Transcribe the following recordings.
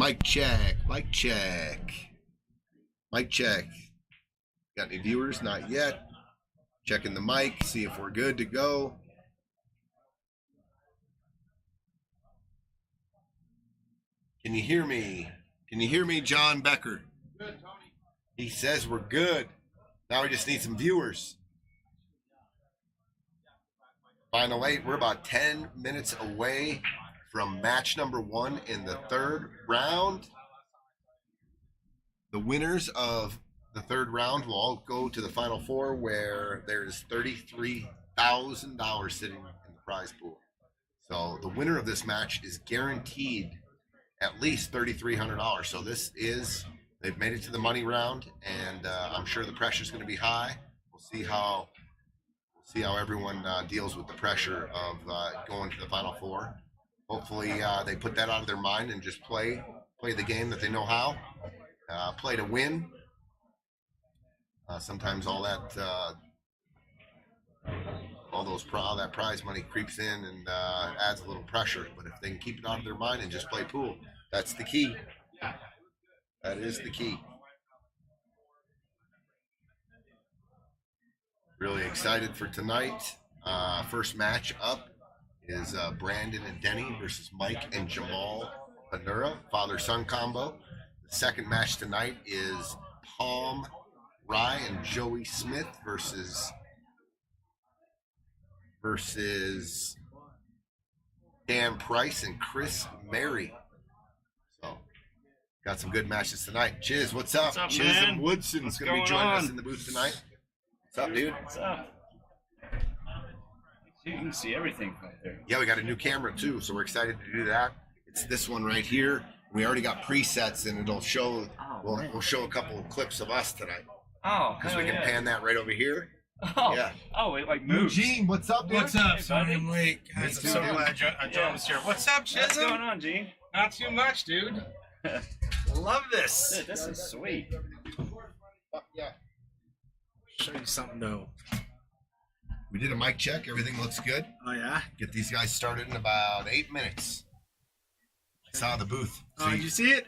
Mic check. Mic check. Mic check. Got any viewers? Not yet. Checking the mic. See if we're good to go. Can you hear me? Can you hear me, John Becker? Good, Tony. He says we're good. Now we just need some viewers. Final 8. We're about 10 minutes away from match number 1 in the 3rd round. The winners of the 3rd round will all go to the Final 4, where there's $33,000 sitting in the prize pool. So the winner of this match is guaranteed at least $3,300. So this is, they've made it to the money round, and I'm sure the pressure is going to be high. We'll see how everyone deals with the pressure of going to the Final 4. Hopefully they put that out of their mind and just play the game that they know how. Play to win. Sometimes all that prize money creeps in and adds a little pressure. But if they can keep it out of their mind and just play pool, that's the key. That is the key. Really excited for tonight. First match up is Brandon and Denny versus Mike and Jamal Bannoura, father-son combo. The second match tonight is Pom Rai and Joey Smith versus Dan Price and Chris Mary. So, got some good matches tonight. Chiz, what's up? What's up, Chisholm man? Woodson's going to be joining us in the booth tonight. What's up, dude? What's up? You can see everything right there. Yeah, we got a new camera too, so we're excited to do that. It's this one right here. We already got presets, and it'll show. We'll show a couple of clips of us tonight. Oh, because we can pan that right over here. Oh, yeah. Oh, it like moves. Eugene, what's up, dude? What's up? Hey, Sorry buddy. I'm late. Guys, I'm so glad I joined us here. What's up, Chisholm? What's going on, Gene? Not too much, dude. Love this. Dude, this is sweet. Yeah. Show you something new. We did a mic check. Everything looks good. Oh, yeah? Get these guys started in about 8 minutes. I saw the booth. Oh, did you see it?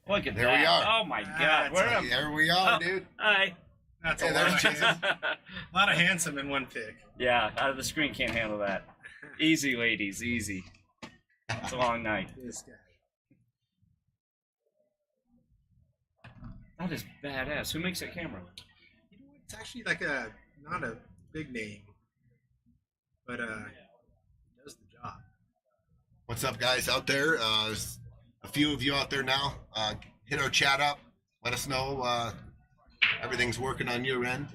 Look at There that. we are. Oh, my God. Where am There we are, dude. Hi. That's Hey, a there's lot. Chisholm. A lot of handsome in one pic. Yeah, the screen can't handle that. Easy, ladies, easy. It's a long night. This guy. That is badass. Who makes that camera? You know what? It's actually like not a big name, but it does the job. What's up, guys out there? There's a few of you out there now. Hit our chat up. Let us know everything's working on your end.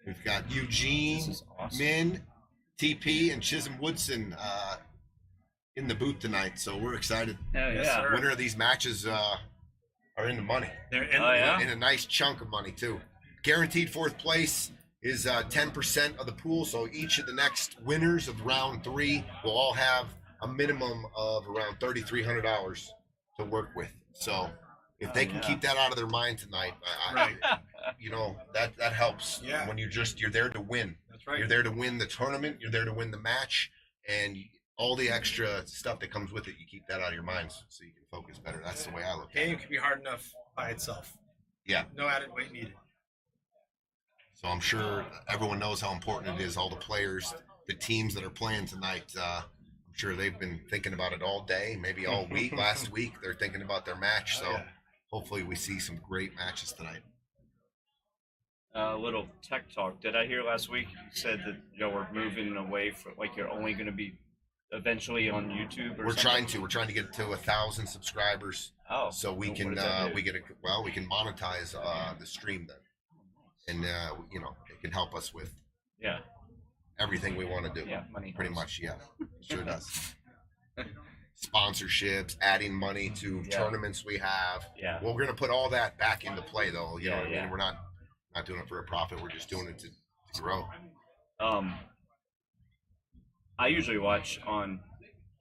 We've got Eugene, This is awesome. Min, TP, and Chisholm Woodson in the booth tonight. So we're excited. Hell Yes, yeah. sir. Winner of these matches are in the money. They're in Oh, yeah? In a nice chunk of money, too. Guaranteed 4th place is 10% of the pool. So each of the next winners of round 3 will all have a minimum of around $3,300 to work with. So if they can keep that out of their mind tonight, Right. you know, that helps. Yeah. When you're there to win. That's right. You're there to win the tournament. You're there to win the match, and all the extra stuff that comes with it, you keep that out of your minds so you can focus better. That's the way I look at it. Game can be hard enough by itself. Yeah. No added weight needed. So I'm sure everyone knows how important it is. All the players, the teams that are playing tonight, I'm sure they've been thinking about it all day, maybe all week. Last week, they're thinking about their match. So Yeah. hopefully we see some great matches tonight. Little tech talk. Did I hear last week you said that we're moving away from, like, you're only going to be eventually on YouTube or We're something? trying to get to 1,000 subscribers, Oh. so we What can does that do? we can monetize the stream then, and you know, it can help us with Yeah. everything we want to do. Yeah, money Pretty helps. much, yeah. It sure does. Sponsorships, adding money to Yeah. tournaments we have. Yeah. Well, we're gonna put all that back into play, though. You know what I Yeah. mean? We're not doing it for a profit. We're just doing it to grow. I usually watch on.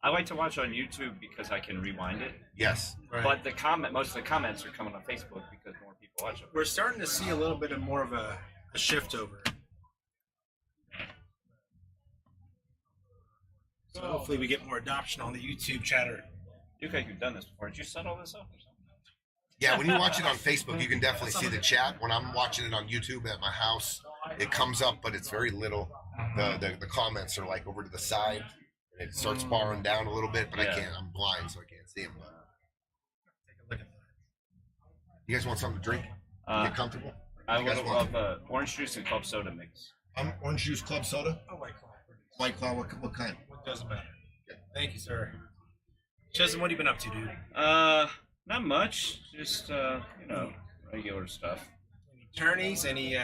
I like to watch on YouTube because I can rewind it. Yes. Right. But most of the comments are coming on Facebook because more people watch them. We're starting to see a little bit of more of a shift over. So hopefully we get more adoption on the YouTube chatter. You think you've done this before? Did you set all this up or something? Yeah, when you watch it on Facebook, you can definitely see the chat. When I'm watching it on YouTube at my house, it comes up, but it's very little. The comments are like over to the side, and it starts barring down a little bit, but I can't. I'm blind, so I can't see them. But Take a look at that. you guys want something to drink? Get comfortable. I You would guys love want- orange juice and club soda mix. Orange juice, club soda. Oh, White Claw. White Claw. What kind? What doesn't matter. Thank you, sir. Chisholm, what have you been up to, dude? Not much. Just regular stuff. Any tourneys? Any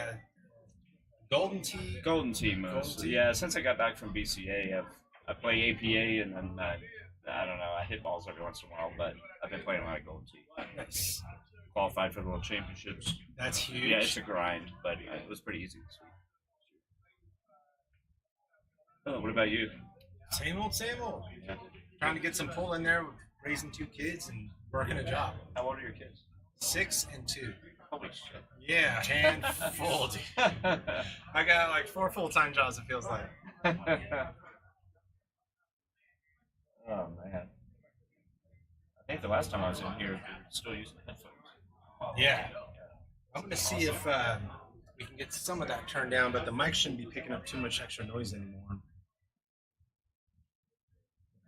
golden tea? Golden tea most. Golden tea? Yeah, since I got back from BCA, I play APA and then I don't know. I hit balls every once in a while, but I've been playing a lot of golden tea. Nice. Qualified for the World Championships. That's huge. Yeah, it's a grind, but it was pretty easy this week. Oh, what about you? Same old, same old. Yeah. Trying to get some pull in there with raising 2 kids and working a job. How old are your kids? 6 and 2. Holy shit. Yeah, handful, dude. I got like 4 full-time jobs, it feels like. Oh man. I think the last time I was in here, we were still using headphones. Yeah. I'm going to see if we can get some of that turned down, but the mic shouldn't be picking up too much extra noise anymore.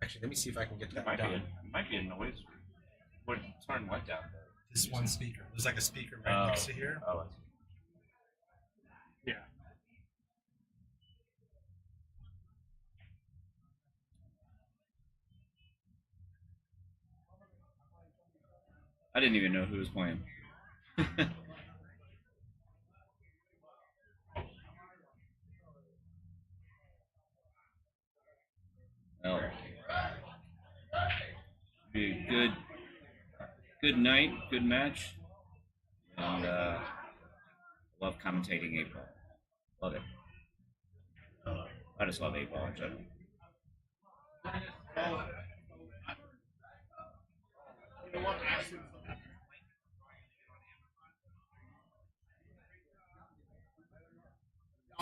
Actually, let me see if I can get that Might be, down. might be a noise. What turn what down? This one speaker. There's like a speaker right next to here. Oh, I see. Yeah. I didn't even know who was playing. Well, be a good night, good match, and love commentating 8-ball. Love it. I just love 8-ball in general.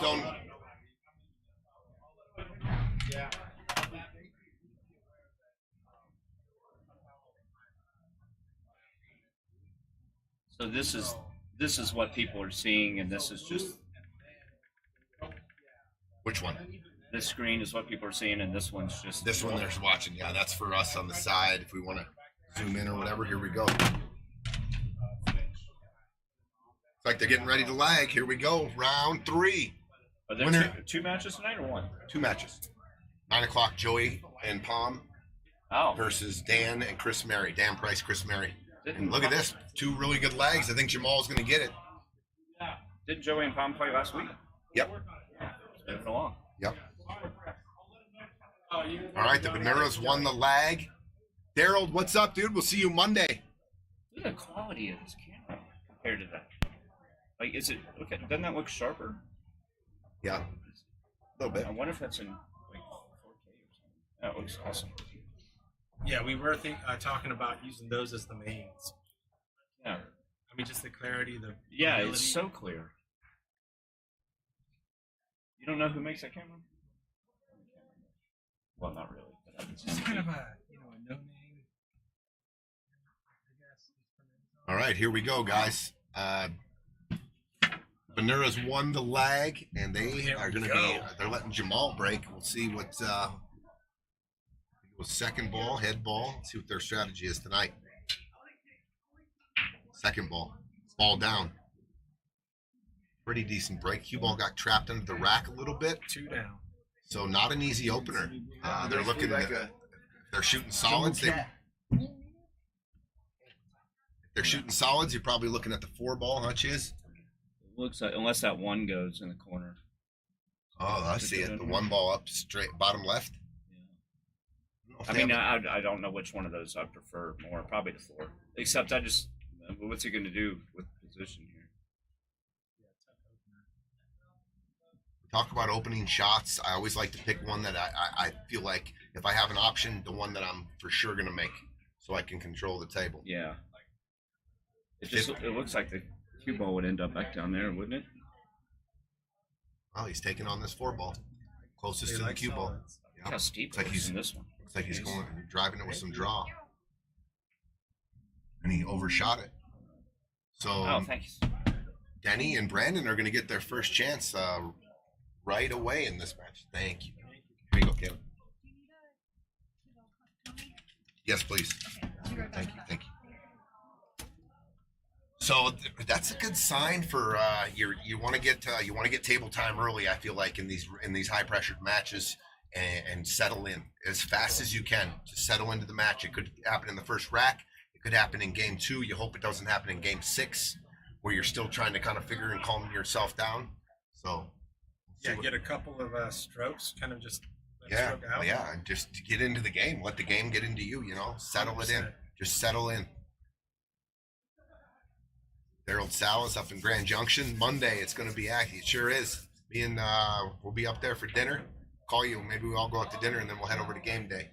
Don't. Yeah. So this is what people are seeing, and this is just Which one? this screen is what people are seeing, and this one's just This one there's watching. Yeah, that's for us on the side. If we want to zoom in or whatever, here we go. It's like they're getting ready to lag. Here we go. Round 3. Are there Winner. two matches tonight or one? 2 matches. 9 o'clock, Joey and Pom Oh, versus Dan and Chris Mary. Dan Price, Chris Mary. And look at this. 2 really good lags. I think Jamal's going to get it. Didn't Joey and Pom play last week? Yep. It's moving along. Yep. All right, the Bannouras won the lag. Daryl, what's up, dude? We'll see you Monday. Look at the quality of this camera compared to that. Like, is it? Okay, doesn't that look sharper? Yeah, a little bit. I wonder if that's in like 4K or something. That looks awesome. Yeah, we were talking about using those as the mains. Yeah. I mean, just the clarity, the Yeah, ability. it's so clear. You don't know who makes that camera? Well, not really. But It's just kind of a a no name. I guess. All right, here we go, guys. Bannoura's won the lag, and they Here are we going to go. be. They're letting Jamal break. We'll see what. It was second ball, head ball. Let's see what their strategy is tonight. Second ball, ball down. Pretty decent break. Cue ball got trapped under the rack a little bit, 2 down. so not an easy opener. They're looking like at. a They're shooting solids. If they're shooting solids, you're probably looking at the 4 ball, huh, Chiz? looks like unless that one goes in the corner. Oh, I see it. The 1 ball up straight, bottom left. Yeah. I mean, I don't know which one of those I prefer more. Probably the 4. Except I just, what's he going to do with position here? Talk about opening shots. I always like to pick one that I feel like if I have an option, the one that I'm for sure going to make so I can control the table. Yeah. It looks like the cue ball would end up back down there, wouldn't it? Oh, he's taking on this 4 ball. Closest They to like the cue ball. solids. Look how steep Looks like he's in this one. Looks like he's driving it with some draw. And he overshot it. So Oh, thanks. Denny and Brandon are going to get their first chance right away in this match. Thank you. Here you go, Caleb. Yes, please. Thank you. Thank you. So that's a good sign for you want to get table time early. I feel like in these high pressured matches and settle in as fast as you can to settle into the match. It could happen in the first rack. It could happen in game 2. You hope it doesn't happen in game 6 where you're still trying to kind of figure and calm yourself down. So yeah, get a couple of strokes, kind of just yeah, and just get into the game. Let the game get into you. Settle 100%. It in. Just settle in. Harold Salas up in Grand Junction. Monday, it's going to be active. It sure is. Me and we'll be up there for dinner. Call you. Maybe we'll all go out to dinner, and then we'll head over to game day.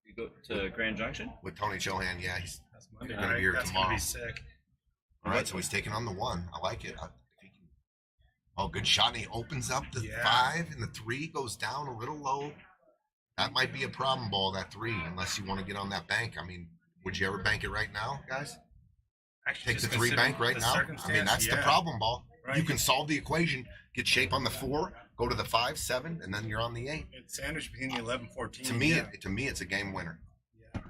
You go to Grand Junction? With Tony Chohan, yeah. He's going to right? be here That's tomorrow. Gonna be sick. All right, so he's taking on the 1. I like it. Good shot. And he opens up the 5, and the 3 goes down a little low. That might be a problem ball, that 3, unless you want to get on that bank. I mean, would you ever bank it right now, guys? Actually, take the 3 bank right now. I mean, that's the problem ball. Right. You can solve the equation, get shape on the 4, go to the 5, 7, and then you're on the 8. It's sandwich between the 11, 14. To me, it's a game winner. Yeah.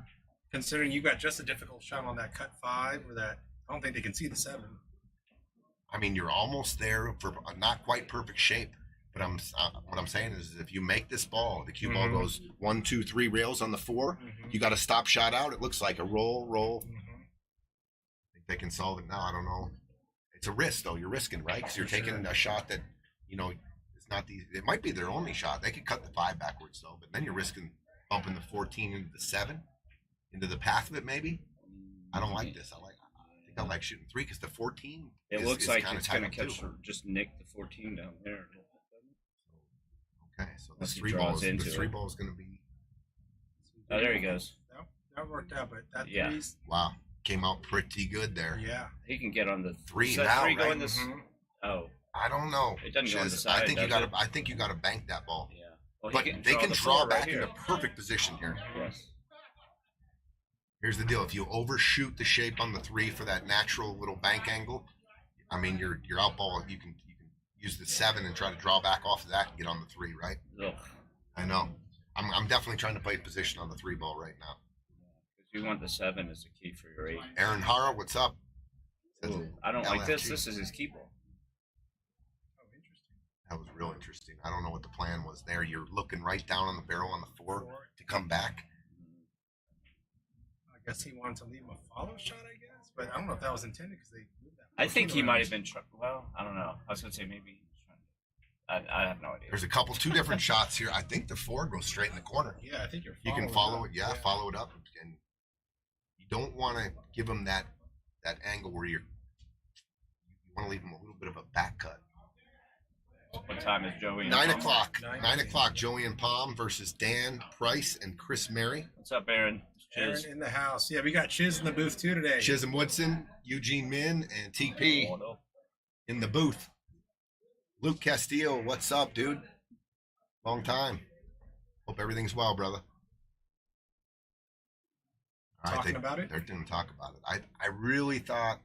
Considering you got just a difficult shot on that cut 5, or that I don't think they can see the 7. I mean, you're almost there for a not quite perfect shape. But what I'm saying is, if you make this ball, the cue ball goes 1, 2, 3 rails on the 4. You got a stop shot out. It looks like a roll. They can solve it now. I don't know. It's a risk, though. You're risking, right? Because you're taking a shot that, it's not it might be their only shot. They could cut the 5 backwards, though. But then you're risking bumping the 14 into the 7, into the path of it, maybe. I don't like this. I think I like shooting 3 because the 14. It looks like it's going to catch just nick the 14 down there. Okay, so the 3 ball is going to be. Oh, there he goes. That worked out, but that 3's. Wow. Came out pretty good there. Yeah. He can get on the 3 now, 3 right? going this? Oh. I don't know. It doesn't go on the side, I think you got to bank that ball. Yeah. Well, but they can draw back into perfect position here. Yes. Here's the deal: if you overshoot the shape on the 3 for that natural little bank angle, I mean, your out ball, you can use the 7 and try to draw back off of that and get on the 3, right? Ugh. I know. I'm definitely trying to play position on the 3 ball right now. You want the 7 as a key for your 8. Aaron Hara, what's up? Ooh, I don't like this. This is his key ball. Oh, interesting. That was real interesting. I don't know what the plan was there. You're looking right down on the barrel on the 4 to come back. I guess he wanted to leave him a follow shot, I guess. But I don't know if that was intended because they moved that. I think he might have been well, I don't know. I was going to say maybe he was trying to. I have no idea. There's a couple, 2 different shots here. I think the 4 goes straight in the corner. Yeah, I think you can follow it. Yeah, follow it up. And you don't want to give him that angle where you want to leave him a little bit of a back cut. What time is Joey? 9 o'clock. 9 o'clock. Joey and Pom versus Dan Price and Chris Mary. What's up, Aaron? Aaron in the house. Yeah, we got Chiz in the booth too today. Chisholm Woodson, Eugene Min, and TP in the booth. Luke Castillo, what's up, dude? Long time. Hope everything's well, brother. All Talking about it? They're going to talk about it. I really thought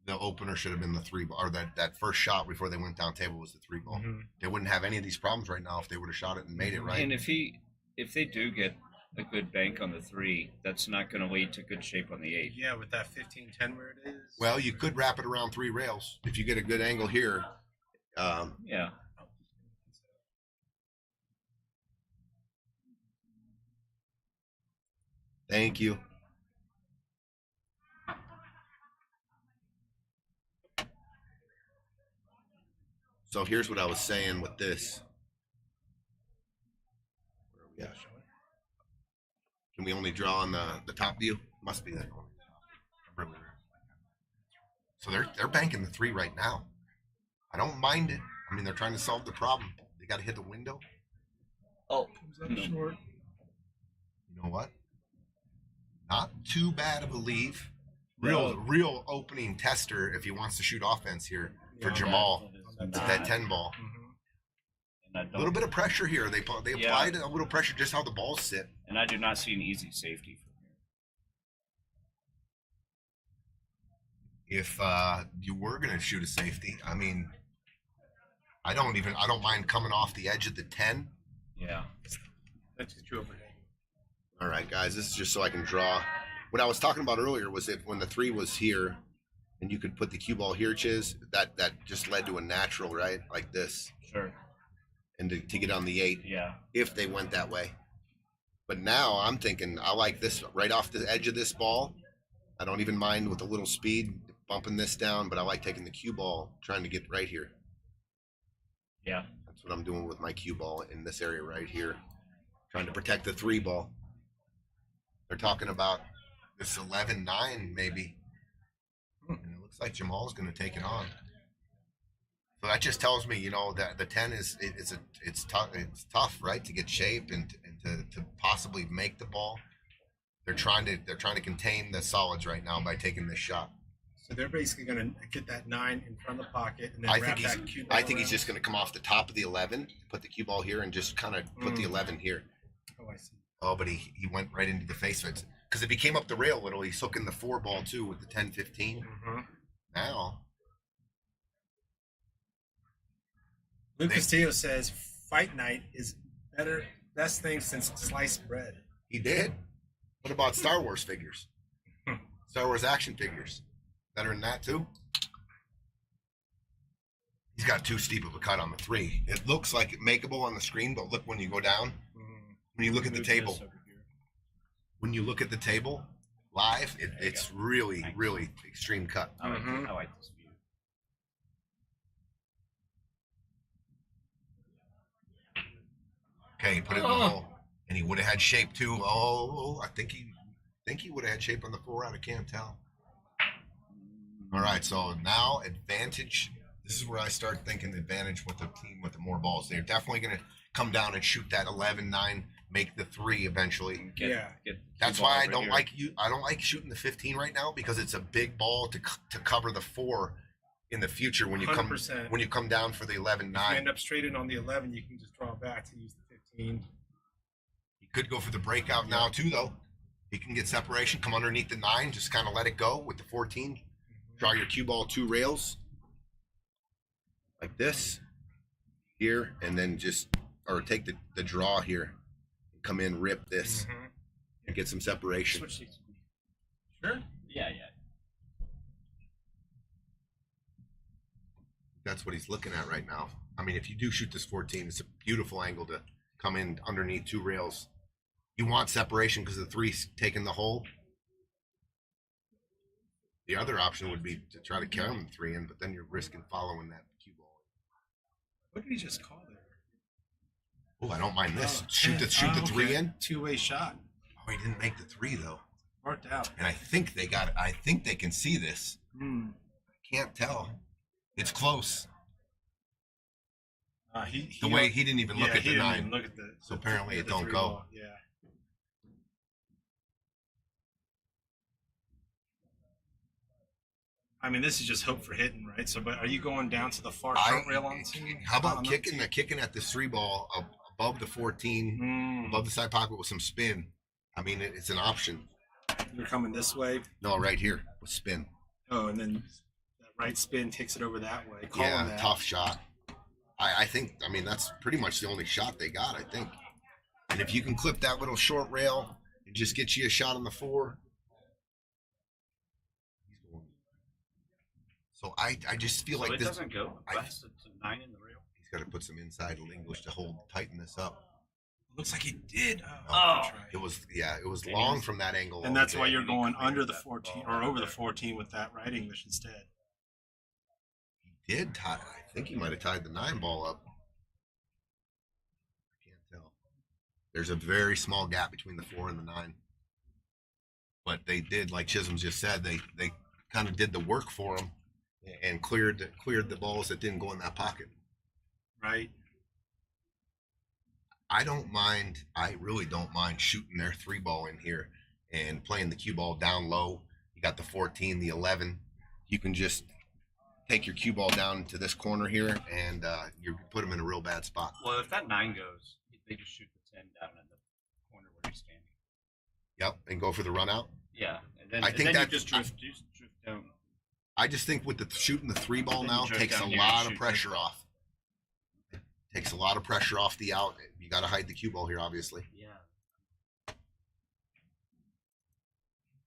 the opener should have been the 3 ball, or that first shot before they went down table was the 3 ball. They wouldn't have any of these problems right now if they would have shot it and made it right. And if they do get a good bank on the 3, that's not going to lead to good shape on the 8. Yeah, with that 15-10 where it is. Well, you could wrap it around 3 rails if you get a good angle here. Yeah. Thank you. So here's what I was saying with this. Where are we at? Can we only draw on the top view? Must be that one. So they're banking the 3 right now. I don't mind it. I mean, they're trying to solve the problem. They got to hit the window. Oh, no. Short. You know what? Not too bad of a leave. Real opening tester if he wants to shoot offense here for Jamal. That 10 ball. A little bit of pressure here. They applied a little pressure just how the balls sit. And I do not see an easy safety from here. If you were going to shoot a safety, I mean, I don't mind coming off the edge of the 10. Yeah. Let's get you overhead. All right, guys, this is just so I can draw. What I was talking about earlier was when the 3 was here and you could put the cue ball here, Chiz, that just led to a natural, right? Like this. Sure. And to get on the 8, Yeah. if they went that way. But now I'm thinking I like this right off the edge of this ball. I don't even mind with a little speed bumping this down, but I like taking the cue ball, trying to get right here. Yeah. That's what I'm doing with my cue ball in this area right here, trying to protect the 3 ball. They're talking about this 11-9 maybe, and it looks like Jamal's going to take it on. So that just tells me, that the 10 it's tough, right, to get shape and to possibly make the ball. They're trying to contain the solids right now by taking this shot. So they're basically going to get that 9 in front of the pocket and then I wrap think that cue ball he's around. just going to come off the top of the 11, put the cue ball here, and just kind of put the 11 here. Oh, I see. Oh, but he went right into the face of it. Because if he came up the rail a little, he's hooking the 4 ball too with the 10-15. Mm-hmm. Now, Luke Castillo says fight night is best thing since sliced bread. he did. What about Star Wars figures? Star Wars action figures. Better than that too? He's got too steep of a cut on the 3. It looks like it makeable on the screen, but look when you go down. When you look at the table. When you look at the table live, it's really, really extreme cut. I like this view. Okay, he put it in the hole. And he would have had shape too. Oh, I think he would have had shape on the 4 out. I can't tell. All right, so now advantage. This is where I start thinking advantage with the team with the more balls. They're definitely going to come down and shoot that 11-9, make the 3 eventually. Yeah. That's why I don't like shooting the 15 right now, because it's a big ball to cover the 4 in the future when you 100%. come down for the 11-9. If you end up straight in on the 11, you can just draw back to use the 15. He could go for the breakout now too, though. He can get separation, come underneath the 9, just kind of let it go with the 14. Draw your cue ball 2 rails like this here, and then take the draw here, come in, rip this, and get some separation. Switch seats. Sure. Yeah. That's what he's looking at right now. I mean, if you do shoot this 14, it's a beautiful angle to come in underneath 2 rails. You want separation because the 3's taking the hole. The other option would be to try to carry the 3 in, but then you're risking following that cue ball. What did he just call there? Oh, I don't mind this. Shoot the 3 in. 2-way shot. Oh, he didn't make the 3 though. Worked out. And I think they got it. I think they can see this. I can't tell. It's close. He didn't even look at the 9. So apparently it don't go. Ball. Yeah. I mean, this is just hope for hitting, right? So, but are you going down to the far front rail on team? How about kicking at this 3 ball above the 14, above the side pocket with some spin? I mean, it's an option. You're coming this way. No, right here with spin. Oh, and then that right spin takes it over that way. Yeah, tough shot. I think. I mean, that's pretty much the only shot they got, I think. And if you can clip that little short rail, it just gets you a shot on the 4. So I just feel like it this doesn't go. It's a 9 in the rail. He's got to put some inside English to tighten this up. Looks like he did. It was long from that angle. And that's why you're going under the 14 or over the 14 with that right English instead. He did tie. I think he might have tied the 9 ball up. I can't tell. There's a very small gap between the 4 and the 9. But they did, like Chisholm just said, they kind of did the work for him and cleared the balls that didn't go in that pocket. Right. I really don't mind shooting their 3 ball in here and playing the cue ball down low. You got the 14, the 11. You can just take your cue ball down to this corner here, and you put them in a real bad spot. Well, if that 9 goes, they just shoot the 10 down in the corner where you're standing. Yep, and go for the run out. Yeah, and then, I think and then that- you just drift down. I just think with the shooting the 3 ball Then now you drift takes a down here lot and of shoot pressure off. It takes a lot of pressure off the out. You got to hide the cue ball here, obviously. Yeah.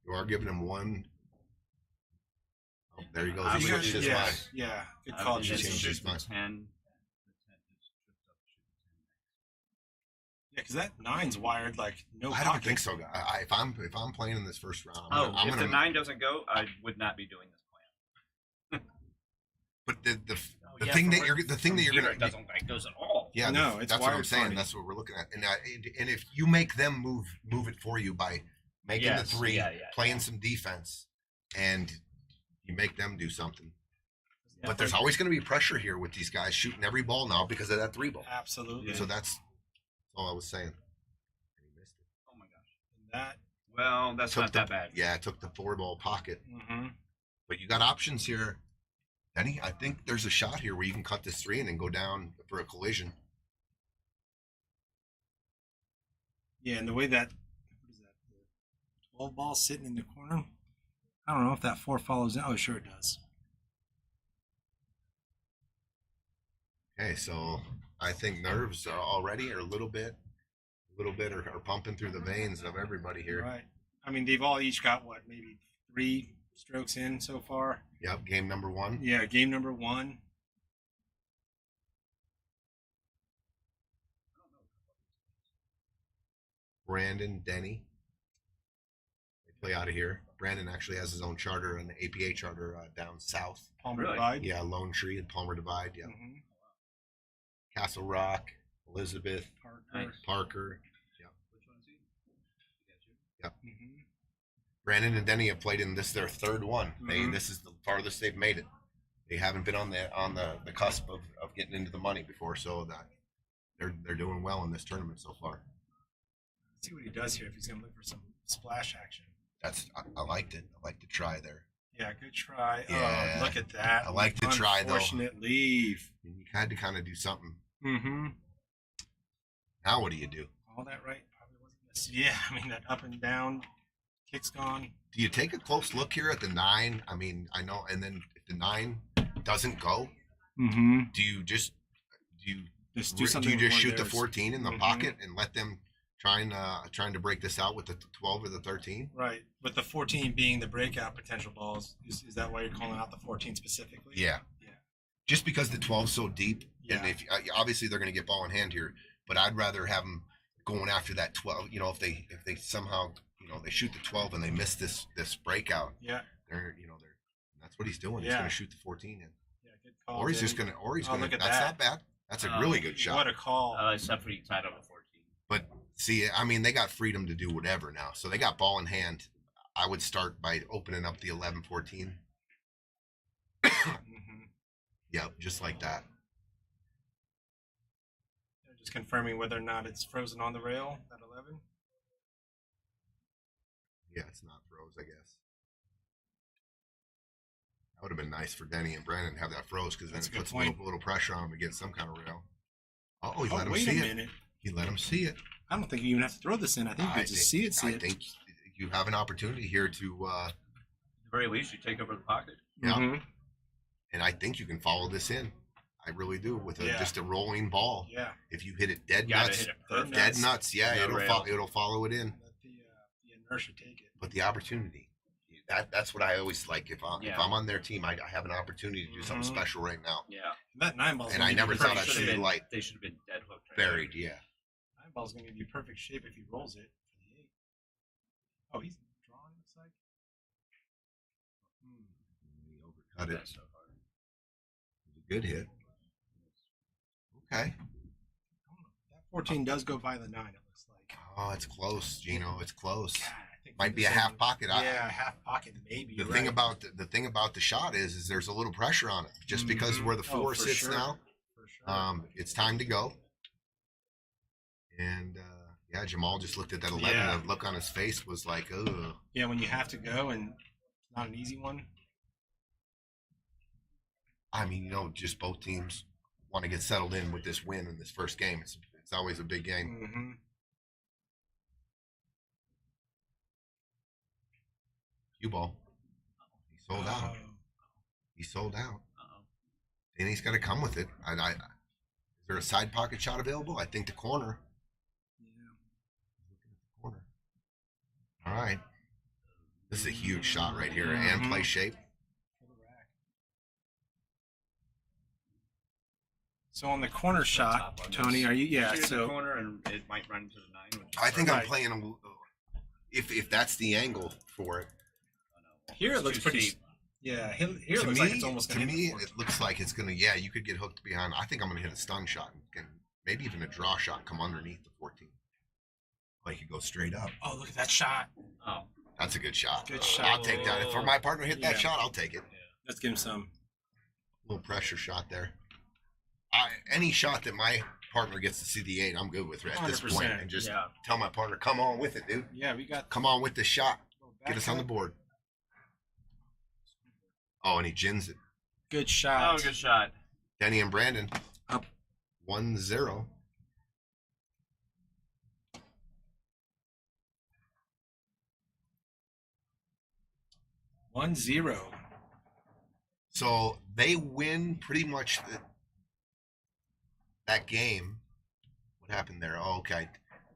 You are giving him one. Oh, there he goes. I He would switched do his yeah, mind. yeah, good call, And then Jason. Jason. Change his shoot the mind. 10. Yeah, because that 9's wired like no. I don't pocket. think so. If I'm playing in this first round, I'm If gonna. the 9 doesn't go, I would not be doing this plan. But the Yeah, thing from that you're here, gonna it doesn't like goes at all. yeah, No, it's that's what I'm wired saying. funny. That's what we're looking at. And if you make them move it for you by making Yes, the 3, yeah, playing some defense, and you make them do something. Yeah. But there's always going to be pressure here with these guys shooting every ball now because of that 3 ball. Absolutely. So that's all I was saying. And he missed it. Oh my gosh. And that. Well, that's Took not that bad. Yeah, it took the 4 ball pocket. Mm-hmm. But you got options here. Denny, I think there's a shot here where you can cut this 3 and then go down for a collision. Yeah, and the way that what is that? The 12 ball sitting in the corner. I don't know if that 4 follows in. Oh, sure it does. Okay, so I think nerves are already are a little bit are pumping through the veins of everybody here. Right. I mean, they've all each got what, maybe 3 strokes in so far. Yep, game number 1. Yeah, game number 1. Brandon, Denny. They play out of here. Brandon actually has his own charter, an APA charter down south. Palmer Really? Divide. Yeah, Lone Tree and Palmer Divide. Yeah, Mhm. Castle Rock, Elizabeth, Parker. Nice. Parker. Which one is he? Mhm. Brandon and Denny have played in this their 3rd one. Mhm. This is the farthest they've made it. They haven't been on the cusp of getting into the money before, so that they're doing well in this tournament so far. See what he does here if he's going to look for some splash action. I liked it. I like the try there. Yeah, good try. Yeah. Oh, look at that. I like the try, though. Unfortunate leave. You had to kind of do something. Mm-hmm. Now what do you do? All that right probably wasn't necessary. Yeah, I mean, that up and down kick's gone. Do you take a close look here at the 9? I mean, I know, and then if the 9 doesn't go, Mm-hmm. do you just Just do do something. you with just one shoot the theirs. 14 in the Mhm. pocket and let them trying to break this out with the 12 or the 13? Right, but the 14 being the breakout potential balls. Is that why you're calling out the 14 specifically? Yeah. Yeah. Just because the 12's so deep, and Yeah. if obviously they're going to get ball in hand here, but I'd rather have them going after that 12. You know, if they somehow they shoot the 12 and they miss this breakout, Yeah. they're that's what he's doing. He's Yeah. going to shoot the 14 in, Yeah. Good call. or he's Denny. just going to, or he's Oh, going look to. at That's that. not bad. That's a Oh, really good shot. What a call. Except for you tied up a 14. But see, I mean, they got freedom to do whatever now. So they got ball in hand. I would start by opening up the 11-14. Mm-hmm. Yep, just like that. Just confirming whether or not it's frozen on the rail at 11. Yeah, it's not froze, I guess. That would have been nice for Denny and Brandon to have that froze because then That's it a good puts point. a little pressure on him to get some kind of rail. Oh, he Oh, let him wait see a it. minute. He let him see it. I don't think you even have to throw this in. I think you just see it. See I it. think you have an opportunity here to, At the very least, you take over the pocket. yeah. Mhm. And I think you can follow this in. I really do with Yeah. just a rolling ball. Yeah. If you hit it dead You gotta nuts, hit it perfect. dead nuts, yeah, No rail. it'll follow it in. Let the inertia take it. But the opportunity, that's what I always like. If Yeah. I'm on their team, I have an opportunity to do something Mhm. special right now. Yeah. And that 9 ball's And gonna I be never in thought perfect I'd Should've see shape. the light They should have been dead hooked. Right buried. Yeah. 9 ball's gonna be perfect shape if he rolls it for the 8. Oh, he's drawing. Looks like. He overcut it. That's so hard. It was a good hit. Okay. That 14 does go by the 9. It looks like. Oh, it's close, Gino. It's close. God, I think Might be a this half is- pocket. Yeah, half pocket maybe. The you're thing right. about the shot is there's a little pressure on it. Just because Mhm. where the Oh, 4 for sits sure. now, For sure. it's time to go. And yeah, Jamal just looked at that 11. Yeah. The look on his face was like, oh. Yeah, when you have to go and it's not an easy one. I mean, just both teams want to get settled in with this win in this first game. It's always a big game. Mm-hmm. Cue ball. He sold out. He sold out. Denny's got to come with it. Is there a side pocket shot available? I think the corner. Yeah. Corner. All right. This is a huge shot right here and play shape. So on the corner shot, Tony, are you? Yeah. Shoot in the So corner and it might run to the 9. Which is I think I'm Right. playing if that's the angle for it. here it looks too pretty. steep. Yeah. Here it To looks me, like it's almost to going to me, it looks like it's gonna. Yeah, you could get hooked behind. I think I'm gonna hit a stun shot and maybe even a draw shot. Come underneath the 14. Like you go straight up. Oh, look at that shot. Oh, That's a good shot. Good shot. I'll take that. If for my partner hit that Yeah. shot, I'll take it. Let's give him some. Little pressure shot there. Any shot that my partner gets to see the 8, I'm good with at this point. 100%. And just yeah. tell my partner, come on with it, dude. Yeah, we got. Come on with the shot. Back Get us on the up. board. Oh, and he gins it. Good shot. Oh, good shot. Denny and Brandon Up. 1-0. One 0. So they win pretty much that game. What happened there? Oh, okay.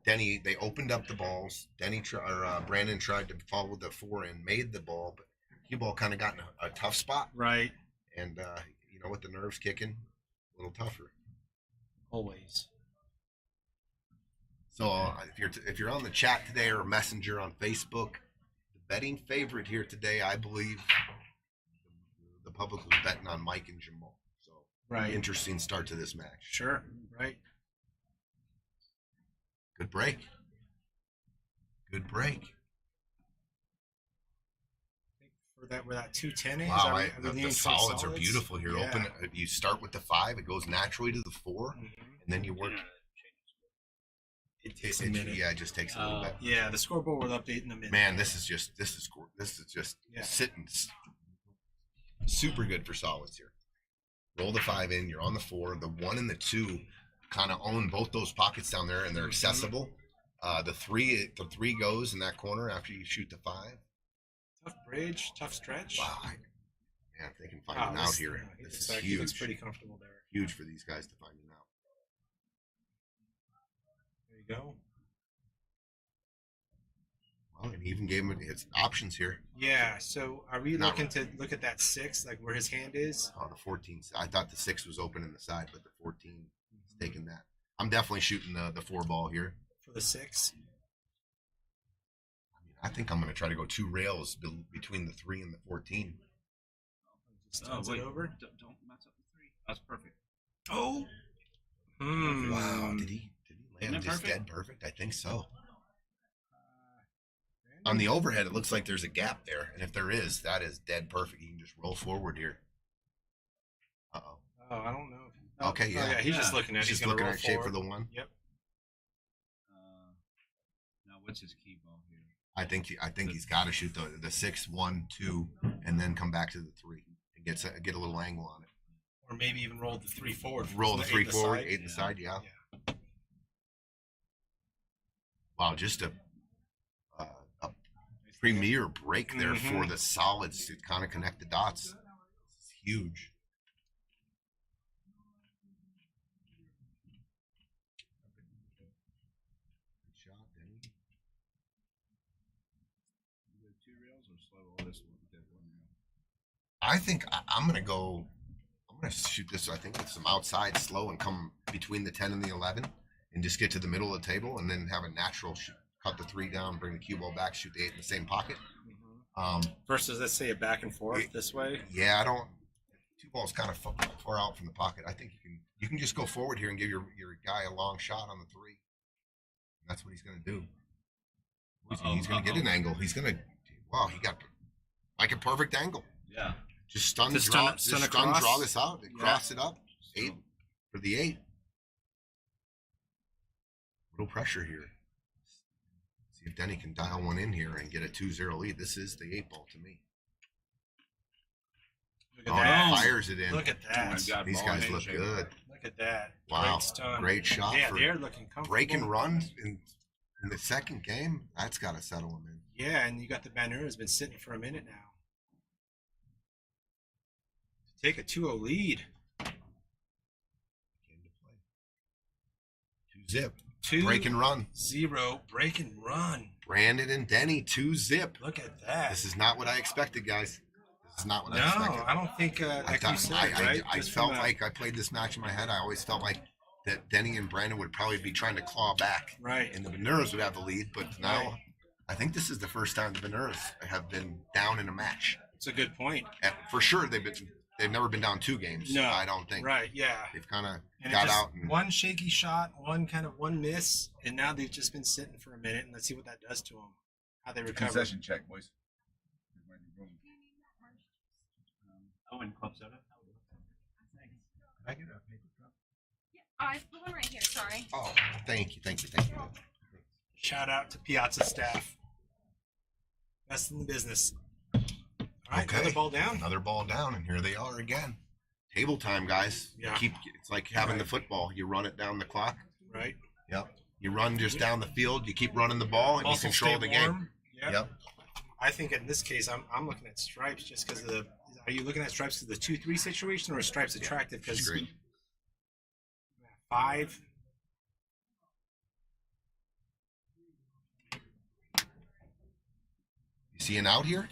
Denny, they opened up the balls. Brandon tried to follow the 4 and made the ball, but cue ball kind of got in a tough spot. Right. And with the nerves kicking, a little tougher. Always. So if you're on the chat today or Messenger on Facebook, the betting favorite here today, I believe, the public was betting on Mike and Jamal. So Right. interesting start to this match. Sure. Right. Good break. Good break. For that, where that 210 is. Wow, are we the leaning towards solids are beautiful here. Yeah. Open. You start with the 5, it goes naturally to the 4, Mhm. and then you work. It takes a minute. Yeah, it just takes a little bit. Yeah, the scoreboard will update in a minute. Man, this is just Yeah. sitting super good for solids here. Roll the 5 in, you're on the 4. The 1 and the 2 kind of own both those pockets down there, and they're accessible. The three goes in that corner after you shoot the 5. Tough bridge, tough stretch. Wow, man, if they can find Wow, an out here, he this looks is like he looks huge. pretty comfortable there. Huge for these guys to find an out. There you go. Well, and he even gave him his options here. Yeah. So, are we Not looking to look at that 6, like where his hand is? Oh, the 14. I thought the 6 was open in the side, but the 14 is taking that. I'm definitely shooting the 4 ball here. For the 6. I think I'm going to try to go 2 rails between the 3 and the 14. Just turns it over. Don't mess up the 3. That's perfect. Oh. Wow, did he land Isn't it just perfect? dead perfect? I think so. On the overhead, it looks like there's a gap there, and if there is, that is dead perfect. You can just roll forward here. Uh-oh. Oh, I don't know. Okay, yeah. Oh, yeah. He's just Yeah. looking at. He's He's just gonna looking roll at shape for forward. the 1. Yep. Now, what's his key ball here? I think he's got to shoot the 6, 1, 2, and then come back to the 3 and get a little angle on it. Or maybe even roll the 3 forward. Roll the 3 forward, side. 8 in the side, yeah. Yeah. Wow, just a premier break there for the solids to kind of connect the dots. It's huge. Good shot, Denny. You go 2 rails or slow all this one? That 1 rail? I think I'm going to go. I'm going to shoot this, I think, with some outside slow and come between the 10 and the 11 and just get to the middle of the table and then have a natural shoot. Cut the 3 down, bring the cue ball back, shoot the 8 in the same pocket. Versus, let's say, a back and forth this way. Yeah, I don't. 2 balls kind of far out from the pocket. I think you can just go forward here and give your guy a long shot on the 3. And that's what he's going to do. He's going to get an angle. He's going to. Wow, he got like a perfect angle. Yeah. Just stun Just draw. stun Just across? draw this out. Yeah. Cross it up. 8 for the 8. Little pressure here. See if Denny can dial one in here and get a 2-0 lead. This is the 8 ball to me. Look at Oh, that. fires it in. Look at that. God, These ball guys look handshake. good. Look at that. Wow. Great stun. Great shot Yeah, for they're looking comfortable. break and run in the second game. That's got to settle them in. Yeah, and you got the Bannoura has been sitting for a minute now. Take a 2-0 lead. Came to play. 2-zip. 2-0 Break and run. break and run. Brandon and Denny 2-zip. Look at that. This is not what I expected, guys. This is not what I No, expected. I don't think like you said, right? I Just felt from a- like I played this match in my head. I always felt like that Denny and Brandon would probably be trying to claw back, right. and the Bannouras would have the lead. But now, Right. I think this is the first time the Bannouras have been down in a match. It's a good point. And for sure, they've never been down 2 games. No, I don't think. Right, yeah. They've kind of And got it just, out. And, one shaky shot, one miss, and now they've just been sitting for a minute, and let's see what that does to them. How they recover. Concession check, boys. Oh, and club soda. Can I get a paper cup? I put one right here. Sorry. oh, thank you. Shout out to PIAZZA'S staff. Best in the business. All right, Okay. another ball down. Another ball down, and here they are again. Table time, guys. Yeah. It's like having the Right. football. You run it down the clock. Right. Yep. You run just down the field. You keep running the ball, and Also you control stay the game. warm. Yep. I think in this case, I'm looking at stripes just because of the. Are you looking at stripes because of the 2-3 situation, or is stripes attractive because It's great. 5? You see an out here?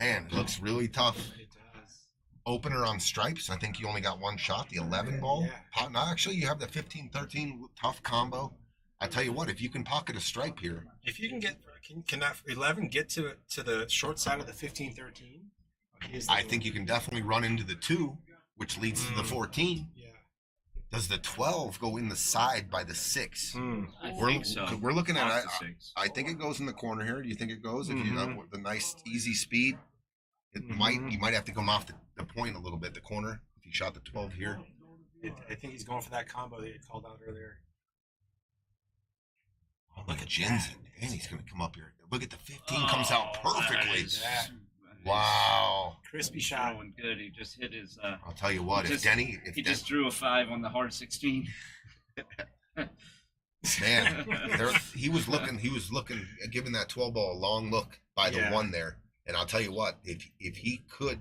Man, it looks really tough. It does. Opener on stripes. I think you only got one shot. The 11 ball. Yeah. No, actually, you have the 15-13 tough combo. I tell you what, if you can pocket a stripe here, If you can get, can that 11 get to the short side of the 15-13? I think you can definitely run into the 2, which leads to the 14. Yeah. Does the 12 go in the side by the 6? I We're- think so. we're looking at Off it. the 6. I think it goes in the corner here. Do you think it goes? If you have Mhm. the nice easy speed, it you might have to come off the point a little bit, the corner. If you shot the 12 here. I think he's going for that combo that you called out earlier. Oh, Look at Jins that. and he's going to come up here. Look at the 15 comes out perfectly. that. Wow. Crispy He's shot. throwing good. He just hit his. I'll tell you what, Just- if He just drew a 5 on the hard 16. man, he was looking, giving that 12 ball a long look by the Yeah. 1 there. And I'll tell you what, if he could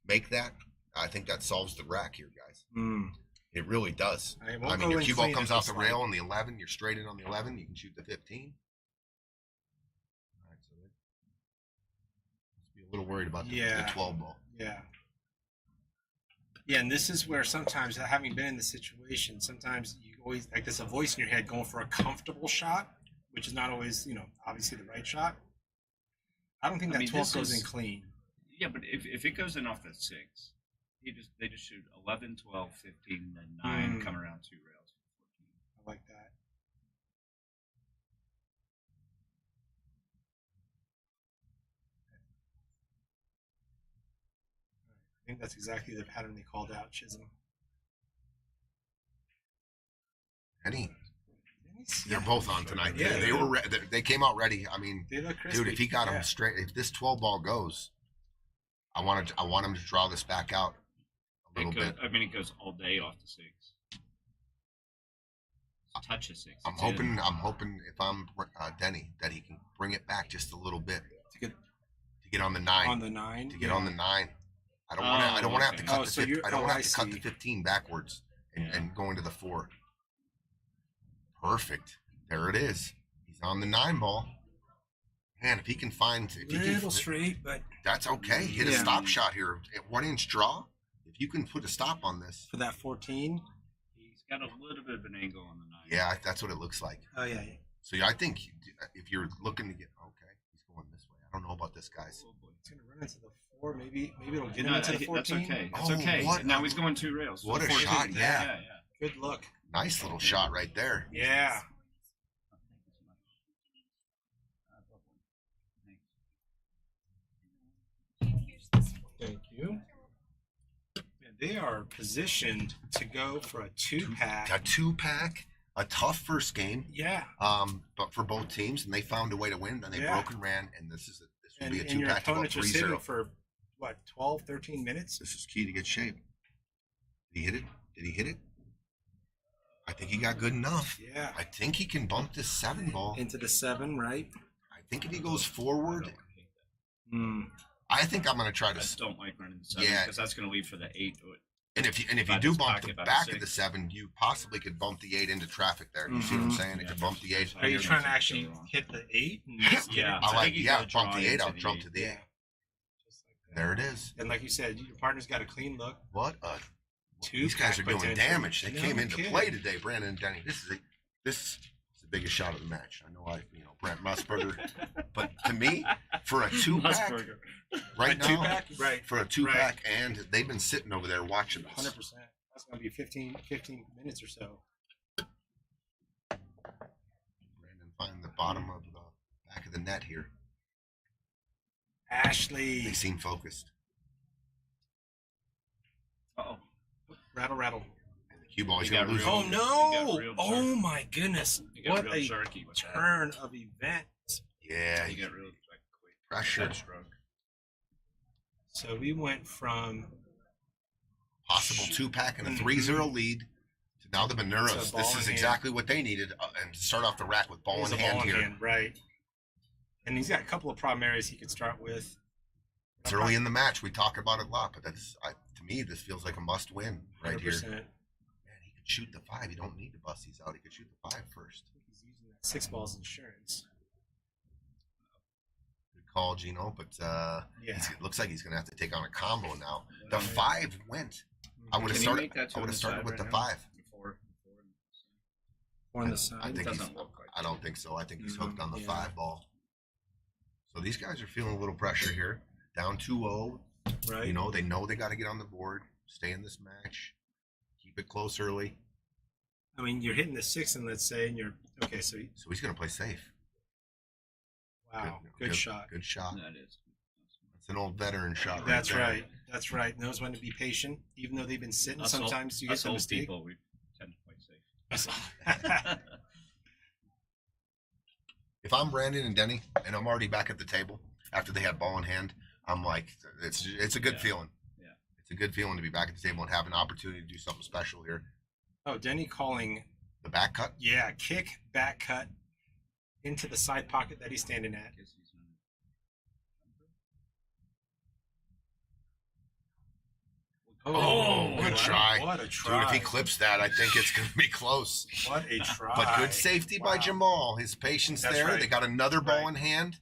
make that, I think that solves the rack here, guys. It really does. I won't I mean, go your in cue ball clean comes at off this the point. rail on the 11. You're straight in on the 11. You can shoot the 15. All right, so let's be a little worried about the Yeah. 12 ball. Yeah. Yeah, and this is where sometimes, having been in the situation, sometimes you always, like, there's a voice in your head going for a comfortable shot, which is not always, obviously the right shot. I don't think I that mean, 12 this goes is- in clean. Yeah, but if it goes in off the 6, they just shoot 11, 12, 15, then 9, come around 2 rails. I like that. I think that's exactly the pattern they called out, Chisholm. Denny, Denny's- they're both on tonight. Yeah, they were they came out ready. I mean, They look crispy. dude, if he got yeah. him straight, if this 12 ball goes, I want him to draw this back out a little bit. I mean, it goes all day off the 6. Touch a 6. I'm it's in. hoping if I'm Denny that he can bring it back just a little bit to get on the 9. on the 9. To get on the 9. I don't want to have to okay. cut Oh, the so 15, you're- I don't want to oh, have to I cut the see. 15 backwards and, Yeah. and go into the 4. Perfect. There it is. He's on the 9 ball. Man, if he can Little straight, but that's okay. Hit a Yeah. stop shot here at 1-inch draw. If you can put a stop on this, for that 14. He's got a little bit of an angle on the 9. yeah, that's what it looks like. Oh yeah. So I think if you're looking to get he's going this way. I don't know about this, guys. Oh, boy. It's gonna run into the 4. Maybe it'll get him No, into the 14. that's okay. That's Oh, okay. what Now a- he's going 2 rails. what a 14. shot, yeah. yeah. Good look. Nice little shot right there. Yeah. Thank you. And they are positioned to go for a 2-pack. A 2-pack, a tough first game. Yeah. But for both teams, and they found a way to win, and they Yeah. broke and ran, and this will And, be a and your 2-pack to go opponent just hitting 3-0. for what, 12, 13 minutes? This is key to get shape. Did he hit it? Did he hit it? I think he got good enough. Yeah. I think he can bump this 7 ball. Into the 7, right? I think if he goes forward, Mm. I think I'm going to try I to. just don't like running the 7 Yeah. because that's going to leave for the 8. And if you By do this bump pocket, the by the back of 6. the 7, you possibly could bump the 8 into traffic there. You see what I'm Mhm. saying? It could bump the 8. Are you Yeah. trying to actually hit the 8? And just get Yeah. it? I I like, think you yeah, gotta bump draw the 8 into out, the jump 8. to the 8. Yeah. Just like that. There it is. And like you said, your partner's got a clean look. What a. Two These guys are pack doing potential. damage. They No came into kidding. play today, Brandon and Denny. This is the biggest shot of the match. I know Brent Musburger, but to me, for a 2-pack Musburger. right A now, 2-pack? Right. for a 2-pack, and they've been sitting over there watching this. 100%. That's going to be 15 minutes or so. Brandon find the bottom of the back of the net here. Ashley. They seem focused. Uh-oh. Rattle, rattle. And the cue ball is He going got to lose. real- Oh, He no. got real Oh, jerky. my goodness. You got What real a jerky with that. turn of events. Yeah, You got real like, quick pressure. stroke. So we went from Possible 2-pack and a 3-0 lead to now the Bannouras. To ball This in is hand. exactly what they needed, and to start off the rack with ball he's in a hand ball in here. hand, right? And he's got a couple of problem areas he could start with. It's early in the match. We talk about it a lot, but to me, this feels like a must-win right 100%. here. Man, he could shoot the 5. You don't need to bust these out. He could shoot the 5 first. He's using that 6 balls insurance. Good call, Gino, but Yeah. it looks like he's going to have to take on a combo now. The 5 went. I would have Can you started. make that I two would on have the started side with the right 5. Before. On the I side. think It he's. doesn't look like I don't think so. I think he's hooked on the Yeah. 5 ball. So these guys are feeling a little pressure here. Down 2-0. Right. You know they got to get on the board, stay in this match, keep it close early. I mean, you're hitting the 6, and let's say, and you're okay. So, So he's going to play safe. wow, good shot. Good shot. That is. It's an old veteran shot. Right That's there. right. That's right. Knows when to be patient, even though they've been sitting. Us Sometimes you get us the old mistake. people, we tend to play safe. If I'm Brandon and Denny, and I'm already back at the table after they had ball in hand, I'm like, it's a good Yeah. feeling. Yeah. It's a good feeling to be back at the table and have an opportunity to do something special here. Oh, Denny calling, The back cut. yeah, kick, back cut into the side pocket that he's standing at. Guess he's not- Oh, good wow, try. What a Dude, try. if he clips that, I think it's going to be close. What a try. But good safety by Wow. Jamal. His patience That's there. right. They got another ball Right. in hand.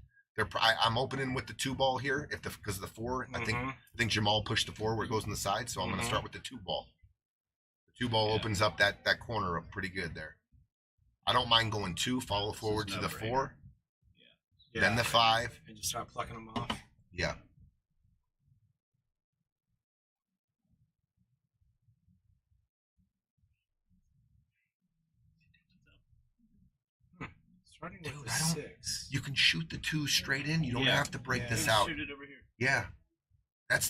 I'm opening with the 2 ball here because of the 4. I Mhm. think Jamal pushed the 4 where it goes on the side, so I'm going to Mhm. start with the 2 ball. The 2 ball Yeah. opens up that corner up pretty good there. I don't mind going 2, follow This is forward to the no-brainer. 4, Yeah. then the 5. And just start plucking them off. Yeah. Starting Dude, with the I don't- 6. You can shoot the 2 straight in. You don't Yeah. have to break Yeah. this Shoot out. it over here. Yeah.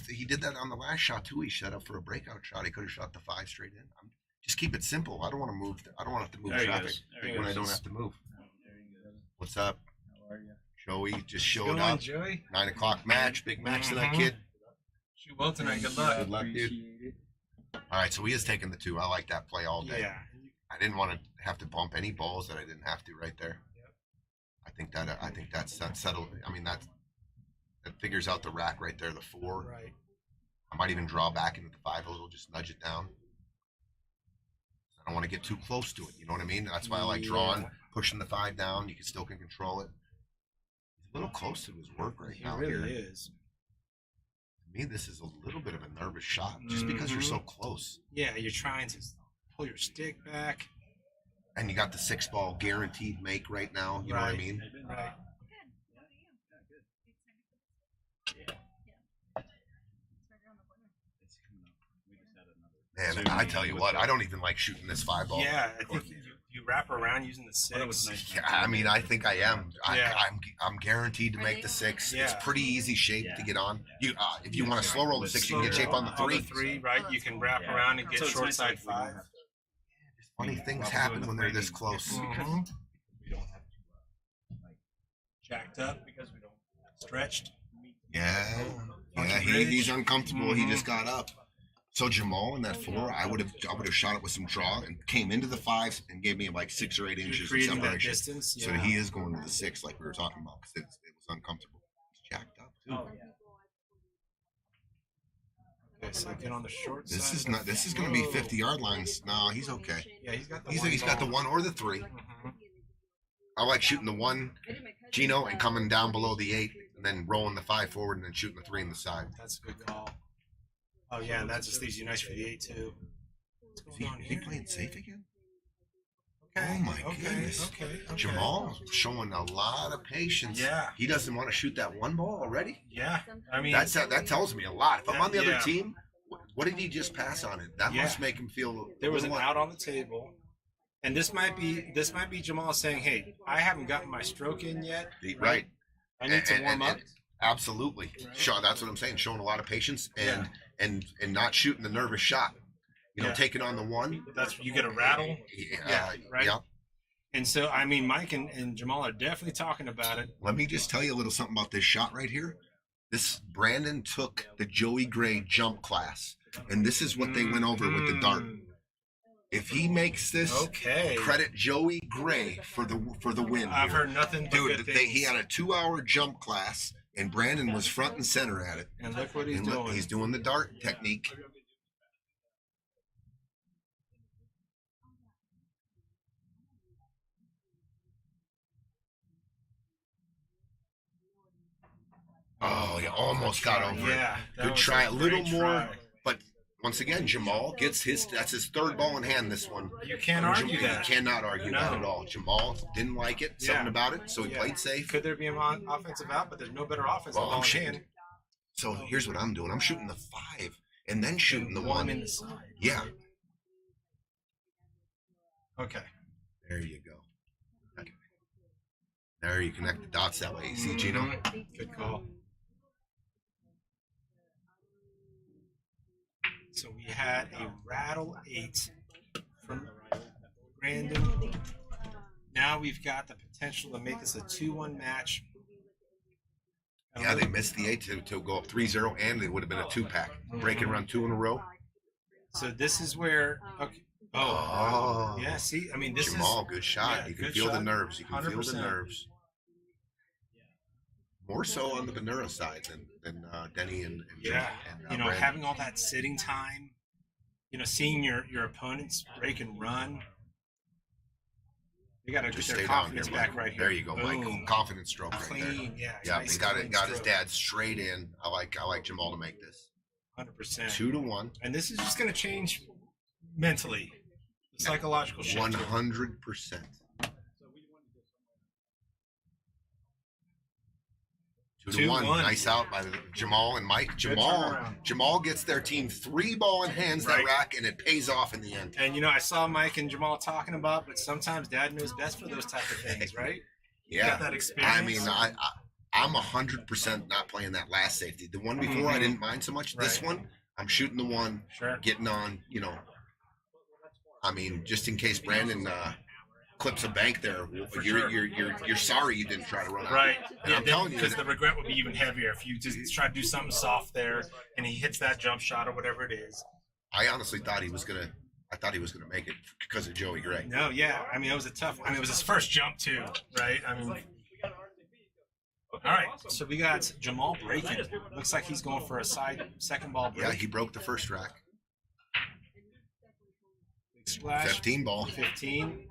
He did that on the last shot too. He set up for a breakout shot. He could have shot the 5 straight in. Just keep it simple. I don't want to move. I don't want to have to move There he traffic goes. There he when I goes. don't have to move. There he goes. What's up? How are you? Joey just showed Going, up. Joey. 9 o'clock match. Big match tonight, Mhm. kid. Shoot well tonight. Good luck. Good luck, dude. All right, so he is taking the 2. I like that play all day. Yeah. I didn't want to have to bump any balls that I didn't have to right there. Yep. I think that's settled. I mean that figures out the rack right there. The 4. Right. I might even draw back into the 5 hole, just nudge it down. I don't want to get too close to it. You know what I mean? That's why I like drawing, Yeah. pushing the 5 down. You still can control it. He's a little close to his work right He now. really here. is. To me, this is a little bit of a nervous shot, just because you're so close. Yeah, you're trying to pull your stick back. And you got the 6 ball guaranteed make right now. You know what I Right. mean? Right. Man, So I tell you what, I don't even like shooting this 5 ball. Yeah, I think you wrap around using the Well, that was 6. nice. Yeah, I mean, I think I am. Yeah. I'm guaranteed to make the 6. It's Yeah. pretty easy shape to Yeah. get on. You if you want to slow roll the 6, you can get shape on the On 3. the 3, right? You can wrap Yeah. around and get So it's short nice, side like, we don't 5. have to- Funny things happen when they're this close. Mhm. We don't have to Jacked up because we don't stretched. Yeah. Yeah, Bridge. he's uncomfortable. He just got up. So Jamal in that 4, I would have shot it with some draw and came into the 5s and gave me like 6 or 8 You're inches of creating that separation. distance. So he is going to the 6, like we were talking about, because it was uncomfortable. It's jacked up too. Okay, so get on the short This side. is not. This is going to be 50-yard lines. No, he's okay. Yeah, he's got the He's got the 1 or the 3. Mhm. I like shooting the 1, Gino, and coming down below the 8, and then rolling the 5 forward, and then shooting the 3 in the side. That's a good call. Oh yeah, and that just leaves you nice for the 8 too. What's going on Is he here? playing safe again? Okay. Oh my okay, goodness. Okay. Jamal showing a lot of patience. Yeah. He doesn't want to shoot that 1 ball already. Yeah. I mean, That tells me a lot. If I'm on the other Yeah. team, what did he just pass on it? That Yeah. must make him feel. there was an a little- out on the table, and this might be Jamal saying, "Hey, I haven't gotten my stroke in yet. Right. I need to warm up." Absolutely. Right. Sure, that's what I'm saying. Showing a lot of patience and Yeah. and not shooting the nervous shot. You know, Yeah. taking on the 1. That's you get a rattle. Yeah. right. Yeah. And so, I mean, Mike and Jamal are definitely talking about it. Let me just tell you a little something about this shot right here. This Brandon took the Joey Gray jump class, and this is what they went over with the dart. If he makes this, Okay. credit Joey Gray for the win. I've here. heard nothing but Dude, good he things. had a 2-hour jump class, and Brandon was front and center at it. And look what he's And look, doing. he's doing the dart technique. Oh, you almost got over it. Yeah. that Good was try. A little great more. try. But once again, Jamal gets that's his 3rd ball in hand, this one. You can't argue You that. cannot argue that No. at all. Jamal didn't like it, something Yeah. about it, so he Yeah. played safe. Could there be an offensive out? But there's no better offensive Well, I'm ball in shooting. hand. So here's what I'm doing. I'm shooting the 5 and then shooting the One 1. in the side. Yeah. Okay. There you go. Okay. There you connect the dots that way. You see, Gino? Mhm. Good call. So we had a rattle 8 from Brandon. Now we've got the potential to make this a 2-1 match. Yeah, they missed the 8 to go up 3-0, and it would have been a 2-pack. Break and run 2 in a row. So this is where. Okay. Oh. Yeah. See, I mean, this Jamal, good shot. yeah, you can good feel the shot. nerves. You can feel the 100%. nerves. More so on the Bannoura side than Denny and Yeah. and You know, Brandon. having all that sitting time. You know, seeing your opponents break and run. They got to get Just their stay down confidence here, back Mike. right here. There you go, Boom. Mike. Confident stroke right there. Clean, yeah. Yeah, nice he got clean got his stroke. dad straight in. I like Jamal to make this 100%. 2-1. And this is just going to change mentally, the psychological shift. 100%. 2-1. 2-1. Nice out by Jamal and Mike. turnaround. Jamal gets their team 3 ball in hands that Right. rack, and it pays off in the end. And you know, I saw Mike and Jamal talking about, but sometimes Dad knows best for those type of things, right? You Yeah. got that experience. I mean, I'm 100% not playing that last safety. The one before I Mhm. didn't mind so much. This Right. one, I'm shooting the 1, Sure. getting on. You know, I mean, just in case Brandon clips a bank there, For you're sure. you're sorry you didn't try to run out. Right. And I'm telling you, because the regret would be even heavier if you just try to do something soft there and he hits that jump shot or whatever it is. I honestly thought he was gonna. I thought he was gonna make it because of Joey Gray. No, yeah. I mean, it was a tough one. I mean, it was his first jump, too, right? I mean, all right. So we got Jamal breaking. Looks like he's going for a second ball break. Yeah, he broke the first rack. Big splash. 15 ball. 15.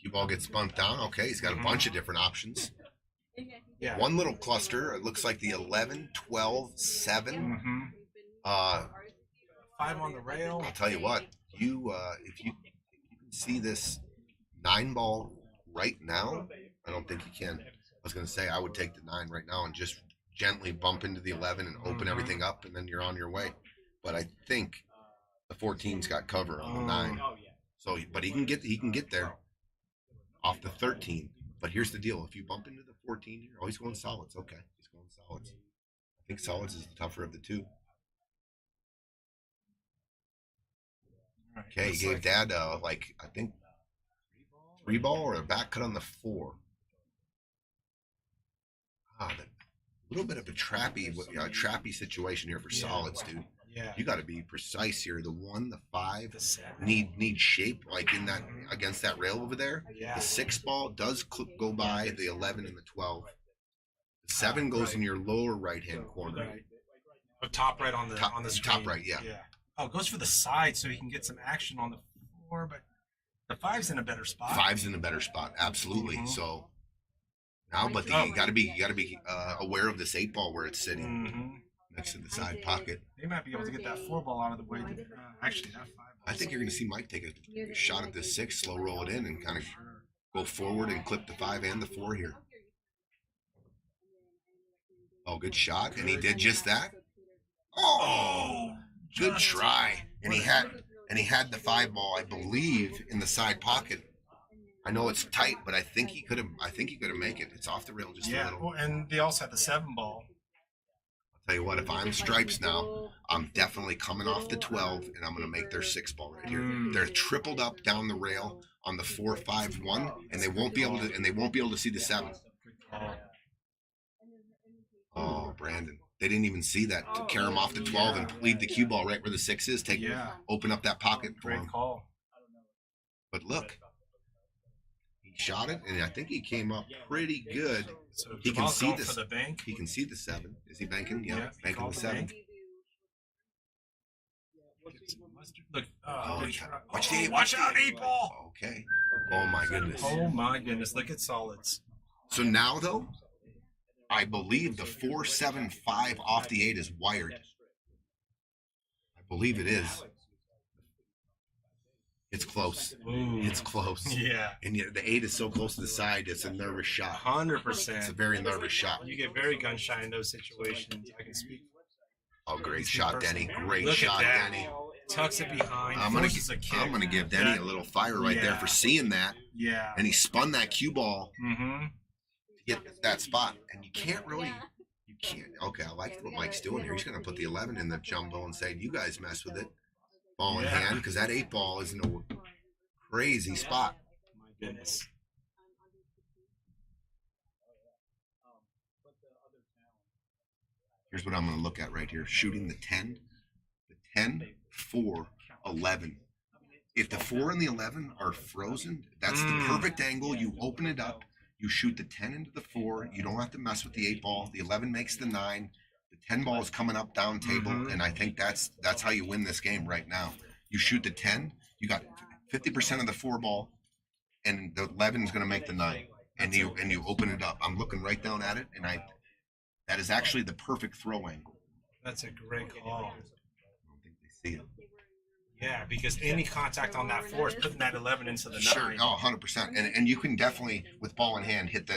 Cue ball gets bumped down. Okay, he's got a bunch of different options. Yeah. One little cluster. It looks like the 11, 12, 7. Mm-hmm. 5 on the rail. I'll tell you what. If you can see this 9 ball right now, I don't think you can. I was going to say I would take the 9 right now and just gently bump into the 11 and open everything up, and then you're on your way. But I think the 14's got cover on the 9. So, but he can get there off the 13. But here's the deal: if you bump into the 14 here, oh, he's going solids. Okay, he's going solids. I think solids is the tougher of the 2. Okay, he gave Dad I think 3 ball or a back cut on the 4. little bit of a trappy situation here for Yeah. solids, dude. Yeah. You got to be precise here. The 1, the 5 The 7. need shape like in that against that rail over there. Yeah. The 6 ball does go by the 11 and the 12. The 7 goes in your lower right hand corner. Right. Oh, top right on the screen. Top right, yeah. Oh, it goes for the side so he can get some action on the 4, but the 5's in a better spot. 5's in a better spot, absolutely. Mhm. So now, but you got to be aware of this 8 ball where it's sitting next to the side pocket. They might be able to get that 4 ball out of the way. Actually, that 5 ball. I think you're going to see Mike take a shot at this 6, slow roll it in, and kind of go forward and clip the 5 and the 4 here. Oh, good shot, and he did just that. Oh, good try, and he had the 5 ball, I believe, in the side pocket. I know it's tight, but I think he could have made it. It's off the rail just a little. Well, and they also had the 7 ball. I'll tell you what, if I'm stripes now, I'm definitely coming off the 12, and I'm going to make their 6 ball right here. They're tripled up down the rail on the 4-5-1, and they won't be able to see the 7. Oh, Brandon. They didn't even see that to carry him off the 12 and leave the cue ball right where the 6 is. Open up that pocket for him. Great call. But look, he shot it, and I think he came up pretty good. So He can Jamal's see going this. for the bank. He can see the 7. Is he banking? Yeah, Yeah, he banking called the the 7. bank. Get some mustard. Look, Oh, good try. watch the 8. Watch out, 8 ball. Okay. Oh my goodness. Oh my goodness! Look at solids. So now though, I believe the 4-7-5 off the 8 is wired. I believe it is. It's close. Ooh. It's close. Yeah. And yet the 8 is so close to the side. It's a nervous shot. 100%. It's a very nervous shot. You get very gun shy in those situations. I can speak. Oh, great shot, Denny. Great Look at shot, that. Denny. Tucks it behind. I'm Forces a kick. gonna give Denny a little fire right there for seeing that, Yeah. and he spun that cue ball Mm-hmm. to get that spot. And you can't. Okay, I like what Mike's doing here. He's gonna put the 11 in the jumbo and say, "You guys mess with it, ball in Yeah. hand," because that 8 ball is in a crazy spot. My goodness. Here's what I'm gonna look at right here: shooting the 10, 4, 11. If the 4 and the 11 are frozen, that's the perfect angle. You open it up, you shoot the 10 into the 4. You don't have to mess with the 8 ball. The 11 makes the 9. The 10 ball is coming up down table, and I think that's how you win this game right now. You shoot the 10, you got 50% of the 4 ball, and the 11 is going to make the 9, and you open it up. I'm looking right down at it, and that is actually the perfect throw angle. That's a great call. I don't think they see it. Yeah, because any contact on that 4 is putting that 11 into the 9. Sure, oh, 100%. And you can definitely, with ball in hand, hit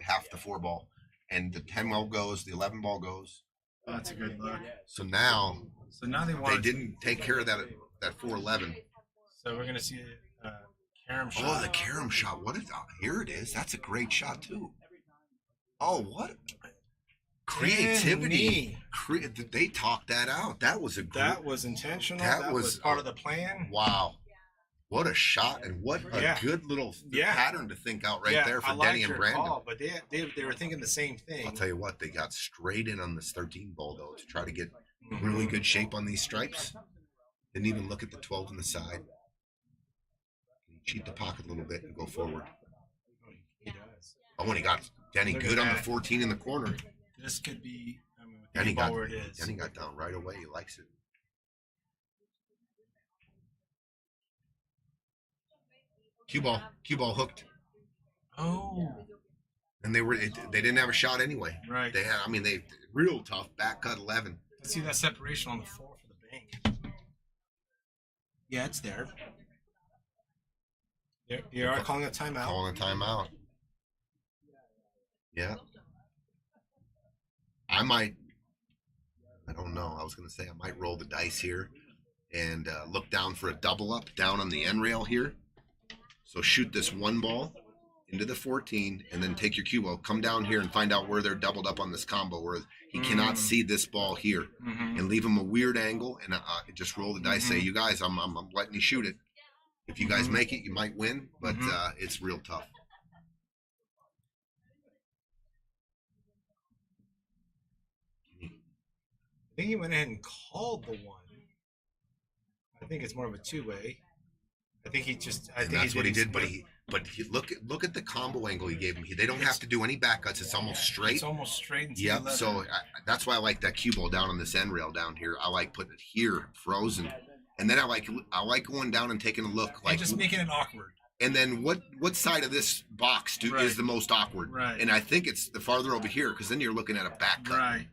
half the 4 ball, and the 10 ball goes, the 11 ball goes. Oh, that's a good look. So now they they didn't take care of that 4-11. So we're gonna see a carom shot. Oh, the carom shot! What is? Oh, here it is. That's a great shot too. Oh, what creativity! They talked that out. That was a great. That was intentional. That That was- was part of the plan. Wow. What a shot, and what a good little pattern to think out right there for I liked Denny and your Brandon. call, but they were thinking the same thing. I'll tell you what, they got straight in on this 13 ball though to try to get really good shape on these stripes. Didn't even look at the 12 on the side. Cheat the pocket a little bit and go forward. He does. Oh, and he got Denny Look at good on the that. 14 in the corner. This could be. I mean, with Denny the ball where it is. Denny got down right away. He likes it. Cue ball hooked, Oh, and they didn't have a shot anyway. right. They real tough back cut 11. Let's see that separation on the 4 for the bank. Yeah, it's there. You are calling a timeout. Calling a timeout. Yeah. I don't know. I was going to say I might roll the dice here and look down for a double up down on the end rail here. So shoot this 1 ball into the 14 and then take your cue ball, come down here and find out where they're doubled up on this combo where he cannot see this ball here and leave him a weird angle and just roll the dice. Say, you guys, I'm letting you shoot it. If you guys make it, you might win, but it's real tough. I think he went ahead and called the one. I think it's more of a two-way. I think he just. And that's what he did. But he look at the combo angle he gave him. They don't have to do any back cuts. It's almost straight. It's almost straight into Yep. the So that's why I like that cue ball down on this end rail down here. I like putting it here, frozen, and then I like going down and taking a look, like and just making it awkward. And then what side of this box is the most awkward? Right. And I think it's the farther over here, because then you're looking at a back cut. Right.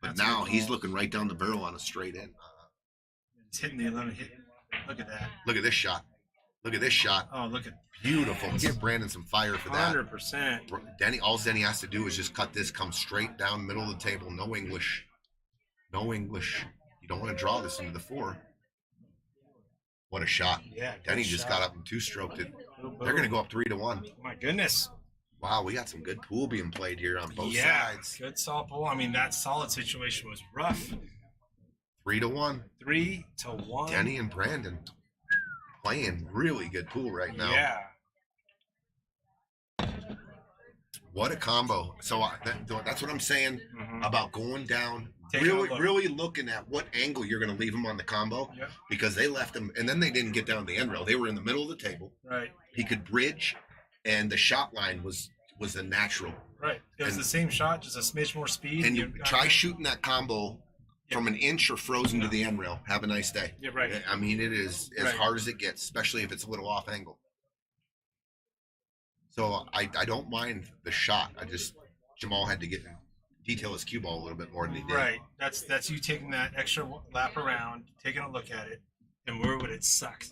But That's now good he's call. looking right down the barrel on a straight in. It's hitting the 11. Look at that. Look at this shot. Look at this shot. Oh, look at Beautiful. Give Brandon some fire for that. 100%. Denny, all Denny has to do is just cut this, come straight down middle of the table. No English. No English. You don't want to draw this into the 4. What a shot. Yeah. Denny good just shot. got up and 2-stroked it. Boom, They're going to boom. go up 3-1. Oh my goodness. Wow, we got some good pool being played here on both Yeah. sides. Good solid pool. I mean, that solid situation was rough. 3-1. 3-1. Denny and Brandon playing really good pool right now. Yeah. What a combo. So that's what I'm saying Mhm. about going down, Taking a really, look. really looking at what angle you're going to leave them on the combo, Yep. because they left him, and then they didn't get down the end rail. They were in the middle of the table. Right. He could bridge, and the shot line was a natural. Right. It was And- the same shot, just a smidge more speed. And you you're- try shooting that combo from an inch or frozen to the end rail. Have a nice day. Yeah, right. I mean, it is as Right. hard as it gets, especially if it's a little off angle. So I don't mind the shot. Jamal had to detail his cue ball a little bit more than he did. Right. That's you taking that extra lap around, taking a look at it, and where would it suck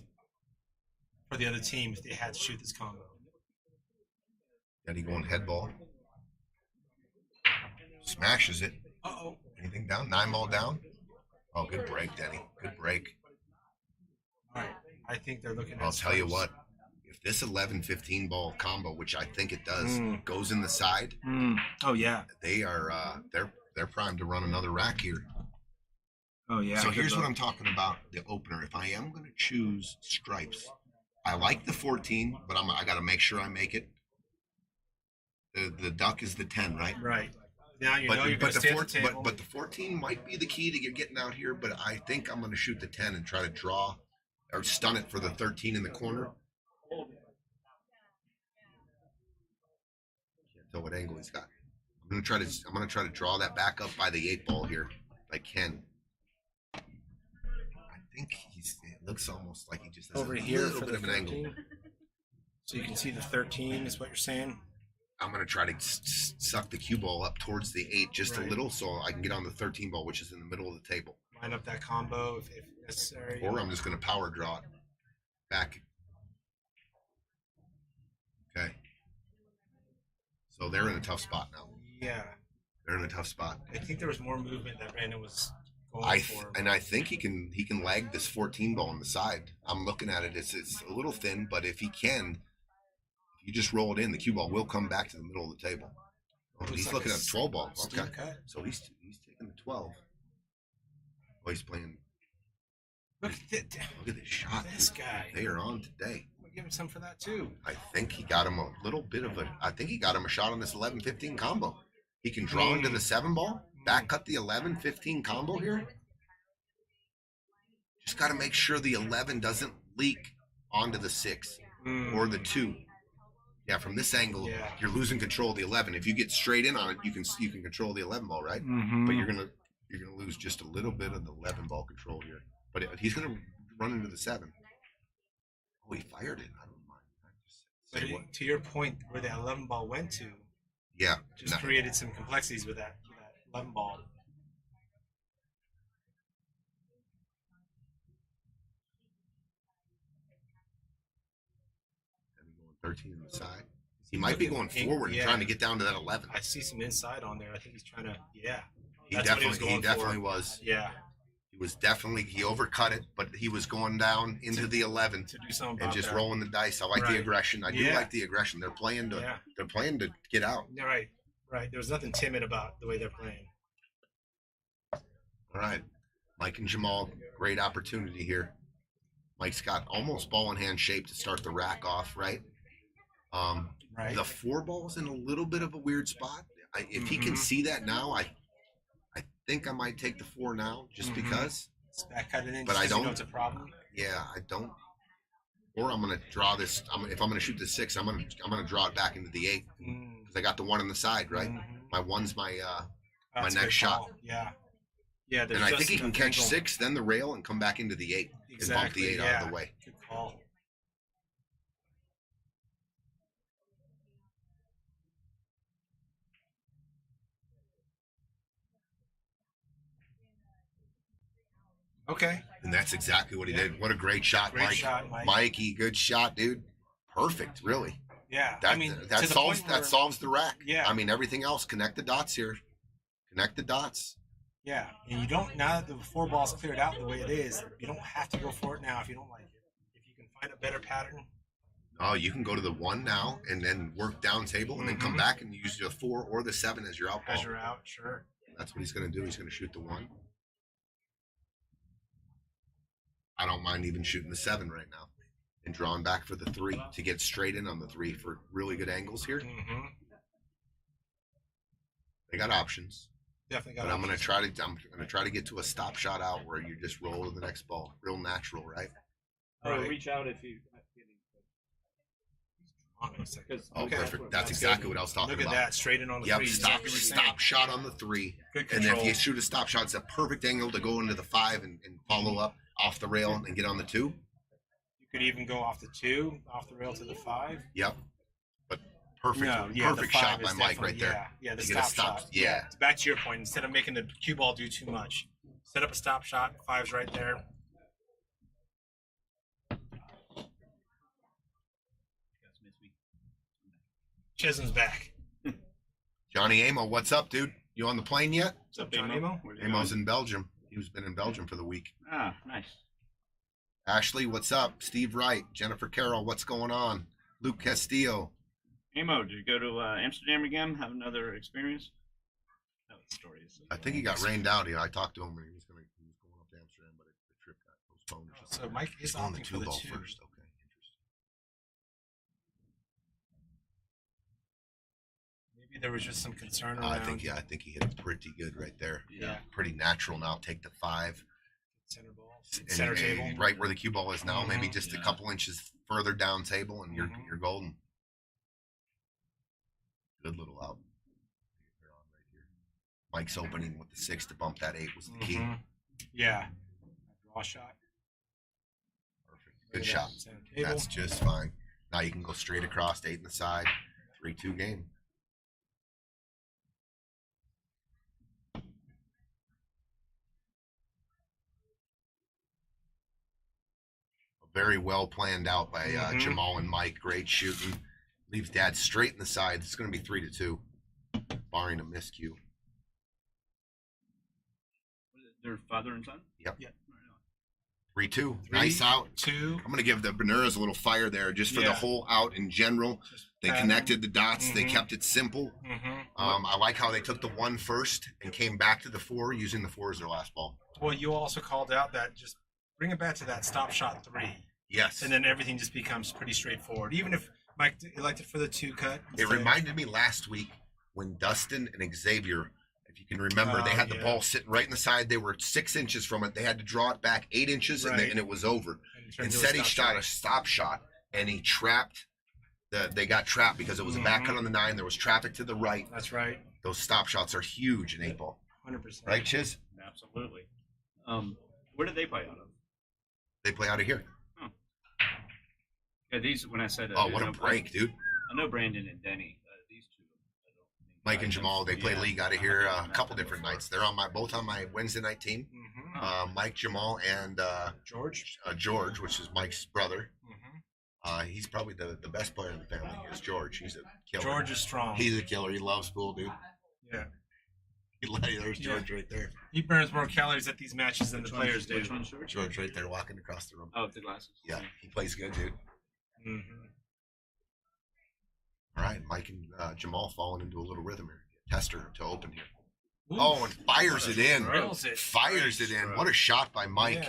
for the other team if they had to shoot this combo? Denny going head ball. Smashes it. Uh-oh. Anything down? 9-ball down? Oh, good break, Denny. Good break. All right. I think they're looking at I'll tell you stripes. what. If this 11-15 ball combo, which I think it does, Mm. goes in the side, Oh, yeah. they are they're primed to run another rack here. Oh, yeah. So here's what I'm talking about, the opener. If I am going to choose stripes, I like the 14, but I got to make sure I make it. The duck is the 10, right? Right. Now you know you're going to stay at the table. But the 14 might be the key to getting out here, but I think I'm going to shoot the 10 and try to draw or stun it for the 13 in the corner. Can't tell what angle he's got. I'm going to try to draw that back up by the 8-ball here. If I can. I think it looks almost like he just has Over a here little for bit the of an angle. 13. So you can see the 13 is what you're saying? I'm going to try to suck the cue ball up towards the 8 just Right. a little so I can get on the 13 ball, which is in the middle of the table. Line up that combo if necessary. Or I'm just going to power draw it back. Okay. So they're in a tough spot now. Yeah. They're in a tough spot. I think there was more movement that Brandon was going for. I think he can lag this 14 ball on the side. I'm looking at it. It's a little thin, but if he can, if you just roll it in, the cue ball will come back to the middle of the table. Oh, Looks he's like looking a at 12 ball. steep Okay. cut. So he's taking the 12. Oh, he's playing. Look at Look at this shot. this guy. They are on today. We'll give him some for that too. I think he got him a shot on this 11-15 combo. He can draw into the 7 ball, back cut the 11-15 combo here. Just got to make sure the 11 doesn't leak onto the 6 or the 2. Yeah, from this angle, Yeah. you're losing control of the 11. If you get straight in on it, you can control the 11 ball, right? Mm-hmm. But you're gonna lose just a little bit of the 11 ball control here. But he's gonna run into the 7. Oh, he fired it. I don't mind. But to your point, where that 11 ball went to, Yeah. just no. created some complexities with that 11 ball. And going 13 on the side. He might be going Looking- forward and yeah. trying to get down to that 11. I see some inside on there. I think he's trying to, yeah. He That's what he was definitely going for. was. Yeah. He overcut it, but he was going down into the 11 To do something and about just that. rolling the dice. I like the Right. aggression. I do Yeah. like the aggression. They're playing Yeah. to get out. Yeah, right. Right. There was nothing timid about the way they're playing. All right. Mike and Jamal, great opportunity here. Mike's got almost ball in hand shape to start the rack off, right? Right. The 4 ball's in a little bit of a weird spot. If he can Mhm. see that now, I think I might take the 4 now just Mhm. because. Back cut it in. But just I 'cause you know don't- it's a problem. Yeah, I don't. Or I'm gonna draw this. If I'm gonna shoot the 6, I'm gonna draw it back into the 8 because I got the 1 on the side, right? Mhm. My 1's my That's a next good shot. call. Yeah. Yeah. There's and I just think he can enough catch angle. 6, then the rail, and come back into the 8 and bump Exactly. the 8 yeah. out of the way. Good call. Okay. And that's exactly what he Yeah. did. What a great shot, Great Mike. shot, Mike. Mikey, good shot, dude. Perfect, really. Yeah. That I mean, that to the solves point where- that solves the rack. Yeah. I mean, everything else. Connect the dots here. Connect the dots. Yeah, and you don't, now that the 4 ball's cleared out the way it is, you don't have to go for it now if you don't like it. If you can find a better pattern. Oh, you can go to the 1 now and then work down table and then come Mhm. back and use the 4 or the 7 as your out ball. As you're out, sure. That's what he's going to do. He's going to shoot the 1. I don't mind even shooting the 7 right now and drawing back for the 3 to get straight in on the 3 for really good angles here. Mm-hmm. They got options, Definitely got but I'm going options. to try to get to a stop shot out where you just roll to the next ball, real natural, right? Right. Reach out if you. Hold on a second. Because Oh, Okay. perfect. That's exactly what I was talking Look at about. that, straight in on the Yep, 3. stop shot on the 3. Good And control. if you shoot a stop shot, it's a perfect angle to go into the 5 and follow up off the rail and get on the 2. You could even go off the 2, off the rail to the 5. Yep. But perfect, No, yeah, the perfect 5 shot is by Mike right definitely- there. Yeah, the To get a stop shot. Yeah. Back to your point, instead of making the cue ball do too much, set up a stop shot, 5's right there. Chisholm's back. Johnny Amo, what's up, dude? You on the plane yet? What's up, John Amo? Amo's in Belgium. He's been in Belgium for the week. Ah, nice. Ashley, what's up? Steve Wright, Jennifer Carroll, what's going on? Luke Castillo. Amo, did you go to Amsterdam again? Have another experience? That was the story. I think he got rained out. Yeah, I talked to him and he was going up to Amsterdam, but the trip got postponed. Or something. So Mike He's is on the opting 2 for the ball 2. first. Okay, interesting. Maybe there was just some concern I around think he hit it pretty good right there. Yeah. Pretty natural now. Take the 5. center ball, And- center and table. right where the cue ball is now, maybe Mhm. just a Yeah. couple inches further down table, and Mhm. you're golden. Good little out. They're on right here. Mike's opening with the 6 to bump that 8 was the key. Mhm. Yeah. Draw shot. Perfect. Look Good at shot. that, center table. That's just fine. Now you can go straight across 8 in the side. 3-2 game. Very well planned out by Mhm. Jamal and Mike. Great shooting. Leaves Dad straight in the side. It's going to be 3-2, barring a miscue. Their father and son? Yep. Yeah. 3-2. 3, Nice out. 2. I'm going to give the Bannouras a little fire there just for the Yeah. whole out in general. They Pattern. connected the dots. They Mhm. kept it simple. Mm-hmm. I like how they took the 1 first and came back to the 4 using the 4 as their last ball. Well, you also called out that just bring it back to that stop shot 3, Yes. and then everything just becomes pretty straightforward. Even if Mike elected for the 2 cut, It instead. reminded me last week when Dustin and Xavier, if you can remember, they Oh, had the yeah. ball sitting right in the side. They were 6 inches from it. They had to draw it back 8 inches, Right. and it was over. And turn to a Instead, he stop shot a stop shot, and he trapped. They got trapped because it was a back cut on the 9. There was traffic to the right. That's right, Those stop shots are huge in 8 ball. 100%. Right, Chiz? Absolutely. Where did they play out of? They play out of here. Yeah, these, when I said. Oh, what a break, dude. I know Brandon and Denny. These two. I don't think Mike I and know. Jamal, they play Yeah. league out of here a couple different nights. They're on both on my Wednesday night team. Mm-hmm. Mike, Jamal, and George. George, which is Mike's brother. Mm-hmm. He's probably the best player in the family. Is George. He's a killer. George is strong. He's a killer. He loves pool, dude. Yeah. There's George right there. He burns more calories at these matches than Which the one's- players do. Which one's George? George right there walking across the room. Oh, with the glasses. Yeah, he plays good, dude. Mm-hmm. All right, Mike and Jamal falling into a little rhythm here. Tester to open here. Oh, and fires it in. Rails it. Fires it in. What a shot by Mike.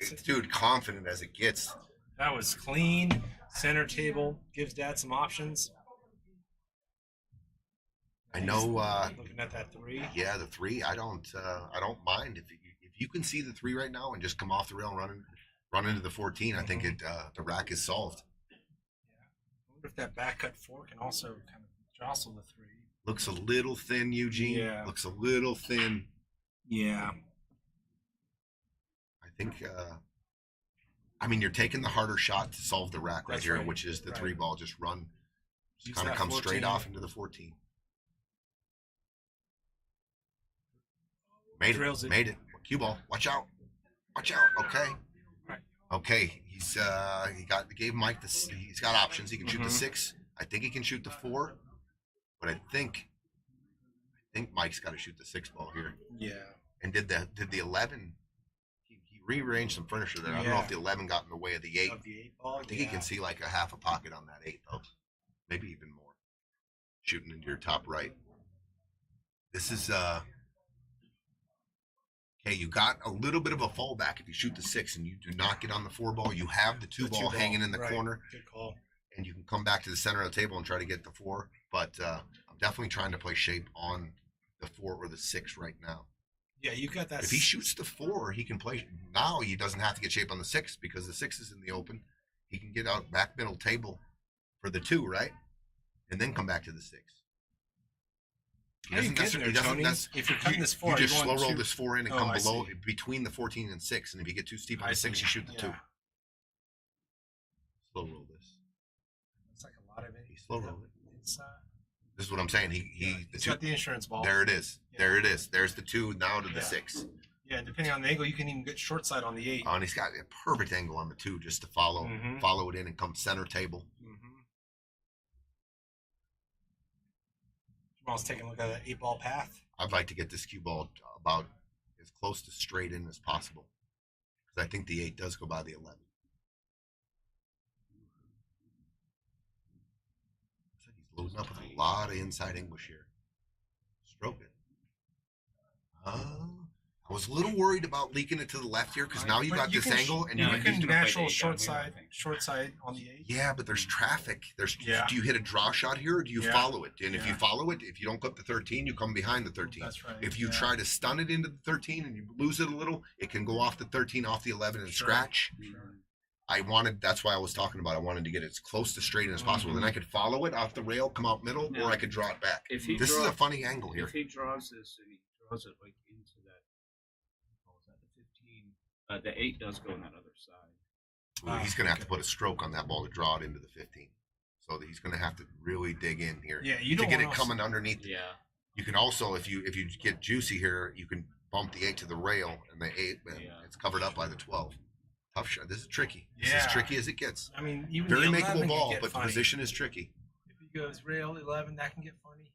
Yeah. Dude, confident as it gets. That was clean. Center table gives Dad some options. I know. Looking at that 3. Yeah, the 3. I don't mind if you can see the 3 right now and just come off the rail and run into the 14. I think the rack is solved. Yeah. I wonder if that back cut 4 can also kind of jostle the 3. Looks a little thin, Eugene. Yeah. Looks a little thin. Yeah. I think. I mean, you're taking the harder shot to solve the rack right That's here, right. which is the Right. 3 ball. Just run. Just Use kind of that come straight 14. off into the 14. Made Drills it. it. Made it. Cue ball. Watch out. Watch out. Okay. Right. Okay. He gave Mike he's got options. He can shoot the 6. I think he can shoot the 4, but I think Mike's got to shoot the 6 ball here. Yeah. And did the 11? He rearranged some furniture there. I don't know if the 11 got in the way of the 8. Of the 8 ball. I think he can see like a half a pocket on that 8 though, maybe even more. Shooting into your top right. This is okay. You got a little bit of a fallback if you shoot the 6 and you do not get on the 4 ball. You have the 2 The 2 ball hanging in the right. corner, Good call. and you can come back to the center of the table and try to get the 4. But I'm definitely trying to play shape on the 4 or the 6 right now. Yeah, you got that. If he shoots the 4, he can play. Now he doesn't have to get shape on the 6 because the 6 is in the open. He can get out back middle table for the 2, right? And then come back to the 6. How you getting there, Tony? If you're cutting this 4, you just you're slow going roll to- this 4 in and Oh, come I below see. between the 14 and 6. And if you get too steep on I the 6, see. you shoot the 2. Yeah. Slow roll this. It's like a lot of it. He slow rolled it. It's, This is what I'm saying. The he's 2. got the insurance ball. There it is. Yeah. There it is. There's the 2 now to the Yeah. 6. Yeah, depending on the angle, you can even get short side on the 8. And he's got a perfect angle on the 2 just to follow it in and come center table. Jamal's taking a look at that 8 ball path. I'd like to get this cue ball about as close to straight in as possible because I think the 8 does go by the 11. Looks like he's loading up with a lot of inside English here. Stroke it. I was a little worried about leaking it to the left here because now you But got you this can angle and No, you You he's can gonna play natural the 8 short down here, I side, think. short side on the 8. yeah, but there's traffic. Yeah. Do you hit a draw shot here or do you Yeah. follow it? And if you Yeah. follow it, if you don't clip the 13, you come behind the 13. That's right. If you yeah. try to stun it into the 13 and you lose it a little, it can go off the 13, off the 11 and Sure. scratch. Sure. That's why I was talking about, I wanted to get it as close to straight as possible. Then I could follow it off the rail, come out middle, Now, or I could draw it back. If he This is draws, a funny angle here. if he draws this and he draws it like into that, what was that, the 15? The 8 does go on that other side. Ooh, he's going to have to put a stroke on that ball to draw it into the 15. So that he's going to have to really dig in here Yeah, you to don't get it want coming underneath. Yeah. You can also, if you get juicy here, you can bump the 8 to the rail, and the 8, man, Yeah. it's covered up by the 12. Tough shot. This is tricky. This is Yeah. as tricky as it gets. I mean, even Very the 11 makeable can ball, get but the funny. position is tricky. If he goes rail 11, that can get funny.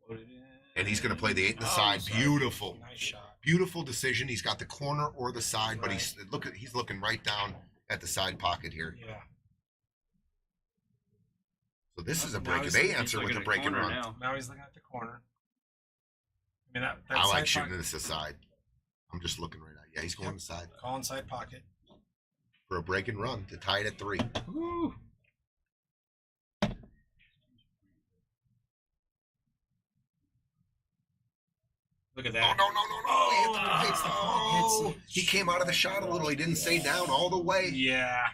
Float it in. And he's going to play the 8 in the Oh, side. sorry. Beautiful. Nice shot. Beautiful decision. He's got the corner or the side, but Right. he's looking right down at the side pocket here. Yeah. So this is a Now break. he's They looking- answer He's with a looking break at and corner run. now. Now he's looking at the corner. I mean, that I like side shooting pocket, this aside. I'm just looking right now. Yeah, he's going inside call inside pocket. for a break and run to tie it at 3. Woo. Look at Oh, that. no. He hit the plates. Oh, Oh, he came out of the shot a little. He didn't stay down all the way. Yeah.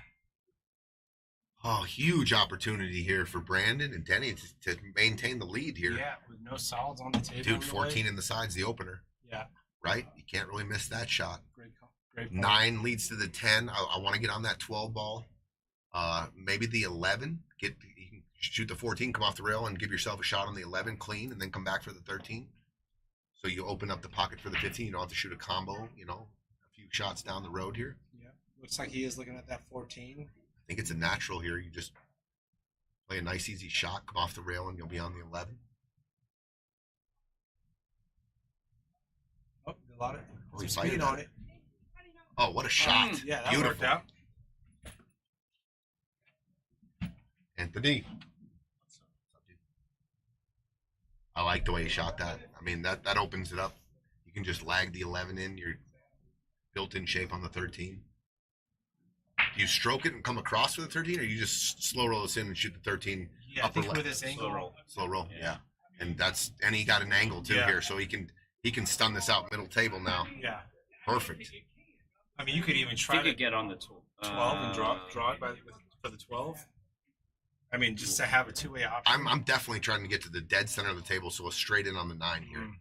Oh, huge opportunity here for Brandon and Denny to maintain the lead here. Yeah, with no solids on the table. Dude, on the 14 way. in the side's the opener, Yeah. right? You can't really miss that shot. Great call. Great point. 9 leads to the 10. I want to get on that 12 ball. Maybe the 11. You can shoot the 14, come off the rail, and give yourself a shot on the 11 clean, and then come back for the 13. So you open up the pocket for the 15. You don't have to shoot a combo, a few shots down the road here. Yeah. Looks like he is looking at that 14. I think it's a natural here. You just play a nice, easy shot, come off the rail, and you'll be on the 11. Oh, a lot of Oh, some he's speed fighting on that. it. Oh, what a shot. Yeah, that Beautiful. worked out. Anthony. I like the way he shot that. I mean, that opens it up. You can just lag the 11 in. You're built in shape on the 13. Do you stroke it and come across for the 13, or you just slow roll this in and shoot the 13 Yeah, I upper think with left? this angle, roll. Slow roll, yeah. And he got an angle too Yeah. here, so he can stun this out middle table now. Yeah. Perfect. I mean, you could even If try you to could get on the 12 and draw it for the 12. I mean, just to have a two-way option. I'm definitely trying to get to the dead center of the table, so a straight in on the 9 here. Mm.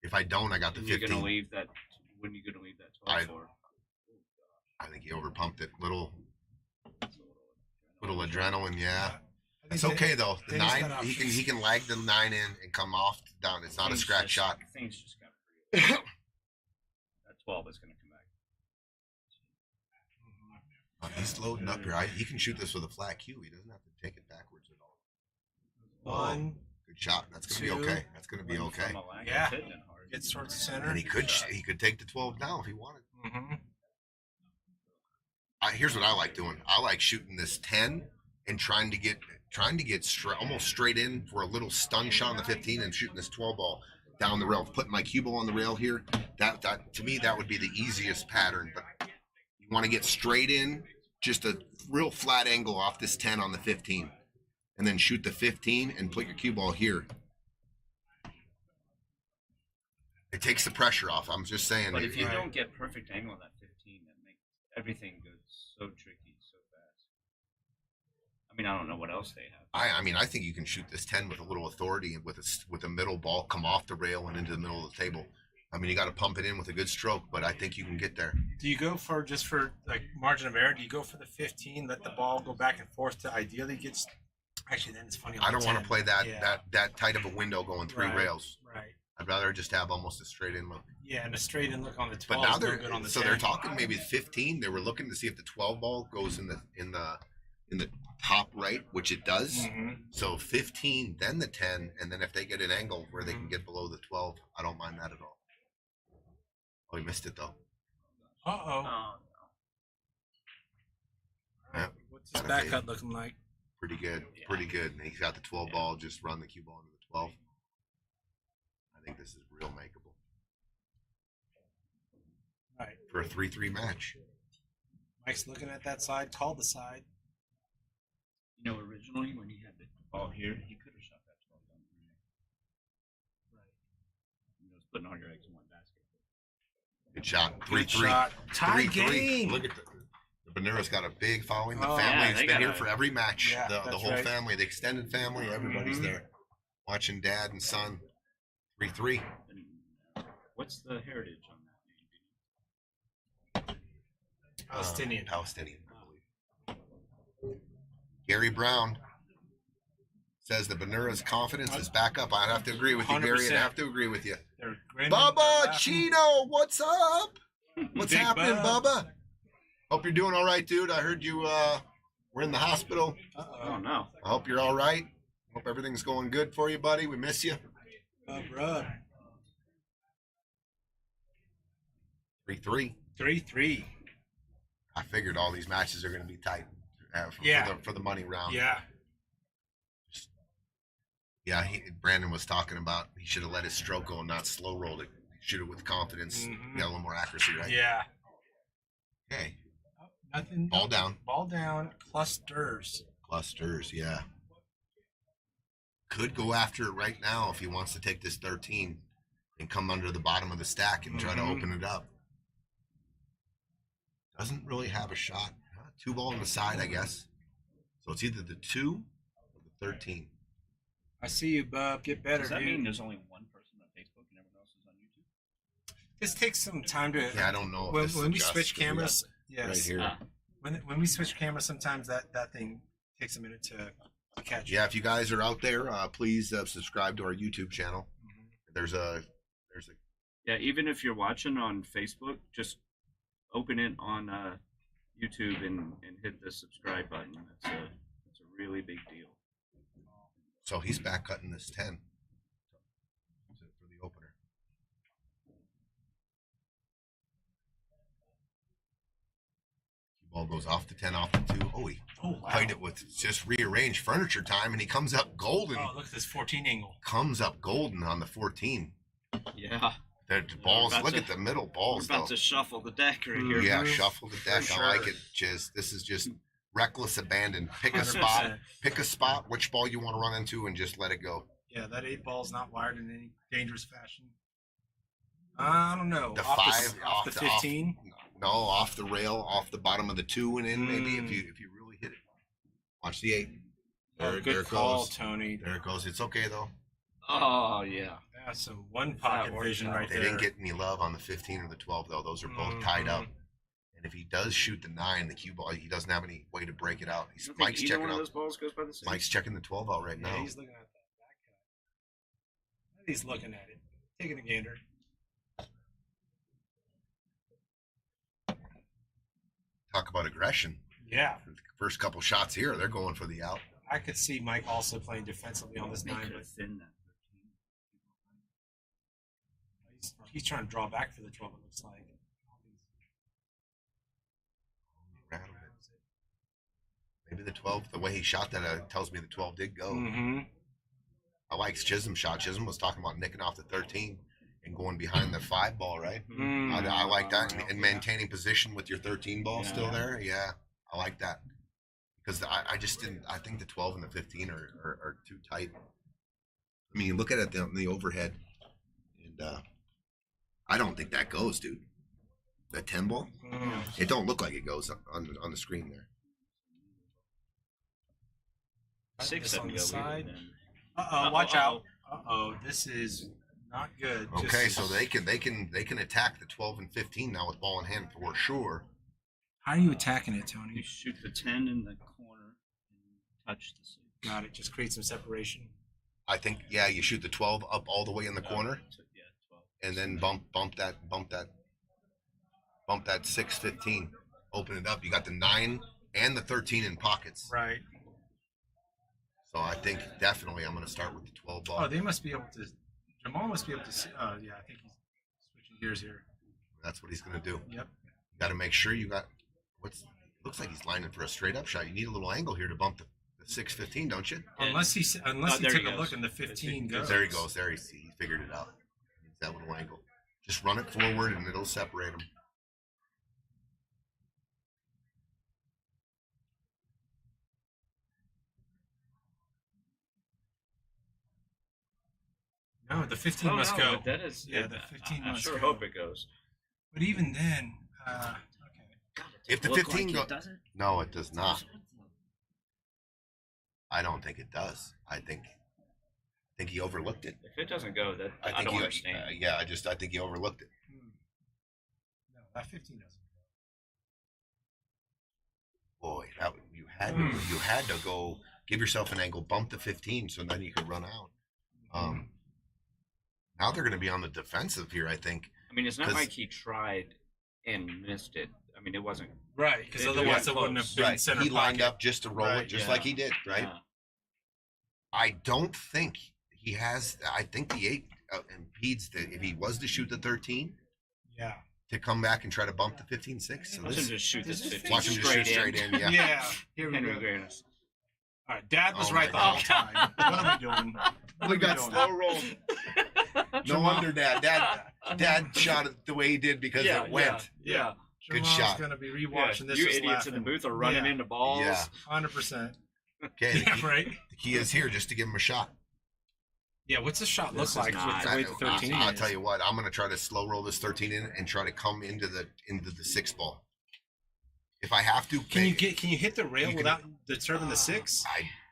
If I don't, I got the And you're 15. gonna leave that. When are you gonna leave that 12 for? I think he overpumped it. Little adrenaline, yeah. I think It's okay though. The Denny's 9, got he options. can lag the 9 in and come off down. It's not a Things scratch just- shot. Things just got pretty. That 12 is gonna come back. He's loading up here. He can shoot this with a flat cue. He doesn't have to take it backwards at all. One, Good shot. That's gonna be two. okay. That's gonna be okay. From a lag, Yeah. it's hitting it hard. gets towards the center. And he could take the 12 now if he wanted. Mm-hmm. Here's what I like doing. I like shooting this 10 and trying to get almost straight in for a little stun shot on the 15 and shooting this 12 ball down the rail, putting my cue ball on the rail here. That to me that would be the easiest pattern. But you want to get straight in, just a real flat angle off this 10 on the 15, and then shoot the 15 and put your cue ball here. It takes the pressure off. I'm just saying. But if you Right. don't get perfect angle on that 15, that makes everything go so tricky so fast. I mean, I don't know what else they have. I mean, I think you can shoot this 10 with a little authority and with a middle ball come off the rail and into the middle of the table. I mean, you got to pump it in with a good stroke, but I think you can get there. Do you go for just for like margin of error? Do you go for the 15, let the ball go back and forth to ideally get? Actually, then it's funny. on I the don't want 10. to play that Yeah. that tight of a window going 3 Right. rails. Right. I'd rather just have almost a straight in look. Yeah, and a straight in look on the But 12. now is no good on the 10. they're talking maybe 15. They were looking to see if the 12 ball goes in the top right, which it does. Mhm. So 15, then the 10, and then if they get an angle where they can get below the 12, I don't mind that at all. Oh, he missed it though. Uh-oh. Oh, Yeah, What's his Gotta back be. cut looking like? pretty good, Yeah. pretty good. And he's got the 12 ball. Just run the cue ball into the 12. I think this is real makeable Right. for a 3-3 match. Mike's looking at that side, called the side. you know, originally when he had the ball here, he could have shot that 12 down there. Right. You know, putting all your eggs in one basket. Good shot. Good 3-3. shot. Tie 3-3. game. Look at the Bannoura's got a big following. The Oh, family yeah, has they been got here a- for every match. Yeah, the that's whole right. family, the extended family, everybody's Mhm. there. Watching dad and son. 3-3. And, what's the heritage on that name? Palestinian. Palestinian, I believe. Gary Brown says the Bannoura's confidence is back up. I'd have to agree with you, Gary. I'd 100%. have to agree with you. They're grinning, Bubba they're laughing. Chino, what's up? What's Big happening, Bub. Bubba? Hope you're doing all right, dude. I heard you were in the hospital. Oh no. I hope you're all right. Hope everything's going good for you, buddy. We miss you. Rub. 3-3. 3-3. I figured all these matches are going to be tight Yeah. for the money round. Yeah. Yeah, Brandon was talking about he should have let his stroke go and not slow rolled it. Shoot it with confidence. Mhm. Got a little more accuracy, right? Yeah. Okay. Oh, nothing. Ball down. Ball down. Clusters. Clusters, yeah. Could go after it right now if he wants to take this 13 and come under the bottom of the stack and try to Mhm. open it up. Doesn't really have a shot. 2 ball on the side, I guess. So it's either the 2 or the 13. I see you, Bub. Get better, Does that dude. mean there's only one person on Facebook and everyone else is on YouTube? This takes some time to. Yeah, I don't know. If When, this when we adjusts, switch 'cause we got cameras, right yes. here. Ah, When we switch cameras, sometimes that thing takes a minute to catch. Yeah, if you guys are out there, please subscribe to our YouTube channel. Mhm. There's a yeah, even if you're watching on Facebook, just open it on YouTube and hit the subscribe button. It's a really big deal. so he's back cutting this 10 for the opener. Ball goes off the 10, off the 2. Oh, he Oh, wow. played it with just rearranged furniture time, and he comes up golden. Oh, look at this 14 angle. Comes up golden on the 14. Yeah, The balls. about Look to- at the middle we're balls, about though. to shuffle the deck right here. Yeah, Mhm. shuffle the deck. For I like sure. it. This is just reckless abandon. Pick a 100%. spot. Pick a spot. Which ball you want to run into, and just let it go. Yeah, that 8-ball's not wired in any dangerous fashion. I don't know. The off 5 off the 15. No, off the rail, off the bottom of the 2 and in maybe if you really hit it. Watch the 8. There, Good there call, goes. Tony. There it goes. It's okay though. Oh yeah. That's some one pocket worked vision out. right They there. didn't get any love on the 15 or the 12 though. Those are both tied up. And if he does shoot the 9, the cue ball, he doesn't have any way to break it out. I don't think Mike's either checking one of out. those balls goes by the 6. Mike's checking the 12 out right Yeah, now. he's looking at that back cut. He's looking at it, taking a gander. Talk about aggression. Yeah, The first couple shots here, they're going for the out. I could see Mike also playing defensively on this They 9, could but have thinned that 13. he's trying to draw back for the 12. It looks like. Rattled it. Maybe the 12, the way he shot that tells me the 12 did go. Mm-hmm. I like Chisholm's shot. Chisholm was talking about nicking off the 13 and going behind the 5 ball, right? I like that. And maintaining position with your 13 ball still there. Yeah, I like that. Because I just didn't, I think the 12 and the 15 are too tight. I mean, you look at it on the overhead, and I don't think that goes, dude. That 10 ball, it don't look like it goes on the screen there. 6 on doesn't the go side. either, then. Watch out. This is not good. Okay, so they can attack the 12 and 15 now with ball in hand for sure. How are you attacking it, You Tony? shoot the 10 in the corner and touch the 6. Got it. Just create some separation. I think you shoot the 12 up all the way in the corner, Yeah, 12. and then bump that 6-15. Open it up. You got the 9 and the 13 in pockets. Right. So I think definitely I'm going to start with the 12 ball. Oh, they must be able to. Jamal must be able to see. Yeah, I think he's switching gears here. That's what he's going to do. Yep. You got to make sure you got looks like he's lining for a straight up shot. You need a little angle here to bump the 6-15, don't you? Unless he there took he a goes. look and the 15 goes. There he goes. There he figured it out. Needs that little angle. Just run it forward and it'll separate him. No, the 15 must go. But that is, Yeah, the 15 I must sure go. hope it goes. But even then, okay. If the Look 15 like go, it doesn't. no, it does not. I don't think it does. I think he overlooked it. If it doesn't go, that I, think don't he, understand. I think he overlooked it. No, that 15 doesn't Boy, you had to go give yourself an angle, bump the 15, so then you could run out. Now they're going to be on the defensive here, I think. I mean, it's not 'cause- like he tried and missed it. I mean, it wasn't. go. Right, because It otherwise got it wouldn't have close. been Right, center he lined pocket. up just to roll Right, it, just yeah. like he did, right? Yeah. I don't think he has. I think the 8 impedes if he was to shoot the 13 Yeah. to come back and try to bump the 15-6. So Watch him just shoot this 15 watch him just shoot straight in. Yeah. Yeah. Here we Henry go. Grandis. All right, Dad was Oh right the my whole time. What are we doing? What We are got doing? slow roll. No Jamal. wonder Dad shot it the way he did because it went. Yeah. Good Jamal's shot. going to be rewatching this. You just idiots in the laughing. booth are running Yeah. into balls. Yeah. 100%. Okay, Yeah, right. the key is here just to give him a shot. Yeah, what's the shot look This is like not- with the way the 13 I'll is? tell you what, I'm going to try to slow roll this 13 in and try to come into the 6 ball. If I have to, Can you hit the rail You can- without disturbing the 6?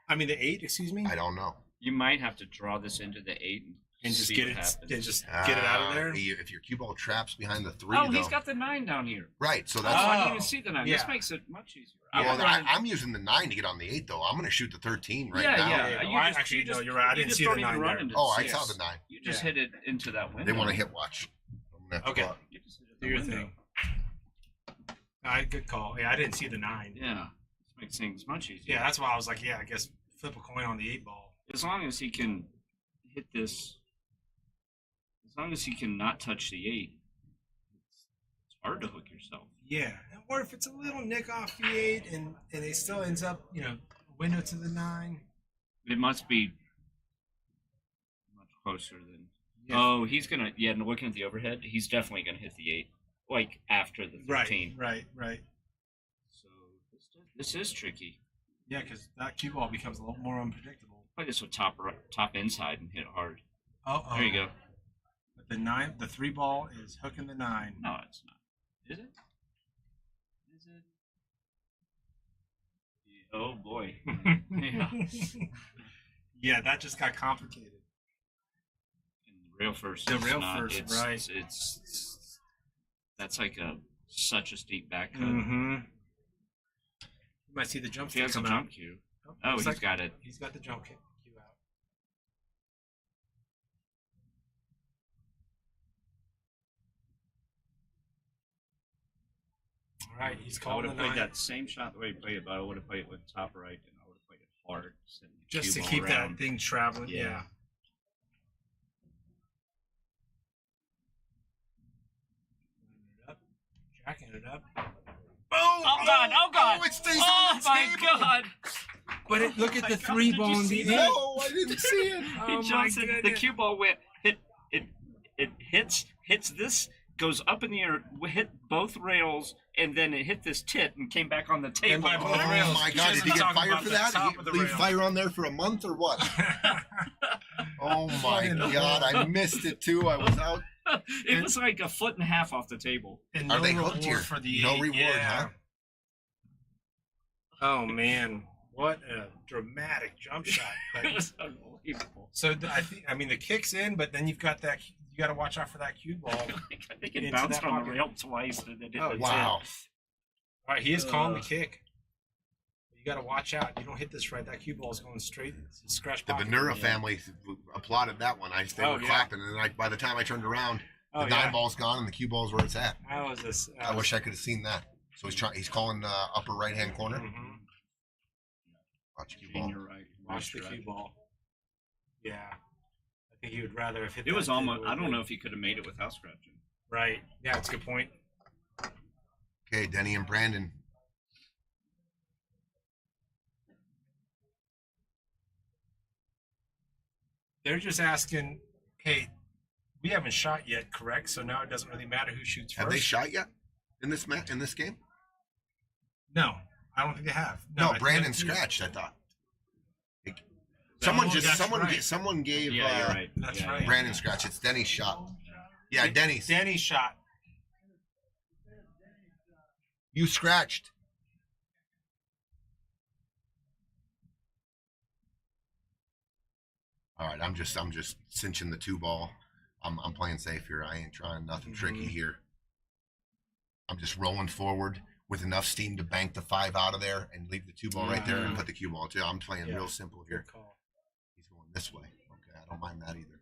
I mean the 8. Excuse me. I don't know. You might have to draw this into the 8 And just see get what it. happens. And just get it out of there. If your cue ball traps behind the 3, Oh, though, he's got the 9 down here. right. So Oh, that's I Oh, didn't even see the 9. This yeah. makes it much easier. well, running- I'm using the 9 to get on the 8, though. I'm going to shoot the 13 right yeah, now. yeah. Yeah, You well, just- actually, you no, just- you're right. I you didn't just see the don't even 9 run there. into Oh, I the saw 6. the 9. You just Yeah. hit it into that window. They want to hit watch. I'm gonna have to Okay. go out. You just hit it Do the your window. thing. All right, good call. Yeah, I didn't see the 9. Yeah. This makes things much easier. Yeah, that's why I was like, yeah, I guess flip a coin on the 8 ball. As long as he can hit this, as long as he can not touch the 8, it's hard to hook yourself. Yeah, or if it's a little nick off the 8 and it still ends up, window to the 9. It must be much closer than. Yeah. Oh, he's gonna. Yeah, and looking at the overhead, he's definitely gonna hit the 8, like after the 13. Right. So this is tricky. Yeah, because that cue ball becomes a little more unpredictable. Play this with top inside and hit it hard. Oh, There you go. But the 3 ball is hooking the 9. No, it's not. Is it? Is it? Yeah, oh boy. Yeah. Yeah, that just got complicated. And the rail first. The is rail not, first, it's, right. It's that's like such a steep back cut. Mm-hmm. You might see the jump He has a come jump out. cue. Oh, Oh, looks he's like got it. He's got the jump cue out. All right, he's I would calling the have played 9 that same shot the way he played it, but I would have played it with top right, and I would have played it hard, sending the just to cue ball keep around. that thing traveling. Yeah. Yeah. Jacking it up. Oh God! Oh God! Oh, it stays Oh on the my table. God! But look at my the God, 3 did you ball in see the that? end. No, I didn't see it. Oh He my jumps in, the goodness. cue ball went it hits this, goes up in the air, hit both rails, and then it hit this tit and came back on the table. by both Oh rails. my You God! guys Did he are get talking fired about for the that? top Did of the he leave rail. fire on there for a month or what? Oh my God! I missed it too. I was out. It was like a foot and a half off the table. And Are no they reward hooked here? for the No 8. reward, Yeah. huh? Oh man, what a dramatic jump shot! It But, was unbelievable. so I mean, the kick's in, but then you've got that. You got to watch out for that cue ball. I think it Into bounced that on the pocket. rail twice and then it Oh, hit the Wow. tit. All right, he is calling the kick. You got to watch out. You don't hit this right. That cue ball is going straight to scratch The pocket. Bannoura Yeah. family applauded that one. They Oh, were yeah. clapping, and then by the time I turned around, Oh, the yeah. 9 ball's gone and the cue ball's where it's at. How is this? I wish I could have seen that. So he's calling upper right hand corner. Mhm. Watch cue ball. Junior right. Watch the cue ball. Yeah, I think he would rather have hit. It was that than almost. with I don't it. know if he could have made it without scratching. Right. Yeah, that's a good point. Okay, Denny and Brandon. They're just asking, hey, we haven't shot yet, correct? So now it doesn't really matter who shoots first. Have they shot yet in this game? No, I don't think they have. No, I think Brandon that- scratched. I thought. Oh, that's right. Someone gave Yeah, you're right. That's Yeah, right. yeah. Brandon scratch. It's Denny's shot. Yeah, Denny's. Denny shot. You scratched. All right, I'm just cinching the 2 ball. I'm playing safe here. I ain't trying nothing tricky Mhm. here. I'm just rolling forward with enough steam to bank the 5 out of there and leave the 2 ball right there and Yeah. put the cue ball too. I'm playing Yeah. real simple here. Good call. He's going this way. Okay, I don't mind that either.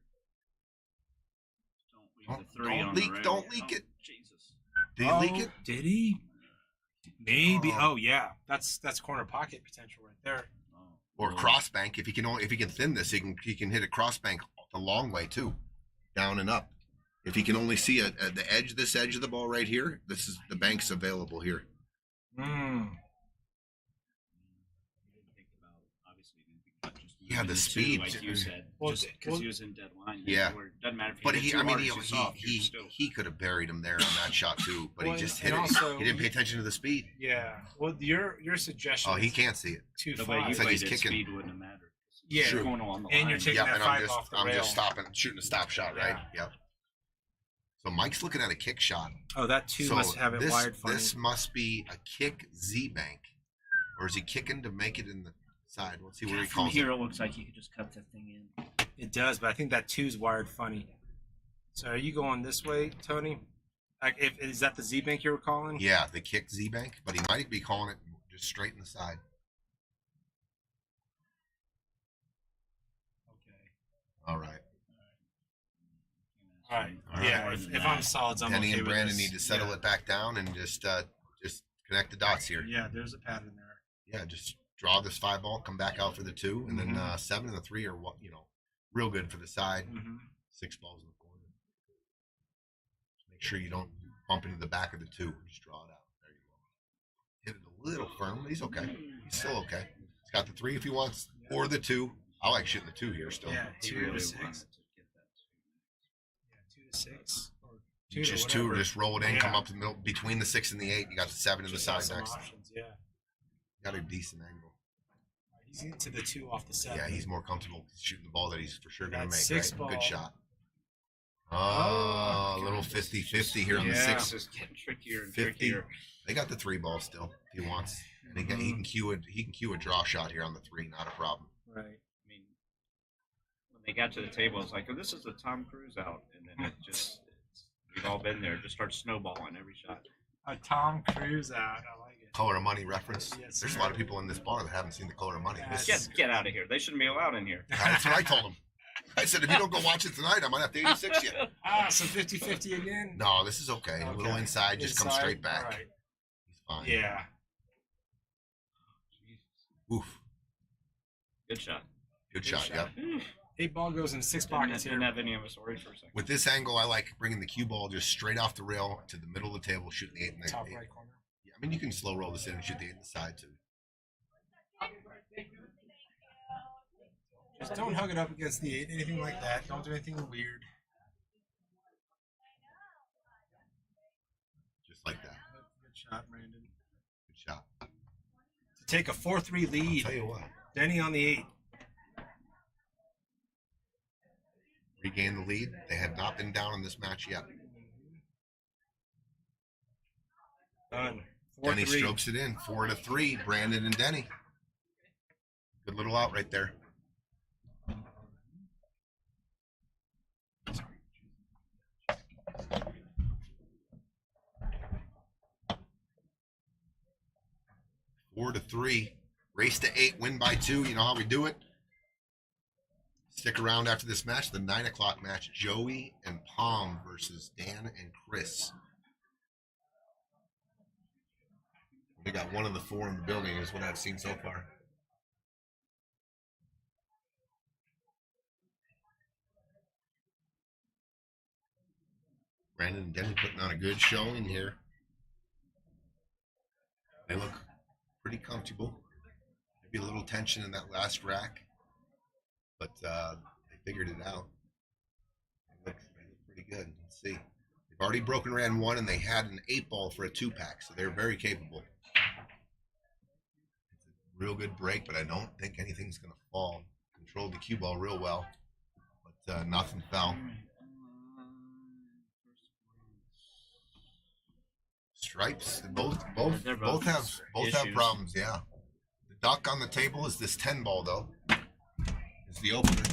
Don't leave Don't- the 3 don't on leak- the rail. don't leak Oh, it. Jesus. Did he leak it? Did he? Maybe. Oh. Oh yeah, that's corner pocket potential right there. Oh, Or Lord. cross bank? If he can thin this, he can hit a cross bank the long way too, down and up. If he can only see this edge of the ball right here, this is the bank's available here. Mm. Think about, obviously, didn't think about just Yeah, the moving speed. like you said, Well, just because he was in dead line. Yeah. Where it doesn't matter if you But hit he, too I mean, hard he, or too soft, you're still. he could have buried him there on that shot too, but Well, he just and hit it. also- He didn't pay attention to the speed. Yeah. Well, your suggestion. Oh, he is can't see it. Too The far. way you It's like played he's it, kicking. speed wouldn't have mattered. Yeah. You're going along the And line. you're taking Yep, that and 5 off the I'm rail. just shooting a stop shot, right? Yeah. Yep. So Mike's looking at a kick shot. Oh, that 2 So must have it this, wired funny. this must be a kick Z bank, or is he kicking to make it in the side? Let's see where he From calls here, it. it looks like you could just cut that thing in. It does, but I think that 2's wired funny. So are you going this way, Tony? Like, is that the Z bank you were calling? Yeah, the kick Z bank, but he might be calling it just straight in the side. Okay. All right. All right. All Yeah. right. If I'm solids, I'm Denny okay and with Brandon this. need to settle Yeah. it back down and just connect the dots here. Yeah, there's a pattern there. Yeah, just draw this 5 ball, come back out for the 2, and then Mhm. 7 and the 3 are real good for the side. Mm-hmm. 6 balls in the corner. Just make sure you don't bump into the back of the 2. Just draw it out. There you go. Hit it a little firm, but he's okay. He's still okay. He's got the 3 if he wants, or the 2. I like shooting the 2 here still. Yeah, He 2 really to wanted 6. to get that. Yeah, 2 to 6. Or Just to 2, whatever. just roll it in, Yeah. come up to the middle between the 6 and the 8. You got the 7 in the Just got side some next. options, yeah. Got a decent angle. He's into the 2 off the 7. Yeah, he's more comfortable shooting the ball that he's for sure going to That's make. 6 Right? ball. Good shot. Oh, A little God. 50-50 here on the Yeah. 6. This is getting trickier and 50. trickier. They got the 3 ball still if he wants. And he can cue it. He can cue a draw shot here on the 3. Not a problem. Right. I mean, when they got to the table, it's like, oh, this is the Tom Cruise out, and then we've all been there. Just starts snowballing every shot. A Tom Cruise out. I like it. Color of Money reference. Yes, There's a sir. lot of people in this bar that haven't seen the Color of Money. Yes. Get out of here. They shouldn't be allowed in here. That's what I told him. I said, if you don't go watch it tonight, I might have to 86 you. So 50-50 again? No, this is okay. A little Okay. inside, just come Inside? straight back. All right. He's fine. Yeah. Oof. Good shot. Good shot. shot. Yep. 8 ball goes in 6 Didn't, pockets didn't here. have any of us worried for a second. With this angle, I like bringing the cue ball just straight off the rail to the middle of the table, shooting the 8 in the Top 8. right corner. Yeah, I mean, you can slow roll this in and shoot the 8 in the side too. Just don't hug it up against the 8. Anything like that. Don't do anything weird. Just like that. Good shot, Brandon. Good shot. To take a 4-3 I'll lead. tell you what. Denny on the 8. Regain the lead. They had not been down in this match yet. Done. Denny 4-3. strokes it in. 4-3. Brandon and Denny. Good little out right there. Four to 3. Race to 8. Win by 2. You know how we do it. Stick around after this match. The 9 o'clock match. Joey and Pom versus Dan and Chris. We got one of the 4 in the building is what I've seen so far. Brandon and Denny putting on a good showing here. They look pretty comfortable. Maybe a little tension in that last rack, but they figured it out. They look pretty good. Let's see. They've already broken ran 1, and they had an 8 ball for a 2-pack, so they're very capable. It's a real good break, but I don't think anything's going to fall. Controlled the cue ball real well, but nothing fell. Stripes. Both They're have issues. problems. Yeah. The duck on the table is this 10 ball though. It's the opener.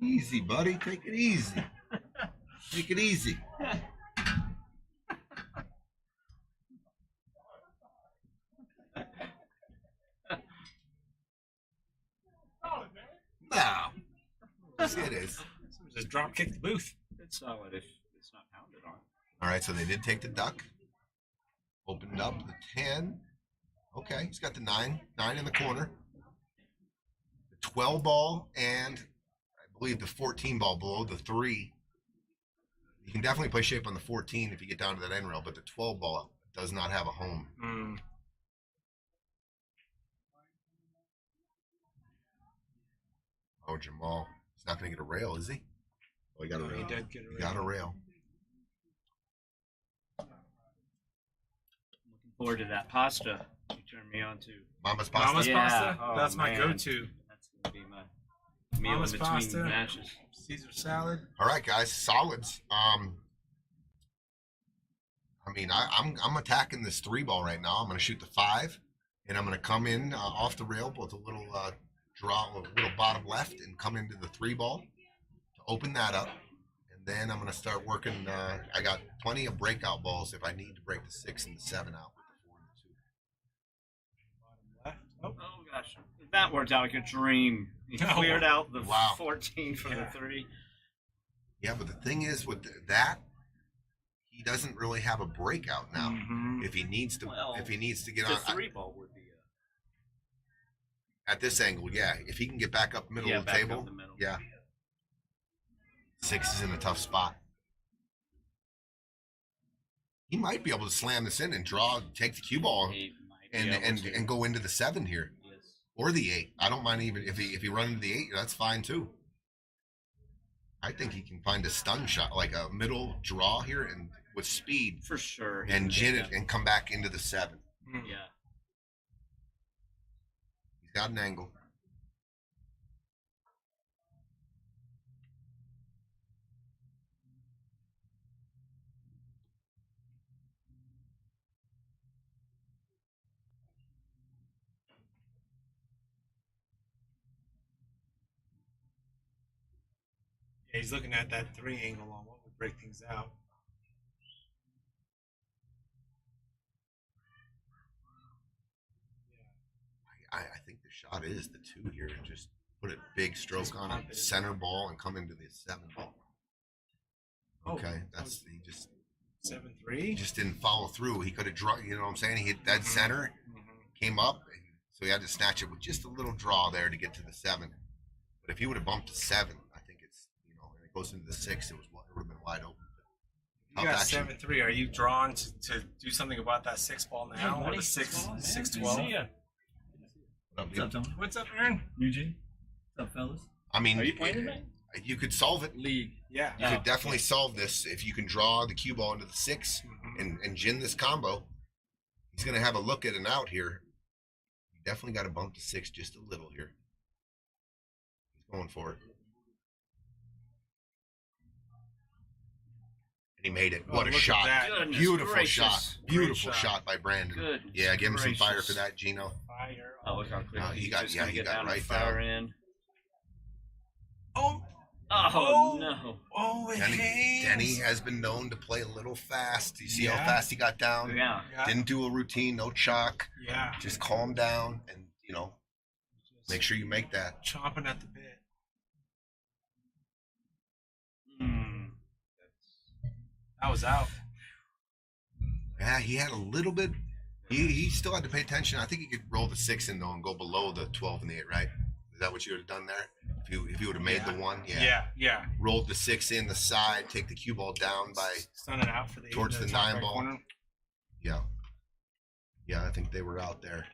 Easy, buddy. Take it easy. Take it easy. No. Yes, it is. Just drop kick the booth. It's solid if it's not pounded on. All right, so they did take the duck. Opened up the 10. Okay, he's got the 9 in the corner. The 12 ball and I believe the 14 ball below the 3. You can definitely play shape on the 14 if you get down to that end rail, but the 12 ball does not have a home. Oh, Jamal. He's not going to get a rail, is he? Oh, he got a He rail. did get a He got a rail. Looking forward to that pasta you turned me on to. Mama's pasta. Mama's Yeah. pasta? Oh, That's my man. go-to. That's gonna be my meal Mama's in between pasta. matches. Caesar salad. All right, guys, solids. I mean, I'm attacking this 3 ball right now. I'm going to shoot the 5, and I'm going to come in off the rail with a little draw, a little bottom left, and come into the 3 ball to open that up. And then I'm going to start working. I got plenty of breakout balls if I need to break the 6 and the 7 out with the 4 and the 2. Left. Oh, Oh gosh, that worked out like a dream. He Oh, cleared out the wow. 14 from Yeah. the 3. Yeah, but the thing is with that, he doesn't really have a breakout now. Mhm. If he needs to, Well, if he needs to get The on 3 ball would be at this angle, yeah. If he can get back up middle yeah, of the back table, up the middle. yeah. 6 is in a tough spot. He might be able to slam this in and draw, take the cue ball, He might be and able to. and go into the 7 here Yes. or the 8. I don't mind even if he run into the 8, that's fine too. I think he can find a stun shot, like a middle draw here, and with speed, For sure. and gin it and come back into the 7. Mm. Yeah. He's got an angle. Yeah, he's looking at that 3 angle on what would break things out. I think the shot is the 2 here and just put a big stroke Just on pump a it. center ball and come into the 7 ball. Oh, Okay, that's he just 7-3. didn't follow through. He could have drawn. You know what I'm saying? He hit dead center, came up, so he had to snatch it with just a little draw there to get to the 7. But if he would have bumped to 7, I think it's and it goes into the 6. It would have been wide open. You got Tough action. 7-3. Are you drawn to do something about that 6 ball now, or the 6-12? What's up, Tony? What's up, Aaron? Eugene? What's up, fellas? I mean, Are you playing tonight? you could solve it. League. Yeah. You could definitely solve this if you can draw the cue ball into the 6 and gin this combo. He's going to have a look at an out here. You definitely got to bump to 6 just a little here. He's going for it. And he made it. Oh, What a look at shot. that. Goodness Beautiful gracious. shot. Great Beautiful shot. shot by Brandon. Goodness Yeah, give him some fire gracious. for that, Gino. Fire. Oh, look how quick he he's got- just yeah, gonna he get got down right and fire down. in. Oh, Oh, no. oh, it Denny hangs. has been known to play a little fast. You see how Yeah. fast he got down? Yeah. Yeah. Didn't do a routine, no chalk. Yeah. Just calm down and, make sure you make that. Chomping at the bit. Mm. That was out. Yeah, he had a little bit. He still had to pay attention. I think he could roll the 6 in though and go below the 12 and the 8, right? Is that what you would have done there? If you would have made the 1, Yeah. rolled the 6 in the side, take the cue ball down by Stun it out for the towards the top 9 right ball. corner. yeah. I think they were out there.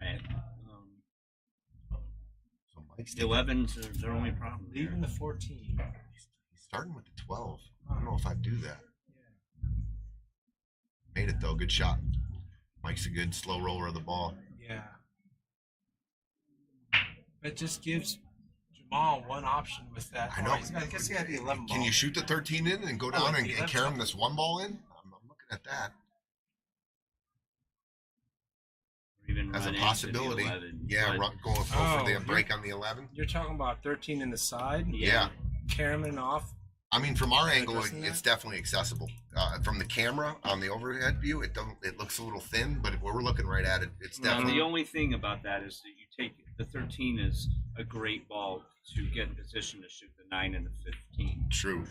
Right. So Mike's The 11s are their only problem. there. Leaving the 14. he's starting with the 12. I don't know if I'd do that. Made it though. Good shot. Mike's a good slow roller of the ball. Yeah. It just gives Jamal one option with that. I know. I guess he had the 11 ball. Can you shoot the 13 in and go I down like and, the and 11. carry him this 1 ball in? I'm looking at that Or even as a run into the possibility. 11, Yeah, but- going for Oh, the break on the 11. You're talking about 13 in the side? Yeah. Caraming off. I mean, from our angle, addressing it's that? definitely accessible. From the camera on the overhead view, it looks a little thin, but when we're looking right at it, it's Now, definitely. the only thing about that is that you take the 13 is a great ball to get in position to shoot the 9 and the 15. True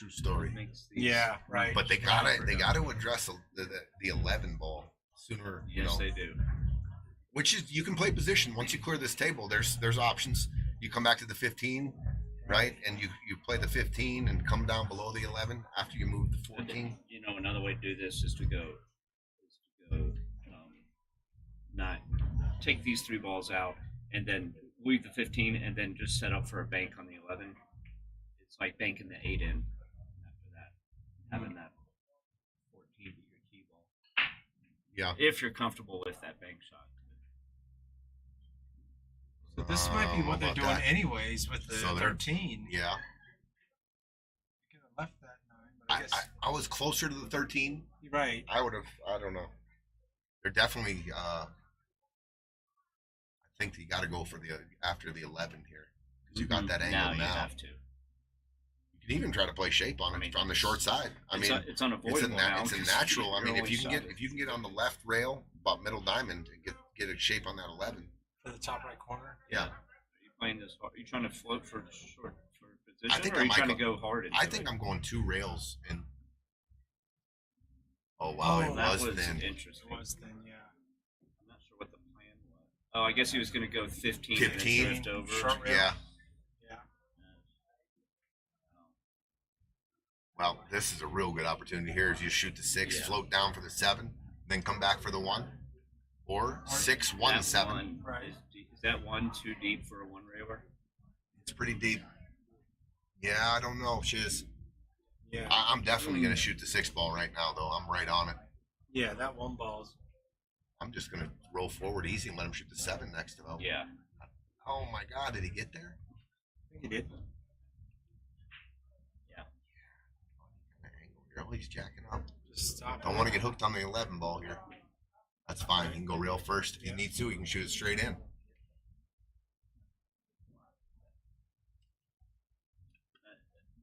story. Makes these Yeah, right. But they gotta address the 11 ball sooner. Yes, they do. Which is you can play position once you clear this table. There's options. You come back to the 15, right, and you play the 15 and come down below the 11 after you move the 14. Another way to do this is to go, not take these 3 balls out and then leave the 15 and then just set up for a bank on the 11. It's like banking the 8 in after that, having that 14 be your key ball. Yeah. If you're comfortable with that bank shot. So this might be what they're about doing that? anyways with the So they're- 13. Yeah. You could have left that 9, but I guess I was closer to the 13. you're right. I would have. I don't know. They're definitely. I think you got to go for the after the 11 here because you got that angle Now now. you have to. You can even try to play shape on it I mean, on the short side. I mean, it's unavoidable now. it's a 'cause natural. I your mean, if only you can shot get on the left rail about middle diamond and get a shape on that 11. For the top right corner. Yeah. Are you playing this hard? Are you trying to float for short for position? I think or are I you might trying to go- go hard? I into think it? I'm going 2 rails and. Oh wow, it that was thin. interesting. It was thin, yeah. I'm not sure what the plan was. Oh, I guess he was going to go 15, 15, and then drift over. short rail. Yeah. Yeah. Well, this is a real good opportunity here. Is you shoot the 6, Yeah. float down for the 7, then come back for the 1, or 6, 1, That 7. one Right. is that one too deep for a one railer? It's pretty deep. Yeah, I don't know, Shiz. Yeah. I'm definitely going to shoot the 6 ball right now, though. I'm right on it. Yeah, that 1 ball's I'm just gonna roll forward easy and let him shoot the 7 next to him. Yeah. Oh my God, did he get there? I think he did. Oh, he's jacking up. Just stop. Don't want to get hooked on the 11 ball here. That's fine. He can go rail first. If he needs to, he can shoot it straight in.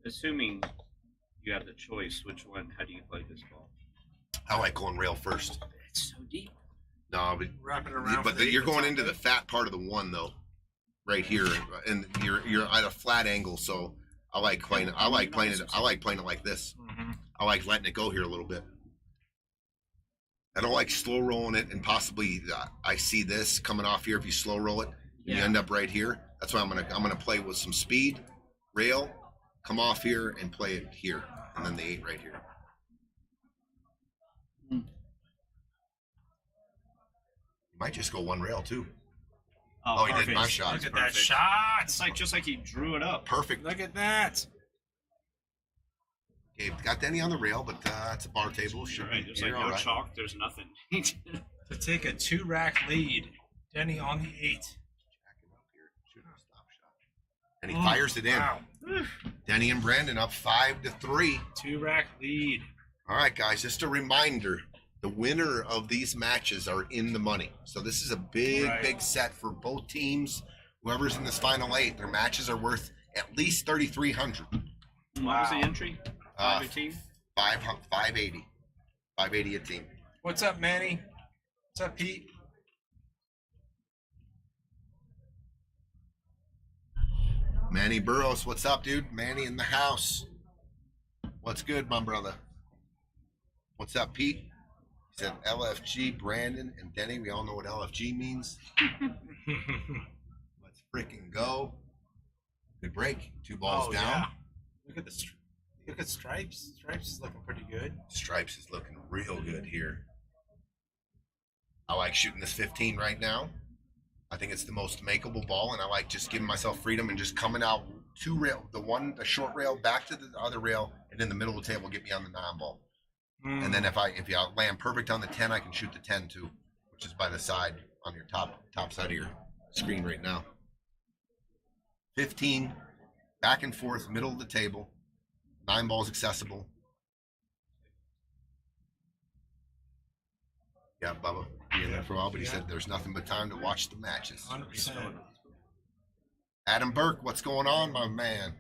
Assuming you have the choice, which one? How do you play this ball? I like going rail first. It's so deep. No, Wrap it around. but you're going into the fat part of the 1 though, right here, and you're at a flat angle. So I like playing it. I like playing it like this. Mm-hmm. I like letting it go here a little bit. I don't like slow rolling it, and possibly I see this coming off here if you slow roll it, and you end up right here. That's why I'm gonna play with some speed, rail, come off here, and play it here, and then the 8 right here. You might just go 1 rail too. Oh, he did perfect. my shot. Look at Perfect. that shot. It's like just like he drew it up. Perfect. Look at that. Okay, got Denny on the rail, but it's a bar table. Should Right. be There's like you're no all right. chalk. There's nothing. To take a 2-rack lead. Denny on the 8. Jacking up here, shooting a stop shot. And he fires it in. Wow. Denny and Brandon up 5-3. 2-rack lead. All right, guys, just a reminder. The winner of these matches are in the money. So this is a big, Right. big set for both teams. Whoever's in this final 8, their matches are worth at least $3,300. What was the entry? 518? 580. 580 a team. What's up, Manny? What's up, Pete? Manny Burrows, what's up, dude? Manny in the house. What's good, my brother? What's up, Pete? He said LFG, Brandon, and Denny. We all know what LFG means. Let's freaking go. Good break. 2 balls down. Yeah. Look at Stripes. Stripes is looking pretty good. Stripes is looking real good here. I like shooting this 15 right now. I think it's the most makeable ball, and I like just giving myself freedom and just coming out 2 rail, the short rail back to the other rail, and in the middle of the table, get me on the 9 ball. And then if you land perfect on the 10, I can shoot the 10 too, which is by the side on your top side of your screen right now. 15, back and forth, middle of the table, 9 balls accessible. Yeah, Bubba, be in there for a while, but he said there's nothing but time to watch the matches. 100%. Adam Burke, what's going on, my man?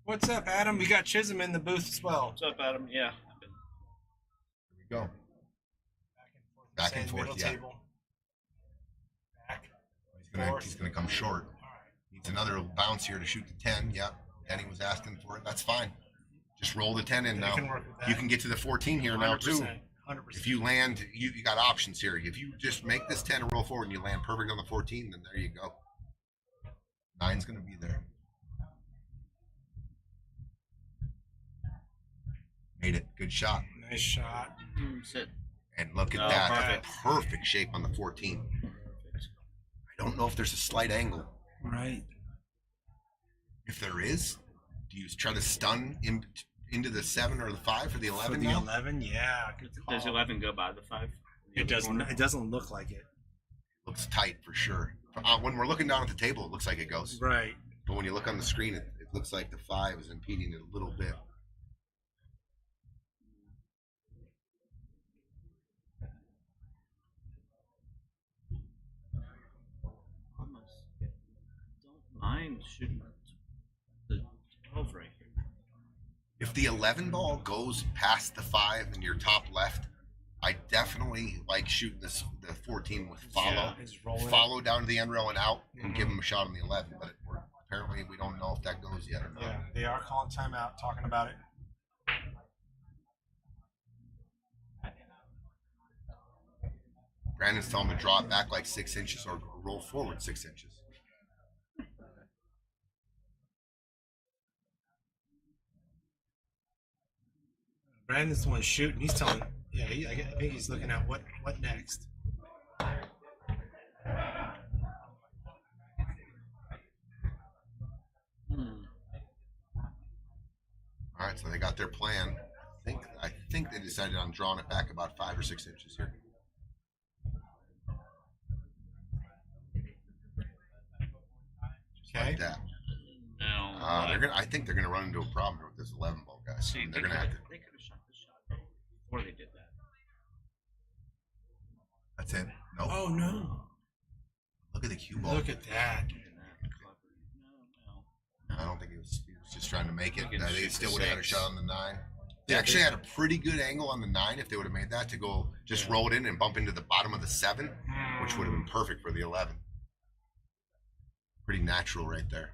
What's up, Adam? We got Chisholm in the booth as well. What's up, Adam? Yeah. Here we go. Back and forth, middle yeah. table. Back. He's gonna come short. Needs another bounce here to shoot the 10. Yep. Denny was asking for it. That's fine. Just roll the 10 in Yeah, now. you can work with that. You can get to the 14 here now too. 100%. If you land, you got options here. If you just make this 10 and roll forward and you land perfect on the 14, then there you go. 9's gonna be there. Made it. Good shot. Nice shot. Sit. And look at Oh, that. perfect. Perfect shape on the 14. I don't know if there's a slight angle. Right. If there is, do you try to stun into the 7 or the 5 for the 11 For the now? 11, yeah. Good Does call. 11 go by the 5? It doesn't. It doesn't look like it. Looks tight for sure. When we're looking down at the table, it looks like it goes. Right. But when you look on the screen, it looks like the 5 is impeding it a little bit. Almost. Don't mind shooting the 12 right here. If the 11 ball goes past the 5 in your top left, I definitely like shooting the 14 with follow. Yeah, he's rolling it. Follow down to the end rail and out and give him a shot on the 11. But apparently we don't know if that goes yet or not. Yeah, they are calling timeout, talking about it. Brandon's telling him to draw it back like 6 inches or roll forward 6 inches. Brandon's the one shooting. He's telling. Yeah, I think he's looking at what next. All right, so they got their plan. I think they decided on drawing it back about 5 or 6 inches here. like that. No. They're gonna. I think they're gonna run into a problem with this 11 ball, guys. See, They're gonna have to. They could have shot this shot before they did that. That's it. No. Oh no! Look at the cue ball. Look at that. No. I don't think he was just trying to make it. He can They shoot still the would have had a 6. shot on the 9. They Yeah, actually they- had a pretty good angle on the 9 if they would have made that to go just roll it in and bump into the bottom of the 7, which would have been perfect for the 11. Pretty natural right there.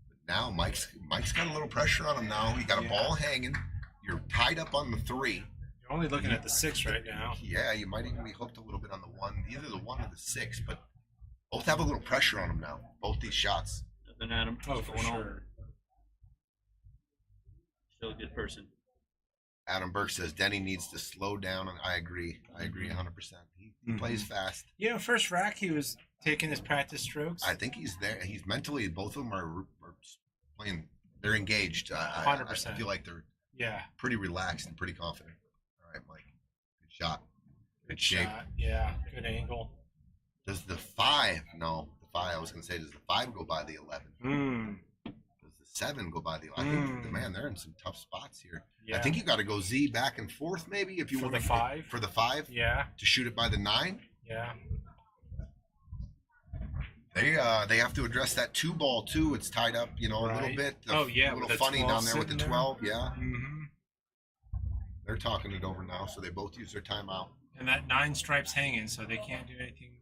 But now Mike's got a little pressure on him now. You got a Yeah. ball hanging. You're tied up on the 3. You're only looking at the 6 right now. Yeah, you might even be hooked a little bit on the 1, either the 1 or the 6, but both have a little pressure on them now. Both these shots. Nothing at him. Oh, What's for going on? sure. Still a good person. Adam Burke says Denny needs to slow down, and I agree. I agree 100%. He plays fast. You know, first rack he was taking his practice strokes. I think he's there. He's mentally. Both of them are playing. They're engaged. I 100%. feel like they're Yeah. pretty relaxed and pretty confident. All right, Mike. Good shot. Good shape. Shot. Yeah. Good angle. Does the 5? No, the 5. I was going to say, does the 5 go by the 11? Does the 7 go by the? I think man, they're in some tough spots here. Yeah. I think you got to go Z back and forth maybe if you For want the to 5? for the 5 Yeah. to shoot it by the 9. Yeah. They have to address that 2 ball too. It's tied up, a little Right. bit. Oh, yeah, a little with the funny 12 down there with the sitting there. 12. Yeah, Mm-hmm. they're talking it over now, so they both use their timeout. And that 9 stripes hanging, so they can't do anything.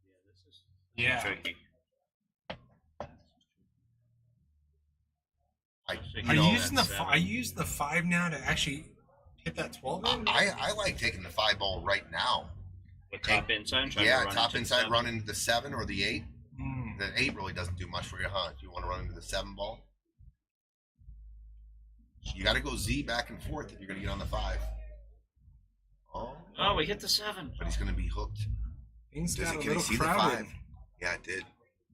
Yeah, this is Yeah. tricky. Are you using are you using the 5 now to actually hit that 12 in? I like taking the 5 ball right now. With top inside. Trying to Yeah, run top into the inside, 7. run into the 7 or the 8. Mm. The 8 really doesn't do much for you, huh? If you want to run into the 7 ball, you got to go Z back and forth if you're going to get on the 5. Oh, we hit the 7. But he's going to be hooked. Things Does got he, a can he little see the crowded. 5? Yeah, it did.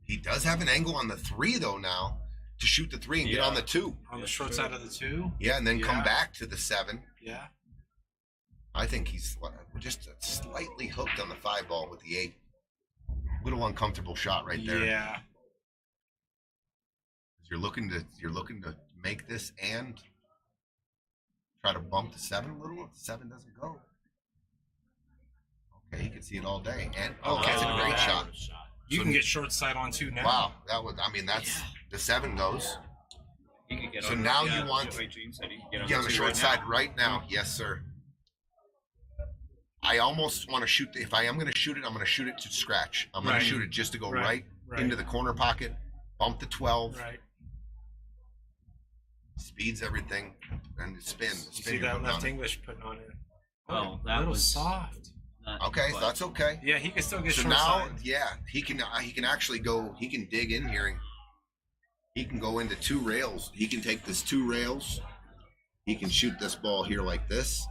He does have an angle on the 3 though now to shoot the 3 and get Yeah. on the 2. On the short side of the 2. Yeah, and then come Yeah. back to the 7. Yeah. I think he's just slightly hooked on the 5 ball with the 8. Little uncomfortable shot right there. Yeah. You're looking to make this and try to bump the 7 a little. If the 7 doesn't go, okay, he can see it all day. And that's a great shot. You So- can get short side on 2 now. Wow, that was. I mean, that's the 7 goes. You could get So on now the, you want- wait, Gene said he could get on, Get on the 2 short right side now. right now. Yes, sir. I almost want to shoot. If I am going to shoot it, I'm going to shoot it to scratch. I'm going Right. to shoot it just to go Right. right into the corner pocket, bump the 12, Right. speeds everything, and spin. You Spin see your that hook left on it. English putting on it. Oh, a that little was soft. not Okay, so quite. that's okay. Yeah, he can still get So short now, side. yeah, he can actually go. He can dig in here. And he can go into 2 rails. He can take this 2 rails. He can shoot this ball here like this,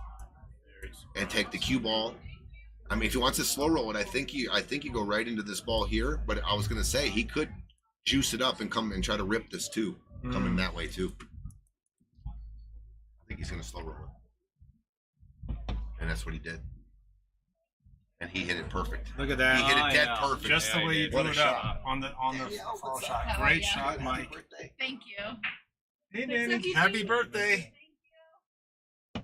and take the cue ball. I mean, if he wants to slow roll it, I think you go right into this ball here. But I was going to say he could juice it up and come and try to rip this too, coming that way too. I think he's going to slow roll it, and that's what he did. And he hit it perfect. Look at He that. hit it dead yeah. perfect. Just the Yeah, way he you did. drew What a it shot. up on the fall shot. Hell Great yeah. shot, Mike. Thank you. Hey, It's Denny. like you Happy do. birthday. Thank you.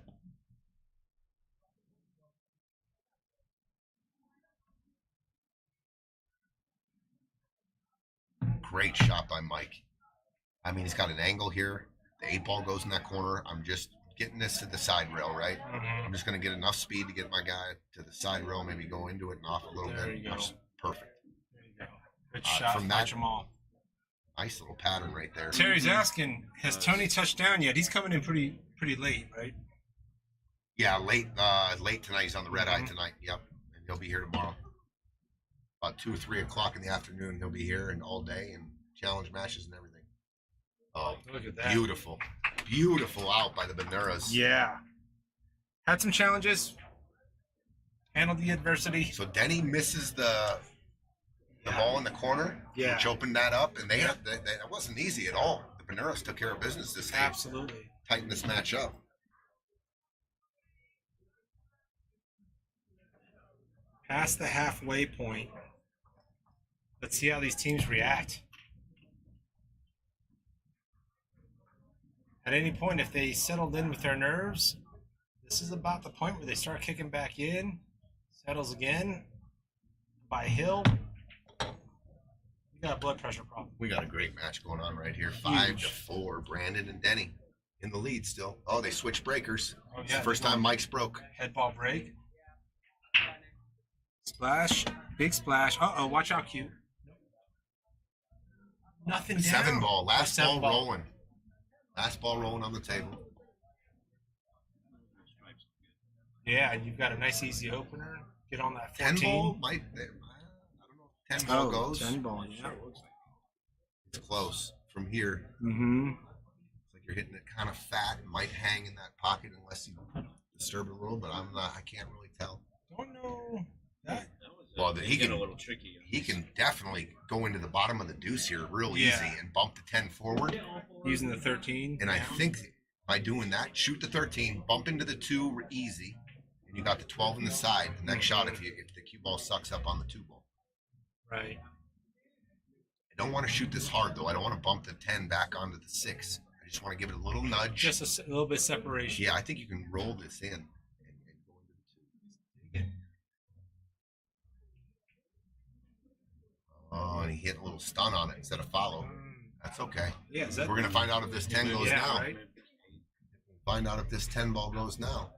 Great shot by Mike. I mean, he's got an angle here. The 8 ball goes in that corner. I'm just getting this to the side rail, right? Mhm. I'm just going to get enough speed to get my guy to the side rail, maybe go into it and off a little There bit. you go. Perfect. There you go. Good shot from from that- Jamal. Nice little pattern right there. Terry's asking, has Tony touched down yet? He's coming in pretty late, right? Yeah, late tonight. He's on the red eye tonight. Yep, and he'll be here tomorrow. About 2 or 3 o'clock in the afternoon, he'll be here and all day and challenge matches and everything. Oh, Look at that. beautiful, beautiful out by the Bannouras. Yeah. Had some challenges. Handled the adversity. So Denny misses the ball in the corner, Yeah. which opened that up, and it wasn't easy at all. The Banouras took care of business this game, Absolutely. tightened this match up. Past the halfway point. Let's see how these teams react. At any point, if they settled in with their nerves, this is about the point where they start kicking back in, settles again. By Hill, we got a blood pressure problem. We got a great match going on right here. 5-4. Brandon and Denny in the lead still. Oh, they switched breakers. Oh, It's yeah, the first they time go Mike's broke. Head ball break. Splash. Big splash. Uh-oh, watch out, Q. Nothing down. 7 ball. Last Seven ball rolling. Last ball rolling on the table. Yeah, and you've got a nice easy opener. Get on that 10 14. ball might. I don't know if 10 ball goes. 10 ball, yeah. It's close from here. Mm-hmm. It's like you're hitting it kind of fat. It might hang in that pocket unless you disturb it a little, but I'm not. I can't really tell. Don't know that. Well, he get can. a little tricky. He can definitely go into the bottom of the deuce here real Yeah. easy and bump the 10 forward. Using the 13. And I down. think by doing that, shoot the 13, bump into the 2 easy, and you got the 12 in the side. The next shot, if the cue ball sucks up on the 2 ball. Right. I don't want to shoot this hard though. I don't want to bump the 10 back onto the 6. I just want to give it a little nudge. Just a little bit separation. Yeah, I think you can roll this in and go into the 2. Oh, and he hit a little stun on it instead of follow. That's okay. Yeah, is that, We're gonna find out if this 10 goes yeah, now. right? Find out if this 10 ball goes now.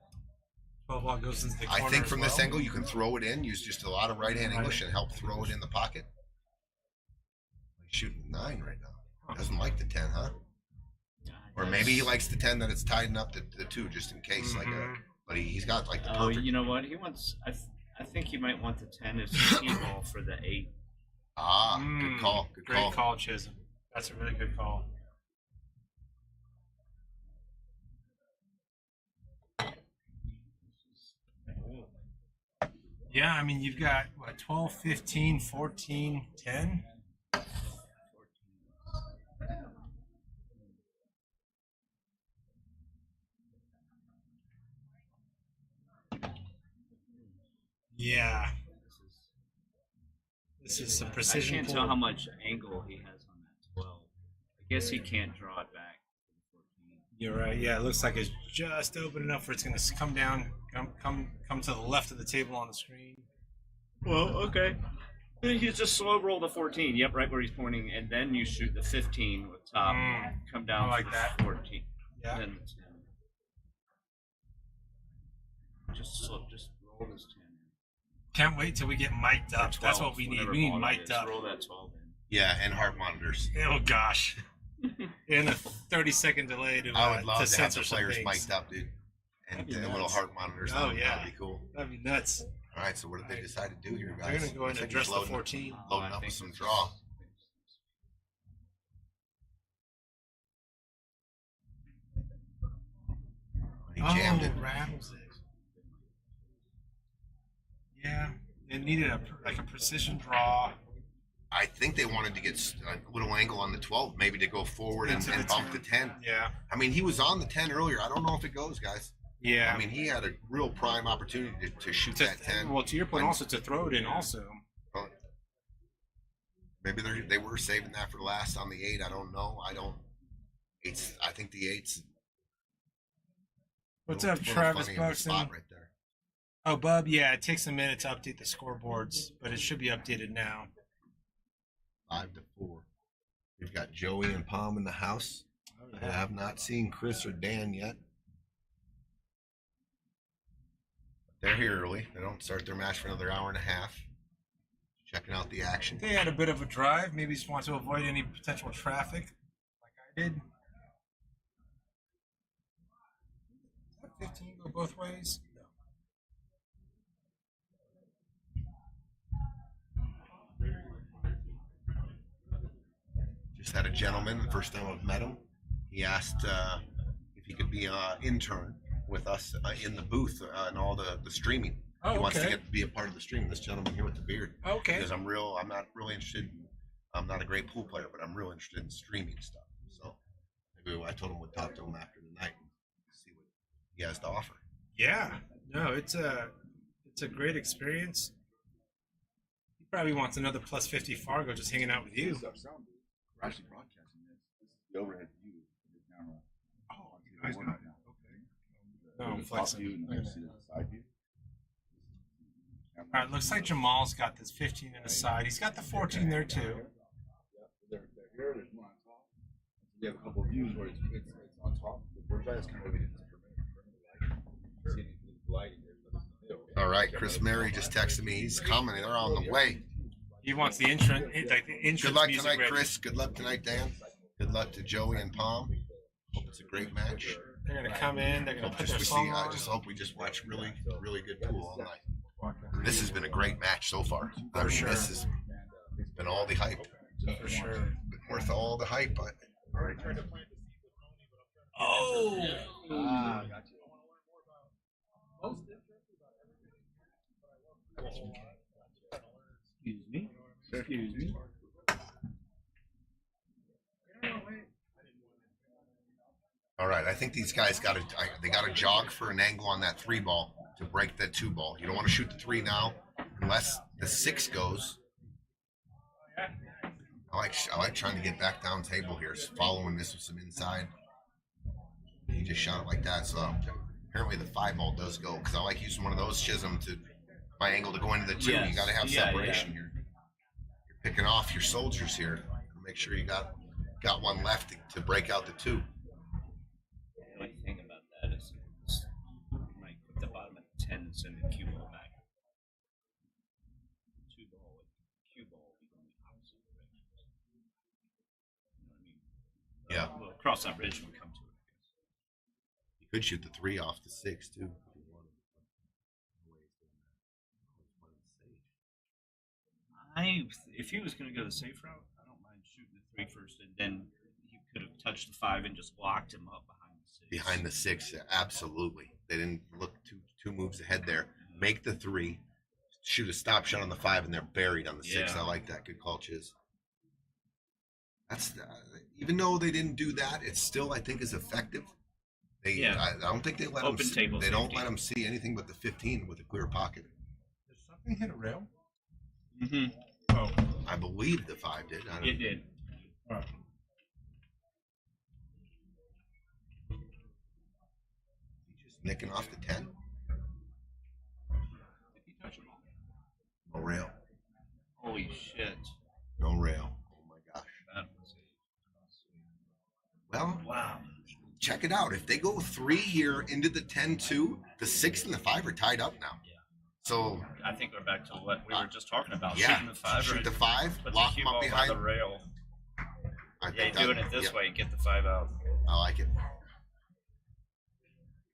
12 ball goes into the corner. I think as from well. this angle, you can throw it in. Use just a lot of right-hand English and help throw it in the pocket. He's shooting 9 right now. Doesn't like the 10, huh? Or maybe he likes the 10 that it's tidying up the 2 just in case. Like a, but he's got like the Oh, perfect. you know what? He wants. I think he might want the 10 as the team ball for the 8. Ah, good call. Good Great call. call, Chisholm. That's a really good call. Yeah, I mean, you've got, what, 12, 15, 14, 10? Yeah. This is some I precision can't pull. tell how much angle he has on that 12. I guess he can't draw it back. You're right. Yeah, it looks like it's just open enough where it's going to come down, come to the left of the table on the screen. Well, okay. You just slow roll the 14. Yep, right where he's pointing, and then you shoot the 15 with top. Come down I like for the that. 14. Yeah. Then the 10. Just roll this 10. Can't wait till we get mic'd up. That's what we need. Whatever We need ball that mic'd is, up. Roll that 12 in. Yeah, and heart monitors. Oh gosh. In a 30-second delay to I would love to have censor the some players things. mic'd up, dude. And That'd be little nuts. heart monitors. Oh, on. yeah. That'd be cool. That'd be nuts. All right, so what did they decide to do here, guys? They're going to go in Looks and like he's address the 14. Loading I up think with some it's draw. He jammed it. Rattles it. Yeah, it needed a precision draw. I think they wanted to get a little angle on the 12, maybe to go forward and Into the bump 10. the 10. Yeah. I mean, he was on the 10 earlier. I don't know if it goes, guys. Yeah. I mean, he had a real prime opportunity to shoot that 10. Well, to your point, When- also to throw it in, also. Maybe they were saving that for last on the 8. I don't know. I think the 8's. What's a up, little Travis funny in the spot Buxton? right there. Oh, Bub, yeah, it takes a minute to update the scoreboards, but it should be updated now. 5-4. We've got Joey and Palm in the house. I have not seen Chris or Dan yet. They're here early. They don't start their match for another hour and a half. Checking out the action. They had a bit of a drive. Maybe just want to avoid any potential traffic, like I did. Does that 15 go both ways? No. Just had a gentleman, the first time I've met him. He asked if he could be an intern with us in the booth and all the streaming. Oh, He wants to okay. be a part of the stream. This gentleman here with the beard. Okay. Because I'm not really interested. I'm not a great pool player, but I'm real interested in streaming stuff. So maybe I told him we'd talk to him after the night and see what he has to offer. Yeah. No, it's a great experience. Probably wants another plus 50 Fargo just hanging out with you. We're actually broadcasting this. This is the overhead view of the camera. Oh, you guys got it. Okay. No, No, I'm the top flexing. view, and then you see the side view. All right, looks like Jamal's got this 15 in the side. He's got the 14 there too. They're here. There's one on top. We have a couple of views where it's on top. The bird's eye is kind of maybe this perimeter light. See any lighting there? All right, Chris Mary just texted me. He's coming. They're on the way. He wants the entrance, like the entrance Good luck music tonight, ready. Chris. Good luck tonight, Dan. Good luck to Joey and Pom. Hope it's a great match. They're gonna come in. They're gonna Hope put just their we see. song I on. just hope we just watch really good pool all night. This has been a great match so far. I mean, sure. this has been all the hype. For sure. Been worth all the hype. But Oh. Excuse me. Excuse me. all right, I think these guys got to they got to jog for an angle on that 3 ball to break that 2 ball. You don't want to shoot the 3 now unless the 6 goes. I like trying to get back down table here, following this with some inside. He just shot it like that, so apparently the 5 ball does go because I like using one of those chism to my angle to go into the 2. Yes. You got to have Yeah, separation here. You're picking off your soldiers here. Make sure you got one left to break out the 2. The only thing about that is you might put the bottom at 10 and send the cue ball back. 2 ball with cue ball will be going the opposite direction. You know what I mean? Yeah. We'll cross that bridge when we come to it, I guess. You could shoot the 3 off the 6 too. If you wanted. If he was going to go the safe route, I don't mind shooting the 3 first, and then he could have touched the 5 and just locked him up behind the 6. Behind the 6, absolutely. They didn't look two moves ahead there. Make the 3, shoot a stop shot on the 5, and they're buried on the 6. Yeah. I like that. Good call, Chiz. That's even though they didn't do that, it still I think is effective. I don't think they let Open them. table They don't safety. let them see anything but the 15 with a clear pocket. Did something hit a rail? Mm-hmm. Oh. I believe the 5 did. I don't It did. All right. Just nicking off the 10. Did he touch it all? No rail. Holy shit. No rail. Oh my gosh. That was Well, wow. check it out. If they go 3 here into the 10-2, the 6 and the 5 are tied up now. Yeah. So I think we're back to what we were just talking about. yeah, Shooting the 5 shoot right, the 5, put lock the cue them up ball by behind. the rail. I Yeah, think doing it this way, get the 5 out. I like it.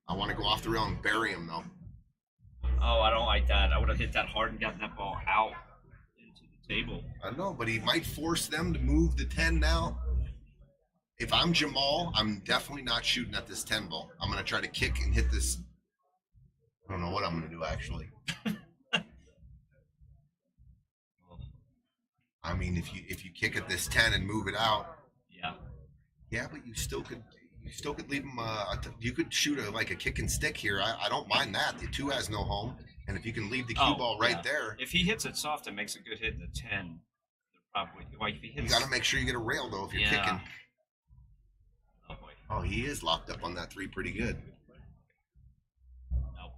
I want to go off the rail and bury him though. Oh, I don't like that. I would have hit that hard and gotten that ball out into the table. I don't know, but he might force them to move the 10 now. If I'm Jamal, I'm definitely not shooting at this 10 ball. I'm going to try to kick and hit this. I don't know what I'm going to do actually. I mean, if you kick at this 10 and move it out, Yeah. but you still could leave him. You could shoot a kick and stick here. I don't mind that. The 2 has no home, and if you can leave the cue ball right there, If he hits it soft and makes a good hit in the 10, they're probably like if he you hits. got to make sure you get a rail though if you're Yeah. kicking. Oh boy. Oh, he is locked up on that 3 pretty good. No.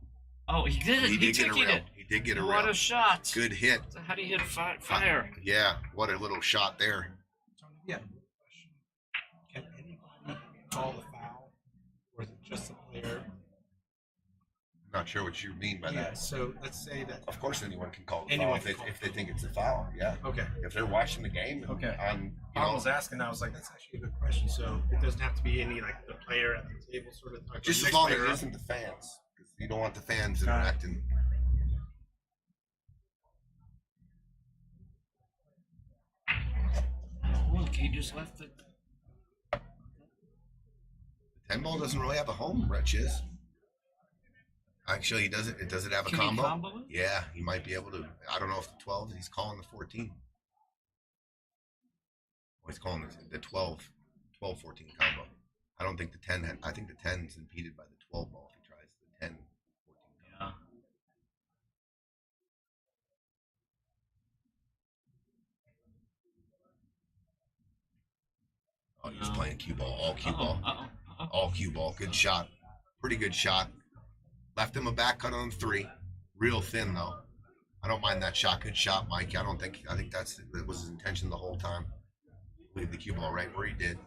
Oh, he did it. He did get a ticking rail. it. He did get a What rail. a shot. Good hit. So how do you hit fire? Yeah, what a little shot there. Yeah. Can anybody call the foul, or is it just the player? Not sure what you mean by Yeah. that. So let's say that. Of course, anyone can call the Anyone foul can if call they think it's a foul. Yeah, Okay. if they're watching the game. Okay. On I was asking. I was like, that's actually a good question. So it doesn't have to be any like the player at the table sort of. Like just the as next long as player it up. isn't the fans, because you don't want the fans Got it. interacting. Look, he just left it. The 10 ball doesn't really have a home. Rich is. Actually, he doesn't. Does it have a Can he combo? combo it? Yeah, he might be able to. I don't know if the 12. He's calling the 14. Oh, he's calling the 12, 14 combo. I don't think the 10. I think the 10 is impeded by the 12 ball if he tries the 10, 14 combo. Yeah. He's playing cue ball, all cue ball, Uh-oh. all cue ball. Good shot, pretty good shot. Left him a back cut on 3, real thin though. I don't mind that shot. Good shot, Mike. I think that was his intention the whole time. Leave the cue ball right where he did.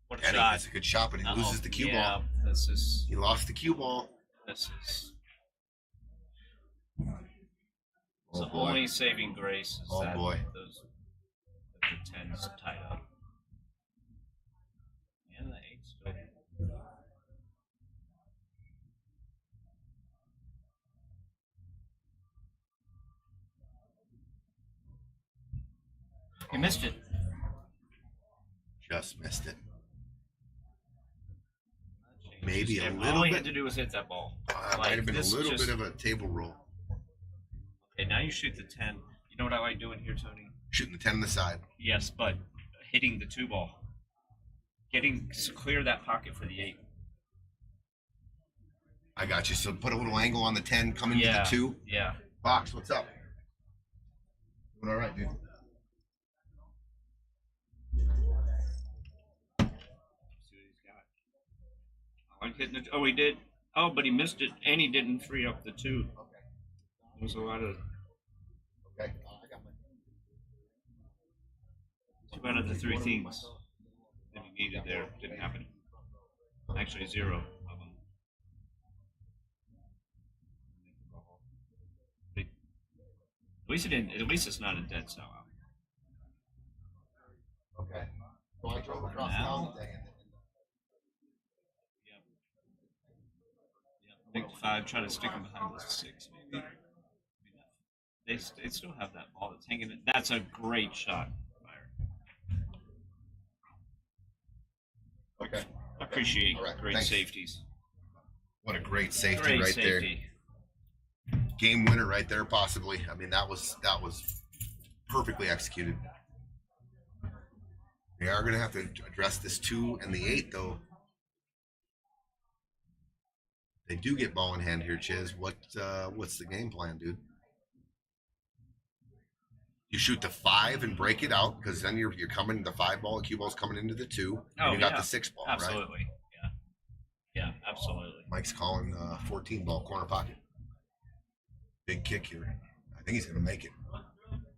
What a Denny, shot. that's a good shot, but he loses the cue yeah, ball. This is. He lost the cue ball. This is. Oh the boy. only saving grace is Oh, that boy. the 10's tied up. And the 8's still. He missed it. Just missed it. Maybe a All little he bit. had to do was hit that ball. Might have been a this little just- bit of a table roll. Okay, now you shoot the 10. You know what I like doing here, Tony? Shooting the 10 on the side. Yes, but hitting the 2 ball. Clear that pocket for the 8. I got you. So put a little angle on the 10, coming to the 2. Yeah. Box, what's up? Doing all right, dude. See what he's got. I like hitting it. Oh, he did. Oh, but he missed it, and he didn't free up the 2. There's a lot of Okay. I got my 2 out of the 3 things that he needed there didn't happen. Actually, 0 of them. At least it didn't. At least it's not a dead sellout. Okay. So I drove across Now- town today. Big 5, try to stick him behind the 6, maybe. They still have that ball that's hanging. That's a great shot, Fire. Okay. Appreciate All right, great thanks. safeties. What a great safety Great right safety. there. Game winner right there, possibly. I mean, that was perfectly executed. They are going to have to address this 2 and the 8, though. They do get ball in hand here, Chiz. What's the game plan, dude? You shoot the 5 and break it out, because then you're coming the 5 ball, the cue ball's coming into the 2, and you got yeah. the 6 ball, right? Absolutely. Yeah, absolutely. Mike's calling 14 ball corner pocket. Big kick here. I think he's gonna make it.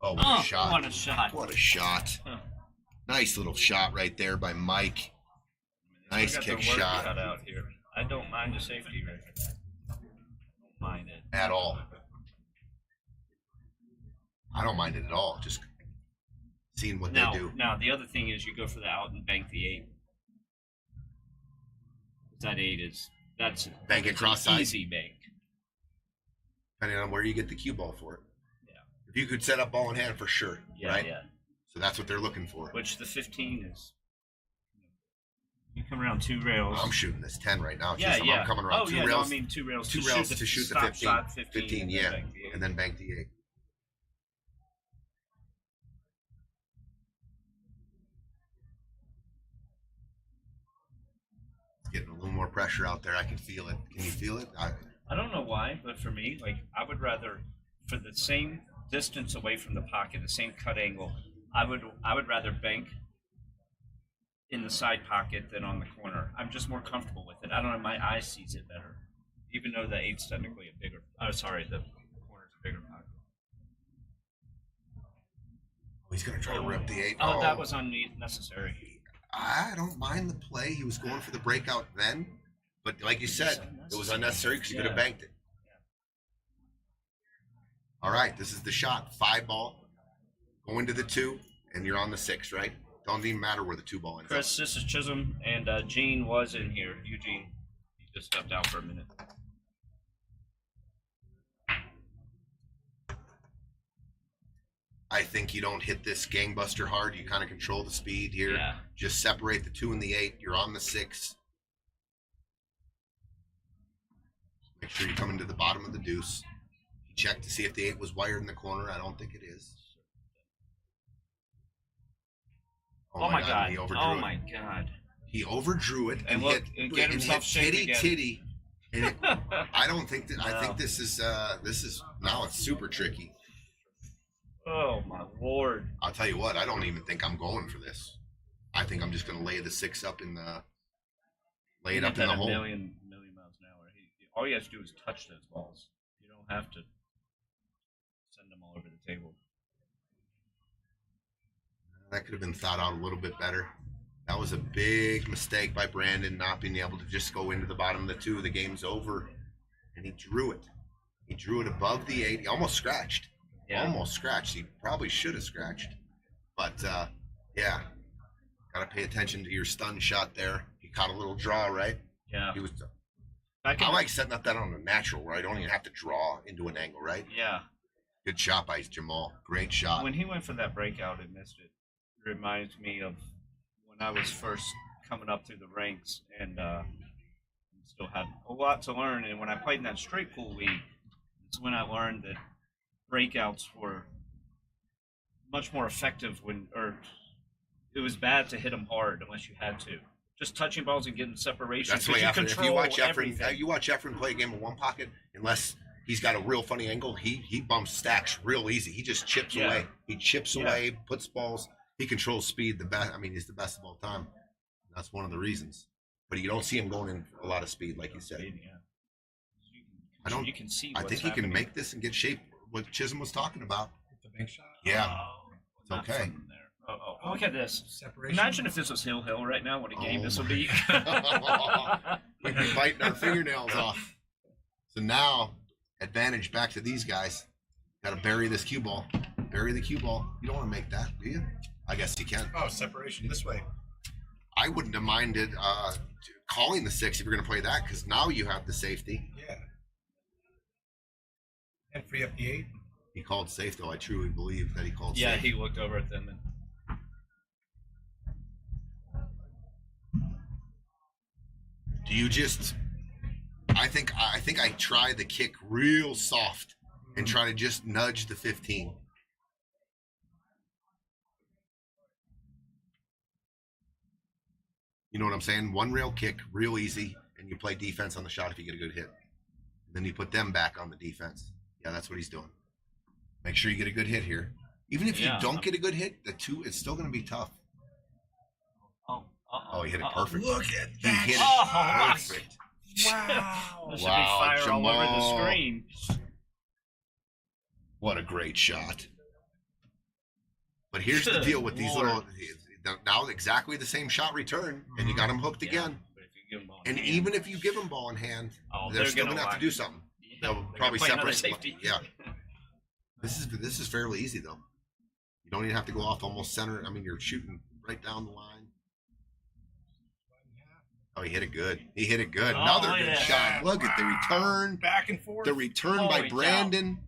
Oh, what a shot! What a shot. What a shot! Huh. Nice little shot right there by Mike. Nice Still got kick the work shot. cut out here. I don't mind the safety right there. Don't mind it. At all. I don't mind it at all. Just seeing what Now, they do. now the other thing is you go for the out and bank the 8. That 8 is that's Bank it an cross-side. easy bank. Depending on where you get the cue ball for it. Yeah. If you could set up ball in hand for sure, Yeah, right? yeah. So that's what they're looking for. Which the 15 is. You come around 2 rails. I'm shooting this 10 right now. Yeah, Just, yeah. I'm coming around 2 rails. No, I mean 2 rails. 2 rails to shoot the stop 15. shot 15, and yeah. then bank the 8. And then bank the 8. Getting a little more pressure out there. I can feel it. Can you feel it? I don't know why, but for me, like I would rather, for the same distance away from the pocket, the same cut angle, I would rather bank in the side pocket than on the corner. I'm just more comfortable with it. I don't know. My eye sees it better, even though the 8's technically a bigger. Oh, sorry, the corner's a bigger pocket. He's going to try to rip the 8. Oh, that was unnecessary. I don't mind the play. He was going for the breakout then. But like you said, it was unnecessary because you could have banked it. All right, this is the shot. 5 ball. Going to the 2, and you're on the 6, right? Don't even matter where the 2 ball ends up. Chris, this is Chisholm, and Gene was in here. Eugene, he just stepped out for a minute. I think you don't hit this gangbuster hard. You kind of control the speed here. Yeah. Just separate the 2 and the 8. You're on the 6. Make sure you come into the bottom of the deuce. Check to see if the 8 was wired in the corner. I don't think it is. Oh my God! He overdrew Oh it. my God! He overdrew it And look, and get himself shaped titty again. titty. And it, I don't think that. I No. think this is now it's super tricky. Oh my lord! I'll tell you what, I don't even think I'm going for this. I think I'm just going to lay the 6 up in the, lay it He up hit in the that a hole. million miles an hour. All you have to do is touch those balls. You don't have to send them all over the table. That could have been thought out a little bit better. That was a big mistake by Brandon not being able to just go into the bottom of the 2. The game's over, and he drew it. He drew it above the 8. He almost scratched. Yeah. Almost scratched. He probably should have scratched. But, yeah, got to pay attention to your stun shot there. He caught a little draw, right? Yeah. He was. I I like setting up that on a natural where I don't even have to draw into an angle, right? Yeah. Good shot by Jamal. Great shot. When he went for that breakout and missed it, it reminds me of when I was first coming up through the ranks and still had a lot to learn. And when I played in that straight pool league, it's when I learned that breakouts were much more effective or it was bad to hit them hard unless you had to. Just touching balls and getting separation. That's the way you Efren, if you watch everything. Efren, you watch Efren play a game of one pocket, unless he's got a real funny angle, he bumps stacks real easy. He just chips Yeah. away. He chips Yeah. away, puts balls. He controls speed the best. I mean, he's the best of all time. That's one of the reasons. But you don't see him going in a lot of speed, like you said. Yeah. I don't. You can see. I what's think he can happening. make this and get shape. What Chisholm was talking about. The bank shot. Yeah, Oh, it's not okay. from there. Oh, look at this. Separation. Imagine if this was Hill right now. What a game Oh this would my be. We'd be biting our fingernails off. So now, advantage back to these guys. Got to bury this cue ball. Bury the cue ball. You don't want to make that, do you? I guess you can. Oh, separation this way. I wouldn't have minded calling the 6 if you're going to play that, because now you have the safety. Yeah. And free up the 8. He called safe, though. I truly believe that he called Yeah, safe. he looked over at them and Do you just? I think I try the kick real soft and try to just nudge the 15. You know what I'm saying? One rail kick, real easy, and you play defense on the shot if you get a good hit. Then you put them back on the defense. Yeah, that's what he's doing. Make sure you get a good hit here. Even if you Yeah. don't get a good hit, the 2 it's still going to be tough. Oh, he hit it perfect. Look at He that. hit it Oh, perfect. Wow. There should Wow, be fire all over the Jamal. screen. What a great shot. But here's the Good deal with these Lord. now exactly the same shot return, and you got them hooked Yeah, again. but if you give them ball in And hand- even if you give them ball in hand, Oh, they're still gonna gonna have to line- do something. Yeah, They'll they're gonna probably play another separate. safety. Yeah. This is fairly easy though. You don't even have to go off almost center. I mean, you're shooting right down the line. Oh, he hit it good. He hit it good. Oh, Another good yeah. shot. Look at the return. Back and forth. The return Holy by cow. Brandon.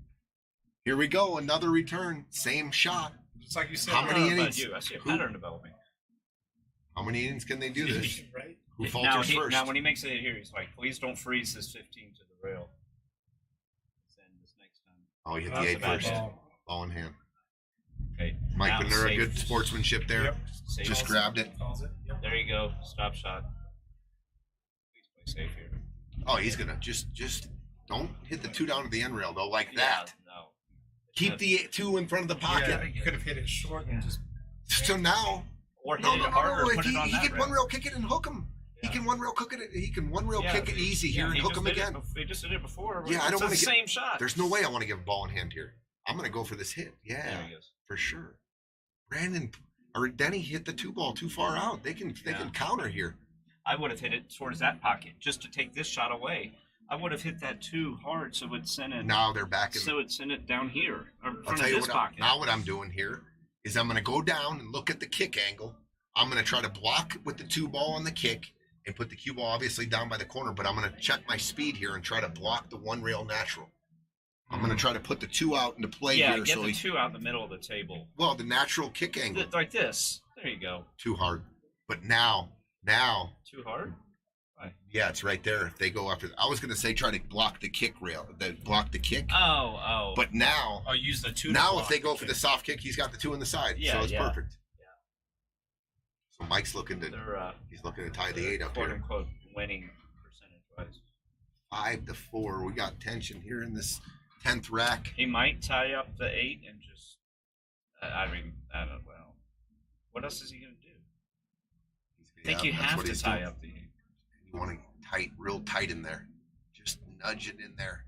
Here we go. Another return. Same shot. Just like you said. How I many don't know about innings? you. I see a Who- pattern developing. How many innings can they do this? Right? Who Now, falters first? now, when he makes it here, he's like, please don't freeze this 15 to the rail. Send this next time. Oh, he hit That's the a 8 bad first. ball. Ball in hand. Okay. Mike now Bannoura, safe. good sportsmanship there. Yep. Safe. Just grabbed it. Calls it. Yep. There you go. Stop shot. Please play safe here. Oh, he's gonna just don't hit the 2 down to the end rail though, like that. Yeah, no. Keep the 2 in front of the pocket. Yeah, you could have hit it short and just. So now, Or hit no, it harder. If Put he, it on he that can rail. one rail kick it and hook him. He Yeah. can one rail kick it. He can one rail Yeah, kick it easy here and he hook just him did it again. They just did it before. Yeah, I don't It's wanna the get- same shot. There's no way I want to give a ball in hand here. I'm gonna go for this hit. There Yeah, he goes. for sure. Brandon or Denny hit the 2 ball too far out. They can counter here. I would have hit it towards that pocket just to take this shot away. I would have hit that too hard, so it would send it. Now they're back in. So it sent it down here, or in I'll front tell of you this what. pocket. Now what I'm doing here is I'm going to go down and look at the kick angle. I'm going to try to block with the 2 ball on the kick and put the cue ball obviously down by the corner. But I'm going to check my speed here and try to block the 1 rail natural. I'm going to try to put the 2 out into play yeah, here. get So the 2 out in the middle of the table, the natural kick angle like this. There you go. too hard. But now, Too hard. yeah, it's right there. If they go after, I was going to say try to block the kick rail, block the kick. Oh. But now, I'll use the 2. to now block if they go the for kick. the soft kick, he's got the 2 on the side. Yeah, So it's yeah. perfect. So Mike's looking to. They're He's looking to tie the 8 up quote here. unquote winning percentage wise. 5-4. We got tension here in this 10th rack. He might tie up the 8 and just I mean, I don't. Well, what else is he gonna do? I think Yeah, you that's have what to he's tie doing. up the. You want to tight, real tight in there. Just nudge it in there.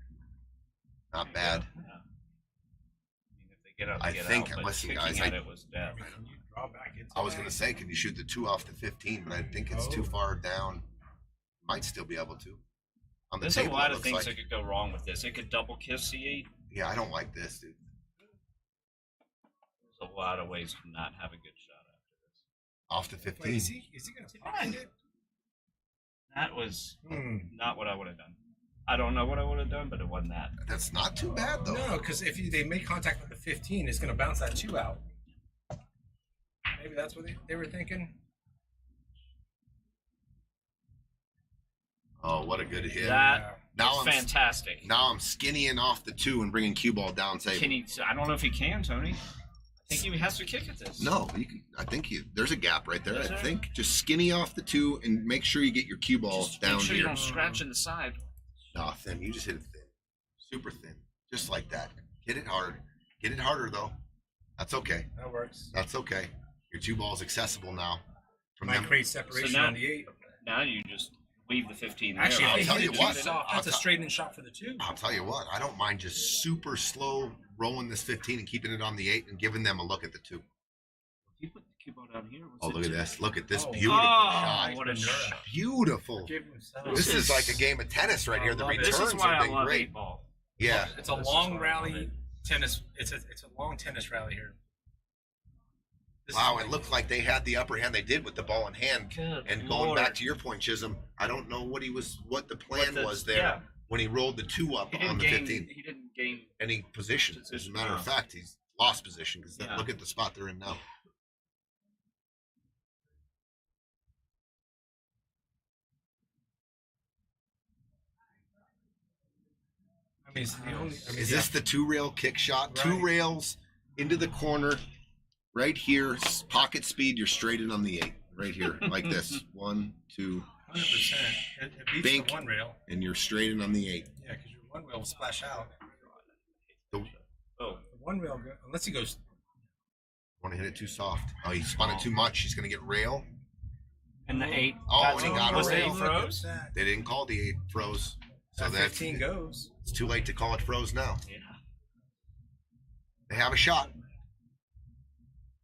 Not bad. Yeah. I mean, if they get out, I they get think- out, but listen, kicking guys, at it was death. Can you draw back into I was that? going to say, can you shoot the 2 off the 15? But I think it's too far down. Might still be able to. On the There's a table, lot it of looks things like. that could go wrong with this. It could double kiss C8. Yeah, I don't like this, dude. There's a lot of ways to not have a good shot after this. Off the Wait, 15. is he going to find it? That was Hmm. not what I would have done. I don't know what I would have done, but it wasn't that. That's not too bad, though. No, because if they make contact with the 15, it's going to bounce that 2 out. Maybe that's what they were thinking. Oh, what a good hit. That now is I'm fantastic. Now I'm skinnying off the 2 and bringing cue ball down. Say, Can he? I don't know if he can, Tony. I think he has to kick at this. no, you can. I think there's a gap right there. Is I there? think just skinny off the 2 and make sure you get your cue ball Just down make sure you here. don't scratch in the side. No, thin. You just hit it thin, super thin, just like that. Hit it hard. Get it harder though. That's okay. That works. That's okay. Your 2 ball's accessible now. From Might them. create separation So now- on the 8. Now you just leave the 15 there. Actually, I'll if tell they you hit what. it too soft, that's a straight-in shot for the 2. I'll tell you what. I don't mind just super slow rolling this 15 and keeping it on the 8 and giving them a look at the 2. He put the cue ball down here. Oh, look at this! Look at this Oh. beautiful shot. what a shot. Beautiful. Give himself. This This is is- like a game of tennis right here. The love it. returns This is why have I been love great. 8-ball. Yeah. It's a This is long why I love rally it. tennis. It's a long tennis rally here. This Wow, is it looked like they had the upper hand. They did with the ball in hand. Good And Lord. going back to your point, Chisholm, I don't know what the plan was there Yeah. when he rolled the 2 up He on didn't the gain. 15. He didn't gain. Any position. As a Position, matter of yeah. fact, he's lost position because Yeah. look at the spot they're in now. I mean, it's the only. I mean, Is this the 2-rail kick shot? 2 Right. rails into the corner, right here, pocket speed. You're straight in on the 8, right here, like this. 1, 2, 100%? It beats Bink. the 1 rail. and you're straight in on the 8. Yeah, because your 1 rail will splash out. The, Oh, The 1 rail, unless he goes. want to hit it too soft. Oh, he spun it too much. He's going to get rail. and the 8. Oh, that's and he what- got a was the 8 rail. froze? That, They didn't call the 8 froze. So that that's 15 goes. it's too late to call it froze now. Yeah. They have a shot.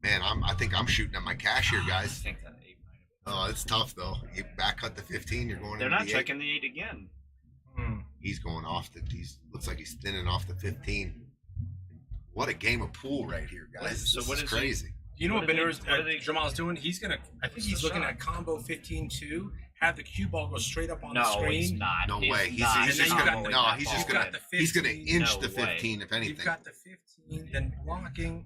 Man, I think I'm shooting at my cash here, I guys. think that 8 might have Oh, it's tough though. You back cut the 15, you're going They're into not the 8. checking the 8 again. Hmm. He's going off the. Looks like he's thinning off the 15. What a game of pool right here, guys. So This what is is he- crazy. You know what What are they- Bannoura's, what are they- Jamal's doing? He's gonna. I think What's he's the looking shot? at combo 15-2. Have the cue ball go straight up on the No, screen. he's not. No He's way. He's not just And then you got gonna. the- No, that he's ball. just You've gonna. got the He's gonna 15. inch No the way. 15 if You've anything. got the 15, then blocking.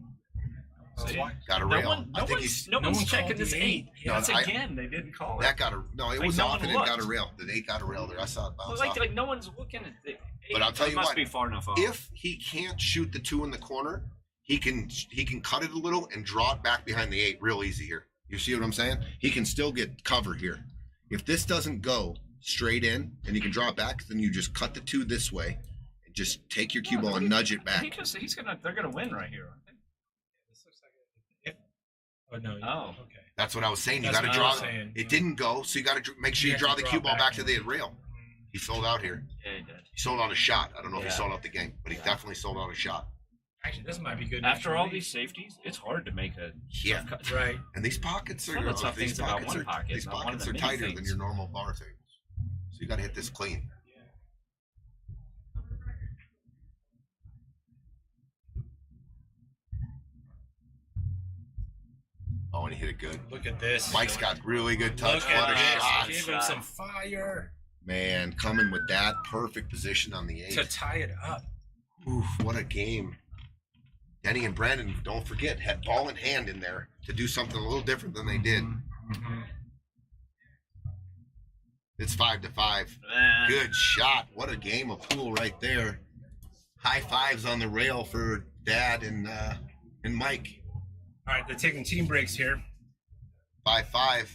See? Got a No rail. one, I no think one's, he's. no no one's one checking called this the 8. eight. No, Once I- again, they didn't call it. That got a. No, it Like, was no off one and it got a looked. rail. The 8 got a rail there. I saw it bounce off. like no one's looking at the 8. But I'll tell It you must what, be far enough off. If he can't shoot the 2 in the corner, he can cut it a little and draw it back behind the 8 real easy here. You see what I'm saying? He can still get cover here. If this doesn't go straight in and you can draw it back, then you just cut the 2 this way and just take your cue ball and nudge it back. They're gonna win right here. Aren't they? This looks like it. Oh no. Oh. Okay. That's what I was saying. You That's got to what I draw. was saying. It didn't go, so you got to make sure you You draw have the to cue draw ball back back to the rail. He sold out here. Yeah, he did. He sold out a shot. I don't know if he Yeah. sold out the game, but he definitely sold out a shot. Actually, this might be good. After all next these safeties, it's hard to make a Yeah. tough cut. release. Right. And these pockets are Some of the tough these things about pockets one are pocket, these not one of pockets the are many tighter than things. your normal bar tables. So you got to hit this clean. Oh, and he hit it good. Look at this. Mike's got really good touch. Look What a at shot. this. Give him some fire Man, coming with that perfect position on the to 8. tie it up. Oof, what a game. Denny and Brandon, don't forget, had ball in hand in there to do something a little different than they did. Mm-hmm. It's 5-5. Man. Good shot. What a game of pool right there. High fives on the rail for Dad and Mike. All right, they're taking team breaks here. 5-5.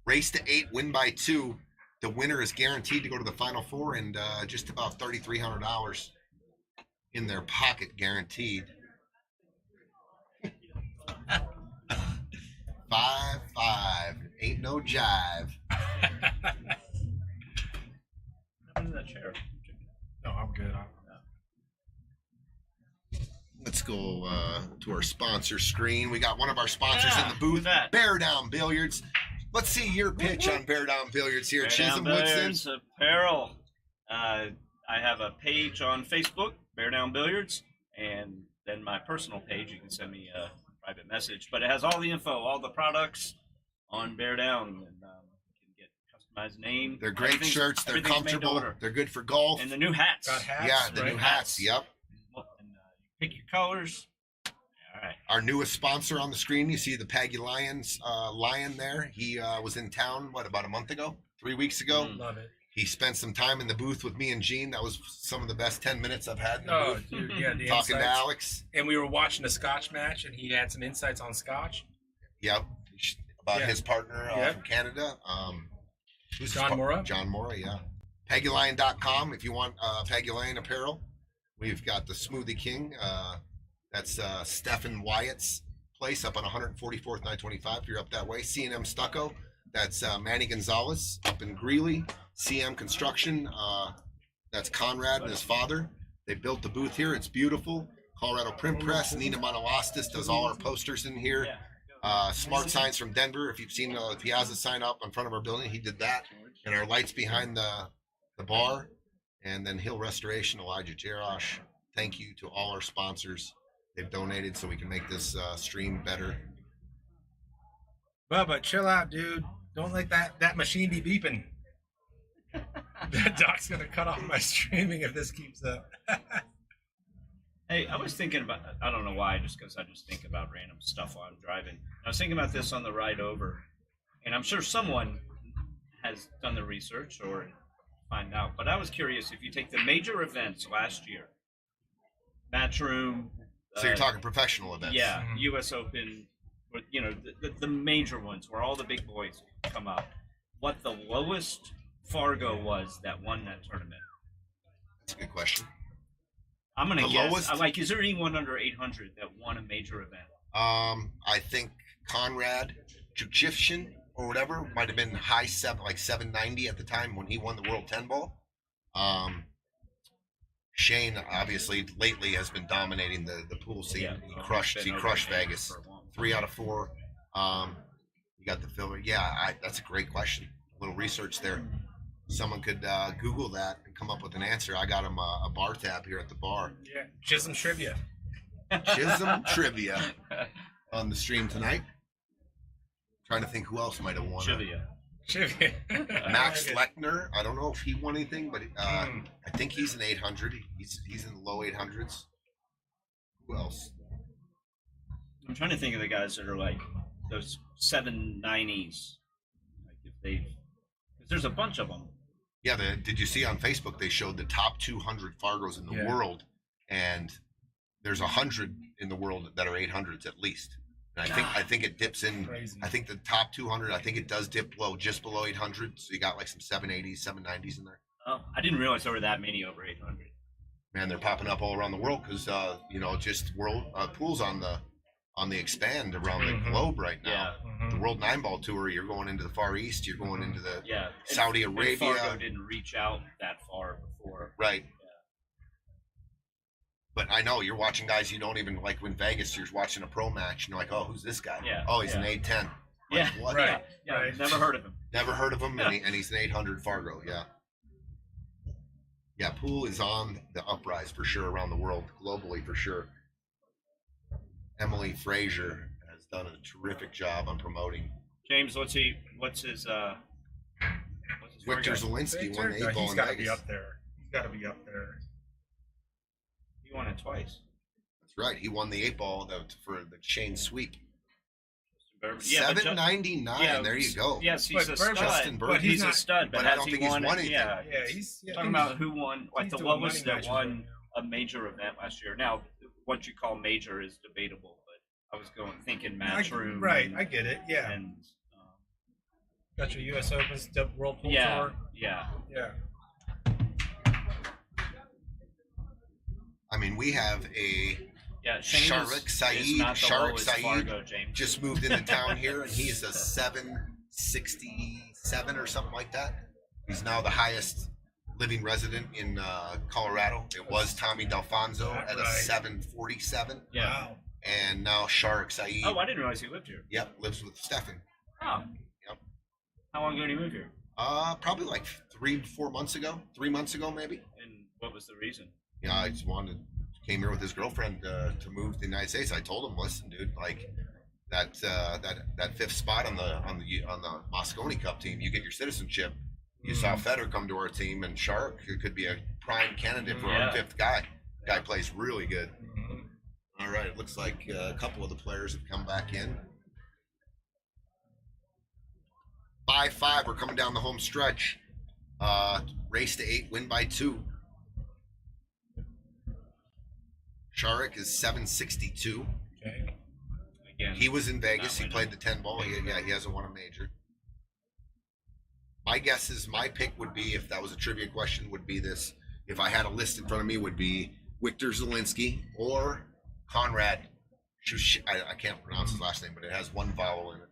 Race to 8, win by 2. The winner is guaranteed to go to the Final Four and just about $3,300 in their pocket guaranteed. 5'5". Ain't no jive. Under that chair. No, I'm good. Let's go to our sponsor screen. We got one of our sponsors in the booth, who's that? Bear Down Billiards. Let's see your pitch on Bear Down Billiards here, Bear Chisholm Down Woodson. Billiards Apparel. I have a page on Facebook, Bear Down Billiards, and then my personal page. You can send me a private message, but it has all the info, all the products on Bear Down, and you can get customized name. They're great shirts. They're everything's made to comfortable. order. They're good for golf. And the new hats. Got hats. Yeah, the right? new hats. Yep. And you pick your colors. All right. Our newest sponsor on the screen, you see the Paggy Lions lion there. He was in town, about a month ago? 3 weeks ago? Love it. He spent some time in the booth with me and Gene. That was some of the best 10 minutes I've had in the Oh, booth. dude, yeah. The Talking to insights. Alex. And we were watching a Scotch match, and he had some insights on Scotch. Yep. About Yeah. his partner Yep. from Canada. Who's John Mora? John Mora, yeah. PaggyLion.com if you want Paggy Lion apparel. We've got the Smoothie King. That's Stephen Wyatt's place up on 144th, 925 if you're up that way. C&M Stucco. That's Manny Gonzalez up in Greeley. CM Construction. That's Conrad and his father. They built the booth here. It's beautiful. Colorado Print Press. Nina Monolastis does all our posters in here. Smart Signs from Denver. If you've seen the Piazza sign up in front of our building, he did that. And our lights behind the bar. And then Hill Restoration, Elijah Jerosh. Thank you to all our sponsors. They've donated so we can make this stream better. Bubba, chill out, dude. Don't let that machine be beeping. That doc's gonna cut off my streaming if this keeps up. Hey, I was thinking about, I don't know why, just because I just think about random stuff while I'm driving. I was thinking about this on the ride over, and I'm sure someone has done the research or find out, but I was curious if you take the major events last year, Matchroom. So you're talking professional events. Yeah, U.S. Open, or, the major ones where all the big boys come up. What the lowest Fargo was that won that tournament? That's a good question. I'm gonna The guess. lowest? Is there anyone under 800 that won a major event? I think Conrad Jukjifshin or whatever might have been high seven, like 790 at the time when he won the World 10 Ball. Shane obviously lately has been dominating the pool scene. Yeah, he crushed Vegas. for a long time. 3 out of 4. You got the filler. Yeah, that's a great question. A little research there. Someone could Google that and come up with an answer. I got him a bar tab here at the bar. Yeah, Chisholm trivia. Chisholm trivia on the stream tonight. Trying to think who else might have won. Trivia. Trivia. Max Lechner. I don't know if he won anything, but I think he's an 800. He's in the low 800s. Who else? I'm trying to think of the guys that are like those 790s. Like if they, because there's a bunch of them. Yeah, did you see on Facebook they showed the top 200 Fargos in the world, and there's 100 in the world that are 800s at least. And I think it dips in. Crazy. I think the top 200. I think it does dip low, just below 800. So you got like some 780s, 790s in there. Oh, I didn't realize there were that many over 800. Man, they're popping up all around the world because just world pools on the expand around the globe right now. Yeah. The World 9-Ball Tour, you're going into the Far East. You're going into the Yeah. Saudi And Arabia. Fargo didn't reach out that far before. Right. But I know you're watching guys you don't even like when Vegas. You're watching a pro match and you're like, oh, who's this guy? Yeah, Oh, he's yeah. an 810. Like, Yeah. what? Right. Yeah. Right. Never heard of him. Never heard of him, and he's an 800 Fargo. Yeah. Yeah, pool is on the uprise for sure around the world, globally for sure. Emily Frazier has done a terrific job on promoting. James, what's his Victor Fargo? Zelensky won the 8 ball He's in got to Vegas. be up there. He's got to be up there. He won it twice. That's right. He won the 8 ball for the chain sweep. Yeah, but 799. yeah, There you go. Yes, he's But a stud. Justin but Bird. He's a not- stud, but but I has don't he think he's won? won anything. Yeah. Yeah, he's Talking about who won, like he's the doing lowest money that matches won right now. a major event last year. Now, what you call major is debatable, but I was thinking Matchroom. Right, I get it. Yeah, And got your U.S. Open, World Pool yeah, Tour. yeah. Yeah. I mean, we have a Yeah, Shane Sharik is Saeed, not the Sharik lowest Saeed Fargo, James. just moved into town here, and he's a 767 or something like that. He's now the highest living resident in Colorado. It was Tommy Delfonso at a 747, Yeah. Wow. and now Sharik Saeed. Oh, I didn't realize he lived here. Yep, lives with Stefan. Oh. Yep. How long ago did he move here? Probably like 3 months ago maybe. And what was the reason? Yeah, I just came here with his girlfriend to move to the United States. I told him, listen, dude, like that 5th spot on the Moscone Cup team, you get your citizenship. You saw Feder come to our team, and Shark could be a prime candidate for our 5th guy. Guy plays really good. All right, it looks like a couple of the players have come back in. 5-5, we're coming down the home stretch. Race to 8, win by 2. Sharik is 762. Okay. Again, He was in Vegas. He winning. played the 10 ball. He hasn't won a major. My guess is my pick would be, if that was a trivia question, would be this. If I had a list in front of me, would be Victor Zielinski or Conrad. I can't pronounce his last name, but it has one vowel in it.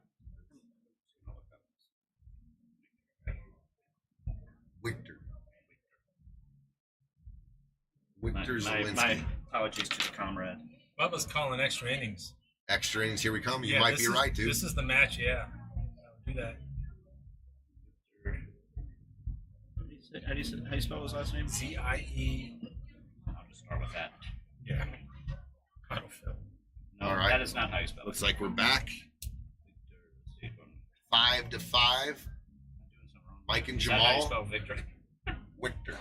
Victor. Victor Zielinski. my apologies to the comrade. Bubba's calling extra innings. Extra innings, here we come. You Yeah, might this be is- right, dude. This is the match, yeah. Do that. How do you spell his last name? ZIE. I'll just start with that. Yeah. Autofill. No, All right. that is not how you spell Looks it. like we're back. 5-5. Mike and Is that how you Jamal. spell Victor? Victor.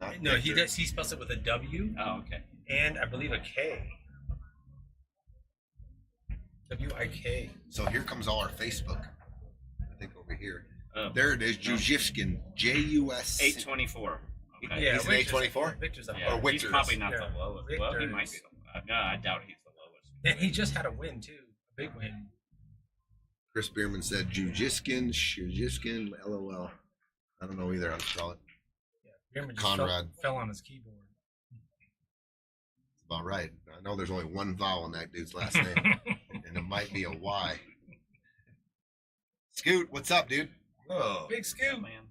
Not No, he Victor. does. He spells it with a W Oh, okay. and I believe a K. WIK. So here comes all our Facebook. I think over here. Oh, There it is. Jujivskin. JUS. 824. Okay. Yeah, He's an Victor's- 824? Victor's up. Yeah, Or he's Victor's. probably not Yeah. the lowest. Well, he might be. Victor's. No, I doubt he's the lowest. And he just had a win too, a big win. Chris Bierman said Jujivskin, LOL. I don't know either how to spell it. Yeah, Bierman just Conrad. fell on his keyboard. It's about right. I know there's only one vowel in that dude's last name, and it might be a Y. Scoot, what's up, dude? Oh, Big scoop. Man.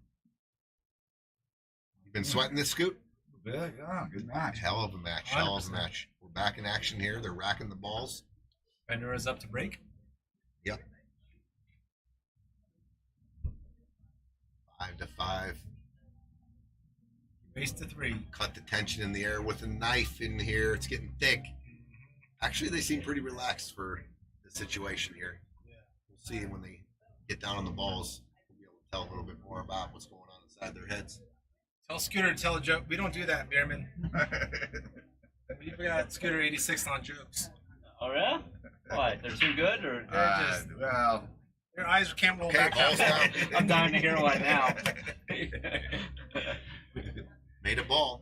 You been sweating this, Scoot? big, yeah, good match. Hell of a match. Hell of a 100%. match. We're back in action here. They're racking the balls. Bannoura's up to break. Yep. 5-5. Race to 3. Cut the tension in the air with a knife in here. It's getting thick. Actually, they seem pretty relaxed for the situation here. Yeah. We'll see when they get down on the balls. We'll be able to tell a little bit more about what's going on inside their heads. Tell Scooter to tell a joke. We don't do that, Bierman. We got Scooter 86 on jokes. Oh, yeah? What? They're too good? Or They're just, Well, their eyes can't roll Okay, back. balls down. I'm dying to hear one now. Made a ball.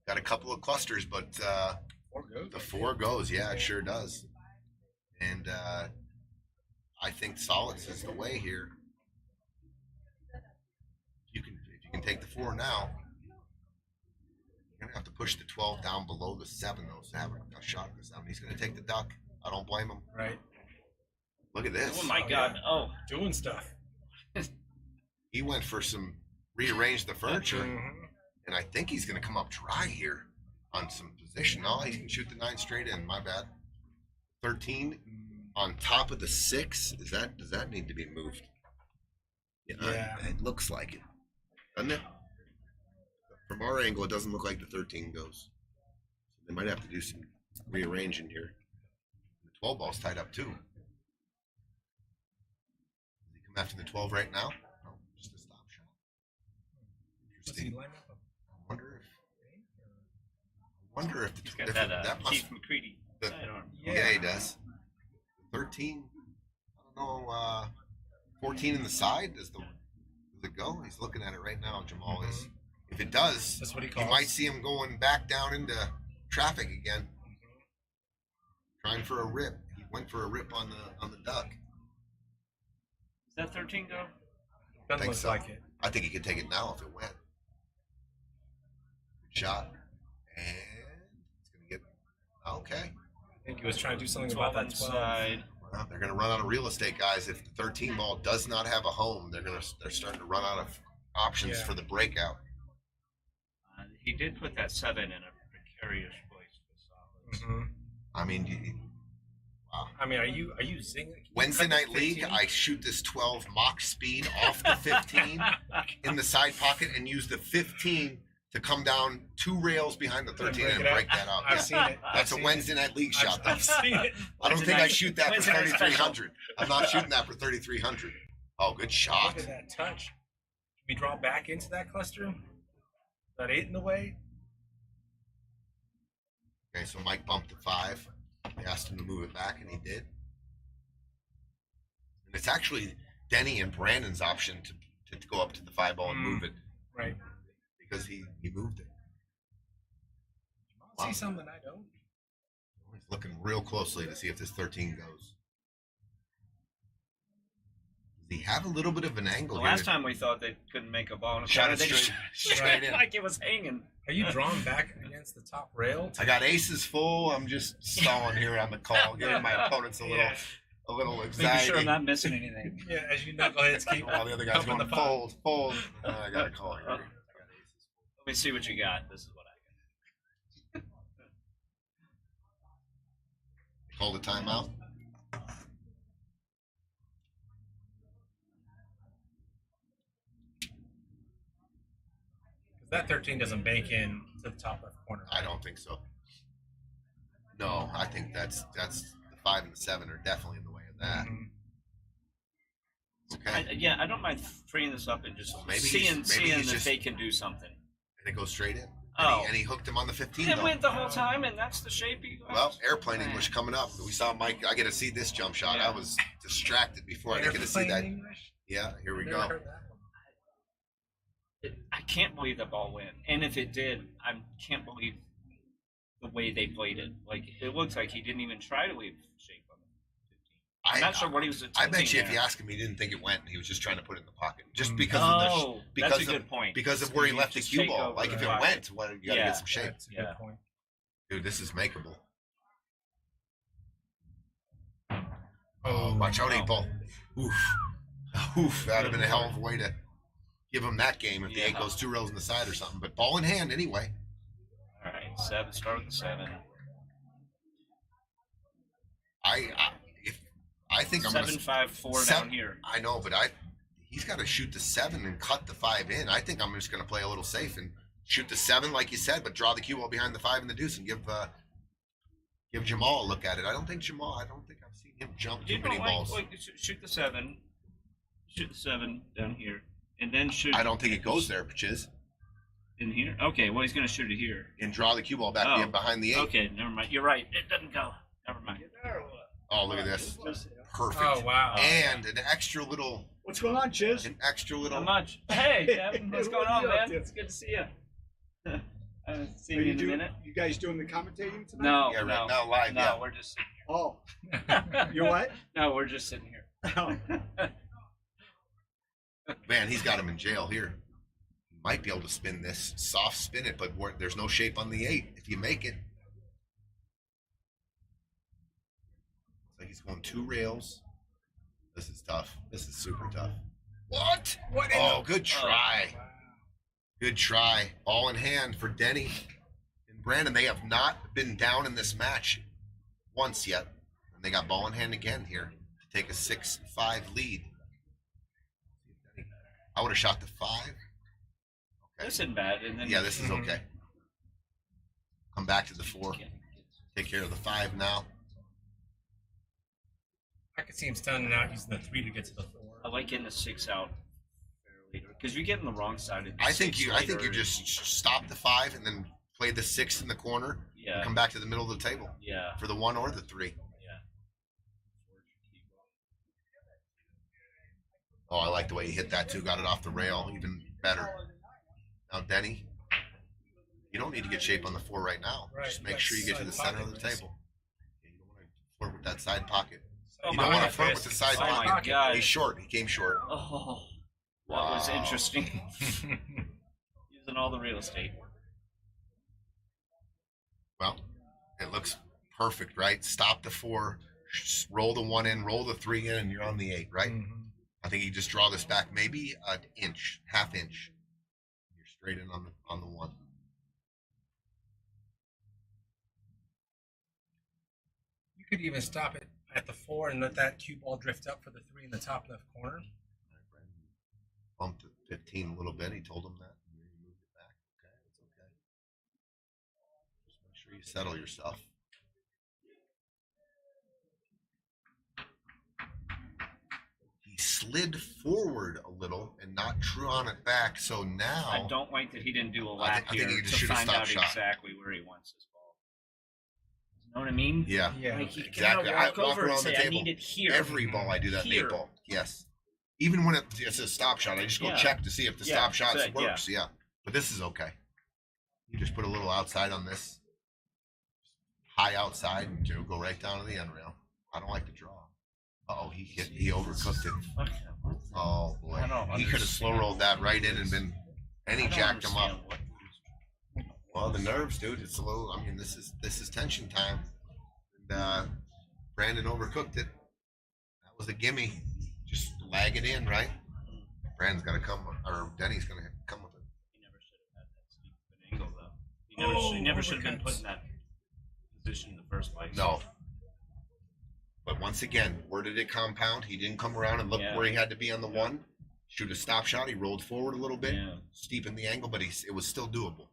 Got a couple of clusters, but the 4 goes. Yeah, it sure does. And I think solids is the way here. If you can take the 4 now, you're gonna have to push the 12 down below the 7 though, to have a shot at the 7. He's gonna take the duck. I don't blame him. Right. Look at this. Oh, my God. Oh. Doing stuff. He went for some rearrange the furniture, Mhm. and I think he's gonna come up dry here on some position. No, he can shoot the 9 straight in. My bad. 13 on top of the 6. Does that need to be moved? Yeah. It looks like it, doesn't it? From our angle, it doesn't look like the 13 goes. So they might have to do some rearranging here. The 12 ball's tied up too. Does he come after the 12 right now? No, just a stop shot. What's he Interesting. line up? I wonder if the He's got if that that must. Keith McCready the- sidearm. Yeah, he does. 13. I don't know. 14 in the side. Does it go? He's looking at it right now. Jamal is. If it does, That's what he you calls. might see him going back down into traffic again, trying for a rip. He went for a rip on the duck. Is that 13 go? Doesn't think look so. like it. I think he could take it now if it went. Good shot, and it's gonna get okay. think he was trying to do something 12 about that 12. inside. Well, they're going to run out of real estate, guys. If the 13 ball does not have a home, they're starting to run out of options Yeah. for the breakout. He did put that 7 in a precarious place for solids. Mm-hmm. I mean, wow. I mean, are you zinging? Wednesday Night League, I shoot this 12 Mach speed off the 15 in the side pocket and use the 15 to come down 2 rails behind the 13 and break that out. I've Yeah. seen it. That's a Wednesday Night League shot. I've seen it. I don't think I shoot that for Wednesday night special. 3,300. I'm not shooting that for 3,300. Oh, good shot. Look at that touch. Can we draw back into that cluster? Is that 8 in the way? Okay, so Mike bumped the 5. They asked him to move it back, and he did. And it's actually Denny and Brandon's option to go up to the 5 ball and move it Right. because he moved it. I see something I don't. He's looking real closely to see if this 13 goes. Does he have a little bit of an angle The here? last time we thought they couldn't make a ball in a Shot corner, it they just straight in. like it was hanging. Are you drawn back against the top rail? I got aces full. I'm just stalling here on the call, giving my opponents a Yeah. little Making anxiety. sure I'm not missing anything. Yeah, as you knuckleheads keep. While the other guy's pumping going the pot. fold. I got a call here. I got aces. Let me see what you got. This is what I Called a timeout. That 13 doesn't bank in to the top left corner. I don't think so. No, I think that's the 5 and the 7 are definitely in the way of that. Mhm. Okay, I don't mind freeing this up and just Maybe seeing he's if just- they can do something. and it goes straight in. Oh. And he hooked him on the 15. It though. went the whole time, and that's the shape he got. Well, airplane English coming up. We saw Mike. I get to see this jump shot. Yeah. I was distracted before. I didn't get to see that. Airplane English? Yeah, here we Never go. heard that one. I can't believe the ball went, and if it did, I can't believe the way they played it. Like it looks like he didn't even try to leave shape on the 15. I'm not sure what he was attempting. I bet you if there. you ask him, he didn't think it went. He was just trying to put it in the pocket, just Mm. because Oh, of the that's a good point. because of where he left the Just cue take ball. over Like if the it pocket. went, well, you got to Yeah. get some shape. That's a Yeah. good point. Dude, this is makeable. Oh, Watch out, wow. 8 ball. Oof, that'd have been a hell of a way to give him that game if the 8 Yeah. goes 2 rails in the side or something. But ball in hand anyway. All right, 7. Start with the 7. I think I'm gonna 7-5-4 Seven- down here. I know, but he's got to shoot the 7 and cut the 5 in. I think I'm just going to play a little safe and shoot the 7 like you said, but draw the cue ball behind the 5 and the deuce and give Jamal a look at it. I don't think I've seen him jump too You many don't balls. like shoot the 7. Shoot the 7 down here, and then shoot. I don't think it goes there, Chiz. in here. Okay, well he's gonna shoot it here. And draw the cue ball back Oh. in behind the 8. Okay, never mind. You're right. It doesn't go. Never mind. Oh, look at this. Perfect. Oh, wow. And an extra little. What's going on, Chiz? Not much. Hey, Kevin, what's going on, man? It's good to see you. I haven't seen you in a minute. You guys doing the commentating tonight? No, Yeah, right no, now live, no. yeah. We're just sitting Oh, here. you're what? No, we're just sitting here. Man, he's got him in jail here. He might be able to spin this, soft spin it, but there's no shape on the 8 if you make it. Looks like he's going 2 rails. This is tough. This is super tough. What? What? Oh, good try. Good try. Ball in hand for Denny and Brandon. They have not been down in this match once yet. And they got ball in hand again here to take a 6-5 lead. I would have shot the 5. Okay. This isn't bad. And then Yeah, this is okay. Come back to the 4. Take care of the 5 now. I could see him standing out using the 3 to get to the 4. I like getting the 6 out because you get on the wrong side of the I think 6 you later. just stop the 5 and then play the 6 in the corner. Yeah. And come back to the middle of the table Yeah. for the 1 or the 3. Yeah. Oh, I like the way he hit that too. Got it off the rail, even better. Now, Denny, you don't need to get shape on the 4 right now. Right, Just make sure you get to the side center of the pocket, table. Yeah, you don't want to flirt with that side pocket. Oh, You my don't want to God, flirt Chris. with the side Oh my pocket. God. He's short. He came short. Oh, that was Wow. interesting. Using all the real estate. Well, it looks perfect, right? Stop the 4, roll the 1 in, roll the 3 in, and you're on the 8, right? I think you just draw this back maybe an inch, half inch. You're straight in on the 1. You could even stop it at the 4 and let that cue ball drift up for the 3 in the top left corner. Bumped the 15 a little bit. He told him that. And then he moved it back. Okay, it's okay. Just make sure you settle yourself. He slid forward a little and not drew on it back. So now I don't like that he didn't do a I lap think he here just to should have find stopped out shot. exactly where he wants his ball. You know what I mean? Yeah, Like you exactly. gotta I walk walk over and around say, the I table. need it here. Every ball I do that Here. in 8-ball. Yes. Even when it's a stop shot, I just go Yeah. check to see if the Yeah, stop shot exact- works. Yeah. But this is okay. You just put a little outside on this. High outside and go right down to the end rail. I don't like to draw. Oh, he overcooked it. Fuck him. Oh boy. I don't He could have slow understand. rolled that right in and been and he I don't jacked him up. understand what- Well, the nerves, dude. It's a little. I mean, this is tension time. And Brandon overcooked it. That was a gimme. Just lag it in, right? Brandon's got to come, or Denny's going to come with it. He never should have had that steep of an angle, though. He never should have been put in that position in the first place. No. But once again, where did it compound? He didn't come around and look Yeah. where he had to be on the 1. Shoot a stop shot. He rolled forward a little bit, Yeah. steepened the angle, but it was still doable.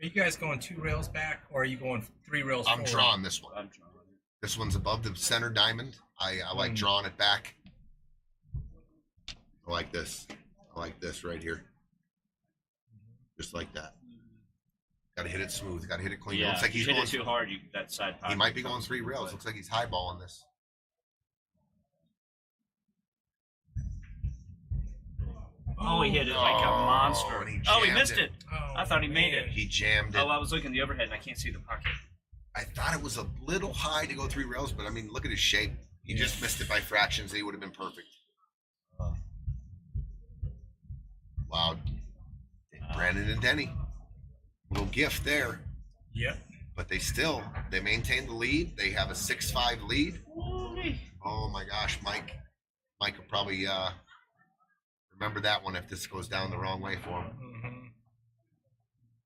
Are you guys going 2 rails back, or are you going 3 rails I'm forward? drawing this one. I'm drawing. This one's above the center diamond. I like drawing it back. I like this. I like this right here. Just like that. Got to hit it smooth. Got to hit it clean. Yeah, Looks like you he's hit going. it too hard. That side pocket He might be going comes 3 into rails. play. Looks like he's highballing this. Oh, he hit it like a monster. and he Oh, he jammed missed it. it. I thought he made it. He jammed it. Oh, I was looking at the overhead and I can't see the pocket. I thought it was a little high to go 3 rails, but I mean, look at his shape. He just missed it by fractions. He would have been perfect. Wow. Brandon and Denny. Little gift there. Yep. But they maintain the lead. They have a 6-5 lead. Oh my gosh, Mike will probably remember that one if this goes down the wrong way for him. Mm-hmm.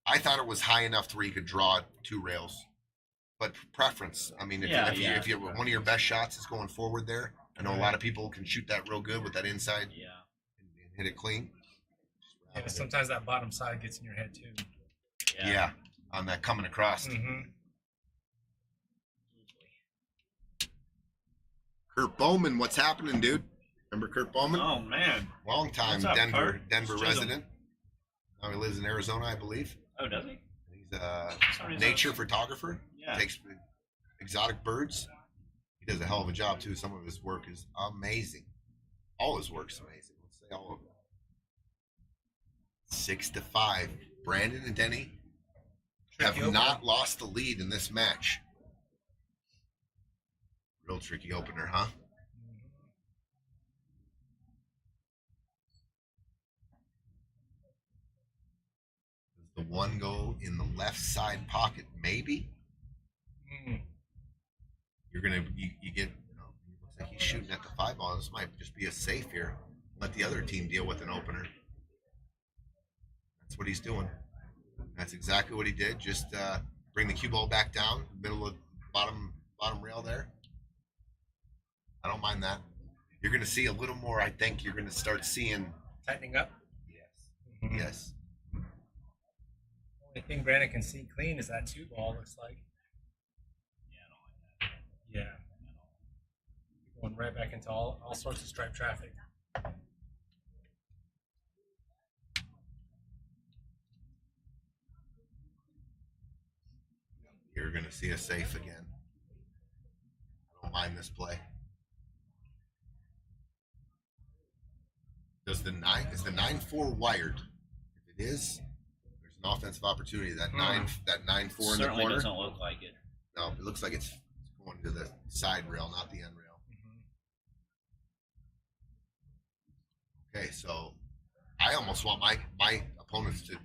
I thought it was high enough to where you could draw 2 rails, but preference. I mean, if you one of your best shots is going forward there, I know a lot of people can shoot that real good with that inside Yeah. and hit it clean. Yeah, sometimes that bottom side gets in your head too. Yeah, on that coming across. Mm-hmm. Kurt Bowman, what's happening, dude? Remember Kurt Bowman? Oh man. Long time What's up, Denver Kurt? Denver Chisholm. resident. Now he lives in Arizona, I believe. Oh, does he? He's a Sorry, nature photographer. Yeah. Takes exotic birds. He does a hell of a job too. Some of his work is amazing. All his work's amazing. Let's say all of it. 6-5. Brandon and Denny have Tricky not opener. lost the lead in this match. Real tricky opener, huh? Does the 1 go in the left side pocket? Maybe. Mm. You're gonna you get. It looks like he's shooting at the 5 ball. This might just be a safe here. Let the other team deal with an opener. That's what he's doing. That's exactly what he did. Just bring the cue ball back down, middle of bottom rail there. I don't mind that. You're going to see a little more. I think you're going to start seeing. Tightening up. Yes. Mhm. Yes. Only thing Brandon can see clean is that 2 ball. Looks like. Yeah. Going right back into all sorts of stripe traffic. You're going to see a safe again. I don't mind this play. Is the 9-4 wired? If it is, there's an offensive opportunity. That 9-4 in the Certainly corner. doesn't look like it. No, it looks like it's going to the side rail, not the end rail. Okay, so I almost want my opponents to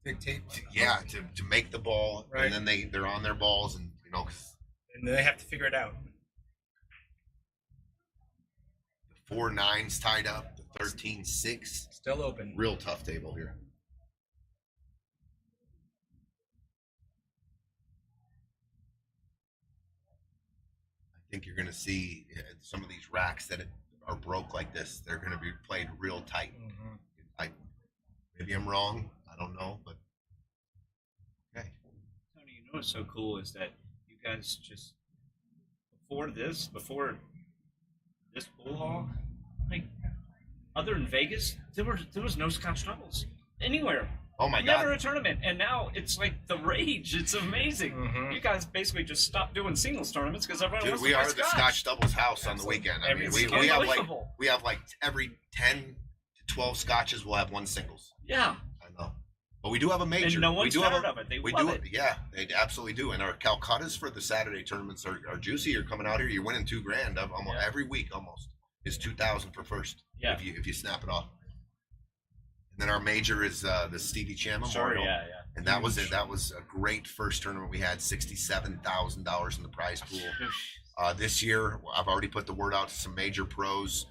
Dictate. to make the ball, Right. and then they're on their balls, and 'cause and they have to figure it out. The 4-9's tied up. The 13-6. Still open. Real tough table here. I think you're going to see some of these racks that are broke like this. They're going to be played real tight. Maybe I'm wrong. I don't know, but okay. Tony, you know what's so cool is that you guys just before this pool hall, like other than Vegas, there was no Scotch doubles anywhere. Oh my Never God. a tournament, and now it's like the rage. It's amazing. You guys basically just stopped doing singles tournaments because everyone Dude, wants we to play are the Scotch doubles house on the weekend. I mean, It's we have like unbelievable. every 10 to 12 scotches, we'll have one singles. Yeah, I know, but we do have a major. and no one's we do have tired of it. They We love do it. Yeah, they absolutely do. And our Calcuttas for the Saturday tournaments are juicy. You're coming out here, you're winning $2,000 almost every week. Almost is 2,000 for first. Yeah. If you snap it off. And then our major is the Stevie Chan Sure, Memorial. yeah. And that was it. That was a great first tournament. We had $67,000 in the prize pool. This year, I've already put the word out to some major pros.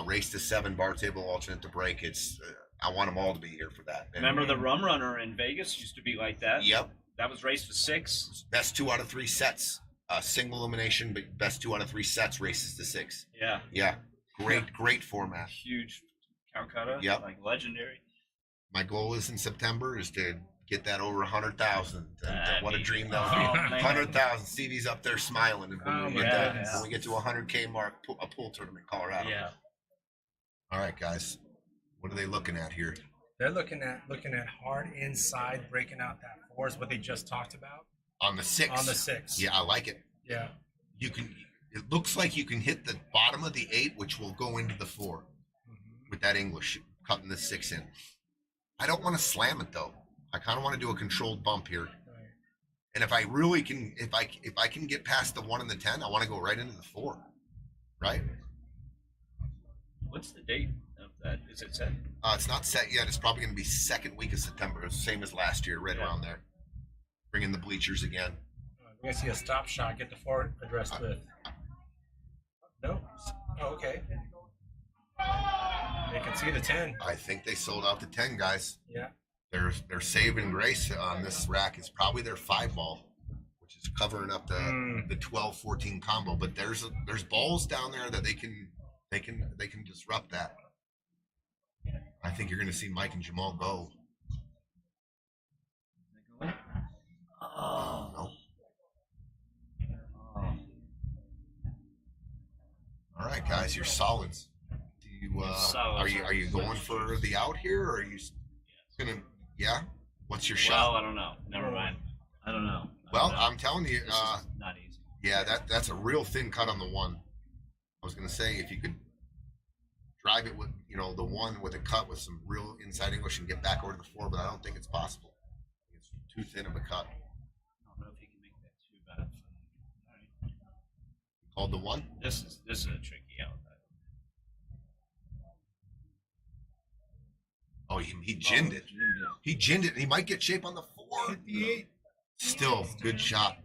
Race to 7, bar table alternate to break. It's I want them all to be here for that. And, Remember the Rum Runner in Vegas used to be like that? Yep. That was race to 6. Best 2 out of 3 sets. Single elimination, but best 2 out of 3 sets races to 6. Yeah. Yeah. Great format. Huge Calcutta. Yep. Like legendary. My goal is in September is to get that over 100,000. What a dream that Oh, would be. man. 100,000. Stevie's up there smiling. And when, Oh, we my get that, goodness. when we get to 100K mark, a pool tournament in Colorado. Yeah. All right, guys. What are they looking at here? They're looking at hard inside, breaking out that 4 is what they just talked about On the 6. on the 6. Yeah, I like it. Yeah. You can. It looks like you can hit the bottom of the 8, which will go into the 4 with that English cutting the 6 in. I don't want to slam it though. I kind of want to do a controlled bump here. Right. And if I really can, if I can get past the 1 and the 10, I want to go right into the 4. Right? What's the date of that? Is it set? It's not set yet. It's probably going to be second week of September. It's the same as last year, right around there. Bring in the bleachers again. We're gonna see a stop shot. Get the 4 addressed with. No. Oh, okay. They can see the 10. I think they sold out the 10, guys. Yeah. Their saving grace on this rack is probably their 5 ball, which is covering up the 12-14 combo. But there's balls down there that they can disrupt that. I think you're going to see Mike and Jamal go. Oh. No. All right, guys, you're solids. Do you Solids. are you going for the out here, or are you gonna? Yeah. What's your Well, shot? I don't know. Never mind. I don't know. Well, I'm telling you, This is not easy. yeah, that's a real thin cut on the 1. I was gonna say if you could drive it with the 1 with a cut with some real inside English and get back over to the 4, but I don't think it's possible. It's too thin of a cut. I don't know if he can make that too bad. All right. Called the 1. This is a tricky out. Oh, he ginned it. He ginned it. He might get shape on the 4. 58. Still, good shot.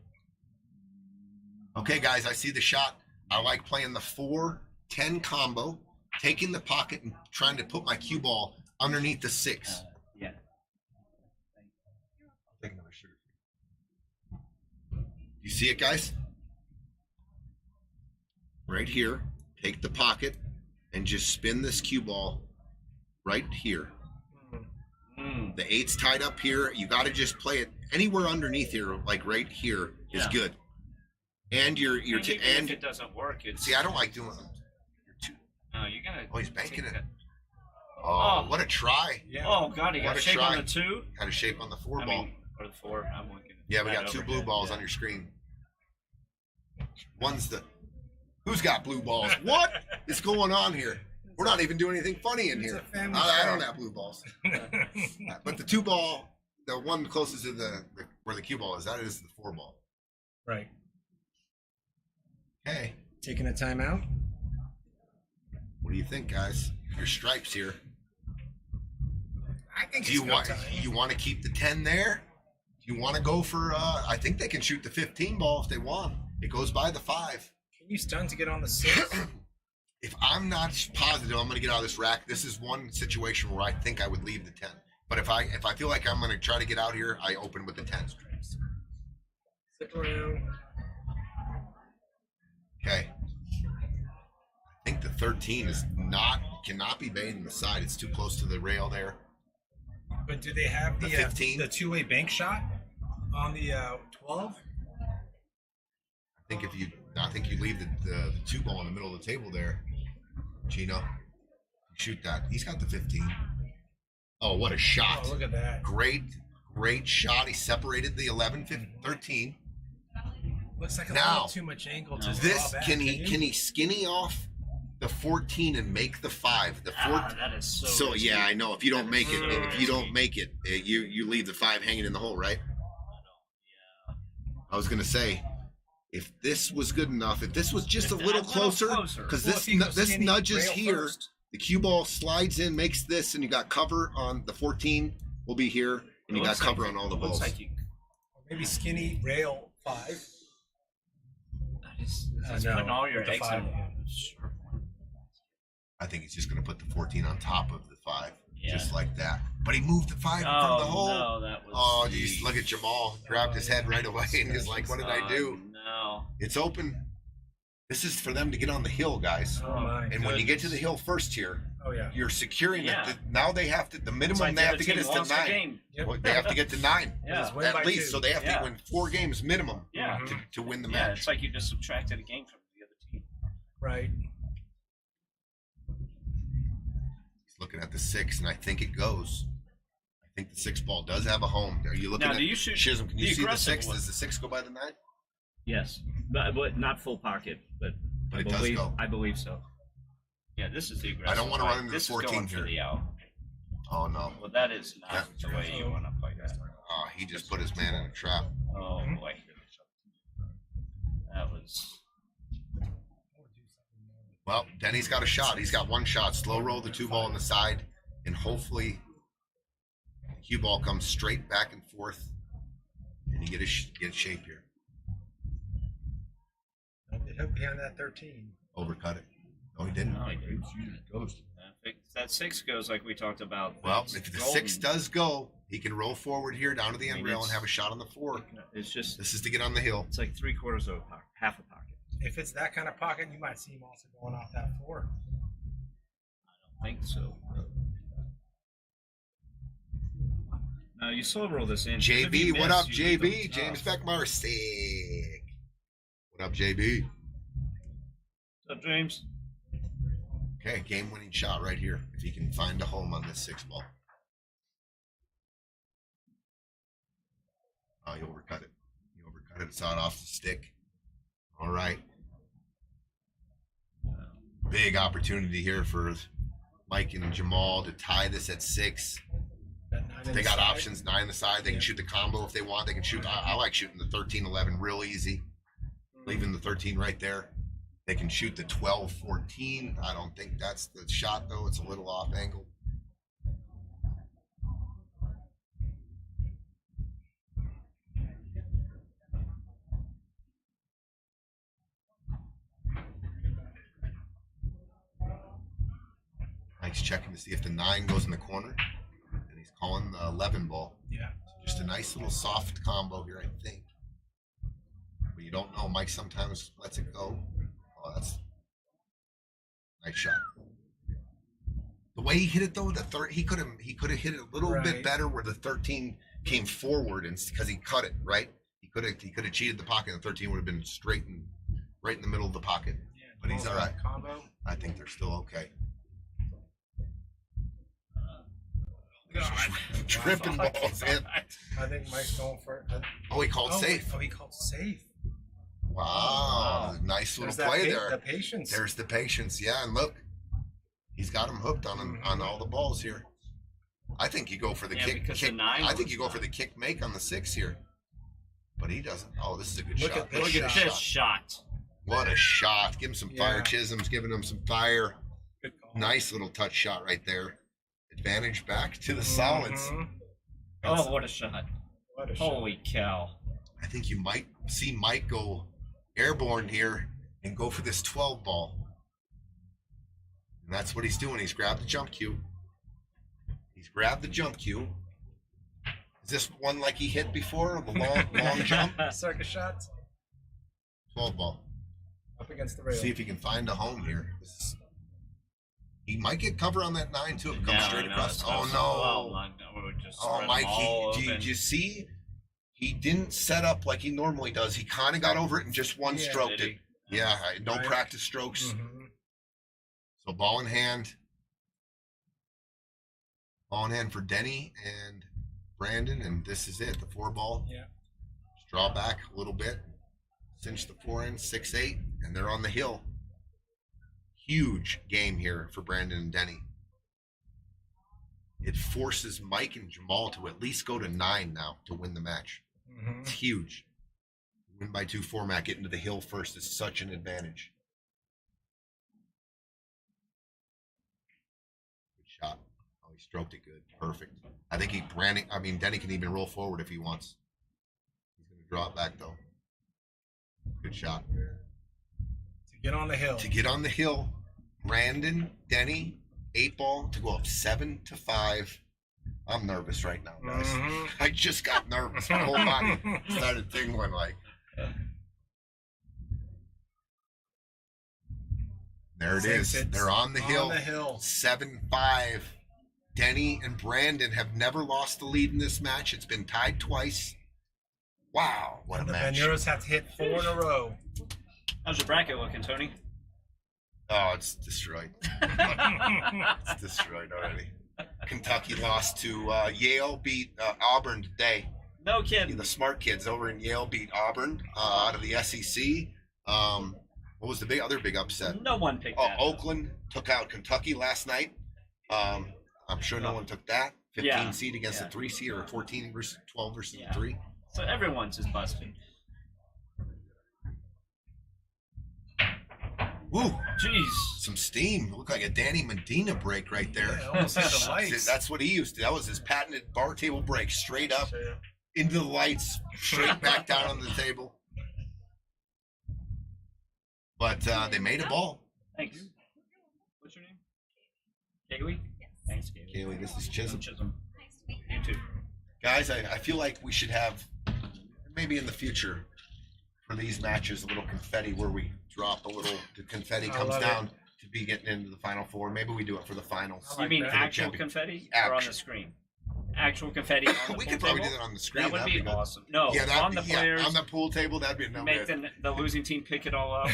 Okay, guys, I see the shot. I like playing the 4-10 combo, taking the pocket and trying to put my cue ball underneath the 6. Yeah. Take another sugar. You see it, guys? Right here. Take the pocket and just spin this cue ball right here. The 8's tied up here. You got to just play it anywhere underneath here, like right here is good. And you're Even if it doesn't work, it's see. I don't like doing. You're too. No, you gotta. Oh, he's banking take it. that- Oh, what a try! Yeah. Oh God, he What got a shape try. on the 2. Had a shape on the 4 I ball. mean, or the 4. I'm looking. Yeah, we at got 2 overhead, blue balls yeah. on your screen. One's the. Who's got blue balls? What is going on here? We're not even doing anything funny in It's here. a family I show. don't have blue balls. But the 2 ball, the one closest to the where the cue ball is, that is the 4 ball. Right. Okay. Taking a timeout. What do you think, guys? Your stripes here. I think Do you want to keep the 10 there? Do you want to go for? I think they can shoot the 15 ball if they want. It goes by the 5. Can you stun to get on the 6? If I'm not positive I'm going to get out of this rack, this is one situation where I think I would leave the 10. But if I feel like I'm going to try to get out here, I open with the 10. Sit around. Okay. I think the 13 cannot be baited in the side. It's too close to the rail there. But do they have The the 15? the two-way bank shot on the 12? I think you leave the 2 ball in the middle of the table there, Gino. Shoot that. He's got the 15. Oh, what a shot. Oh, look at that. Great shot. He separated the 11, 15, 13. Looks like a Now, little too much angle to This draw back. can he skinny off the 14 and make the 5? The 14. That is so. So risky. yeah, I know. If you don't make it, So you leave the 5 hanging in the hole, right? Yeah. I was gonna say, if this was good enough, if this was just a little closer, because Well, if you go this skinny, nudges rail here, first. the cue ball slides in, makes this, and you got cover on the 14. Will be here, and you got cover on all the balls. Looks like you. Maybe skinny rail 5. That's No, putting all your with the eggs 5. in one short one. I think he's just gonna put the 14 on top of the 5, Yeah. just like that. But he moved the 5 Oh, from the hole. no, that was. Oh, geez, look at Jamal. Grabbed his head right away and he's like, what did I do? No. It's open. This is for them to get on the hill, guys. Oh my. And when you get to the hill first here, Oh yeah. you're securing Yeah. it. Now they have to, the It's minimum like they the have other to get team is to lost the 9. game. Yep. Well, they have to get to 9 Yeah. Just win at by least. 2. So they have Yeah. to win 4 games minimum Yeah. to win the Yeah, match. it's like you just subtracted a game from the other team. Right. He's looking at the 6, and I think it goes. I think the 6 ball does have a home. Are you looking Now, at do you shoot Chisholm? Can you the see the aggressive 6? one? Does the 6 go by the 9? Yes, but not full pocket. But But I it does believe go. I believe so. Yeah, this is the aggressive. I don't want to play. run into This the is 14 going for here. the out. Oh, no. Well, that is not Yeah. the way you want to play that. Oh, he just put his man in a trap. Oh boy. That was. Well, Denny's got a shot. He's got 1 shot. Slow roll the 2 ball on the side, and hopefully the cue ball comes straight back and forth, and you get shape here. It hooked behind that 13. Overcut it. No, he didn't. No, he didn't. Ghost. If that 6 goes like we talked about. Well, it's if the golden. 6 does go, he can roll forward here down to the end rail and have a shot on the 4. It's just. This is to get on the hill. It's like 3/4 of a pocket, half a pocket. If it's that kind of pocket, you might see him also going off that 4. I think so. Now you slow roll this in. If JB, you what miss, up, you leave JB? them James tough. Beckmar, sick. What up, JB? What's up, James? Okay, game-winning shot right here. If he can find a home on this 6 ball. Oh, he overcut it. He overcut it. Saw it off the stick. All right. Big opportunity here for Mike and Jamal to tie this at 6. That 9 They got options, 9 on the side. They can shoot the combo if they want. They can shoot. I like shooting the 13-11 real easy. Leaving the 13 right there. They can shoot the 12-14. I don't think that's the shot, though. It's a little off angle. Mike's checking to see if the 9 goes in the corner. And he's calling the 11 ball. Yeah. Just a nice little soft combo here, I think. But you don't know. Mike sometimes lets it go. Oh, that's a nice shot. The way he hit it though, he could have hit it a little bit Right. better where the 13 came forward, and because he cut it right. He could have cheated the pocket, and the 13 would have been straight and right in the middle of the pocket. Yeah, But he's all right. Combo. I think they're still okay. God. Tripping balls in. I think Mike's going for it. Oh, he called safe. Oh, he called safe. Wow, nice little There's that play pa- there. The patience. There's the patience, yeah, and look, he's got him hooked on all the balls here. I think you go for the Yeah, kick. because the 9 I think was you go for the kick make on the 6 here, but he doesn't. Oh, this is a good Look shot. at this Look at shot. this shot. What a shot! Give him some fire. Yeah. Chisholm's giving him some fire. Good call. Nice little touch shot right there. Advantage back to the solids. Mhm. Oh, what a shot. What a shot. Holy cow. I think you might see Mike go airborne here and go for this 12 ball. And that's what he's doing. He's grabbed the jump cue. He's grabbed the jump cue. Is this one like he hit before? The long jump? Circus shots 12 ball. up against the rail. See if he can find a home here. He might get cover on that 9 too. It comes straight across. Oh no! Mike, did you see? He didn't set up like he normally does. He kind of got over it and just one stroked it. Yeah, no practice strokes. Mm-hmm. So ball in hand. Ball in hand for Denny and Brandon, and this is it. The 4 ball. Yeah. Just draw back a little bit. Cinch the 4 in, 6-8, and they're on the hill. Huge game here for Brandon and Denny. It forces Mike and Jamal to at least go to 9 now to win the match. Mm-hmm. It's huge. Win by 2 format, get into the hill first is such an advantage. Good shot. Oh, he stroked it good. Perfect. I think Denny can even roll forward if he wants. He's going to draw it back though. Good shot. To get on the hill. To get on the hill, Brandon, Denny, 8 ball to go up 7-5. I'm nervous right now, guys. Mm-hmm. I just got nervous. My whole body started tingling like. There it is. They're on the hill. 7-5. Denny and Brandon have never lost the lead in this match. It's been tied twice. Wow, what a match. The Bannouras have to hit 4 in a row. How's your bracket looking, Tony? Oh, it's destroyed. It's destroyed already. Kentucky lost to Yale, beat Auburn today. No kidding. The smart kids over in Yale beat Auburn out of the SEC. What was the other big upset? No one picked that. Oakland took out Kentucky last night. I'm sure no one took that. 15 seed against a 3 seed, or 14 versus 12 versus 3. So everyone's just busting. Woo! Jeez. Some steam. Looked like a Danny Medina break right there. Yeah, almost hit the lights. That's what he used to. That was his patented bar table break. Straight up into the lights, straight back down on the table. But they made a ball. Thanks. What's your name? Kaylee? Yes. Thanks, Kaylee. Kaylee, this is Chisholm. Nice to meet you. You too. Guys, I feel like we should have, maybe in the future, for these matches, a little confetti where we drop a little, the confetti comes down to be getting into the Final Four. Maybe we do it for the finals. You mean For the actual champion. confetti or on the screen? Actual confetti on the We pool could probably table? do that on the screen. That would That'd be good. awesome. No, on the players. On the pool table, that'd be no Make good. the losing team pick it all up.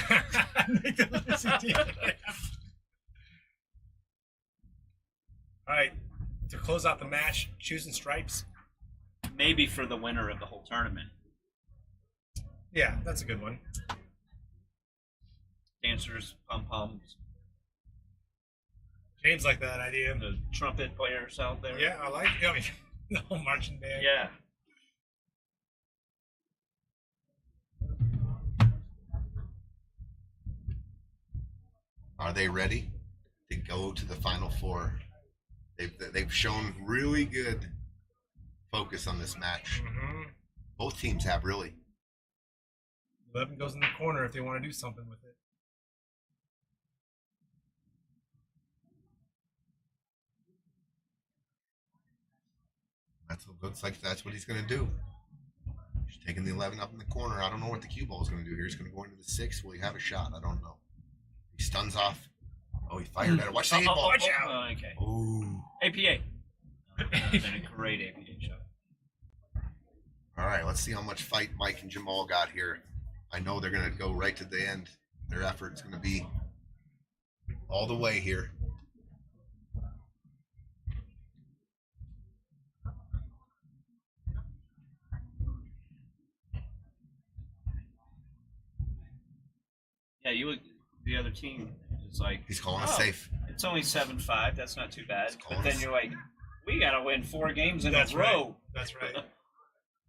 All right, to close out the match, choosing stripes. Maybe for the winner of the whole tournament. Yeah, that's a good one. Dancers, pom-poms, James like that idea. the trumpet players out there. Yeah, I like it. The whole marching band. Yeah. Are they ready to go to the Final Four? They've shown really good focus on this match. Mm-hmm. Both teams have, really. 11 goes in the corner if they want to do something with it. Looks like that's what he's going to do. He's taking the 11 up in the corner. I don't know what the cue ball is going to do here. He's going to go into the 6. Will he have a shot? I don't know. He stuns off. Oh, he fired at it. Watch the 8 ball. Watch out. Oh, okay. Ooh. APA. That's been a great APA shot. All right, let's see how much fight Mike and Jamal got here. I know they're going to go right to the end. Their effort's going to be all the way here. Yeah, the other team is like, He's calling us safe. It's only 7-5. That's not too bad. calling But then us- you're like, we got to win 4 games in That's a right. row. That's right.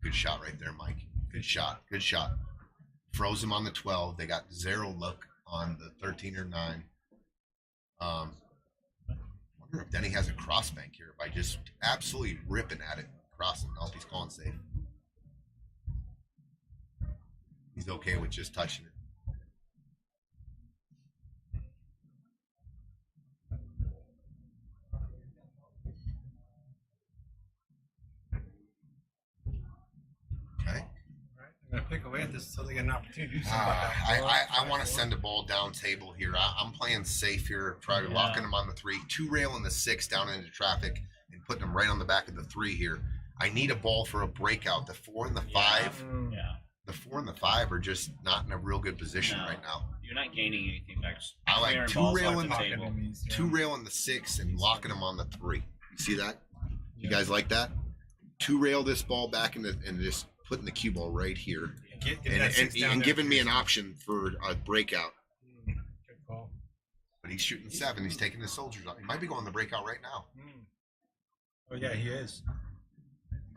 Good shot right there, Mike. Good shot. Good shot. Froze him on the 12. They got 0 look on the 13 or 9. Wonder if Denny has a cross bank here by just absolutely ripping at it. Crossing. No, he's calling safe. He's okay with just touching it. pick away at this until they get an opportunity to do something about that. I want to send a ball down table here. I'm playing safe here, try locking them on the 3, 2 rail in the 6 down into traffic, and putting them right on the back of the 3 here. I need a ball for a breakout. The 4 and the 5, Yeah. the 4 and the 5 are just not in a real good position No. right now. You're not gaining anything back. I like Clearing 2 balls rail off in the the table. 2 rail in the 6 and locking them on the 3. You see that? You guys like that? 2 rail this ball back in the and just putting the cue ball right here, Get that six down and there. giving me an option for a breakout. Good call. But he's shooting 7. He's taking his soldiers out. He might be going the breakout right now. Oh yeah, he is.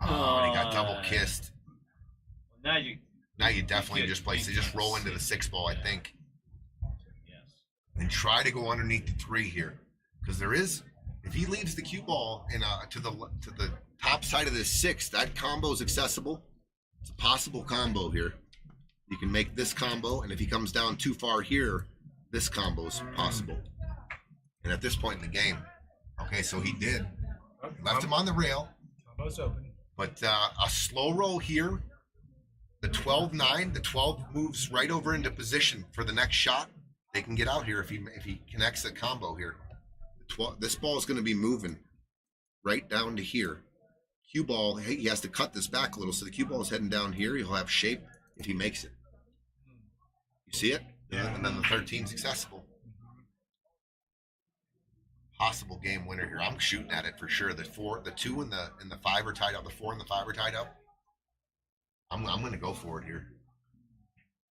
Oh, and he got double kissed. Now you. Now you definitely get just play. They just roll into the 6 ball, I think, Yes. and try to go underneath the 3 here, because there is. If he leaves the cue ball in to the top side of this 6, that combo is accessible. It's a possible combo here. You can make this combo, and if he comes down too far here, this combo is possible. And at this point in the game, okay, so he did left him on the rail, Combo's open. but a slow roll here. The 12-9, the 12 moves right over into position for the next shot. They can get out here if he connects the combo here. This ball is going to be moving right down to here. Cue ball, he has to cut this back a little, so the cue ball is heading down here. He'll have shape if he makes it. You see it? Yeah. And then the 13's accessible. Possible game winner here. I'm shooting at it for sure. The 2 and the 5 are tied up. The 4 and the 5 are tied up. I'm going to go for it here.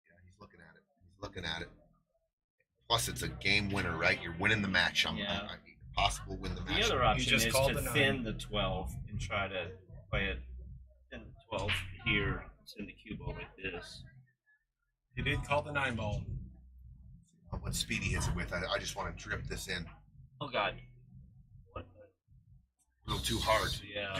Yeah, he's looking at it. He's looking at it. Plus, it's a game winner, right? You're winning the match. Possible win the match. The other option just is called to the 9. thin the 12 and try to play it thin the 12 here, send the cue ball like this. He did call the 9 ball. What speed he hits it with, I just want to drip this in Oh God. What? a little too hard. Yeah.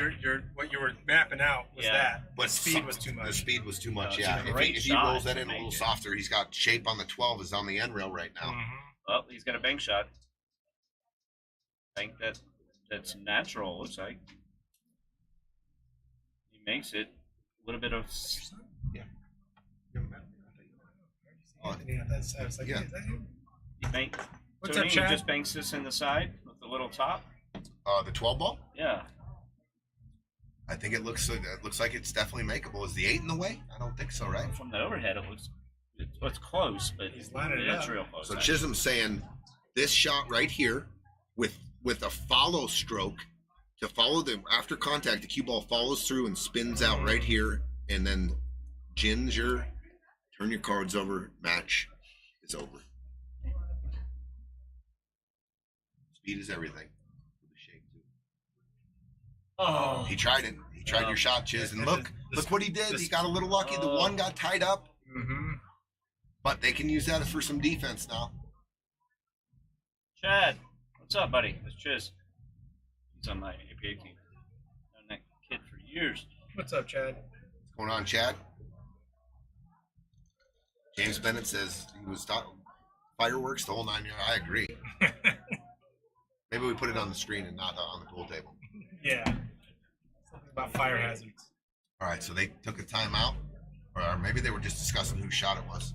What you were mapping out was Yeah. that. But The speed was too The much. speed was too much. No, Yeah. it's a If great he shot rolls that to in a little make it. softer, he's got shape on the 12. Is on the end rail right now. Oh, he's got a bank shot. Bank that's natural. Looks like he makes it. A little bit of. Oh, Yeah, I was like, Yeah. is that him? He bank. What's Tony, up, he Chad? just banks this in the side with the little top. The 12 ball. Yeah. I think it looks like it's definitely makeable. Is the 8 in the way? I don't think so, right? From the overhead, it's close, but He's lining it it's up. real close. So actually. Chisholm's saying this shot right here with a follow stroke to follow the after contact, the cue ball follows through and spins out right here, and then Ginger, turn your cards over, match is over. Speed is everything. With the shape too. Oh, He tried it. He tried your shot, Chiz, and look what he did. He got a little lucky. The 1 got tied up, but they can use that for some defense now. Chad, what's up, buddy? It's Chiz. He's on my APA team. Known that kid for years. What's up, Chad? What's going on, Chad? James Bennett says he was talking fireworks the whole 9 yards. I agree. Maybe we put it on the screen and not on the pool table. Yeah. Something about fire hazards. All right, so they took a timeout, or maybe they were just discussing whose shot it was.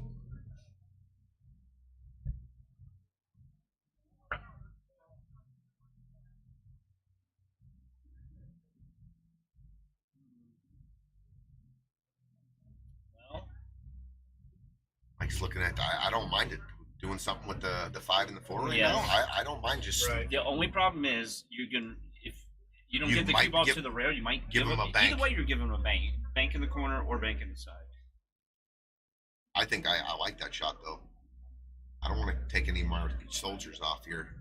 Well, Mike's looking at. I don't mind it doing something with the 5 and the 4 right Yeah. now. I don't mind just Right. the only problem is you can if you don't You get the might cue ball give- to the rail, you might give him a bank. Either way, you're giving him a bank. Bank in the corner or bank in the side. I think I like that shot though. I don't want to take any more soldiers off here.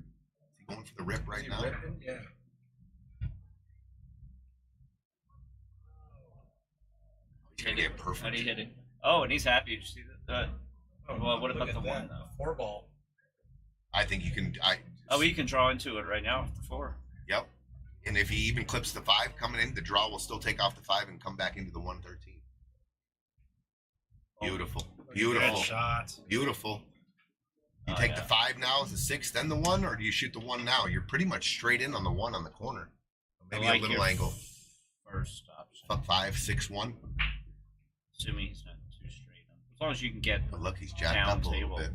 Is he going for the rip right now? Ripping? Yeah. He's gonna get How perfect. do you hit it? Oh, and he's happy. Did you see that? Well, what look about at the that. 1 though? 4 ball. I think you can. Oh, you can draw into it right now with the 4. Yep. And if he even clips the 5 coming in, the draw will still take off the 5 and come back into the 113. Beautiful. Beautiful. Good shot. Beautiful. You Oh, take yeah. the 5 now as the 6, then the 1, or do you shoot the 1 now? You're pretty much straight in on the 1 on the corner. Maybe I like a little your angle. First option. 5, 6, 1. Assuming he's not too long as you can get But look, he's jacked down up a little table. bit.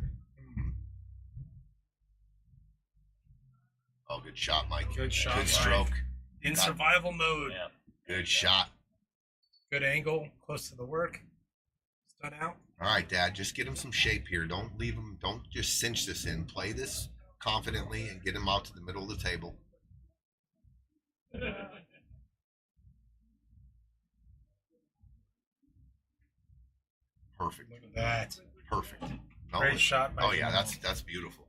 Oh, good shot, Mike. Good shot, Good Mike. stroke. In Got- survival mode. Yeah. Good shot. Good angle, close to the work. Stud out. All right, Dad, just get him some shape here. Don't leave him. Don't just cinch this in. Play this confidently and get him out to the middle of the table. Perfect. Look at that. Perfect. No, Great shot by Oh yeah, Jamal. that's beautiful.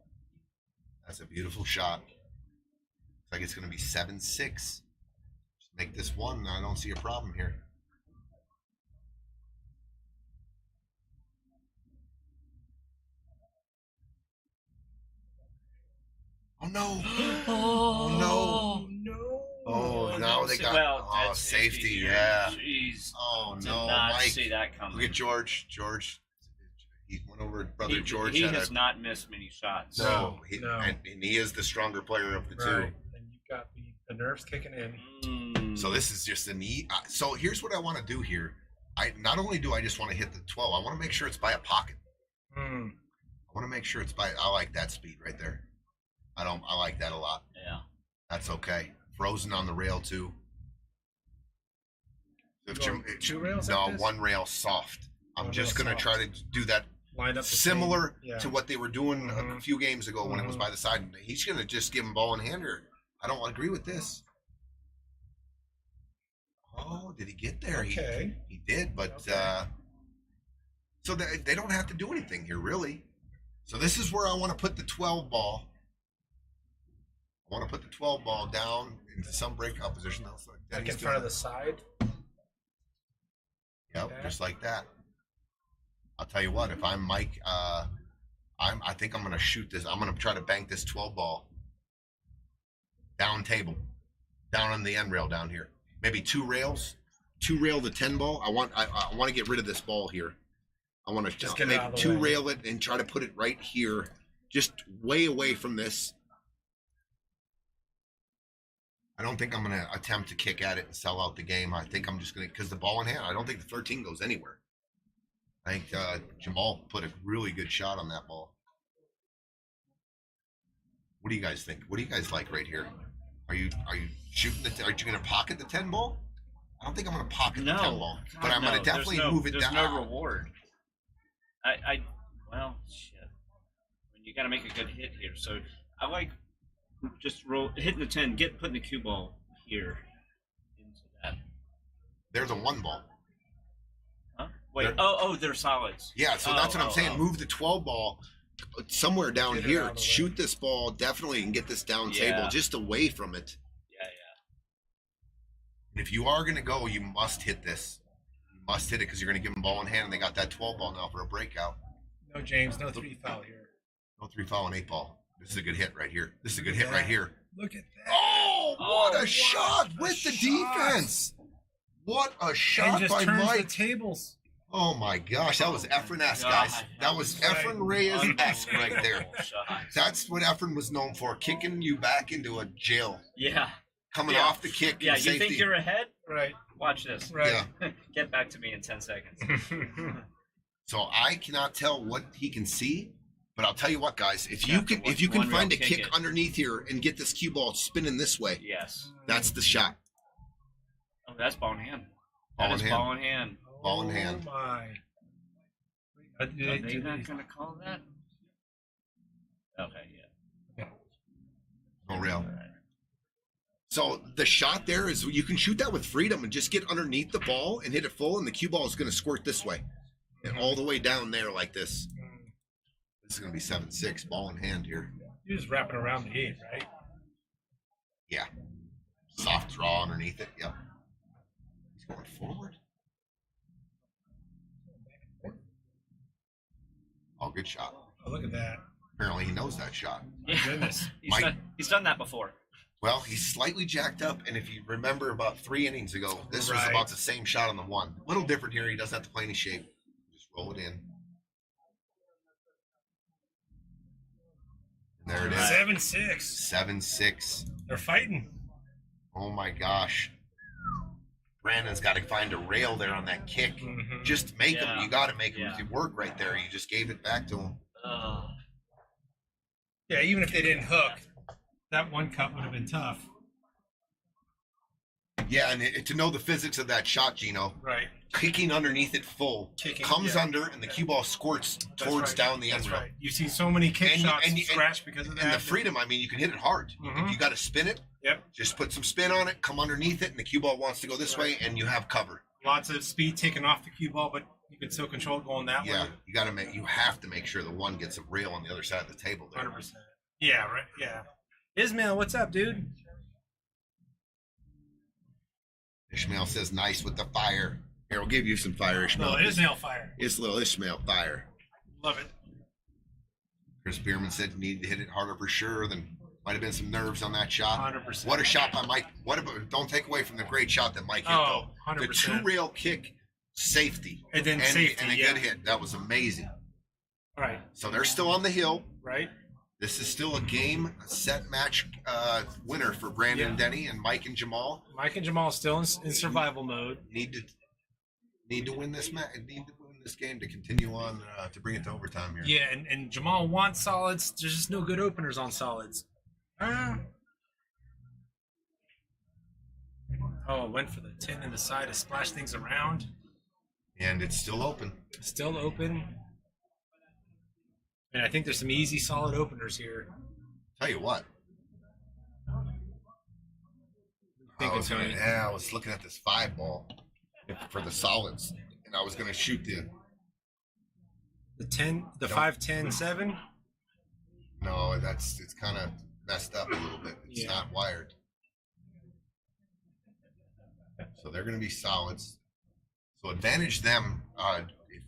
That's a beautiful shot. Looks like it's going to be 7-6. Just make this one. I don't see a problem here. Oh no! Oh no! No. Oh, now they got Well, safety. here. Yeah. Jeez. Oh Did no, not Mike! see that coming. Look at George. George, he went over to brother He, George. he had has a, not missed many shots. no, No. And he is the stronger player of the two. Right. And you've got the nerves kicking in. Mm. So this is just a neat. So here's what I want to do here. I not only do I just want to hit the 12, I want to make sure it's by a pocket. Hmm. I want to make sure it's by. I like that speed right there. I like that a lot. Yeah. That's okay. Frozen on the rail too. If Going two rails no, like this? one rail soft. I'm One just rail gonna soft. try to do that Lined up the similar same. Yeah. to what they were doing a Mhm. few games ago when it was Mhm. by the side. He's gonna just give him ball in hand here. I don't agree with this. Oh, did he get there? Okay. He did, but Okay. so they don't have to do anything here really. So this is where I want to put the 12 ball. I want to put the 12 ball down into some breakout position. That's like Like in Denny's front of doing. the side. Yep, that. just like that. I'll tell you what, if I'm Mike, I think I'm gonna shoot this. I'm gonna try to bank this 12 ball down table, down on the end rail down here. Maybe two rail the 10 ball. I want to get rid of this ball here. I want to Just get it maybe out of the two way. rail it and try to put it right here, just way away from this. I don't think I'm going to attempt to kick at it and sell out the game. I think I'm just going to, because the ball in hand, I don't think the 13 goes anywhere. I think Jamal put a really good shot on that ball. What do you guys think? What do you guys like right here? Are you shooting the? Are you going to pocket the 10 ball? I don't think I'm going to pocket the 10 ball, but I'm going to definitely move it there's down. no reward. Well, shit. I mean, you got to make a good hit here. So I like just hitting the 10, putting the cue ball here into that. There's a 1 ball. Huh? Wait. There- They're solids. Yeah, so that's what I'm saying. Move the 12 ball somewhere down Get it here. out of the way. Shoot this ball definitely and get this down table Yeah. just away from it. Yeah. If you are going to go, you must hit this. You must hit it because you're going to give them ball in hand, and they got that 12 ball now for a breakout. No James, no 3 foul here. No 3 foul and 8 ball. This is a good hit right here. This is a good hit right here. Look at that. Oh, what Oh, a shot a with the shot. defense. What a And shot just by turns the Mike. tables. Oh my gosh, that was Efren-esque, guys. That was Efren Reyes-esque right there. Unbelievable shot. That's what Efren was known for, kicking you back into a jail. Yeah. Coming Yeah. off the kick Yeah. and You safety. think you're ahead? Right. Watch this. Right. Get back to me in 10 seconds. So I cannot tell what he can see, but I'll tell you what, guys. If Yeah, you can, one- if you can one rail find a kick kick it. underneath here and get this cue ball spinning this way, Yes. that's the shot. Oh, that's ball in hand. Ball That in is hand. ball in hand. Ball in hand. Oh my. Are they not going to call that? Okay, yeah. No rail. All right. So the shot there is you can shoot that with freedom and just get underneath the ball and hit it full, and the cue ball is going to squirt this way and all the way down there like this. This is going to be 7-6, ball in hand here. You're just wrapping around the 8, right? Yeah. Soft draw underneath it. Yep. He's going forward. Oh, good shot. Oh, look at that. Apparently he knows that shot. Yeah. Goodness. Mike- He's done that before. Well, he's slightly jacked up, and if you remember about 3 innings ago, this was Right. about the same shot on the 1. A little different here. He doesn't have to play any shape. Just roll it in. And there it is. 7-6. 7-6. They're fighting. Oh my gosh. Brandon's got to find a rail there on that kick. Mhm. Just make him. Yeah. You got to make him Yeah. work right there. You just gave it back to him. Yeah, even if they didn't hook, that one cut would have been tough. Yeah, and to know the physics of that shot, Gino, Right. kicking underneath it full, Kicking, comes yeah. under, and the cue ball squirts That's towards right. down the end That's rail. right. You've seen so many kick And- shots and- scratch because of that. And the freedom, I mean, you can hit it hard. Mhm. If you got to spin it, Yep. just put some spin on it, come underneath it, and the cue ball wants to go this way, and you have cover. Lots of speed taken off the cue ball, but you can still control it going that Yeah, way. you have to make sure the one gets a rail on the other side of the table there. 100%. Yeah, right. Yeah. Ismail, what's up, dude? Ishmael says, nice with the fire. Here, we'll give you some fire, Ishmael. No, Ismail fire. It's little Ishmael fire. Love it. Chris Bierman said you needed to hit it harder for sure. Then might have been some nerves on that shot. 100%. What a shot by Mike. Don't take away from the great shot that Mike hit, Oh, though. The 100%. two rail kick, safety. And then safety, And a yeah. good hit. That was amazing. Right. So they're still on the hill. Right. This is still a set match winner for Brandon and Denny and Mike and Jamal. Mike and Jamal still in survival mode. Need to win this match. Need to win this game to continue on to bring it to overtime here. Yeah, and Jamal wants solids. There's just no good openers on solids. Oh, went for the 10 in the side to splash things around. And it's still open. Still open. And I think there's some easy, solid openers here. Tell you what. Thinking, Tony. I was looking at this 5 ball for the solids, and I was going to shoot The 10, the 5, 10, 7. No, it's kind of messed up a little bit. It's not wired. So they're going to be solids. So advantage them if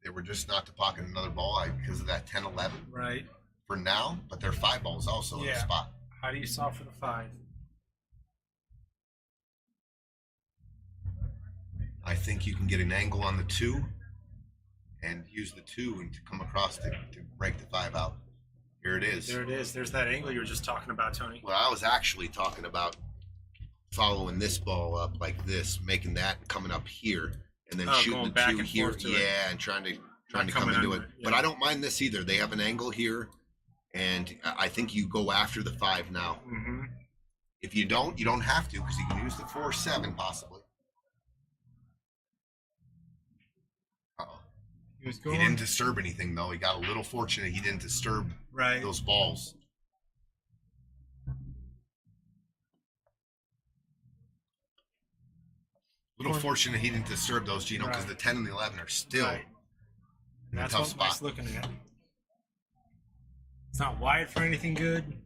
they were just not to pocket another ball because of that 10-11 Right. for now, but their 5 ball is also in the spot. How do you solve for the 5? I think you can get an angle on the 2 and use the 2 and to come across to break the 5 out. Here it is. There it is. There's that angle you were just talking about, Tony. Well, I was actually talking about following this ball up like this, making that coming up here, and then shooting going the back 2 and here. forth to it. Yeah, and trying to come coming into under it. it, But yeah. I don't mind this either. They have an angle here, and I think you go after the 5 now. Mm-hmm. If you don't have to, because you can use the 4-7 possibly. Uh-oh. He was He going didn't disturb anything though. He got a little fortunate. He didn't disturb right. those balls. Little fortunate he didn't disturb those, Gino, because Right. the 10 and the 11 are still Right. in a That's tough what Mike's spot. looking at. It's not wired for anything good.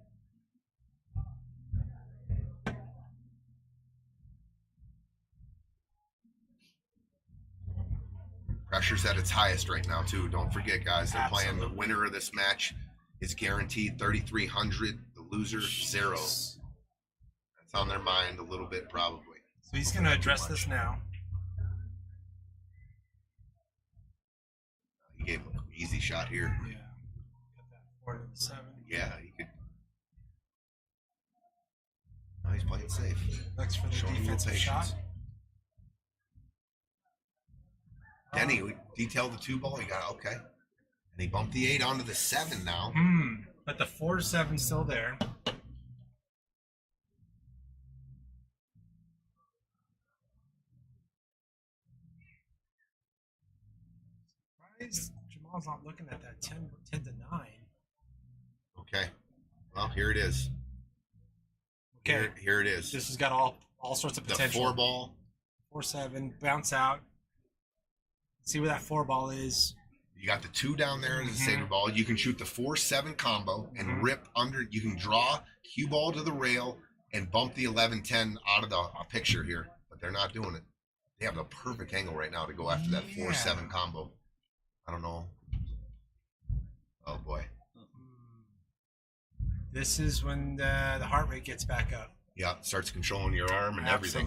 Pressure's at its highest right now too. Don't forget, guys, they're playing the Absolutely. winner of this match is guaranteed 3,300. The loser 0. That's on their mind a little bit probably. So he's going to address this now. He gave him an easy shot here. Yeah. Got that 4 to the 7. Yeah, he could. No, he's playing safe. Looks for the Showing you defensive patience. shot. Denny, we detailed the 2 ball. He got okay, and he bumped the 8 onto the 7 now. But the 4 to 7 still there. Surprised Jamal's not looking at that 10 to 9. Okay, well here it is. Okay. Here it is. This has got all sorts of The potential. 4 ball. 4-7, bounce out. See where that 4 ball is. You got the 2 down there as a saver ball. You can shoot the 4-7 combo and rip under. You can draw cue ball to the rail and bump the 11-10 out of the picture here, but they're not doing it. They have the perfect angle right now to go after that 4-7 combo. I don't know. Oh boy. This is when the heart rate gets back up. Yeah, starts controlling your arm and everything.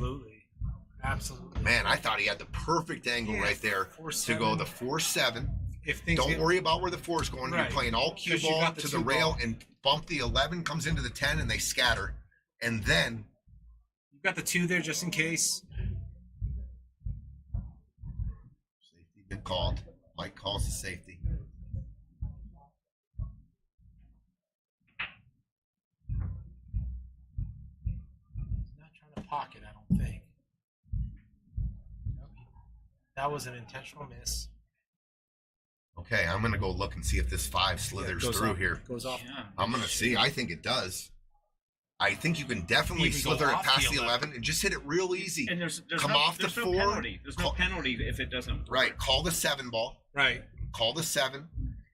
Absolutely. Man, I thought he had the perfect angle right there 4-7. to go the 4-7. If things Don't get, worry about where the 4 is going. Right. You're playing all cue 'Cause you ball got the to the 2 rail ball. and bump the 11, comes into the 10, and they scatter. And then you've got the 2 there just in case. You've been called. Mike calls the safety. He's not trying to pocket, I don't think. Nope. That was an intentional miss. Okay, I'm gonna go look and see if this 5 slithers through here. Goes off. Yeah. I'm gonna see. I think it does. I think you can definitely Even go slither it off past the the 11 and just hit it real easy. And there's Come no, off the there's no 4. penalty. There's no Call- penalty if it doesn't work. Right, call the 7 ball. Right. Call the 7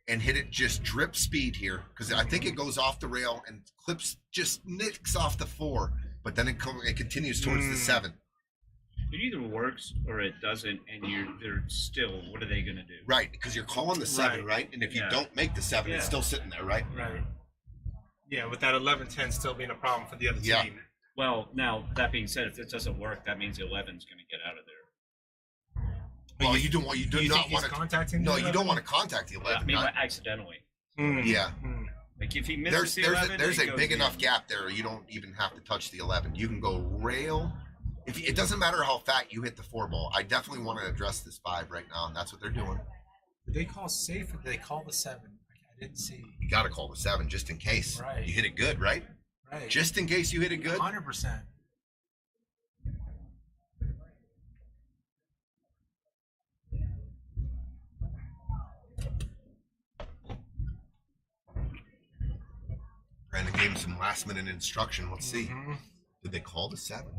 and hit it just drip speed here because I think it goes off the rail and clips just nicks off the 4, but then it continues towards the 7. It either works or it doesn't, and they're still. What are they gonna do? Right, because you're calling the 7, right? And if you Yeah. don't make the 7, it's Yeah. still sitting there, right? Right. Yeah, with that 11-10 still being a problem for the other Yeah. team. Well, now that being said, if this doesn't work, that means 11's gonna get out of there. Well, you don't want you do you not think want he's to. contacting No, the you 11? don't want to contact the I 11. mean, not- accidentally. yeah. Like if he misses There's the 11, there's it a goes big in. enough gap there. You don't even have to touch the 11. You can go rail. If it doesn't matter how fat you hit the 4 ball. I definitely want to address this 5 right now, and that's what they're doing. Did they call safe or did they call the 7? I didn't see. You got to call the 7 just in case. Right. You hit it good, right? Right. Just in case you hit it good. 100%. Brandon gave him some last minute instruction. Let's see. Mhm. Did they call the 7?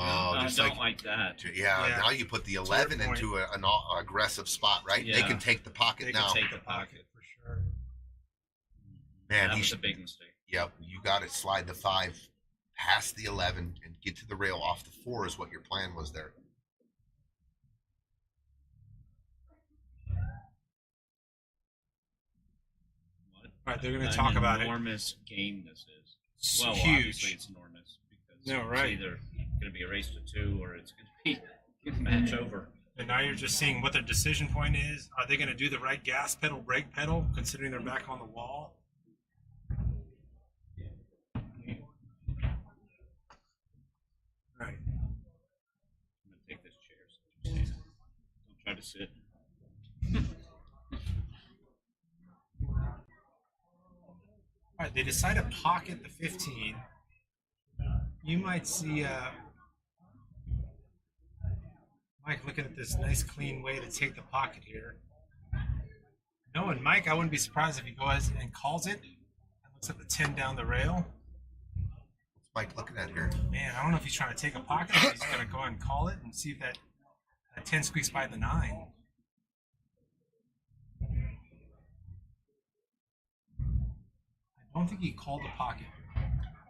Oh, I just don't like that. yeah, Yeah. now you put the your 11 point. into an aggressive spot, right? They Yeah. can take the pocket They now. can take the pocket for sure. Man, That he was a should, big mistake. yep, you got to slide the 5 past the 11 and get to the rail off the 4 is what your plan was there. What? All right, they're going An to talk about it. enormous game this is. It's Well, huge. obviously it's enormous because No, right. it's either going to be a race to 2 or it's going to be a match over. And now you're just seeing what their decision point is. Are they going to do the right gas pedal, brake pedal, considering they're back on the wall? Right. I'm going to take this chair. So you stand. Don't try to sit. All right, they decide to pocket the 15. You might see Mike looking at this nice, clean way to take the pocket here. Knowing Mike, I wouldn't be surprised if he goes and calls it and looks at the 10 down the rail. What's Mike looking at here? Man, I don't know if he's trying to take a pocket or he's going to go and call it and see if that 10 squeaks by the 9. I don't think he called a pocket.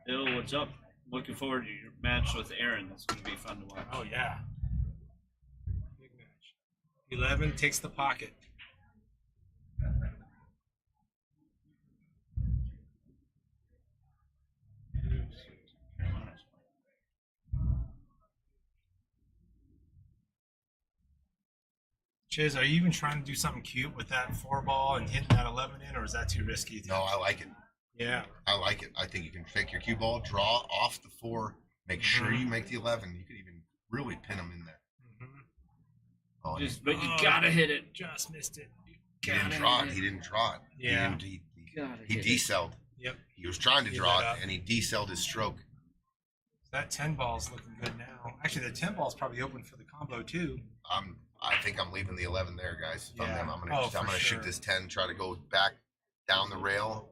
Bill, what's up? Looking forward to your match with Aaron. That's going to be fun to watch. Oh, yeah. Big match. 11 takes the pocket. Chiz, are you even trying to do something cute with that 4 ball and hitting that 11 in, or is that too risky? No, I like it. Yeah. I like it. I think you can fake your cue ball, draw off the 4, make sure you make the 11. You could even really pin them in there. Mhm. Oh, and But you got to hit it. Just missed it. he didn't draw it. He didn't draw it. Yeah. He Gotta he hit it. decelled. Yep. He was trying to He draw let it, up. and he decelled his stroke. That 10 ball's looking good now. Actually, the 10 ball's probably open for the combo, too. I think I'm leaving the 11 there, guys. If I'm Yeah. them, I'm Oh, gonna for shoot sure. this 10, try to go back down the rail.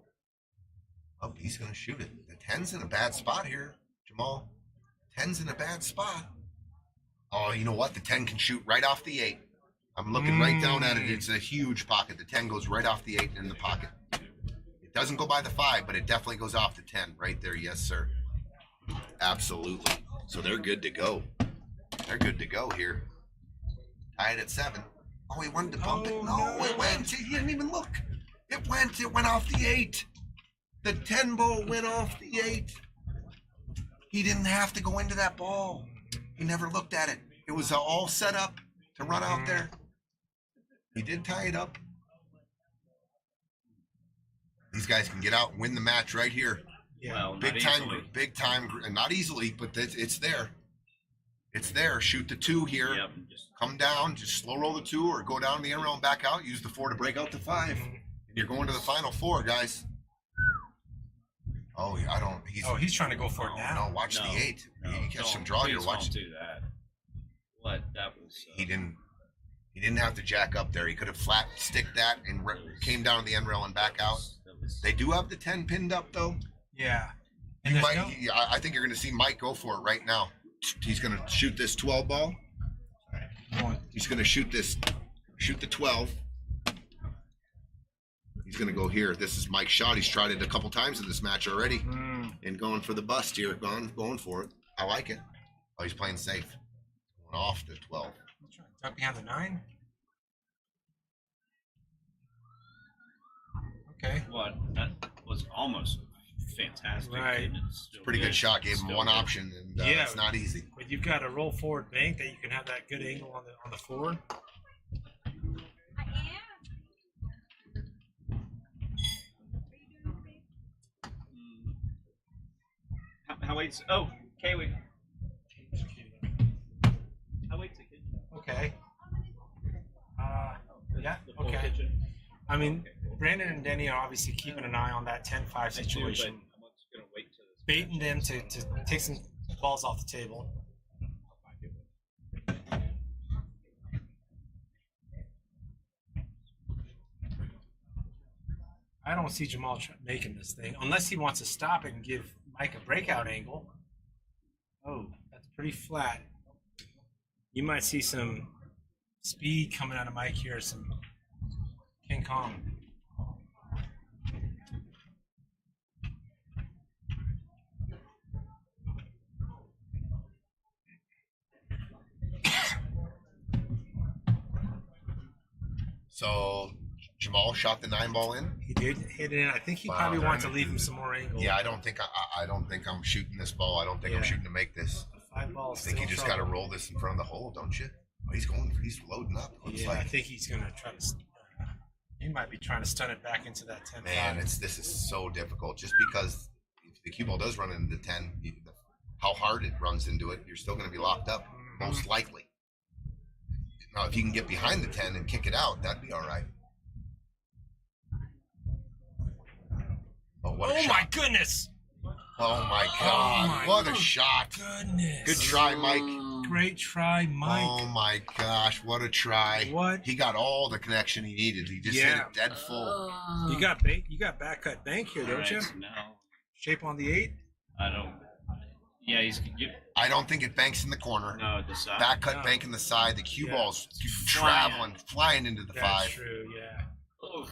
Oh, he's gonna shoot it. The 10's in a bad spot here, Jamal. 10's in a bad spot. Oh, you know what? The 10 can shoot right off the 8. I'm looking right down at it. It's a huge pocket. The 10 goes right off the 8 in the pocket. It doesn't go by the 5, but it definitely goes off the 10 right there. Yes, sir. Absolutely. So they're good to go. They're good to go here. Tied at 7. Oh, he wanted to bump it. Oh, No, no. it went. He didn't even look. It went. It went off the 8. The 10 ball went off the 8. He didn't have to go into that ball. He never looked at it. It was all set up to run out there. He did tie it up. These guys can get out and win the match right here. Yeah. Well, Big not time, easily. big time, and not easily, but it's there. It's there. Shoot the 2 here. Yep. Just Come down. Just slow roll the 2 or go down the end rail and back out. Use the 4 to break out the 5. And you're going to the final 4, guys. Oh, I don't. He's trying to go for it now. No, watch No, the 8. no, You catch don't- some draw here. please Watch. don't do that. What? That was. He didn't have to jack up there. He could have flat stick that and came down to the end rail and back out. That was, They do have the 10 pinned up though. Yeah. And You there's might, I think you're going to see Mike go for it right now. He's going to shoot this 12 ball. He's going to shoot the 12. He's going to go here. This is Mike's shot. He's tried it a couple times in this match already. And going for the bust here. Going for it. I like it. Oh, he's playing safe. Going off the 12. He's trying to duck behind the 9. Okay. what? That was almost fantastic. Right. and it's still Pretty good shot. Gave him Still one good. option, and Yeah. it's not easy. But you've got a roll forward bank that you can have that good angle on the forward. I am. How waits? Oh, Kiwi. How waits a kid? Okay. Yeah. The full Okay. kitchen. I mean, Brandon and Denny are obviously keeping an eye on that 10-5 I do, but situation, I'm just gonna wait till this baiting them to take some balls off the table. I don't see Jamal making this thing unless he wants to stop it and give Mike a breakout angle. Oh, that's pretty flat. You might see some speed coming out of Mike here, some King Kong. So Jamal shot the 9 ball in. He did hit it in. I think he Wow, probably they're wants to gonna leave him some more angle. Yeah, I don't think I'm shooting this ball. I don't think I'm Yeah. shooting to make this. The 5 balls. I think you just got to roll this in front of the hole, don't you? Oh, he's loading up. Looks Yeah, I like. think he's gonna try to. He might be trying to stun it back into that 10-5. Man, this is so difficult. Just because if the cue ball does run into the 10, how hard it runs into it, you're still going to be locked up, most likely. Now, if you can get behind the 10 and kick it out, that'd be all right. Oh, what a Oh shot. my goodness! Oh, my God. my What a shot. Goodness! Good try, Mike. Great try, Mike. Oh, my gosh. What a try. What? He got all the connection he needed. He just hit Yeah. it dead full. You got back cut bank here, don't you? Alright, no, Shape on the 8. I don't. Yeah, I don't think it banks in the corner. no the side. Back cut No. bank in the side. The cue Yeah. ball's traveling, flying into the That's 5. true. Yeah. Oof.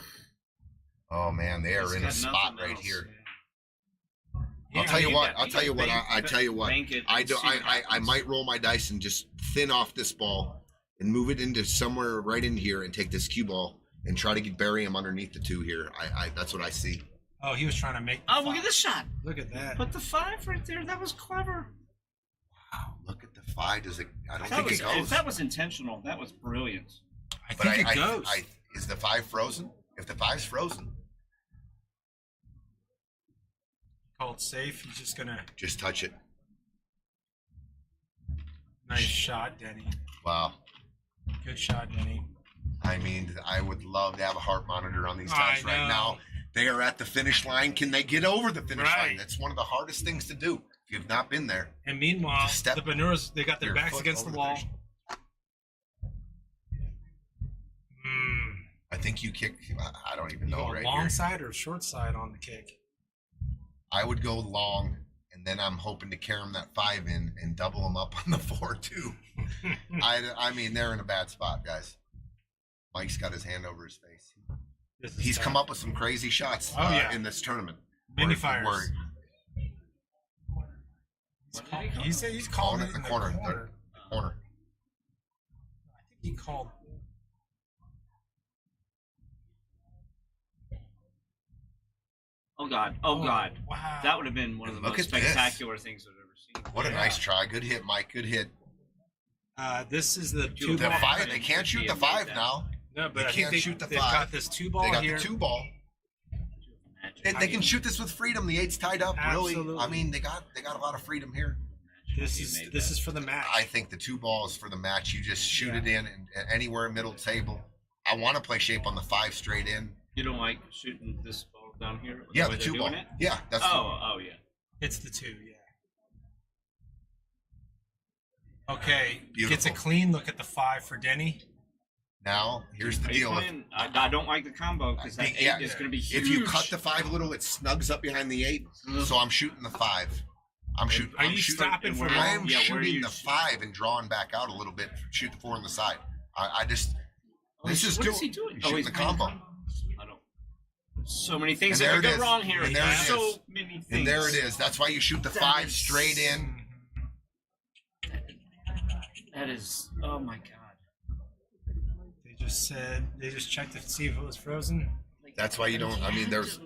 Oh man, they are He's in a got spot nothing right else. here. Yeah, I'll tell you you what. got- I'll you tell you got what. bank I it, tell you what. bank it I and do. see what I happens. might roll my dice and just thin off this ball and move it into somewhere right in here and take this cue ball and try to bury him underneath the 2 here. That's what I see. Oh, he was trying to make. Oh, look at this shot! Look at that. Put the 5 right there. That was clever. Wow, look at the 5. Does it? I don't That think was, it goes. if that was intentional, that was brilliant. I But think it goes. is the 5 frozen? If the 5's frozen, Called safe. He's just gonna. just touch it. Nice shot, Denny. Wow. Good shot, Denny. I mean, I would love to have a heart monitor on these I guys right know. now. They are at the finish line. Can they get over the finish line? Right. That's one of the hardest things to do. If you've not been there, And meanwhile, Just step the Bannouras, they got their your backs foot against the over wall. finish. Hmm. I think you kick. I don't even You know go right long here. side or short side on the kick? I would go long, and then I'm hoping to carry them that 5 in and double them up on the 4 too. I mean, they're in a bad spot, guys. Mike's got his hand over his face. This is He's tough. come up with some crazy shots Oh, yeah. in this tournament. Many Where- fires. where He's calling Calling it in the corner. corner. corner. I think he called. Oh God! Oh God! Wow. That would have been one of the Look most at this. spectacular things I've ever seen. What a Yeah. nice try. Good hit, Mike. Good hit. This is the Dude, two The ball. 5. They can't shoot the 5 now. No, but they I think can't shoot the they've 5. got this 2 ball They got here. the 2 ball. They can shoot this with freedom. The 8's tied up. Really, Absolutely. I mean, they got a lot of freedom here. This You is made this that. is for the match. I think the 2 balls for the match. You just shoot Yeah. it in and anywhere middle table. I want to play shape on the 5 straight in. You don't like shooting this ball down here? Yeah, way the they're 2 ball. doing it? Yeah, that's Oh, yeah. It's the 2, yeah. Okay, Beautiful. gets a clean look at the 5 for Denny. now. Here's the Are you deal. playing? I don't like the combo because that 8 is going to be huge. If you cut the 5 a little, it snugs up behind the 8. So I'm shooting the 5. I'm shooting. Are I'm you shooting, stopping and for where- long? I'm Yeah, where do shooting you the shoot? 5 and drawing back out a little bit. Shoot the 4 on the side. I just. This is what doing. is he doing? Shooting he's the playing combo. I don't. So many things And that there could it go is. wrong here. And there it so is. many things. And there it is. That's why you shoot the 5 straight in. That is. Oh my god. They just checked to see if it was frozen. That's why you don't. I mean, there's.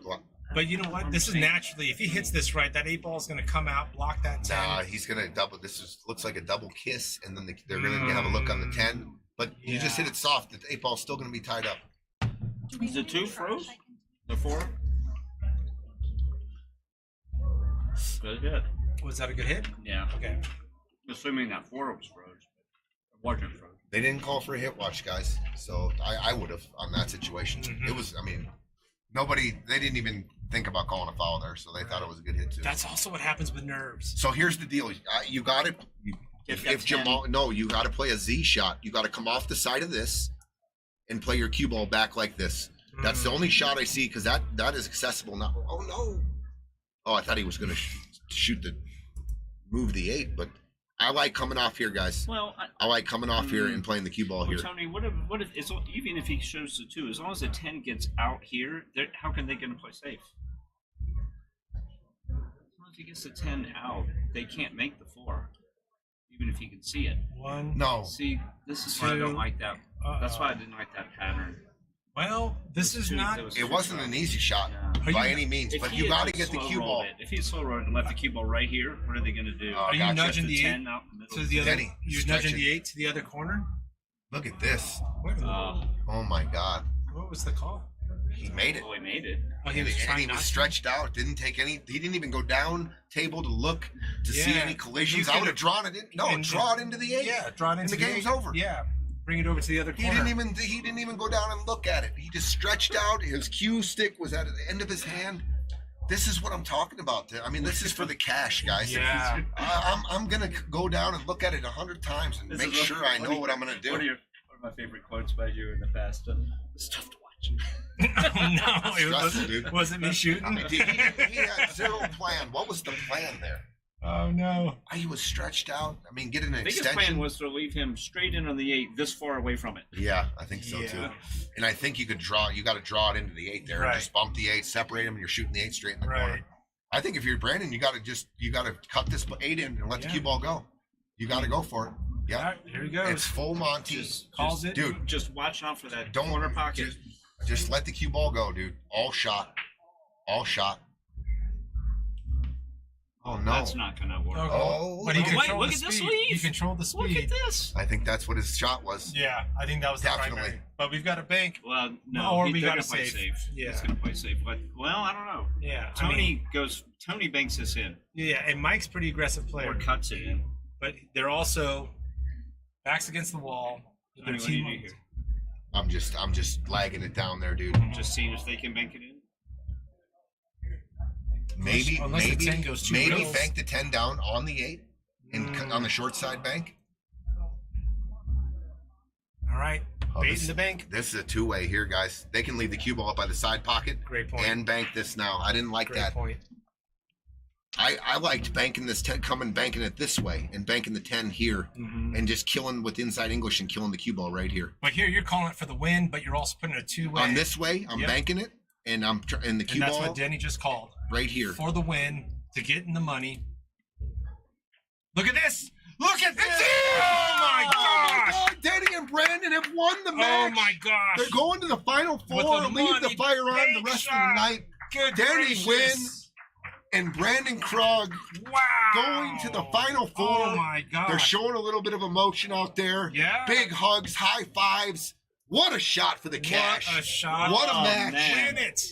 But you know what? This is naturally. If he hits this right, that 8 ball is going to come out, block that 10. Nah, he's gonna double. Looks like a double kiss, and then they're gonna have a look on the 10. But you just Yeah. hit it soft. The 8 ball's still gonna be tied up. Is the 2 froze? The 4? Good hit. Was that a good hit? Yeah. Okay. Assuming that 4 was froze. It wasn't froze. They didn't call for a hit watch, guys. So I would have on that situation. Mhm. It was. I mean, they didn't even think about calling a foul there, so they thought it was a good hit too. That's also what happens with nerves. So here's the deal. You got it. If If Jamal, no, you got to play a Z shot. You got to come off the side of this and play your cue ball back like this. That's the only shot I see because that is accessible now. Oh no! Oh, I thought he was going to move the 8, but I like coming off here, guys. Well, I like coming off here and playing the cue ball well, here. Tony, what if it's, even if he shows the 2, as long as the 10 gets out here, how can they going to play safe? As long as he gets the 10 out, they can't make the 4, even if he can see it. 1. No, See, this is why I don't 2. like that. That's why I didn't like that pattern. Well, this is Two- not. there was it two wasn't an easy shot Yeah. by you- any means, If but he you had, got to like, get the slow cue rolled ball. it, if he had slow rolled and left the cue ball right here, what are they going to do? Oh, Are you gotcha. nudging the the 10 8 out in the middle. to the other? Denny, You're stretch nudging it. the 8 to the other corner. Look at this. Wait a minute. Oh my God, What was the call? he made it. Oh, he made it. Oh, he And was he trying was not. stretched out. Didn't take any. He didn't even go down table to look to see Yeah. any collisions. You I would could've- have drawn it in. No, and- draw it into the 8. Yeah, drawn And into the game's 8. over. Yeah, bring it over to the other He corner. didn't even go down and look at it. He just stretched out. His cue stick was at the end of his hand. This is what I'm talking about. I mean, this is for the cash, guys. Yeah. I'm gonna go down and look at it 100 times and This make is sure I know what I'm gonna do. One of my favorite quotes by you in the past. It's tough to watch. No, it Stressful, dude. wasn't me shooting. I mean, he had zero plan. What was the plan there? Oh no. He was stretched out. I mean, get an I think his extension. plan was to leave him straight in on the 8, this far away from it. Yeah, I think so too. Yeah. And I think you could draw. You got to draw it into the 8 there. Right. And just bump the 8, separate them, and you're shooting the 8 straight in the Right. corner. I think if you're Brandon, you got to cut this 8 in and let the Yeah. cue ball go. You got to go for it. All Yeah, right, here he goes. it's full Monty. Calls it. Dude, Just watch out for that don't corner pocket. Just let the cue ball go, dude. All shot. Oh no! That's not going to work. Oh, but he oh, wait, controlled look the at this speed. lead. He controlled the speed. Look at this. I think that's what his shot was. Yeah, I think that was the Definitely. primary. But we've got a bank. Well, no, Or he, we they're gotta going to play save. safe. Yeah. He's going to play safe. But, well, I don't know. Yeah, Tony banks this in yeah, and Mike's a pretty aggressive player. or cuts it in. But they're also backs against the wall. With their Tony, what do you team do here? I'm just lagging it down there, dude. Just seeing if they can bank it in. Maybe Unless the 10 goes two maybe rails. bank the 10 down on the 8 and on the short side bank. All right, Oh, bait this- in the bank. This is a two-way here, guys. They can leave the cue ball up by the side pocket Great point. and bank this now. I didn't like Great that. point. I liked banking this 10, banking it this way and banking the 10 here Mhm. and just killing with inside English and killing the cue ball right here. But here you're calling it for the win, but you're also putting a two-way. On this way, I'm Yep. banking it and I'm and the cue and that's ball what Denny just called right here. for the win to get in the money. Look at this! Look at this! Oh my gosh! Oh, Denny and Brandon have won the Oh match. my gosh! They're going to the final With four. the Leave the money fire on the bank rest of shot. the night. Good Denny gracious. win. And Brandon Krug Wow! going to the final four. Oh my gosh! They're showing a little bit of emotion out there. Yeah. Big hugs, high fives. What a shot for the cash. What a shot! What a Oh, match. man. Win it!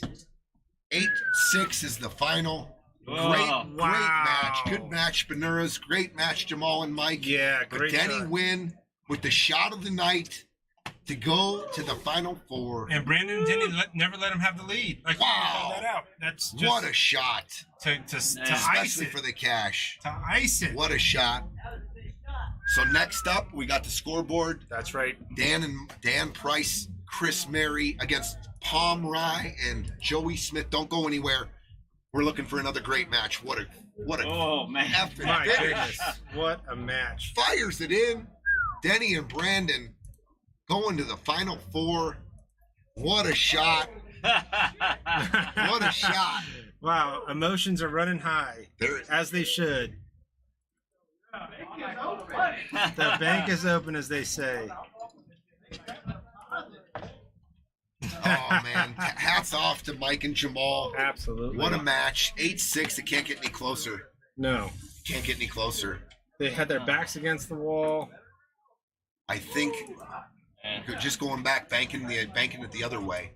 8-6 is the final. Oh, Great match. Good match, Bannoura's. Great match, Jamal and Mike. Yeah, But great Denny shot. win with the shot of the night to go to the Final Four. And Brandon and Denny never let him have the lead. Like, Wow. call that out. That's just What a shot. to ice Especially it. for the cash. To ice it. What a shot. So next up, we got the scoreboard. That's right. Dan Price, Chris Mary against Pom Rai and Joey Smith. Don't go anywhere. We're looking for another great match. What a Oh, man. effing My finish. goodness. What a match. Fires it in. Denny and Brandon going to the Final Four. What a shot. What a shot. Wow, emotions are running high, There, as they should. The bank is open, as they say. oh, man. Hats off to Mike and Jamal. Absolutely. What a match. 8-6. It can't get any closer. No. Can't get any closer. They had their backs against the wall. I think just going back, banking it the other way.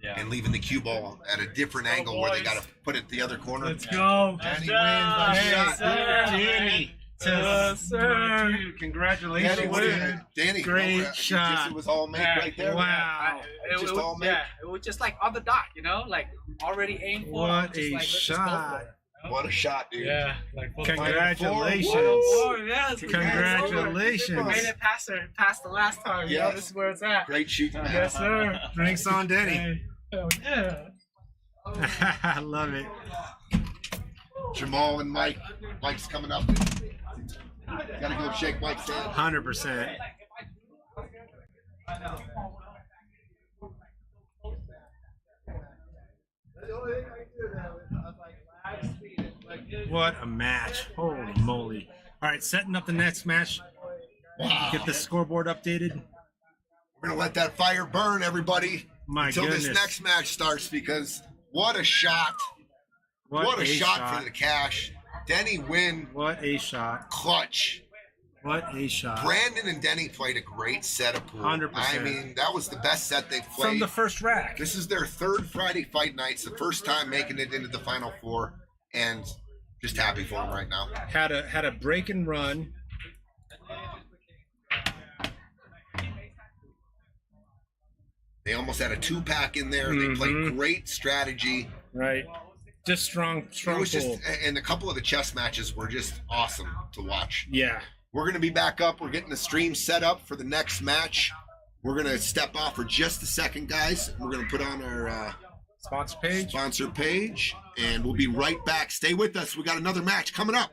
Yeah. And leaving the cue ball at a different angle where they got to put it the other corner. Let's go. Danny wins by Hey, shot. Danny. Dude, congratulations. Danny, Great no, shot. It was all made right there. Wow. Just all made. it was just like on the dot, you know, like already aimed for. What just a like, let's just go for shot. it. What a shot, dude. Yeah, like Congratulations. Oh, yeah, it's Congratulations. We made it past the last time. You know, Yes. this is where it's at. Great shooting. Yes, sir. Drinks on Denny. Oh, yeah. I love it. Jamal and Mike. Mike's coming up. Gotta go shake Mike's hand. 100%. What a match. Holy moly. All right, setting up the next match. Wow. Get the scoreboard updated. We're gonna let that fire burn, everybody, My until goodness. this next match starts. Because what a shot! What a shot for the cash. Denny win, What a shot. clutch. What a shot. Brandon and Denny played a great set of pool. 100%. I mean, that was the best set they've played. From the first rack. This is their third Friday fight night. It's the first time making it into the Final Four, and just happy for them right now. Had a break and run. They almost had a 2-pack in there. They played great strategy. Right. Just strong It pool. was just, and a couple of the chess matches were just awesome to watch. Yeah. We're going to be back up. We're getting the stream set up for the next match. We're going to step off for just a second, guys. We're going to put on our Sponsor page. sponsor page, and we'll be right back. Stay with us. We got another match coming up.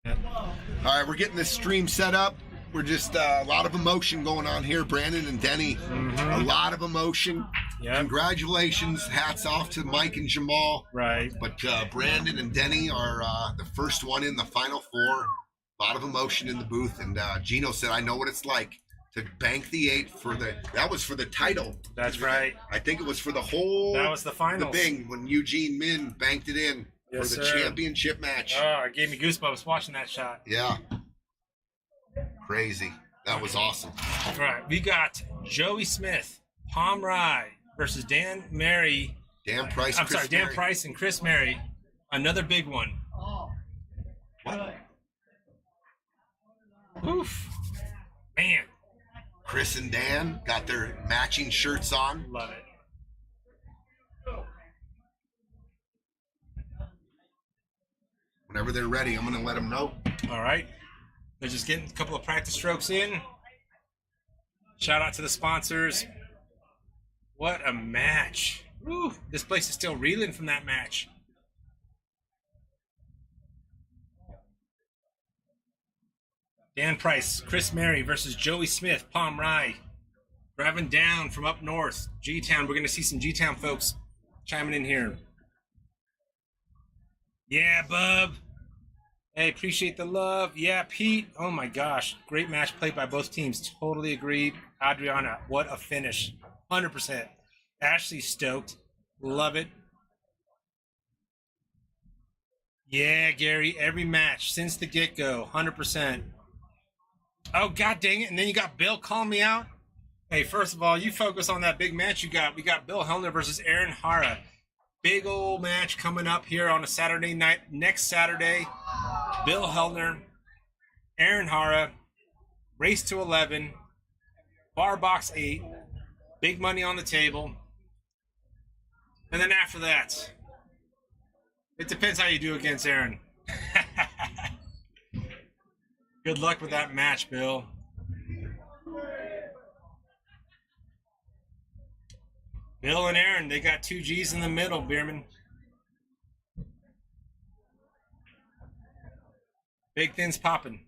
All right, we're getting this stream set up. We're just a lot of emotion going on here, Brandon and Denny. A lot of emotion. Yep. Congratulations. Hats off to Mike and Jamal. Right. But Brandon and Denny are the first one in the Final Four. A lot of emotion in the booth. And Gino said, I know what it's like to bank the 8 for that was for the title. That's right. I think it was for the whole, That was the finals. the Bing when Eugene Min banked it in Yes, for the sir. championship match. Oh, it gave me goosebumps watching that shot. Yeah. Crazy. That was awesome. All right, we got Joey Smith, Pom Rai versus Dan Mary. Dan Price. I'm Chris sorry, Dan Mary. Price and Chris Mary. Another big one. What? Oof. Man, Chris and Dan got their matching shirts on. love it. Whenever they're ready, I'm going to let them know. All right. They're just getting a couple of practice strokes in. Shout out to the sponsors. What a match. Woo, this place is still reeling from that match. Dan Price, Chris Mary versus Joey Smith, Pom Rai. Driving down from up north, G-Town. We're going to see some G-Town folks chiming in here. Yeah, Bub. Hey, appreciate the love. Yeah, Pete. Oh, my gosh. Great match played by both teams. Totally agree. Adriana, what a finish. 100%. Ashley stoked. Love it. Yeah, Gary, every match since the get-go. 100%. Oh, God dang it. And then you got Bill calling me out. Hey, first of all, you focus on that big match you got. We got Bill Hellner versus Aaron Hara. Big old match coming up here on a Saturday night. Next Saturday, Bill Hellner, Aaron Hara, race to 11, bar box 8, big money on the table. And then after that, it depends how you do against Aaron. Good luck with that match, Bill. Bill and Aaron, they got 2 G's in the middle, Bierman. Big things popping.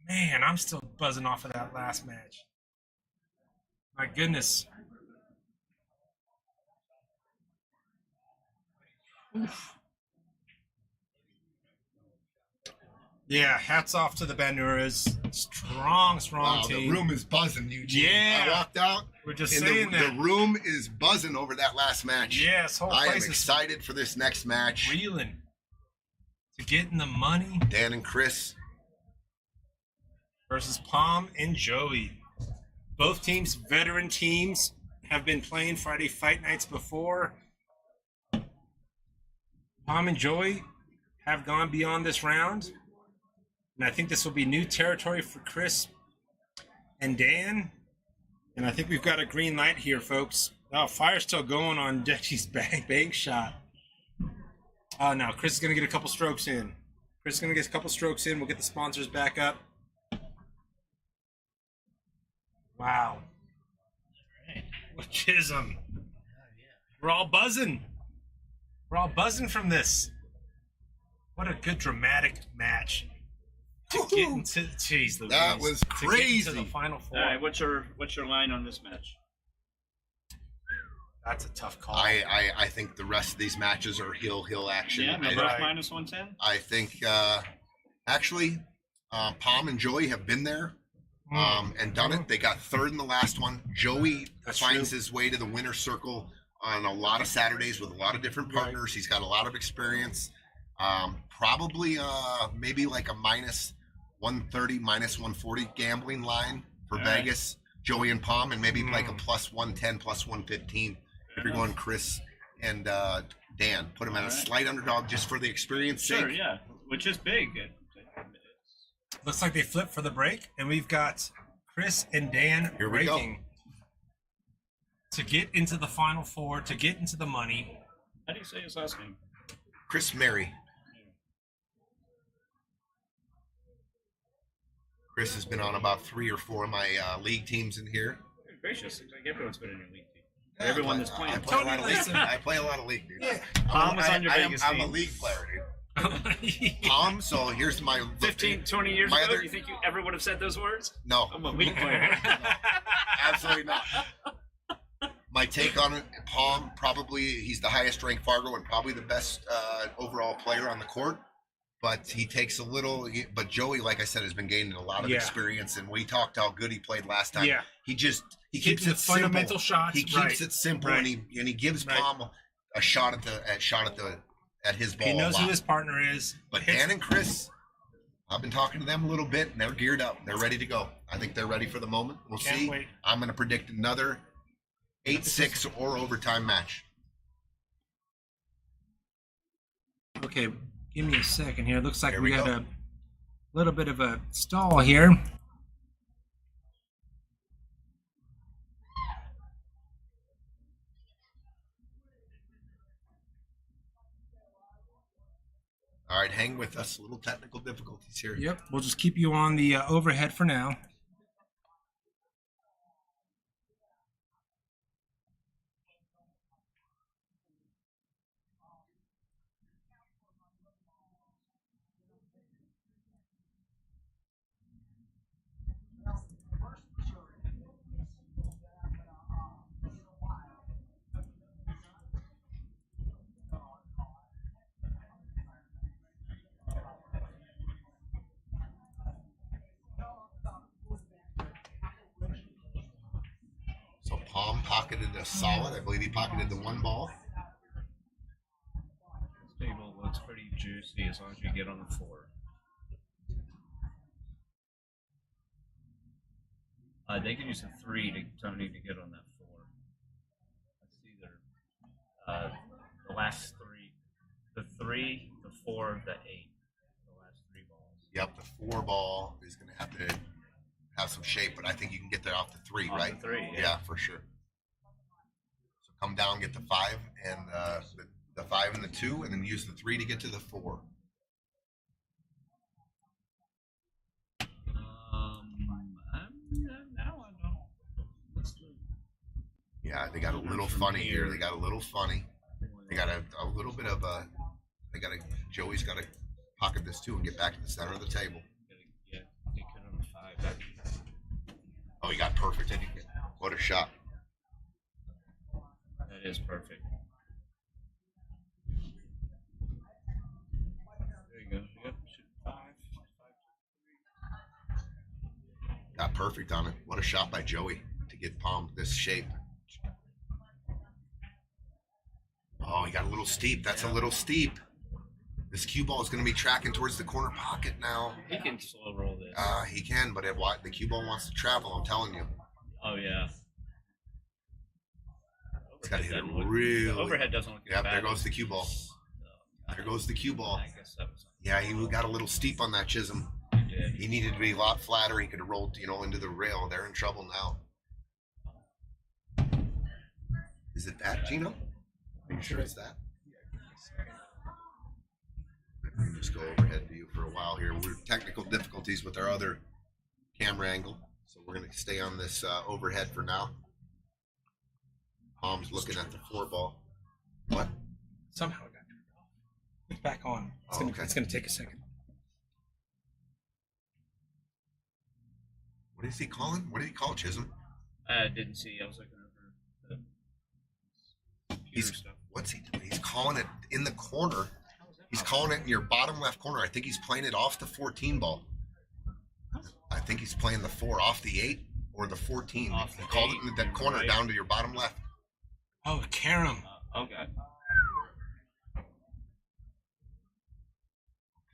Man, I'm still buzzing off of that last match. My goodness. Oof. Yeah, hats off to the Bannouras. Strong Wow, team. the room is buzzing, Eugene. Yeah. I walked out. We're just and saying the that. room is buzzing over that last match. Yes, whole I am place is excited for this next match. reeling. To get in the money Dan and Chris. versus Pom and Joey. Both teams, veteran teams, have been playing Friday Fight Nights before. Pom and Joey have gone beyond this round. And I think this will be new territory for Chris and Dan. And I think we've got a green light here, folks. Oh, fire's still going on Denny's bank shot. Oh, no, Chris is going to get a couple strokes in. Chris is going to get a couple strokes in. We'll get the sponsors back up. Wow. What chism. We're all buzzing. We're all buzzing from this. What a good dramatic match. To get into, jeez, Louise, That was to get into crazy. the final four. All right, what's your line on this match? That's a tough call. I think the rest of these matches are hill action. Yeah, I, both Right. minus 110. I think actually Pom and Joey have been there and done it. They got third in the last one. Joey That's finds true. his way to the winner's circle on a lot of Saturdays with a lot of different Right. partners. He's got a lot of experience. Probably maybe like a minus 130, minus 140 gambling line for All right. Vegas. Joey and Pom, and maybe like a plus 110, plus 115 if you're going Chris and Dan. Put them at a All right. slight underdog just for the experience Sure, sake. yeah, which is big. Looks like they flipped for the break, and we've got Chris and Dan Here we go. breaking to get into the final four, to get into the money. How do you say his last name? Chris Mary. Chris has been on about 3 or 4 of my league teams in here. Good gracious, seems like everyone's been in your league team. Yeah, Everyone I that's play- playing. I play a lot of Tony league. Listen. I play a lot of league, dude. Yeah. Pom was on your Vegas I'm a team. league player, dude. Pom, so here's my 15, 20 years My ago, other- you think you ever would have said those words? No, I'm a league player. absolutely not. My take on it, Pom, probably he's the highest ranked Fargo and probably the best overall player on the court. But he takes a little. But Joey, like I said, has been gaining a lot of Yeah. experience, and we talked how good he played last time. Yeah. He keeps Hitting the it simple. fundamental shots. He keeps Right. it simple, Right. and he gives Right. Pom a shot at his ball. He knows a who lot. his partner is. But Hits- Dan and Chris, I've been talking to them a little bit, and they're geared up. They're ready to go. I think they're ready for the moment. We'll Can't see. wait. I'm going to predict another 8-6 or overtime match. Okay, give me a second here. Looks like Here we we got go. a little bit of a stall here. All right, hang with us. A little technical difficulties here. Yep, we'll just keep you on the overhead for now. Pom pocketed a solid. I believe he pocketed the 1 ball. This table looks pretty juicy as long as you get on the 4. They can use a 3 to Tony to get on that 4. Let's see the last 3, the 3, the 4, the 8, the last 3 balls. Yep, the 4 ball is going to have some shape, but I think you can get there off the 3, Off right? the 3, yeah. Yeah, for sure. So come down, get the 5 and the 5 and the 2, and then use the 3 to get to the 4. Now I don't. Let's do it. Yeah, they got a little funny here. They got a little funny. They got a little bit of a. Joey's got to pocket this too and get back to the center of the table. Yeah, they could on the 5. Oh, he got perfect. What a shot! That is perfect. There you go. Yep, shoot 5. Got perfect on it. What a shot by Joey to get Pom this shape. Oh, he got a little steep. That's a little steep. This cue ball is going to be tracking towards the corner pocket now. He can slow roll this. He can, but the cue ball wants to travel. I'm telling you. Oh yeah. It's got to hit it Doesn't look- really. The overhead doesn't look Yep, bad. there goes the cue ball. There goes the cue ball. I guess that was. Yeah, he got a little steep on that Chisholm. He did. He needed to be a lot flatter. He could have rolled, into the rail. They're in trouble now. Is it that, Gino? Are you sure it's that? Let me just go overhead view for a while here. We're technical difficulties with our other camera angle, so we're going to stay on this overhead for now. Pom's looking at the 4 ball. What? Somehow it got turned off. It's back on. It's Oh, okay. It's gonna take a second. What is he calling? What did he call Chisholm? I didn't see. I was looking over the computer stuff. What's he doing? He's calling it in the corner. He's calling it in your bottom left corner. I think he's playing it off the 14 ball. I think he's playing the 4 off the 8 or the 14. Off He the called 8, it in that you're corner right. down to your bottom left. Oh, Karam. Okay.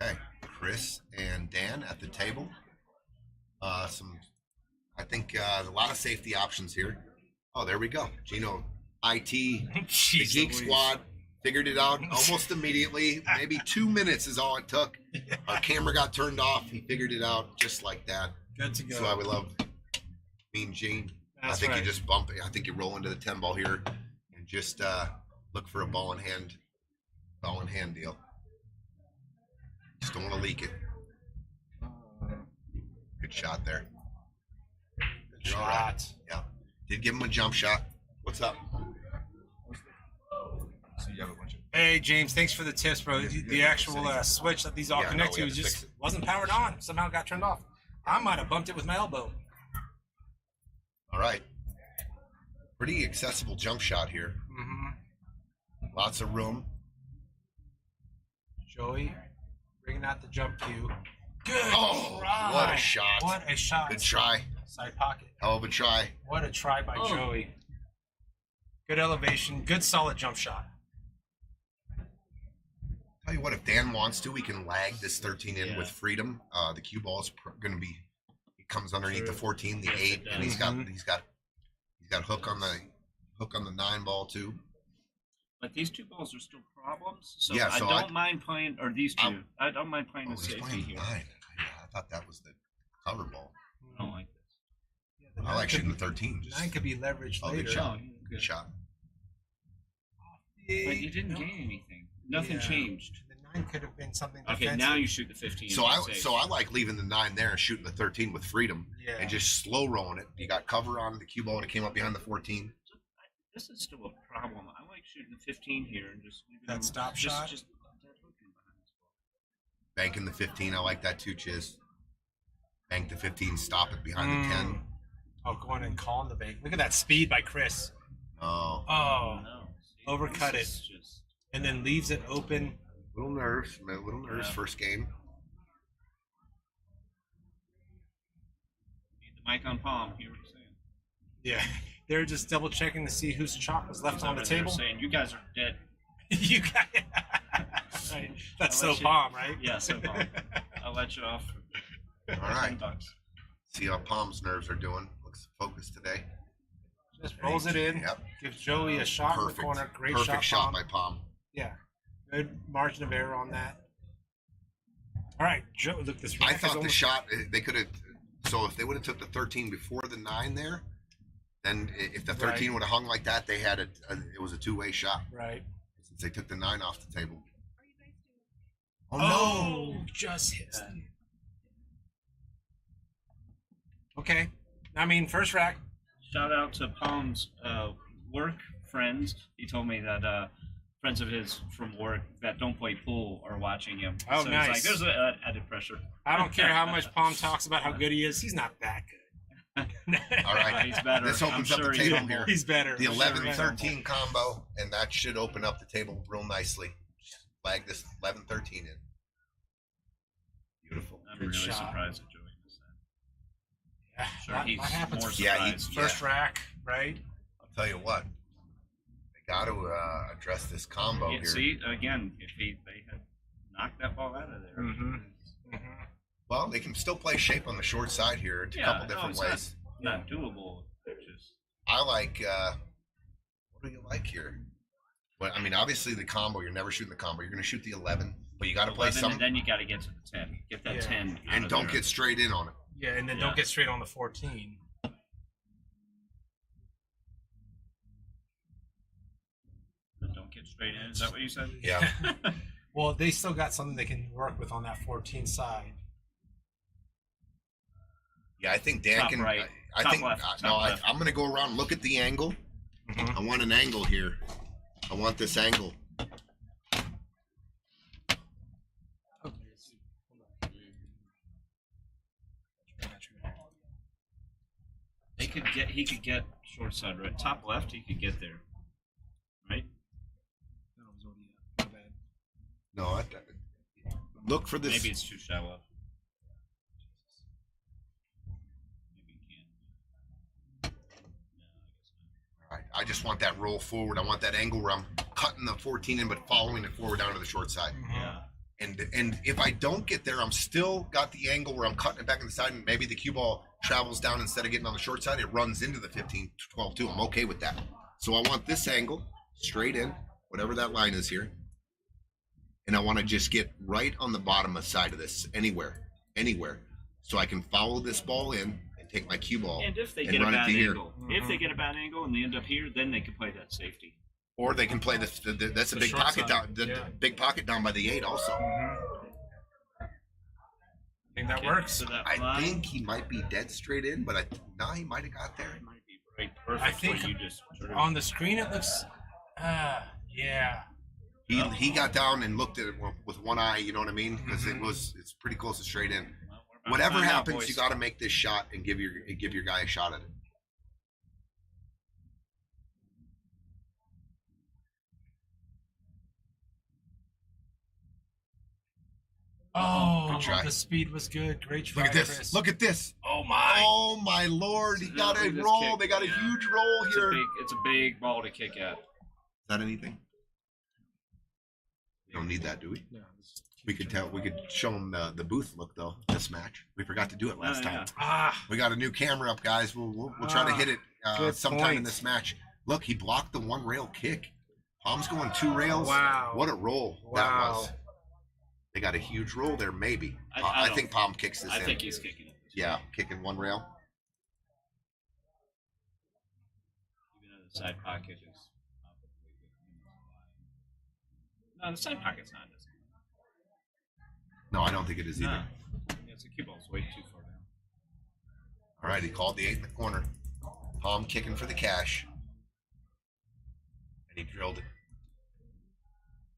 Okay, Chris and Dan at the table. I think a lot of safety options here. Oh, there we go. Gino, IT, the Jeez Geek Louise. Squad figured it out almost immediately. Maybe 2 minutes is all it took. Our camera got turned off. He figured it out just like that. Good to go. That's why we love Mean Gene. That's I think right. you just bump it. I think you roll into the 10 ball here and just look for a ball in hand deal. Just don't want to leak it. Good shot there. You're all right. Shot. Yeah. Did give him a jump shot. What's up? So you have a bunch of. Hey James, thanks for the tips, bro. The actual switch that these all Yeah, connect no, to we was had to just fix it. wasn't powered on. Somehow got turned off. I might have bumped it with my elbow. All right. Pretty accessible jump shot here. Mm-hmm. Lots of room. Joey, bringing out the jump cue. Good Oh, try. what a shot. What a shot. Good try. Side pocket. Hell of a try. What a try by Oh. Joey. Good elevation. Good solid jump shot. Tell you what, if Dan wants to, we can lag this 13 in Yeah. with freedom. The cue ball is going to be. He comes underneath the True. 14, the Yes, 8, it and he's does. got hook on the 9 ball too. But these 2 balls are still problems. So, Yeah, I so don't mind playing, or these 2. I don't mind playing Oh, the he's safety playing here. 9. I thought that was the cover ball. I don't like this. Yeah, the I nine like could shooting the be- 13. Just 9 could be leveraged Oh, good later. shot. Oh, yeah, Good shot. But you didn't gain anything. Nothing Yeah. changed. The 9 could have been something Okay, defensive. now you shoot the 15. So and I you're safe. so I like leaving the 9 there and shooting the 13 with freedom Yeah. and just slow rolling it. You got cover on the cue ball and it came up behind the 14. This is still a problem. I like shooting the 15 here and just leaving That them- stop just, shot? Just dead hooking behind this ball. Banking the 15. I like that too, Chiz. Bank the 15, stop it behind the 10. Oh, going and calling the bank. Look at that speed by Chris. Oh, Oh, No. See, overcut this it. is just- and then leaves it open. little nerves. Yeah. First game. Need the mic on palm. Hear what you're saying. Yeah. They're just double checking to see whose chalk was left on the They're table. saying, you guys are dead. You got right. That's I'll so let you- Pom, right? Yeah, so Pom. I'll let you off. All for right. $10. See how Pom's nerves are doing. Looks focused today. Just rolls it in. Yep. Gives Joey a shot in Perfect. the corner. Great Perfect shot Pom. by Pom. Yeah. Good margin of error on that. All right, Joe. Look, this. I rack is thought the almost- shot they could have. So if they would have took the 13 before the 9 there, then if the 13 Right. would have hung like that, they had it was a two-way shot. Right. Since they took the 9 off the table. Are you guys doing? Oh, no! Just hits. Okay. I mean, first rack. Shout out to Pom's work friends. He told me that friends of his from work that don't play pool are watching him. Oh, so nice. It's like, there's added pressure. I don't care how much Pom talks about how good he is. He's not that good. All right. He's better. This opens I'm up the sure table here. He's better. The I'm 11-13 combo, and that should open up the table real nicely. Flag this 11-13 in. Beautiful. I'm Good really shot. surprised at Joey missed that. Yeah, Sure, that he's happens. more Yeah, surprised. First rack, right? I'll tell you what. They got to address this combo Yeah, here. see, again, if they had knocked that ball out of there. Mm-hmm. Well, they can still play shape on the short side here in a couple different it's ways. Not doable. It's just I like. What do you like here? Well, I mean, obviously the combo. You're never shooting the combo. You're going to shoot the 11, but you got to play 11, some and then you got to get to the 10. Get that Yeah. 10 out and of don't there. get straight in on it. Yeah, and then Yeah. don't get straight on the 14. Don't get straight in. Is that what you said? Yeah. Well, they still got something they can work with on that 14 side. Yeah, I think Dan Top can. right. I Top think left. no. Top left. I'm going to go around and look at the angle. Mhm. I want an angle here. I want this angle. He could get short side right. Top left, he could get there. Right? No, look for this. Maybe it's too shallow. Maybe he can. No, I guess All right, I just want that roll forward. I want that angle where I'm cutting the 14 in, but following it forward down to the short side. not. Yeah. And if I don't get there, I'm still got the angle where I'm cutting it back on the side, and maybe the cue ball travels down instead of getting on the short side. It runs into the 15-12 too. I'm okay with that. So I want this angle straight in, whatever that line is here, and I want to just get right on the bottom of the side of this, anywhere, so I can follow this ball in and take my cue ball And if they and get a run it bad to here. angle, if they get a bad angle and they end up here, then they can play that safety. Or they can play that's a The big short pocket side, down, the yeah. big pocket down by the 8 also. Think that Okay, works? So that I line think he might be dead straight in, but he might have got there. might be right perfect. I think where you just sort of, On the screen, it looks. Yeah. He got down and looked at it with one eye. You know what I mean? Because it's pretty close to straight in. well, we're about to Whatever find out, happens, boys. you got to make this shot and give your guy a shot at it. Oh, Good try. the speed was good. Great try, Look at this! Chris. Look at this! Oh my! Oh my Lord! He got Look a at this roll. kick. They got a Yeah. huge roll It's here. a big ball to kick at. Is that anything? We don't need that, do we? No, We could tell. We could show them the booth look though. This match, we forgot to do it last Yeah. time. We got a new camera up, guys. We'll try to hit it good sometime in point. this match. Look, he blocked the one rail kick. Pom's going 2 rails. Wow. What a roll that Wow. was. They got a huge roll there, maybe. I I don't- think Pom kicks this I in. think he's kicking it. Yeah, kicking 1 rail. Even though the side pocket is. No, the side pocket's not. No, I don't think it is either. Nah. Yeah, it's a cue ball's way too far down. All right, he called the 8 in the corner. Pom kicking for the cash. And he drilled it.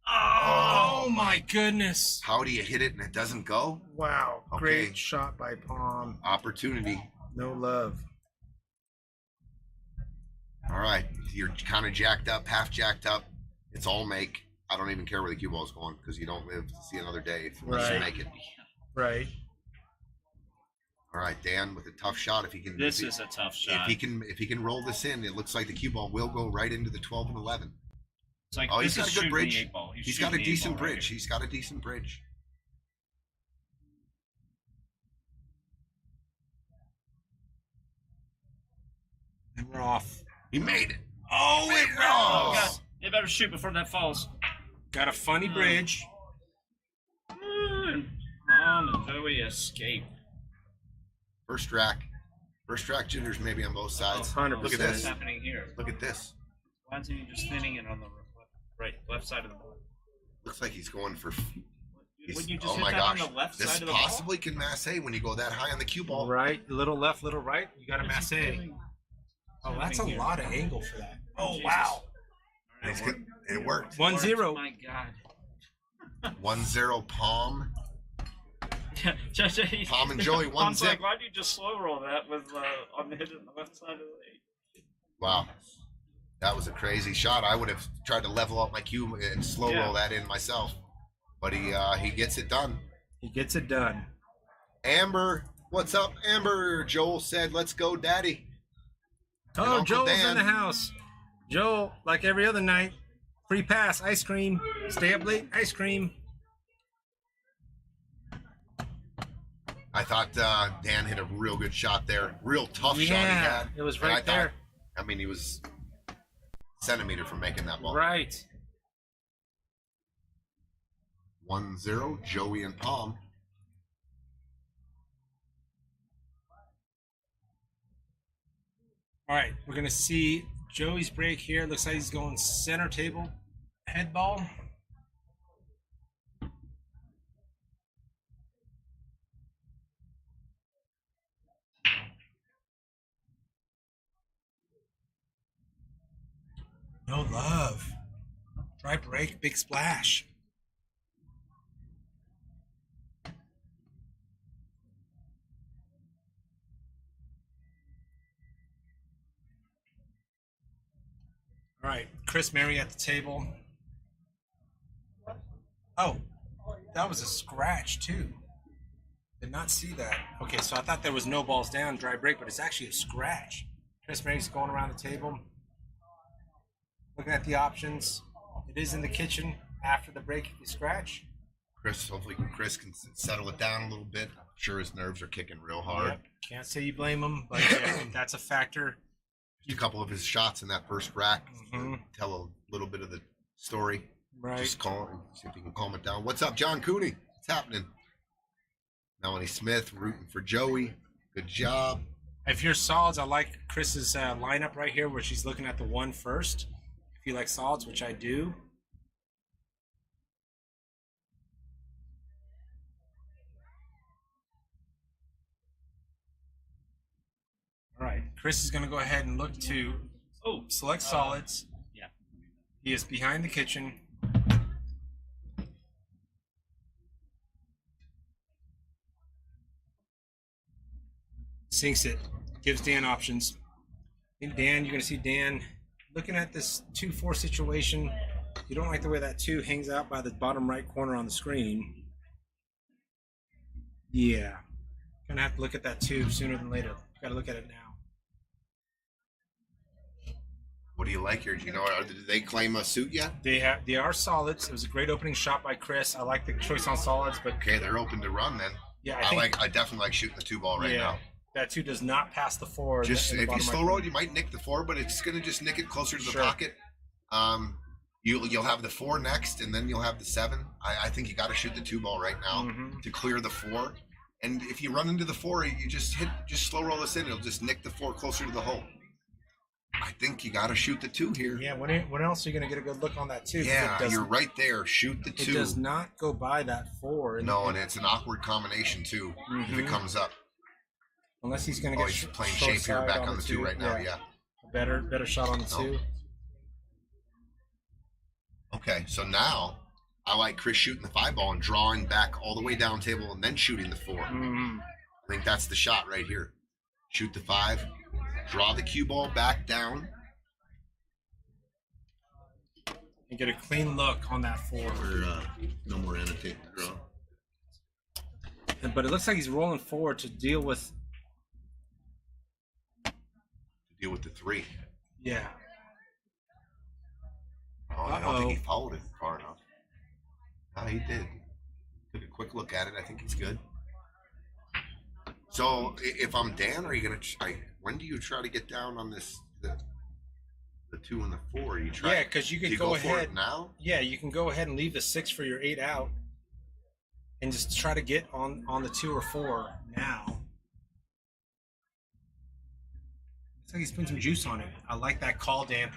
Oh my goodness! How do you hit it and it doesn't go? Wow, Okay. great shot by Pom. Opportunity. No love. All right, you're kind of jacked up, half jacked up. It's all make. I don't even care where the cue ball's going because you don't live to see another day unless you Right. make it. Right. All right, Dan with a tough shot. If he can, This is a tough shot. if he can roll this in, it looks like the cue ball will go right into the 12 and 11. It's like, Oh, this he's got is a good shooting bridge. the 8-ball. He's got a shooting the decent 8-ball right bridge. here. He's got a decent bridge. And we're off. He made it. Oh, it Oh, rolls. God. They better shoot before that falls. Got a funny bridge. And Pom and Joey escape. First rack jitters maybe on both sides. 100%. Look at What's this. happening here? Look at this. Why isn't he just thinning it on the left side of the ball? Looks like he's going for. Would you just Oh hit my that gosh! on the left This side of the possibly can masse when you go that high on the cue ball. Right, little left, little right. You got a ball? masse. Oh, that's a lot of angle for that. Oh, Jesus. wow. It's good. It worked. 1-0. Oh my God. 1-0 Palm. Pom Palm and Joey, one Pom's zip. like, why'd you just slow roll that with on the hit on the left side of the eight? Wow. That was a crazy shot. I would have tried to level up my cue and slow roll that in myself. But he gets it done. He gets it done. Amber, what's up, Amber? Joel said, "Let's go, Daddy." And Oh, Uncle Joel's Dan. in the house. Joel, like every other night, free pass, ice cream. Stay up late, ice cream. I thought Dan hit a real good shot there. Real tough shot he had. It was And I right thought- there. I mean, he was a centimeter from making that ball. Right. 1-0, Joey and Palm. All right, we're going to see Joey's break here. Looks like he's going center table, head ball. No love. Dry break, big splash. All right, Chris Marye at the table. Oh, that was a scratch too. Did not see that. Okay, so I thought there was no balls down, dry break, but it's actually a scratch. Chris Marye's going around the table, looking at the options. It is in the kitchen after the break if you scratch. Hopefully Chris can settle it down a little bit. I'm sure his nerves are kicking real hard. Yep. Can't say you blame him, but yeah, that's a factor. A couple of his shots in that first rack Mhm. tell a little bit of the story. Right. Just see if you can calm it down. What's up, John Cooney? What's happening? Melanie Smith rooting for Joey. Good job. If you're solids, I like Chris's lineup right here where she's looking at the one first. If you like solids, which I do. All right, Chris is going to go ahead and look to select solids. Yeah. He is behind the kitchen. Sinks it. Gives Dan options. And Dan, you're going to see Dan looking at this 2-4 situation. You don't like the way that 2 hangs out by the bottom right corner on the screen. Yeah. Going to have to look at that 2 sooner than later. Got to look at it now. What do you like here? Do you know, did they claim a suit yet? They are solids. It was a great opening shot by Chris. I like the choice on solids, but Okay, they're open to run then. yeah, I definitely like shooting the 2 ball right now. that 2 does not pass the 4. Just in the if you bottom slow right roll, corner. you might nick the 4, but it's gonna just nick it closer to the Sure. pocket. You'll have the 4 next, and then you'll have the 7. I think you got to shoot the 2 ball right now Mhm. to clear the 4. And if you run into the 4, you just slow roll this in. It'll just nick the 4 closer to the hole. I think you got to shoot the 2 here. Yeah, when else are you going to get a good look on that 2? 'Cause Yeah, it does, you're right there. Shoot the It 2. does not go by that 4. No, and it's an awkward combination too if it Mhm. comes up. Unless he's going to Oh, get he's playing short shape here side back on on the 2 right now. Yeah. A better shot on the No. 2. Okay, so now I like Chris shooting the 5 ball and drawing back all the way down table and then shooting the 4. Mhm. I think that's the shot right here. Shoot the 5, draw the cue ball back down. And get a clean look on that 4. No more annotate the draw. But it looks like he's rolling forward to deal with the 3. Yeah. Oh, I don't think he Uh-oh. followed it far enough. No, he did. Took a quick look at it. I think he's good. So if I'm Dan, are you gonna? When do you try to get down on this? The 2 and the 4. You try. Yeah, because you do could you go for ahead. it now. Yeah, you can go ahead and leave the 6 for your 8 out, and just try to get on the 2 or 4 now. Looks like he's putting some juice on it. I like that call, Dan.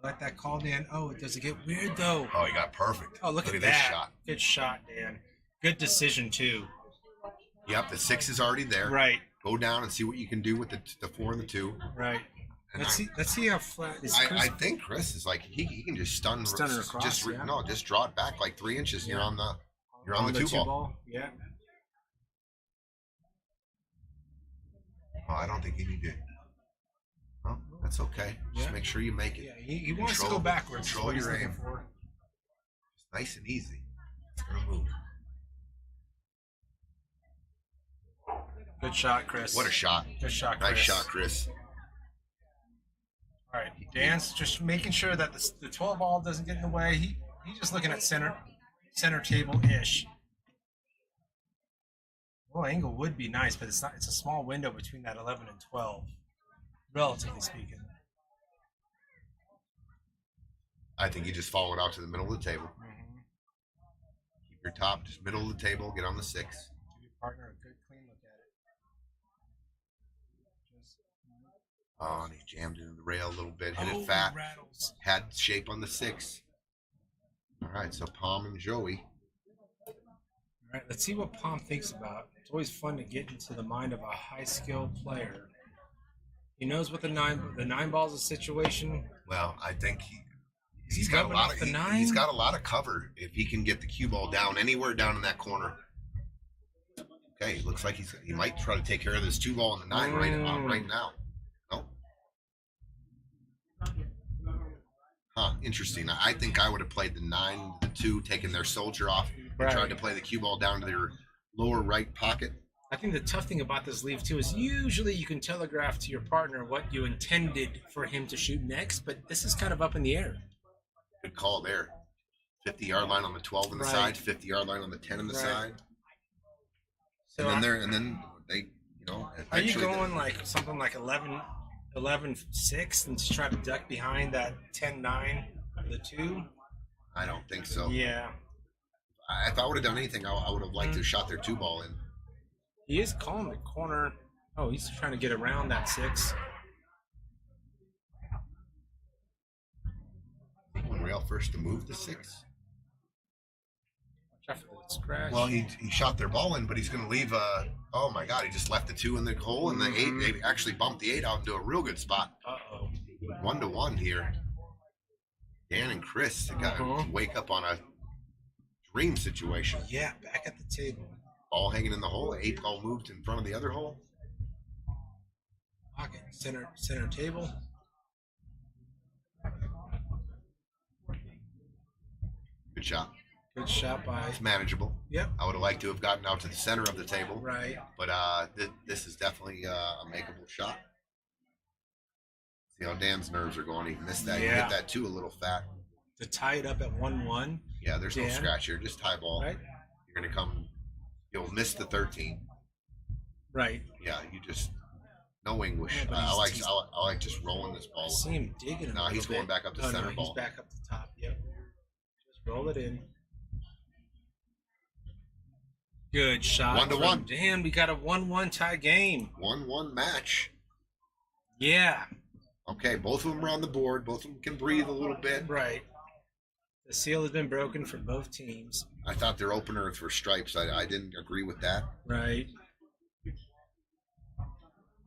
I like that call, Dan. Oh, does it get weird though? Oh, he got perfect. Oh, look at this that. shot. Good shot, Dan. Good decision too. Yep, the 6 is already there. Right, Go down and see what you can do with the 4 and the 2. right. And Let's see how flat is I Chris. think Chris is like he can just stun Stun her across, just yeah. no, just draw it back like 3 inches. Yeah. You're on the 2 ball. Yeah. Oh, I don't think you need to. Oh, that's okay. Just Yeah. make sure you make it. Yeah, he wants to Control- go backwards. control What he's your looking aim. for. It's nice and easy. It's gonna move. Good shot, Chris. What a shot! Good shot, Chris. Nice shot, Chris. All right, Dan's just making sure that the 12 ball doesn't get in the way. He's just looking at center table ish. Well, angle would be nice, but it's not. It's a small window between that 11 and 12, relatively speaking. I think you just follow it out to the middle of the table. Keep your top just middle of the table. Get on the 6. Give your partner a good clean look at it. Just, Oh, and he jammed into the rail a little bit. Hit oh, it fat. rattles. Had shape on the 6. All right, so Pom and Joey. All right, let's see what Pom thinks about. It's always fun to get into the mind of a high-skilled player. He knows what the nine ball's a situation. Well, I think Is he's he got a rubbing lot off of the he, 9? he's got a lot of cover if he can get the cue ball down anywhere down in that corner. Okay, looks like he might try to take care of this 2 ball and the 9 right now. No. Huh, interesting. I think I would have played the 9, the 2, taking their soldier off, and Right. tried to play the cue ball down to their lower right pocket. I think the tough thing about this leave too is usually you can telegraph to your partner what you intended for him to shoot next, but this is kind of up in the air. Good call there. 50-yard line on the 12 on the Right. side, 50-yard line on the 10 on the Right. side. So And then they, are you eventually going like something like 11-6 and just try to duck behind that 10-9 of the 2? I don't think so. Yeah. If I would have done anything, I would have liked to have shot their 2 ball in. He is calling the corner. Oh, he's trying to get around that 6. When rail first to move the 6. Watch out for the scratch. Well, he shot their ball in, but he's going to leave. Oh my God, he just left the 2 in the hole and the 8. They actually bumped the 8 out into a real good spot. Uh-oh. 1-1 here. Dan and Chris got to wake up on a dream situation. Yeah, back at the table. Ball hanging in the hole. 8 ball moved in front of the other hole. Pocket. Center table. Good shot. Good shot by. It's manageable. Yep. I would have liked to have gotten out to the center of the table. Right. But this is definitely a makeable shot. See how Dan's nerves are going. He missed that. He Yeah. hit that 2 a little fat. To tie it up at 1-1. Yeah, there's no Dan. scratch here. Just high ball. Right. You're going to come. You'll miss the 13. Right. Yeah, you just no English. Yeah, but I he's- like just rolling this I ball. see him digging a No, little he's going bit. back up to Oh, center no, ball. He's back up the top. Yep. Just roll it in. Good shot. 1-1. from Dan, we got a 1-1 tie game. 1-1 match. Yeah. Okay, both of them are on the board. Both of them can breathe a little bit. Right. The seal has been broken for both teams. I thought their openers were stripes. I didn't agree with that. Right.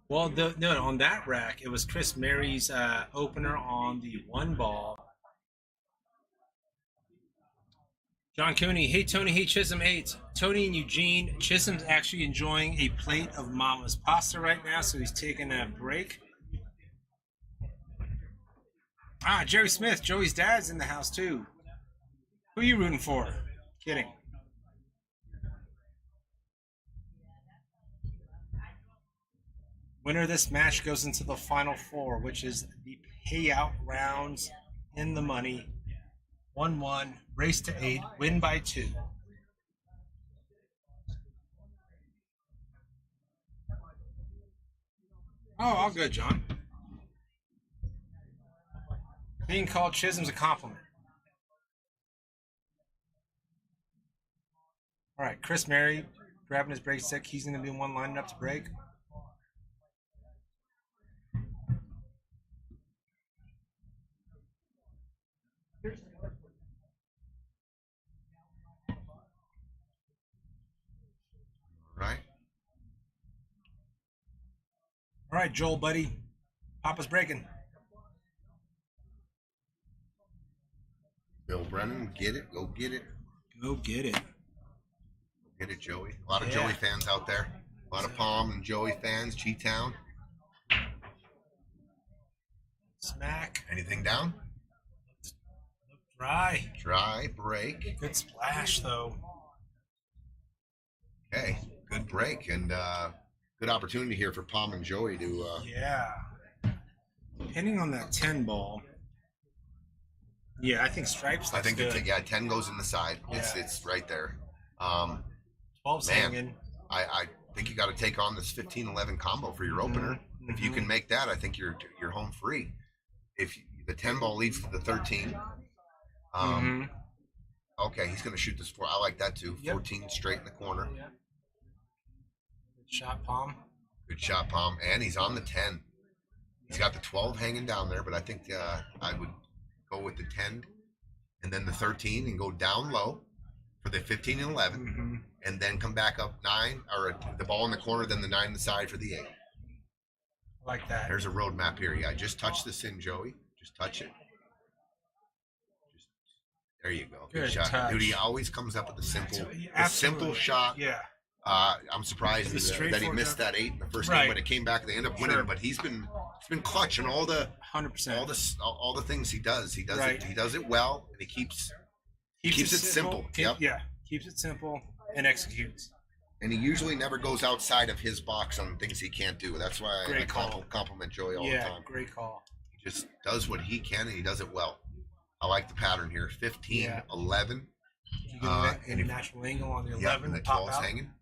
Well, no, on that rack, it was Chris Mary's opener on the 1 ball. John Cooney, hey Tony, hey Chisholm, hey Tony and Eugene. Chisholm's actually enjoying a plate of Mama's pasta right now, so he's taking a break. Jerry Smith, Joey's dad's in the house too. Who are you rooting for? Kidding. Winner of this match goes into the final four, which is the payout rounds in the money. 1-1, race to 8, win by 2. Oh, all good, John. Being called Chisholm's a compliment. All right, Chris Mary grabbing his break stick. He's going to be the one lining up to break. Right. All right, Joel, buddy. Papa's breaking. Bill Brennan, get it. Go get it. Go get it. Get it, Joey. A lot of Yeah. Joey fans out there. A lot of Palm and Joey fans. G-Town. Smack. Anything down? Dry. Dry, break. Good splash, though. Okay, good break and good opportunity here for Palm and Joey to. Yeah. Hitting on that 10 ball. Yeah, I think stripes. I think good. 10 goes in the side. Yeah. It's right there. 12's Man. hanging. I think you got to take on this 15-11 combo for your opener. If you can make that, I think you're home free. If the 10 ball leads to the 13. Okay, he's going to shoot this 4. I like that too. Yep. 14 straight in the corner. Yeah. Good shot, Palm. Good shot, Palm. And he's on the 10. He's got the 12 hanging down there, but I think I would go with the 10 and then the 13 and go down low for the 15 and 11 and then come back up 9 or the ball in the corner, then the 9 on the side for the 8. I like that. There's a road map here. Yeah, just touch this in, Joey. Just touch it. There you go. Good shot. touch. Dude, he always comes up with a simple Absolutely. shot. Yeah. I'm surprised The that he straightforward missed that 8 in the first Right. game, but it came back. They end up winning. Sure. But he's been clutch in all the 100%. all the things he does. He does Right. it. He does it well, and he keeps it simple. Yep. Yeah. Keeps it simple and executes. And he usually never goes outside of his box on things he can't do. That's why Great I call. compliment Joey all the Yeah. time. Great call. He just does what he can, and he does it well. I like the pattern here. 15, Yeah. 11. You get and a if- natural angle on the Yep, 11. and the pop 12's out. hanging.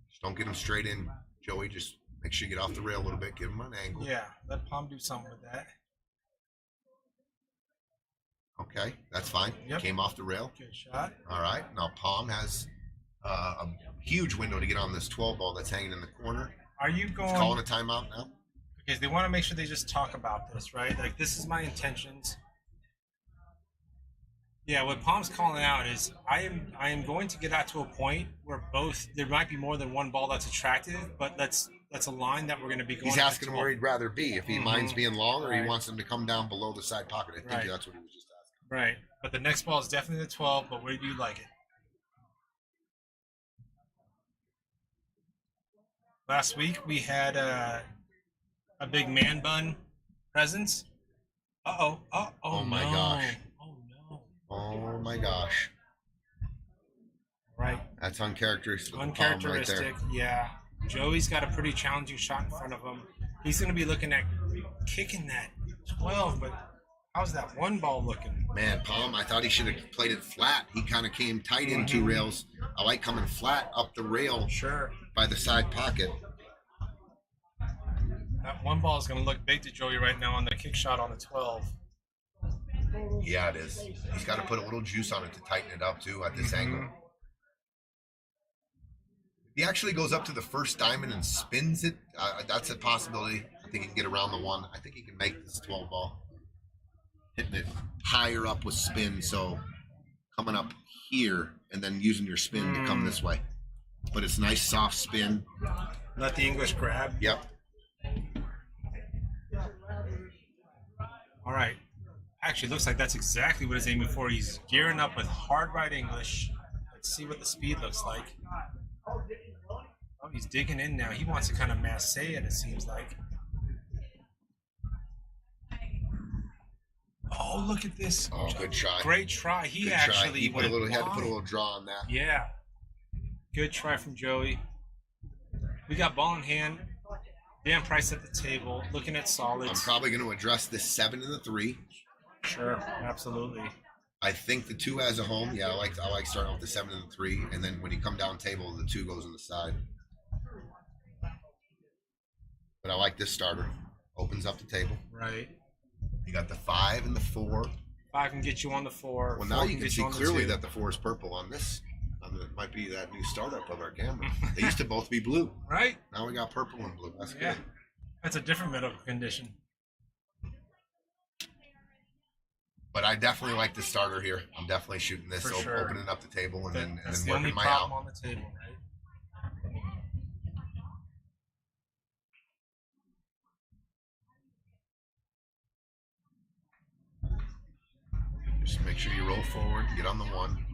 Just don't get him straight in, Joey. Just make sure you get off the rail a little bit. Give him an angle. Yeah. Let Palm do something with that. Okay, that's fine. Yep. Came off the rail. Good shot. All right. Now Palm has a huge window to get on this 12 ball that's hanging in the corner. Are you He's going? calling a timeout now. Because they want to make sure they just talk about this, right? Like, this is my intentions. Yeah, what Palm's calling out is I am going to get out to a point where there might be more than one ball that's attractive, but let's align that we're going to be going. He's at the asking him 12. where he'd rather be. If he minds being long or he Right. wants him to come down below the side pocket. I think Right. that's what he was just asking. Right, but the next ball is definitely the 12. But where do you like it? Last week we had a big man bun presence. Oh my no. gosh. Oh no! Oh my gosh. Right, That's uncharacteristic. of Palm uncharacteristic. Right there. Yeah, Joey's got a pretty challenging shot in front of him. He's going to be looking at kicking that 12, but how's that one ball looking? Man, Palm, I thought he should have played it flat. He kind of came tight in 2 rails. I like coming flat up the rail Sure. by the side pocket. That one ball is going to look big to Joey right now on the kick shot on the 12. Yeah, it is. He's got to put a little juice on it to tighten it up, too, at this angle. He actually goes up to the first diamond and spins it. That's a possibility. I think he can get around the 1. I think he can make this 12 ball. Hitting it higher up with spin, so coming up here and then using your spin to come this way. But it's nice, soft spin. Let the English grab. Yep. All right. Actually, looks like that's exactly what he's aiming for. He's gearing up with hard right English. Let's see what the speed looks like. Oh, he's digging in now. He wants to kind of masse it, it seems like. Oh, look at this. Oh, good try. Great try. He Good try. actually He put a went little, had to put a wide. little draw on that. Yeah. Good try from Joey. We got ball in hand. Dan Price at the table, looking at I'm solids. probably going to address this 7 and the 3. Sure, absolutely. I think the 2 has a home. Yeah, I like starting with the 7 and the 3, and then when you come down table, the 2 goes on the side. But I like this starter. Opens up the table. Right. You got the 5 and the 4. 5 can get you on the 4. Well, 4 now you can get see on the clearly 2. that the 4 is purple on this. It might be that new startup of our camera. They used to both be blue. Right? Now we got purple and blue. That's Yeah. good. That's a different medical condition. But I definitely like the starter here. I'm definitely shooting this, For sure. opening up the table, and then That's and the then only working my problem out. on the table, right? Just make sure you roll forward, get on the 1.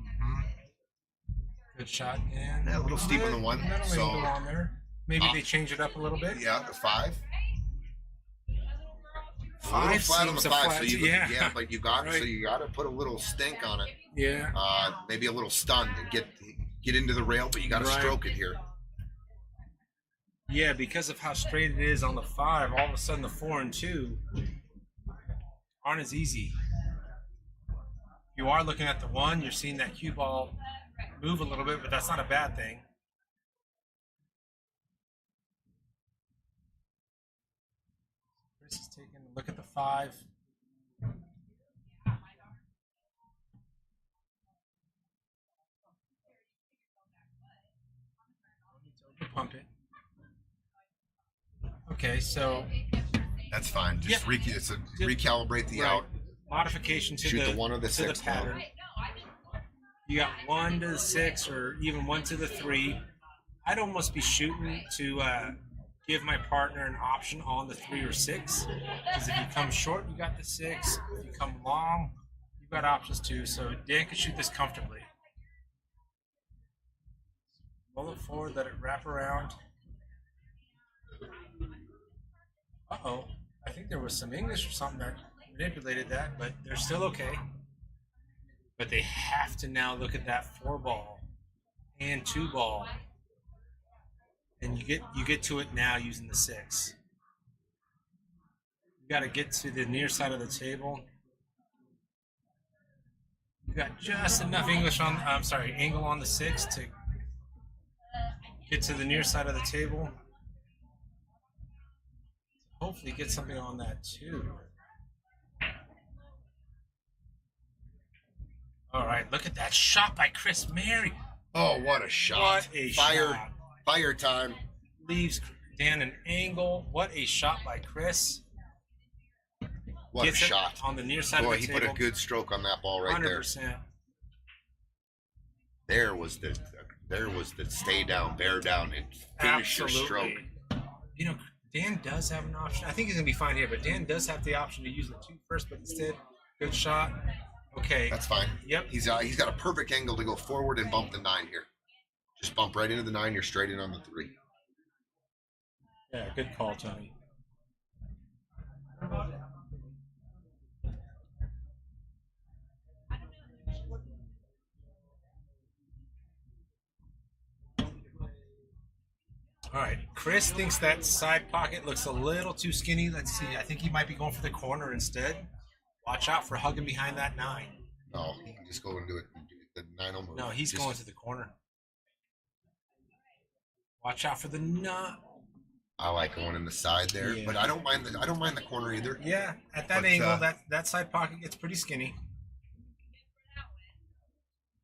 Good shot, and Yeah, a little steep on the 1. That'll So go on there. Maybe they change it up a little bit. yeah, the 5. A little 5 flat on the seems 5, flat, so you yeah. but you got Right. so you got to put a little stink on it. Yeah. Maybe a little stun and get into the rail, but you got to Right. stroke it here. Yeah, because of how straight it is on the 5, all of a sudden the 4 and 2 aren't as easy. You are looking at the 1, you're seeing that cue ball move a little bit, but that's not a bad thing. Chris is taking a look at the 5. Pump it. Okay, so That's fine. Just recalibrate the right. out. Modification to Shoot the the 1 or the to 6 the now. pattern. You got 1 to the 6, or even 1 to the 3. I'd almost be shooting to give my partner an option on the 3 or 6. Because if you come short, you got the 6. If you come long, you've got options too. So Dan can shoot this comfortably. Roll it forward, let it wrap around. Uh-oh. I think there was some English or something that manipulated that, but they're still okay. But they have to now look at that 4 ball and 2 ball. And you get to it now using the 6. You got to get to the near side of the table. You got just enough angle on the 6 to get to the near side of the table. Hopefully get something on that too. All right, look at that shot by Chris Marye. Oh, what a shot! What a shot. Fire time. Leaves Dan an angle. What a shot by Chris. What Gets a it shot! on the near side Boy, of the he table. put a good stroke on that ball right 100%. there. There was the stay down, bear down, and finish your stroke. You know, Dan does have an option. I think he's gonna be fine here, but Dan does have the option to use the 2 first, but instead, good shot. Okay. That's fine. Yep. He's got a perfect angle to go forward and bump the 9 here. Just bump right into the 9. You're straight in on the 3. Yeah, good call, Tony. All right, Chris thinks that side pocket looks a little too skinny. Let's see. I think he might be going for the corner instead. Watch out for hugging behind that 9. No, you can just go and do it. The 9 will move. No, he's Just- going to the corner. Watch out for the nut. I like going in the side there, Yeah. but I don't mind the corner either. Yeah, at that But, angle, that side pocket gets pretty skinny.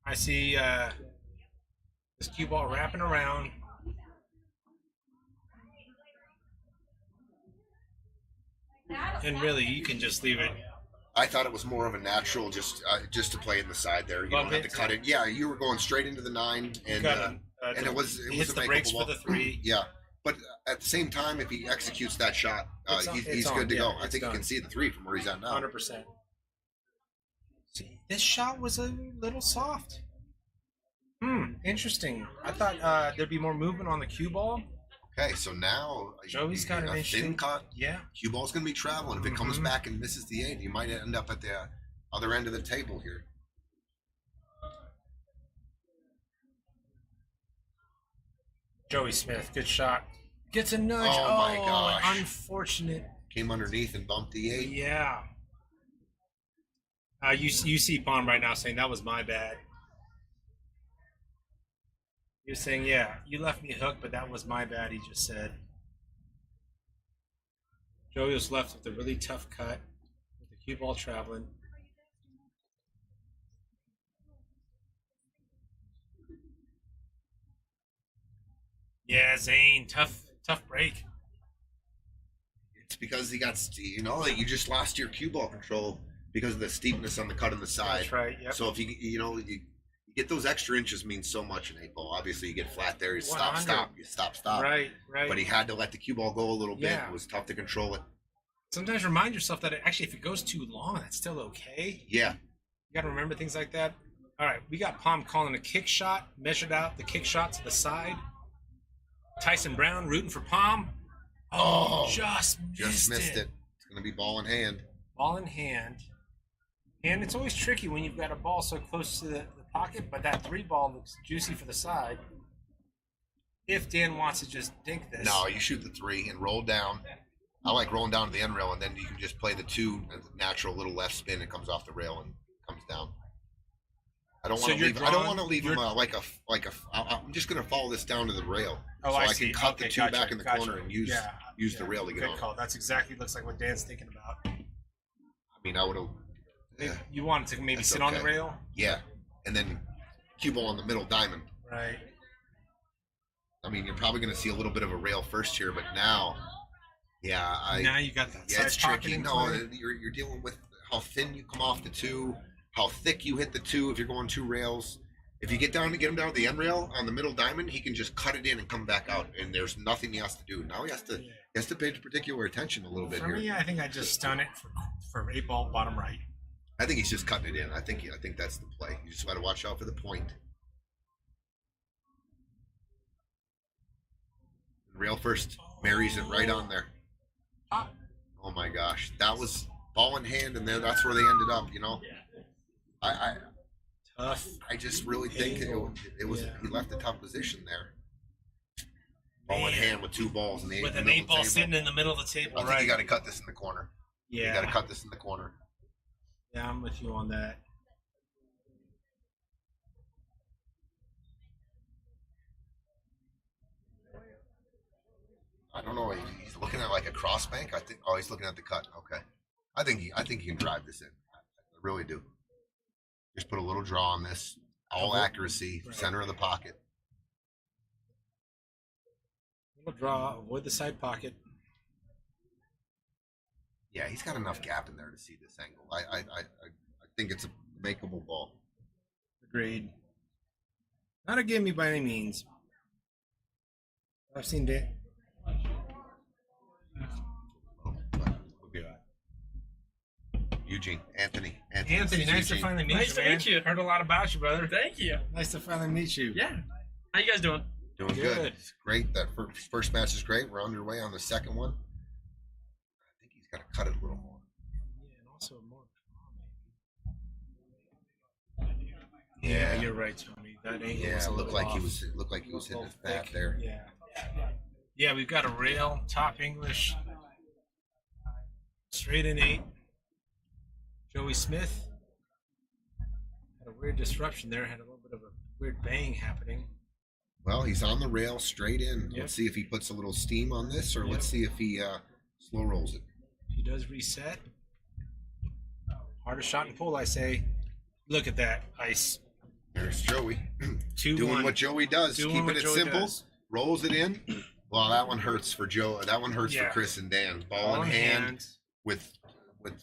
I see this cue ball wrapping around. And really, you can just leave it. I thought it was more of a natural, just to play in the side there. You don't Bump have to it. cut it. Yeah, you were going straight into the 9, and and it was hits a the brakes makeable for the ball. 3. Yeah, but at the same time, if he executes that shot, It's on- he's it's on, good to go. yeah, I it's think you done. can see the 3 from where he's at now. 100%. See, this shot was a little soft. Interesting. I thought there'd be more movement on the cue ball. Okay, so now Joey's got an a interesting. thin cut. Yeah. Cue ball's going to be traveling. If it comes Mhm. back and misses the 8, you might end up at the other end of the table here. Joey Smith, good shot. Gets a nudge. Oh, my gosh. Unfortunate. Came underneath and bumped the 8. Yeah. You see Pom right now saying that was my bad. You're saying, yeah, you left me hooked, but that was my bad, he just said. Joey was left with a really tough cut with the cue ball traveling. Yeah, Zane, tough break. It's because he got, you just lost your cue ball control because of the steepness on the cut on the side. That's right. Yep. So if you get those extra inches means so much in 8-ball. Obviously, you get flat there, you 100. stop, you stop. Right. But he had to let the cue ball go a little bit. Yeah. It was tough to control it. Sometimes remind yourself that if it goes too long, that's still okay. Yeah. You got to remember things like that. All right, we got Pom calling a kick shot, measured out the kick shot to the side. Tyson Brown rooting for Pom. Oh, just missed it. It's going to be ball in hand. Ball in hand. And it's always tricky when you've got a ball so close to the pocket, but that 3 ball looks juicy for the side. If Dan wants to just dink this. No, you shoot the 3 and roll down. I like rolling down to the end rail, and then you can just play the 2 and the natural little left spin. It comes off the rail and comes down. I don't want to leave. I don't want to leave him like a. I'm just going to follow this down to the rail, Oh, so I see. can cut the 2 Gotcha, back in the corner and use the rail to get Good on. call. That's exactly looks like what Dan's thinking about. I mean, I would have. Yeah, You wanted to maybe That's sit on the okay. rail, yeah, and then cue ball on the middle diamond. right? I mean, you're probably going to see a little bit of a rail first here, but now, Now you got that. yeah, it's side pocket tricky. in No, play. you're dealing with how thin you come off the 2, how thick you hit the 2 if you're going 2 rails. If you get him down to the end rail on the middle diamond, he can just cut it in and come back out, and there's nothing he has to do. Now he has to pay particular attention a little bit For here. me, I think I just stun it for 8-ball bottom right. I think he's just cutting it in. I think that's the play. You just got to watch out for the point. Rail first marries it right on there. Oh my gosh, that was ball in hand, and then that's where they ended up. Tough. I just really think it was he left a tough position there. Ball in hand with 2 balls and With an 8-ball sitting in the middle of the table, I think right? you got to cut this in the corner. You got to cut this in the corner. Yeah, I'm with you on that. I don't know. He's looking at like a cross bank. I think. Oh, he's looking at the cut. Okay. I think he can drive this in. I really do. Just put a little draw on this. All accuracy, center of the pocket. Little draw, avoid the side pocket. Yeah, he's got enough gap in there to see this angle. I think it's a makeable ball. Agreed. Not a gimme by any means. I've seen Dan. Eugene, Anthony, Anthony, nice to finally meet Nice you, to man. meet you. Heard a lot about you, brother. Thank you. Nice to finally meet you. Yeah. How you guys doing? Doing good. It's great. That first match is great. We're underway on the second one. I think he's got to cut it a little more. Yeah, and also more. Yeah, You're right, Tony. That angle Yeah, was a it looked little like he off. was. It looked like he was hitting his Thick. bat there. Yeah. Yeah, we've got a rail, top English, straight in 8. Joey Smith had a weird disruption there. Had a little bit of a weird bang happening. Well, he's on the rail straight in. Yep. Let's see if he puts a little steam on this, or Yep. let's see if he slow rolls it. He does reset. Hardest shot and pull, I say. Look at that ice. There's Joey 2-1. doing what Joey does, Doing keeping what it Joey simple. does. Rolls it in. Well, that one hurts for Joe. That one hurts Yeah. for Chris and Dan. Ball in hand with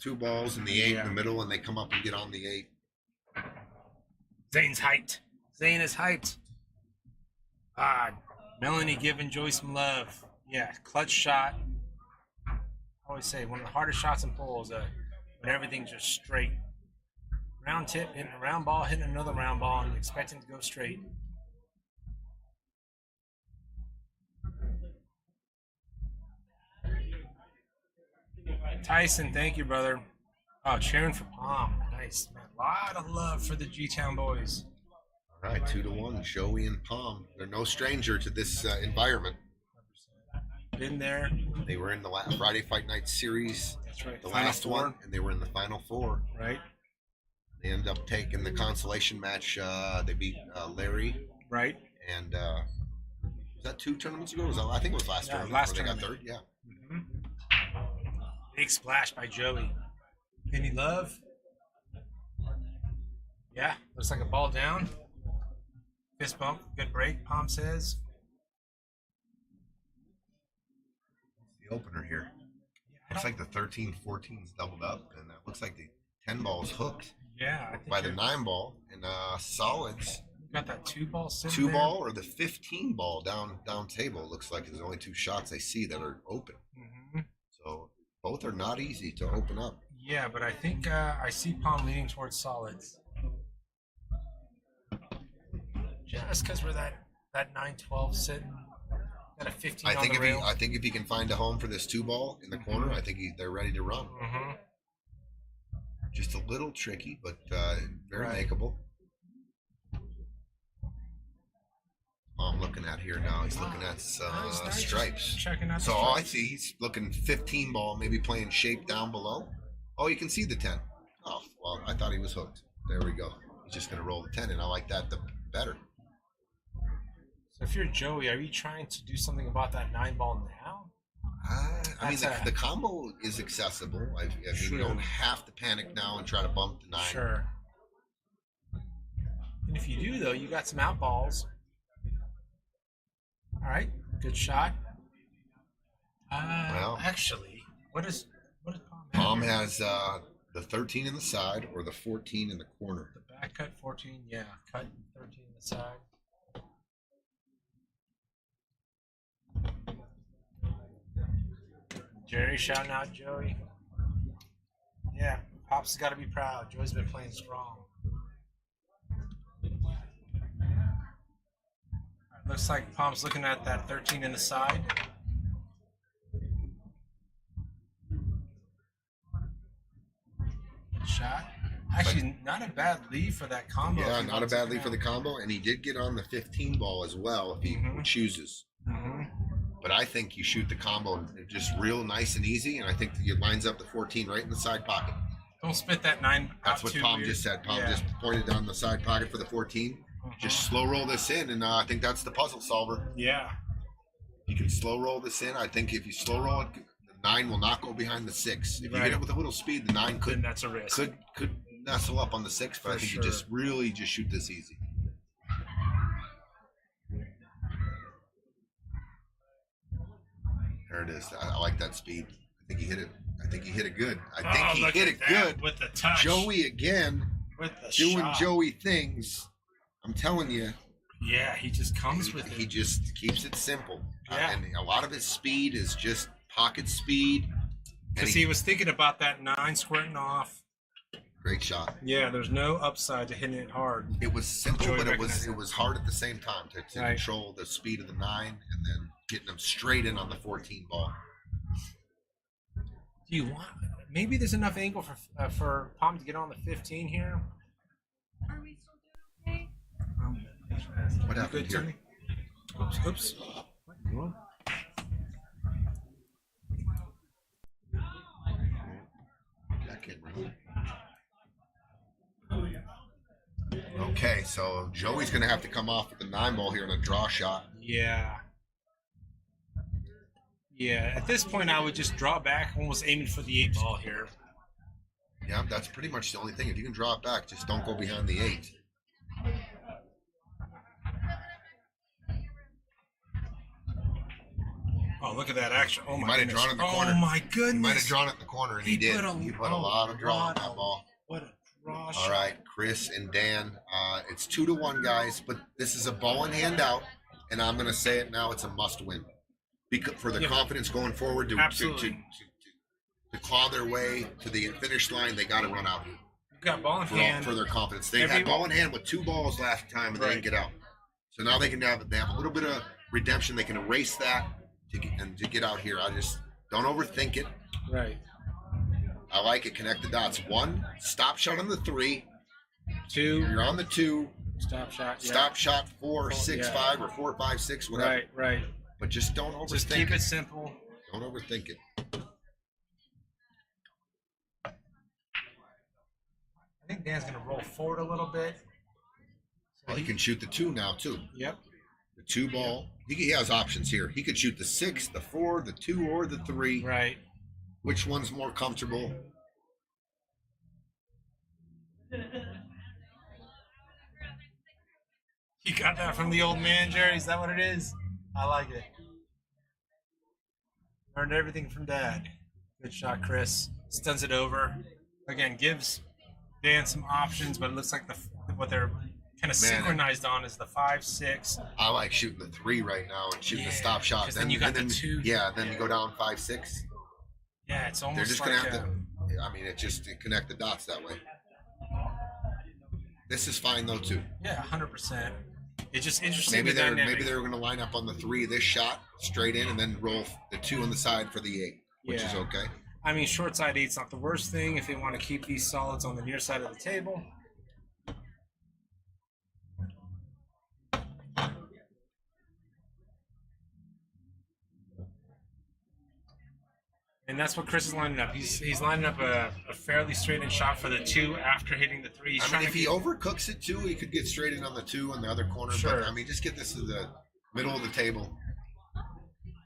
2 balls in the 8 in the middle, and they come up and get on the 8. Zane's hyped. Zane is hyped. Melanie giving Joey some love. Yeah, clutch shot. I always say one of the hardest shots in pool is when everything's just straight. Round tip, hitting a round ball, hitting another round ball, and expecting to go straight. Tyson, thank you, brother. Oh, cheering for Pom. Nice, man. A lot of love for the G-Town boys. All right, 2-1. Joey and Pom. They're no stranger to this environment. been there. They were in the Friday Fight Night series, That's right. the Final last four, one, and they were in the Final Four. right? They ended up taking the consolation match. They beat Larry, Right. and was that 2 tournaments ago? I think it was last Yeah, tournament. last where they got tournament. third. Yeah. Big splash by Joey. Any love? Yeah, looks like a ball down. Fist bump, good break. Pom says. The opener here. I Looks don't- like the 13-14 is doubled up, and it looks like the 10 ball is hooked Yeah, I think by the you're- 9 ball, and solids you got that 2 ball sitting 2 there. ball or the 15 ball down table. It looks like there's only 2 shots I see that are open. Mm-hmm. So both are not easy to open up. Yeah, but I think I see Pom leaning towards solids. Just because we're that 9-12 sitting at a 15 I think on the rail. I think if he can find a home for this 2 ball in the corner, I think they're ready to run. Mm-hmm. Just a little tricky, but very Right. makeable. I'm looking at here now. He's looking at Nice. stripes. Checking out the So all I stripes. see, he's looking 15 ball, maybe playing shape down below. Oh, you can see the 10. Oh, well, I thought he was hooked. There we go. He's just going to roll the 10, and I like that the better. So if you're Joey, are you trying to do something about that 9 ball now? I mean, That's the combo is accessible. I mean, True. you don't have to panic now and try to bump the 9. Sure. And if you do, though, you got some out balls. All right, good shot. Well- Actually, what does Pom have? Pom here? has the 13 in the side or the 14 in the corner. The back cut 14, yeah. Cut 13 on the side. Jerry shouting out Joey. Yeah, Pops has got to be proud. Joey's been playing strong. Alright, looks like Pom's looking at that 13 in the side. Good shot. Actually, not a bad lead for that combo. Yeah, if he not a wants bad it lead for the now. combo, and he did get on the 15 ball as well if he Mhm. chooses. Mhm. But I think you shoot the combo just real nice and easy, and I think it lines up the 14 right in the side pocket. Don't spit that 9 That's out what too Pom weird. just said. Pom Yeah. just pointed down the side pocket for the 14. Just slow roll this in, and I think that's the puzzle solver. Yeah. You can slow roll this in. I think if you slow roll it, the 9 will not go behind the 6. If you Right. hit it with a little speed, the 9 Then could that's a risk. could nestle up on the 6, but I For think sure. you just really just shoot this easy. There it is. I like that speed. I think he hit it. I think he hit it good. I think he look hit at it that good. with the touch. Joey again with the doing shot. Joey things. I'm telling you, Yeah, he just comes with he it. just keeps it simple. Yeah. And a lot of his speed is just pocket speed. And Because he was thinking about that 9 squirting off. great shot. Yeah, there's no upside to hitting it hard. It was simple, Joey but recognized it was hard at the same time to Right. control the speed of the 9 and then getting them straight in on the 14 ball. Do you want? Maybe there's enough angle for Pom to get on the 15 here. Are we still doing okay? What You happened good, here? Tony? Oops. That kid really. Okay, so Joey's going to have to come off with the 9 ball here in a draw shot. Yeah. Yeah, at this point, I would just draw back, almost aiming for the 8 ball here. Yeah, that's pretty much the only thing. If you can draw it back, just don't go behind the 8. Oh, look at that action. Oh, He my might have goodness. drawn it in the Oh, corner. my He goodness. might have drawn it in the corner, and he did. He put a lot of draw on that ball. What a draw All shot. right, Chris and Dan. It's 2-1, guys, but this is a ball in hand out, and I'm going to say it now. It's a must win because for the Yeah. confidence going forward to Absolutely. claw their way to the finish line. They got to run out here You've got ball in for hand. their confidence. They Every- had ball in hand with 2 balls last time, and they didn't Right. get out. So now they have a little bit of redemption. They can erase that to get out here. I just don't overthink it. Right. I like it. Connect the dots. 1, stop shot on the 3. 2, You're on the 2. stop shot. Yeah. Stop shot 4, 6, yeah. 5, or 4, 5, 6, whatever. Right. but just don't overthink Just keep it simple. Don't overthink it. I think Dan's going to roll forward a little bit. Well, he can shoot the 2 now too. Yep. The 2 ball. He has options here. He could shoot the 6, the 4, the 2, or the 3. Right. Which one's more comfortable? You got that from the old man, Jerry? Is that what it is? I like it. Learned everything from Dad. Good shot, Chris. Stuns it over. Again, gives Dan some options, but it looks like what they're kind of synchronized on is the 5, 6. I like shooting the 3 right now and shooting the stop shot. Then you got the 2. Yeah, then you go down 5, 6. Yeah, it's almost They're just like gonna have to. I mean, it just to connect the dots that way. This is fine though too. Yeah, 100%. It's just interesting. Maybe the maybe they were going to line up on the 3 this shot straight in and then roll the 2 on the side for the 8, which is okay. I mean, short side 8's not the worst thing if they want to keep these solids on the near side of the table. And that's what Chris is lining up. He's lining up a fairly straight-in shot for the 2 after hitting the 3. I mean, if he overcooks it too, he could get straight in on the 2 on the other corner. Sure. But I mean, just get this to the middle of the table.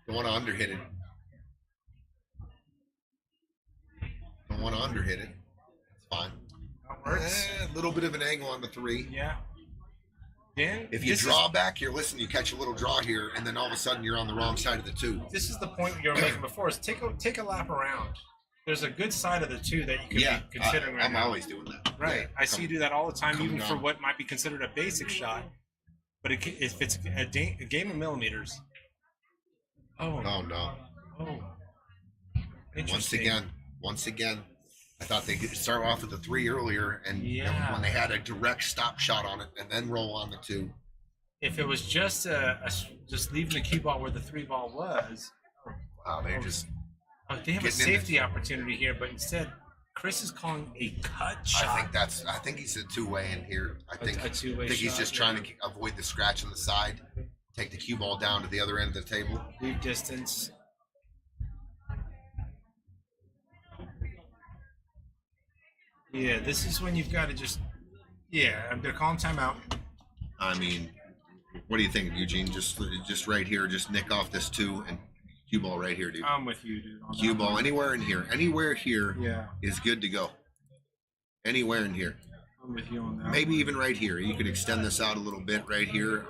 Don't want to underhit it. Don't want to underhit it. It's fine. That works. A little bit of an angle on the 3. Yeah. Dan, If you draw back here, listen, you catch a little draw here, and then all of a sudden you're on the wrong side of the 2. This is the point you were making before: is take a lap around. There's a good side of the 2 that you could be considering right I'm now. always doing that. Right. Yeah, I see you do that all the time, even for down. what might be considered a basic shot. But if it's a game of millimeters. Oh. Oh no. Oh. Interesting. Once again, I thought they could start off with the 3 earlier, and Yeah. when they had a direct stop shot on it, and then roll on the 2. If it was just just leaving the cue ball where the 3 ball was, They just they have a getting in safety opportunity here, but instead, Chris is calling a cut shot. I think he's a 2-way in here. I think a two-way he's shot, just trying to avoid the scratch on the side, take the cue ball down to the other end of the table. Leave distance. Yeah, this is when you've got to just. Yeah, I'm gonna call him timeout. I mean, what do you think, Eugene? Just right here, just nick off this 2 and cue ball right here, dude. I'm with you, dude. on Cue that ball one. anywhere in here. Anywhere here is Yeah, good to go. Anywhere in here. I'm with you on that. Maybe even right here. You could extend this out a little bit right here.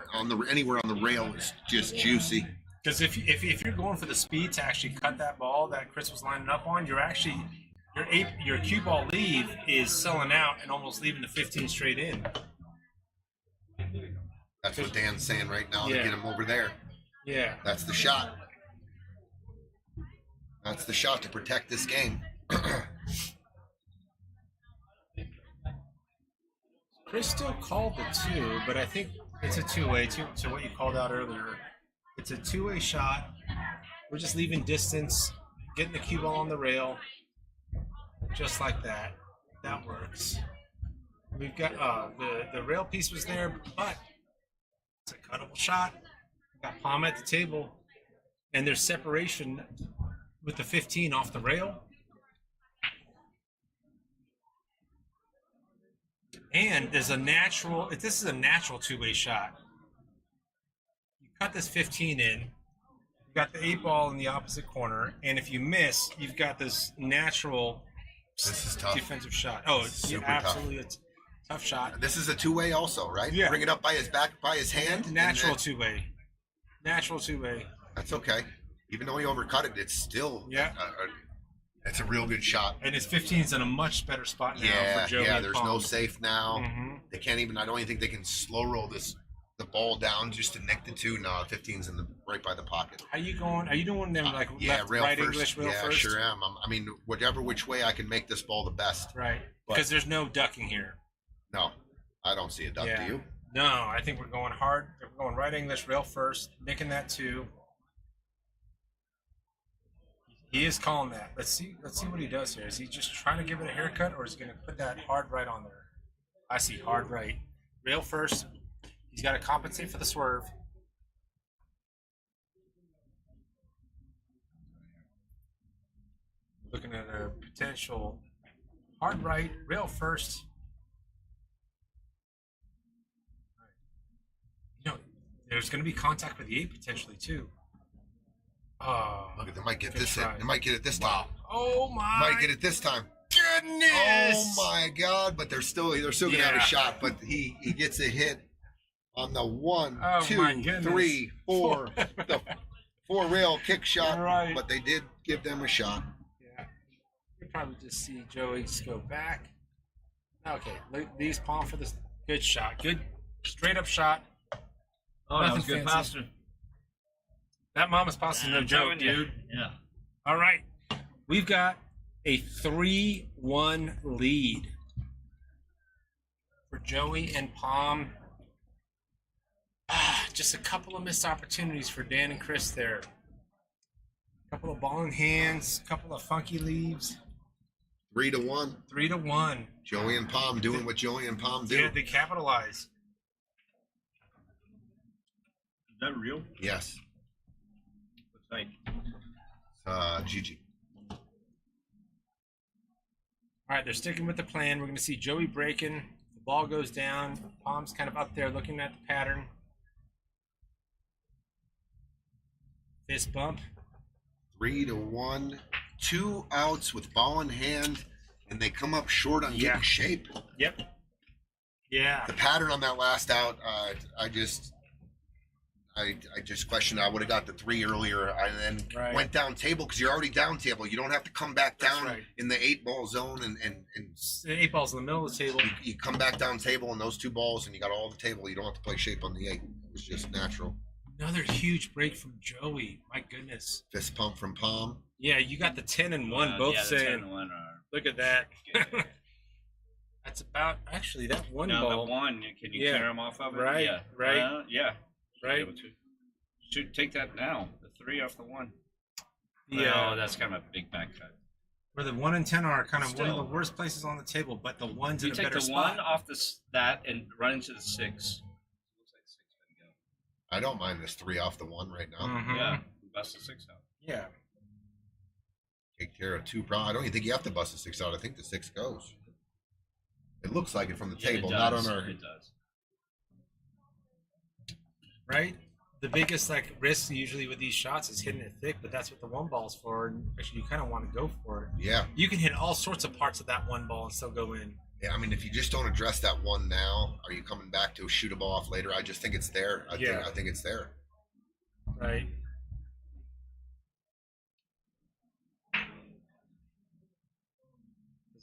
Anywhere on the rail is just juicy. Because if you're going for the speed to actually cut that ball that Chris was lining up on, you're actually your cue ball leave is selling out and almost leaving the 15 straight in. That's what Dan's saying right now to Yeah. get him over there. Yeah. That's the shot. That's the shot to protect this game. Chris still called the 2, but I think it's a 2-way to what you called out earlier. It's a 2-way shot. We're just leaving distance, getting the cue ball on the rail, just like that. That works. We've got the rail piece was there, but it's a cuttable shot. We've got Pom at the table, and there's separation with the 15 off the rail. And there's this is a natural 2-way shot. You cut this 15 in, you've got the 8 ball in the opposite corner, and if you miss, you've got this natural This is tough. defensive shot. Oh, it's Super absolutely a tough shot. This is a 2-way also, right? Yeah. Bring it up by his back, by his hand. and Natural then- 2-way. Natural 2-way. That's okay. Even though he overcut it, it's still it's a real good shot. And his 15's in a much better spot now Yeah, for Joey. yeah. and There's Pom. no safe now. Mhm. They can't even. I don't even think they can slow roll the ball down just to nick the 2. No, 15's in the right by the pocket. How you going? Are you doing them like Yeah, left, rail right first. English, rail yeah, first? sure am. I mean, whatever which way I can make this ball the best. Right. But- Because there's no ducking here. No, I don't see a duck. Yeah. Do you? No, I think we're going hard. We're going right English, rail first, nicking that 2. He is calling that. Let's see what he does here. Is he just trying to give it a haircut, or is he going to put that hard right on there? I see hard right. Rail first. He's got to compensate for the swerve. looking at a potential hard right, rail first. You know, there's going to be contact with the 8 potentially too. Oh, Look, they might get good this try. hit. They might get it this time. Oh my Might get it this time. goodness! Oh my God! But they're still gonna have a Yeah. shot. But he gets a hit on the 1, Oh, 2, my goodness. 3, 4, the 4 rail kick shot. Right. But they did give them a shot. Yeah, you probably just see Joey just go back. Okay, these palm for this good shot, good straight up shot. Oh, that Nothing was good fancy. posture. That mama's pasta is no I'm joke, telling you. dude. Yeah. All right, we've got a 3-1 lead for Joey and Palm. Just a couple of missed opportunities for Dan and Chris there. A couple of ball in hands, a couple of funky leaves. 3-1. 3-1. Joey and Palm doing what Joey and Palm do. Yeah, they capitalize. Is that real? Yes. What side? Gigi. All right, they're sticking with the plan. We're going to see Joey breaking. The ball goes down. Palm's kind of up there looking at the pattern. Fist bump. 3-1. 2 outs with ball in hand, and they come up short on Yeah. getting shape. Yep. Yeah. The pattern on that last out, I just questioned. I would have got the 3 earlier, and then Right. went down table because you're already down table. You don't have to come back That's down right. in the 8-ball zone, and The 8 ball's in the middle of the table. you come back down table in those 2 balls, and you got all the table. You don't have to play shape on the 8. It's just natural. Another huge break from Joey. My goodness. Fist pump from Palm. Yeah, you got the 10 and 1 both yeah, the 10 saying, and 1 are look at that. good. That's about, actually, that one Now ball. the 1, can you Yeah. tear him off of it? Right, Yeah. right. Yeah. Right. Be able to. Should take that now. The 3 off the 1. Yeah. Oh, that's kind of a big back cut. Where the 1 and 10 are kind of one of Still. the worst places on the table, but the 1's You in a take better the spot. 1 off that and run into the 6. Looks like 6 gonna go. I don't mind this 3 off the 1 right now. Mhm. Yeah, bust the 6 out. Yeah. Take care of 2 problems. I don't even think you have to bust the 6 out. I think the 6 goes. It looks like it from the Yeah, it table, not does. on our. It does. Right? The biggest risk usually with these shots is hitting it thick, but that's what the 1 ball's for. And actually, you kind of want to go for it. Yeah. You can hit all sorts of parts of that 1 ball and still go in. Yeah, I mean, if you just don't address that 1 now, are you coming back to shoot a ball off later? I just think it's there. I think it's there. Right?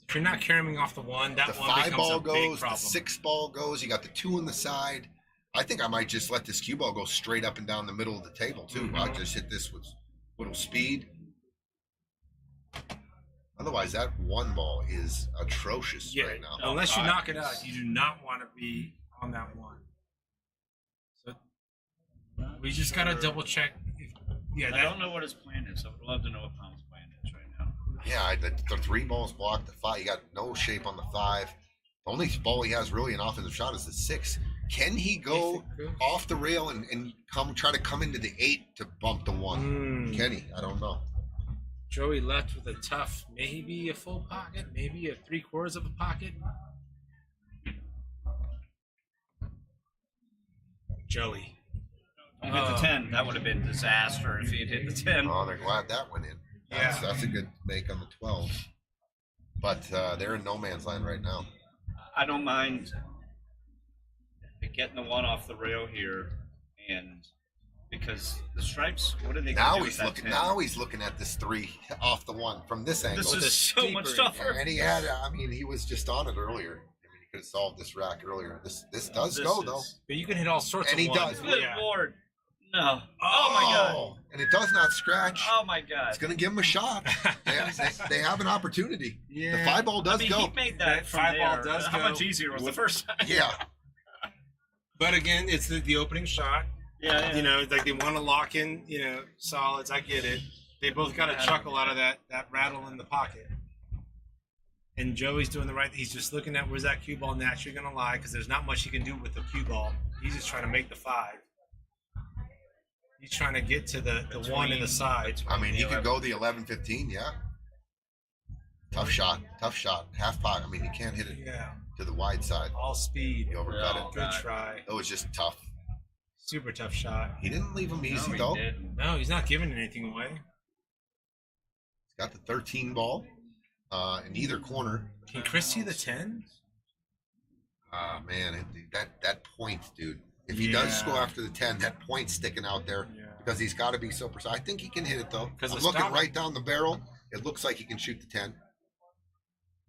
If you're not carrying off the 1, that The 1 5 becomes ball a big goes, the problem. 6 ball goes. You got the 2 on the side. I think I might just let this cue ball go straight up and down the middle of the table too. I just hit this with little speed. Otherwise, that 1 ball is atrocious Yeah, right now. unless you God. knock it out, you do not want to be on that 1. So we just got to double check. Yeah, I don't know what his plan is. I would love to know what Palm's plan is right now. Yeah, the 3 balls blocked. The 5, you got no shape on the 5. The only ball he has really an offensive shot is the 6. Can he go off the rail and try to come into the 8 to bump the 1? Can he? I don't know. Joey left with a tough, maybe a full pocket, maybe a 3/4 of a pocket. Joey. He hit the 10. That would have been disaster if he had hit the 10. Oh, they're glad that went in. That's a good make on the 12. But they're in no man's land right now. I don't mind getting the 1 off the rail here, and because the stripes, what are they going to Now do he's with that looking. 10? Now he's looking at this 3 off the 1 from this angle. This is so much tougher. And he had. I mean, he was just on it earlier. I mean, he could have solved this rack earlier. This does This go is- though. But you can hit all sorts And of he ones. does. Good Yeah. Lord. No. Oh, my God. And it does not scratch. Oh, my God. It's going to give him a shot. they have an opportunity. Yeah. The 5 ball does I mean, go. he made that That from 5 ball there. does How go. much easier was the first time? Yeah. But again, it's the opening shot. Yeah. You know, like they want to lock in, solids. I get it. They both got a chuckle out of that rattle in the pocket. And Joey's doing the right thing. He's just looking at where's that cue ball naturally going to lie because there's not much he can do with the cue ball. He's just trying to make the 5. He's trying to get to the 1 in the side. I mean, he could go the 11-15. Yeah. Tough shot. Half pot. I mean, you can't hit it Yeah. to the wide side. All speed. You overcut Oh, it. Good try. It was just tough. Super tough shot. He didn't leave him easy, he though. didn't. No, he's not giving anything away. He's got the 13 ball in either corner. Can Chris see the 10? Man, that point, dude. If he does go after the 10, that point's sticking out there because he's got to be so precise. I think he can hit it, though. 'Cause I'm the looking stop- right down the barrel. It looks like he can shoot the 10.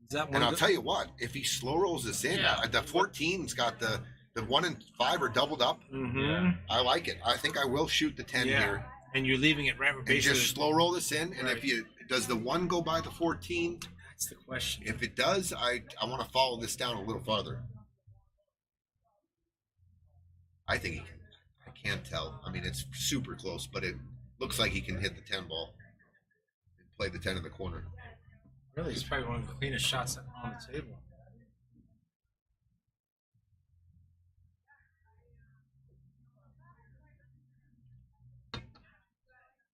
Is that one And of I'll the- tell you what, if he slow rolls this in, Yeah. the 14's got the 1 and 5 are doubled up. Mhm. I like it. I think I will shoot the 10 Yeah. here And you're leaving it right where and basically. just slow roll this in. And Right. if you does the 1 go by the 14? That's the question. If it does, I want to follow this down a little farther. I think he can. I can't tell. I mean, it's super close, but it looks like he can hit the 10 ball and play the 10 in the corner. Really, it's probably one of the cleanest shots on the table.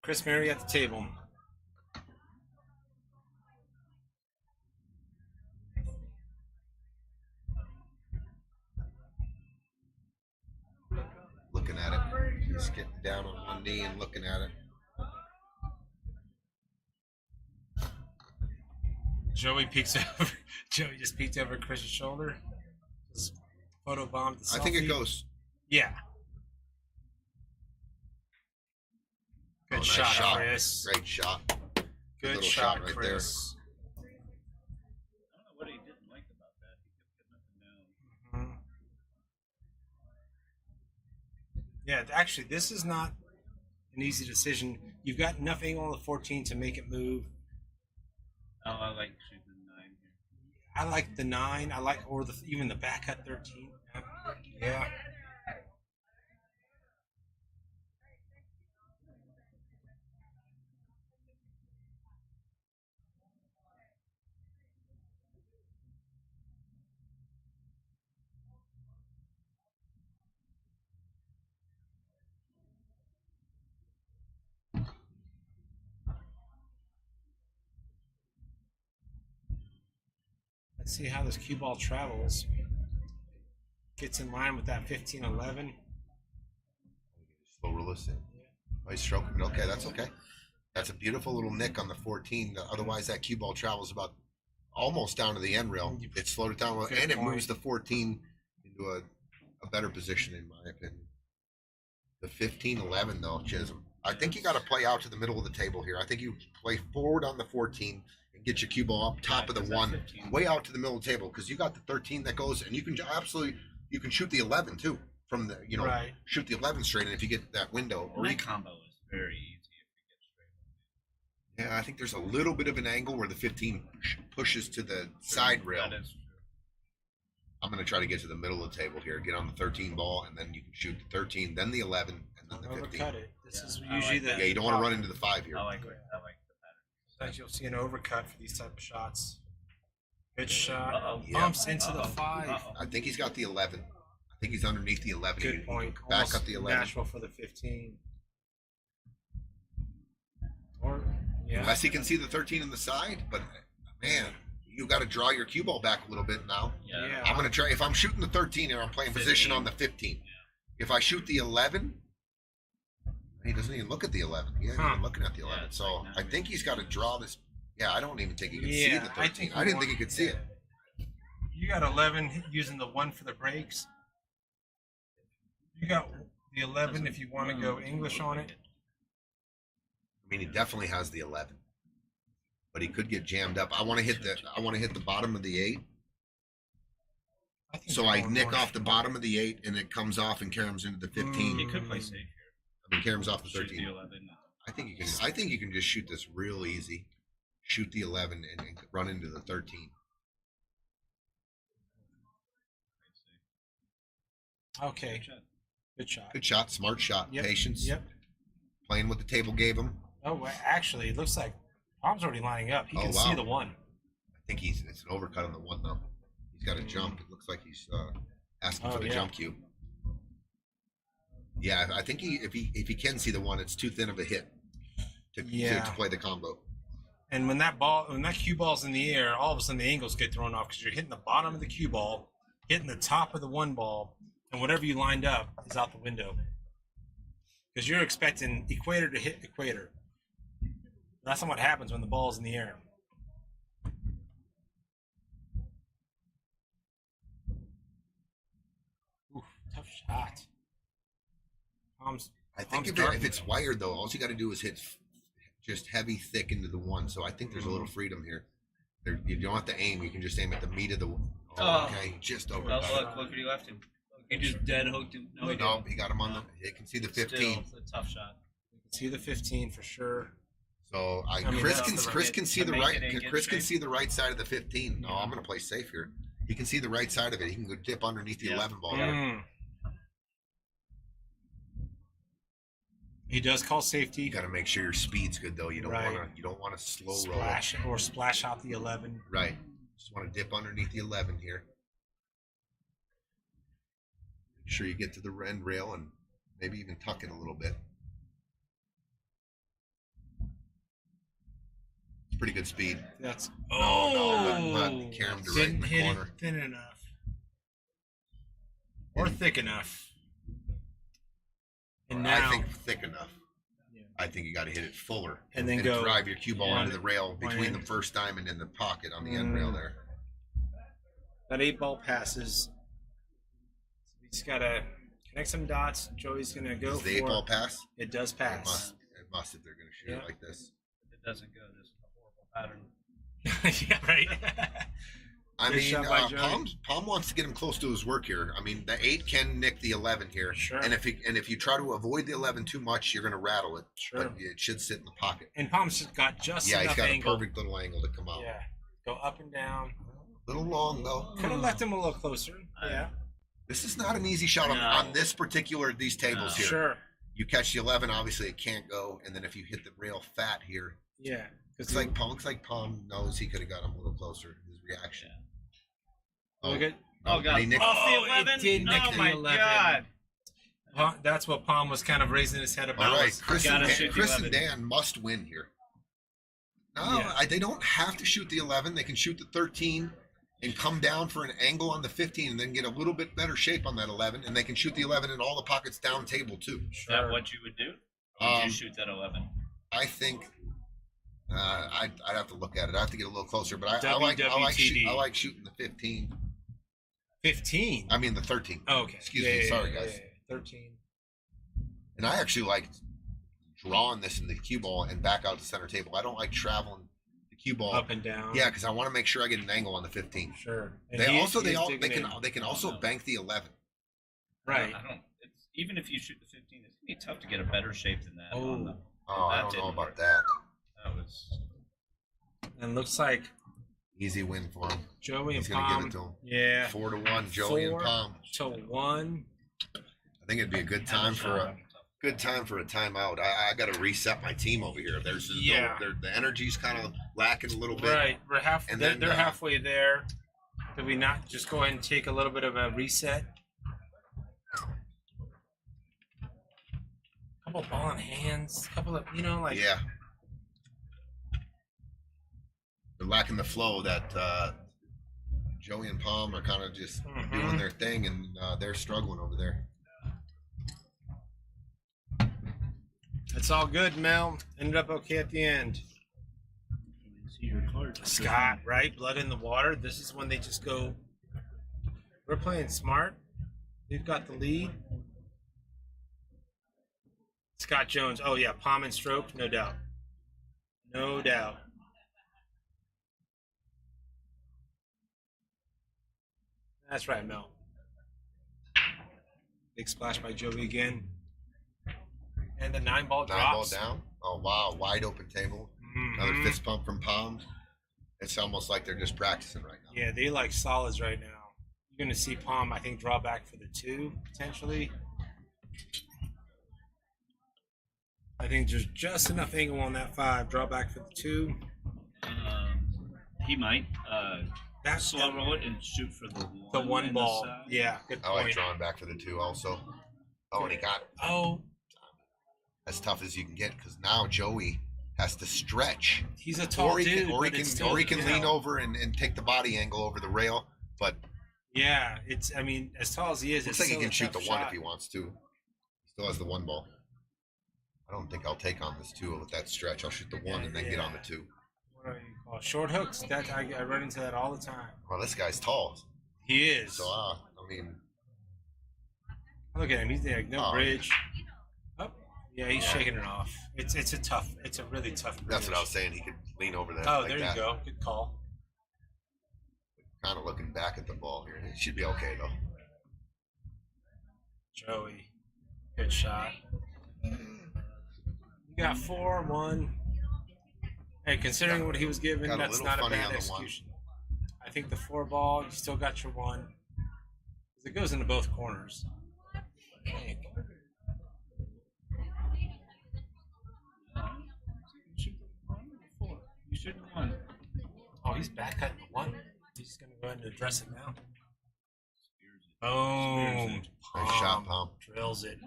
Chris Marye at the table. Looking at it. He's getting down on one knee and looking at it. Joey peeks over. Joey just peeked over Chris's shoulder. Just photo bombed the selfie. I think it goes. Yeah. Good Nice shot, Chris. Great shot. Good little shot, shot right Chris. I don't know what he didn't like about that. He kept getting up and down. Mhm. Yeah, actually, this is not an easy decision. You've got enough angle on the 14 to make it move. Oh, I like shooting the 9 here. I like the 9. I like, or even the back at 13. Yeah. Let's see how this cue ball travels. Gets in line with that 15-11. Slow release in. Nice stroke. Okay, that's okay. That's a beautiful little nick on the 14. Otherwise, that cue ball travels about almost down to the end rail. It slowed it down, Good and it point. moves the 14 into a better position, in my opinion. The 15-11, though, Chisholm. I think you got to play out to the middle of the table here. I think you play forward on the 14 and get your cue ball up top of the 1, 15. way out to the middle of the table, because you got the 13 that goes, and you can absolutely you can shoot the 11 too from the Right. shoot the 11 straight, and if you get that window, or My you, combo is very easy if you get straight. yeah, I think there's a little bit of an angle where the 15 pushes to the side rail. That is true. I'm going to try to get to the middle of the table here, get on the 13 ball, and then you can shoot the 13, then the 11, and then the 15. Overcut it. This Yeah, is I usually like that. Yeah, you don't want to run into the 5 here. I like it. I like the pattern. Sometimes you'll see an overcut for these type of shots. Good shot. Uh-oh. Bumps into the Uh-oh. 5. Uh-oh. I think he's got the 11. I think he's underneath the 11. Good You can point. Back Almost up the 11. natural for the 15. Or yeah. Unless he can see the 13 in the side, but man, you got to draw your cue ball back a little bit now. Yeah. Yeah. I'm going to try. If I'm shooting the 13 here, I'm playing position 15. on the 15. If I shoot the 11, he doesn't even look at the 11. He ain't Huh. even looking at the 11. Yeah, it's So like I nine. think he's got to draw this. Yeah, I don't even think he can see Yeah, the I 13. think I, you didn't want- think he could see it. You got 11 using the 1 for the breaks. You got the 11 if you want to go English on it. I mean, he definitely has the 11, but he could get jammed up. I want to hit the bottom of the 8. I think So you're I going nick more- off the bottom of the 8, and it comes off and carries into the 15. He could play safe here. I mean, carries off the Shoot 13. the 11. I think you can. I think you can just shoot this real easy. Shoot the 11 and run into the 13. Okay. Good shot. Good shot. Good shot, smart shot, Yep. patience. Yep. Playing what the table gave him. Oh, well, actually, it looks like Tom's already lining up. He Oh, can wow. see the 1. I think it's an overcut on the 1 though. He's got a jump. It looks like he's asking Oh, for the yeah. jump cue. Yeah, I think if he can see the 1, it's too thin of a hit to Yeah. play the combo. And when that cue ball's in the air, all of a sudden the angles get thrown off because you're hitting the bottom of the cue ball, hitting the top of the one ball, and whatever you lined up is out the window. Because you're expecting equator to hit equator. That's not what happens when the ball's in the air. Oof, tough shot. I think if it's wired though, all you got to do is hit just heavy, thick into the one. So I think there's a little freedom here. You don't have to aim. You can just aim at the meat of the. Okay, just over. Well, look where he left him. He just dead hooked him. No, he No, didn't. he got him on the. You can see the 15. Still, it's a tough shot. You can see the 15 for sure. So I mean, Chris that's can see to the make right. it in good Chris can shape. see the right side of the 15. No, I'm going to play safe here. He can see the right side of it. He can go dip underneath the 11 ball. He does call safety. You got to make sure your speed's good though. You don't Right. want to. You don't want to slow roll it. splash out the 11. Right. Just want to dip underneath the 11 here. Make sure you get to the end rail and maybe even tuck it a little bit. It's pretty good speed. That's Not carry him to right in didn't the hit corner. it thin enough or thick enough. And now I think thick enough. Yeah. I think you got to hit it fuller And then go drive your cue ball one- into the rail one between the end. first diamond and the pocket on the end rail there. that 8 ball passes. So we just gotta connect some dots. Joey's gonna go Does for the 8 ball pass? It does It pass. must. It must if they're going to shoot Yeah. it like this. If it doesn't go, there's a horrible pattern. Yeah, right. I Good mean, shot by Joey. Palm wants to get him close to his work here. I mean, the 8 can nick the 11 here, Sure. and if you try to avoid the 11 too much, you're going to rattle it. Sure. But it should sit in the pocket. And Palm's got just Yeah, he's enough got angle. a perfect little angle to come out. Yeah, go up and down. Little long though. Could have left him a little closer. Yeah, This is not an easy shot on this particular these tables here. sure. You catch the 11, obviously it can't go, and then if you hit the rail fat here, Yeah, looks like Palm knows he could have got him a little closer. His reaction. Look at. Oh, God. He nicked Oh, the it 11? did nick Oh, the my 11. God. That's what Palm was kind of raising his head about. All right, was- Chris, gotta and, shoot the Chris and 11. Dan must win here. No, Yeah. they don't have to shoot the 11. They can shoot the 13 and come down for an angle on the 15 and then get a little bit better shape on that 11. And they can shoot the 11 in all the pockets down table too. Is that what you would do? Or would Um, you shoot that 11? I think I'd have to look at it. I have to get a little closer, but I WWTD. like shooting the 15. 15. I mean the 13. Oh, okay. Excuse me. Sorry, guys. 13. And I actually like drawing this in the cue ball and back out to center table. I don't like traveling the cue ball Up and down. Yeah, because I want to make sure I get an angle on the 15. Sure. And They he's digging they can in. also no. bank the 11. Right. I don't. It's, even if you shoot the 15, it's gonna be tough to get a better shape than that. Oh. on the, Oh, I that don't know didn't about work. that. That was. And looks like Easy win for him. Joey and He's gonna give Palm. it to him. Yeah. 4-1, Joey and Palm. 4-1. I think it'd be a good time for a timeout. I got to reset my team over here. The energy's kind of lacking a little bit. Right. We're And they're then, halfway there. Did we not just go ahead and take a little bit of a reset? Couple ball in hands. Couple of like. Yeah. They're lacking the flow that Joey and Palm are kind of just doing their thing, and they're struggling over there. It's all good, Mel. Ended up okay at the end. See your cards. Scott, right? Blood in the water. This is when they just go. We're playing smart. They've got the lead. Scott Jones. Oh yeah, palm and stroke, no doubt. No doubt. That's right, Mel. Big splash by Joey again. And the 9-ball drops. 9 ball down. Oh wow, wide open table. Another fist pump from Palm. It's almost like they're just practicing right now. Yeah, they like solids right now. You're going to see Palm, I think, draw back for the 2, potentially. I think there's just enough angle on that 5. Draw back for the 2. He might That's slow roll it and shoot for the the one. one in ball. The side. Yeah, good I like point. drawing back for the 2 also. Oh, and he got Oh, as tough as you can get because now Joey has to stretch. He's a tall dude, or he but can, it's still, or he can you lean know. over and take the body angle over the rail. But Yeah, it's. I mean, as tall as he is, looks it's like he still can a shoot the tough one shot. if he wants to. He still has the one ball. I don't think I'll take on this two with that stretch. I'll shoot the one and then get on the two. What do you call it? Short hooks? That I run into that all the time. Well, this guy's tall, He is. so I mean, Look at him. He's like no Oh, bridge. Oh, yeah, he's shaking it off. It's a really tough bridge. that's what I was saying. He could lean over that. Oh, like there that. you go. Good call. Kind of looking back at the ball here. It should be okay though. Joey, good shot. You got 4-1. Hey, considering what he was given, Got a that's little not a funny bad on the one. execution. I think the 4 ball, you still got your 1. 'Cause it goes into both corners. I think. You should have won. Oh, he's back cutting the 1. He's going to go ahead and address it now. Boom. Nice shot, Pom. Drills it.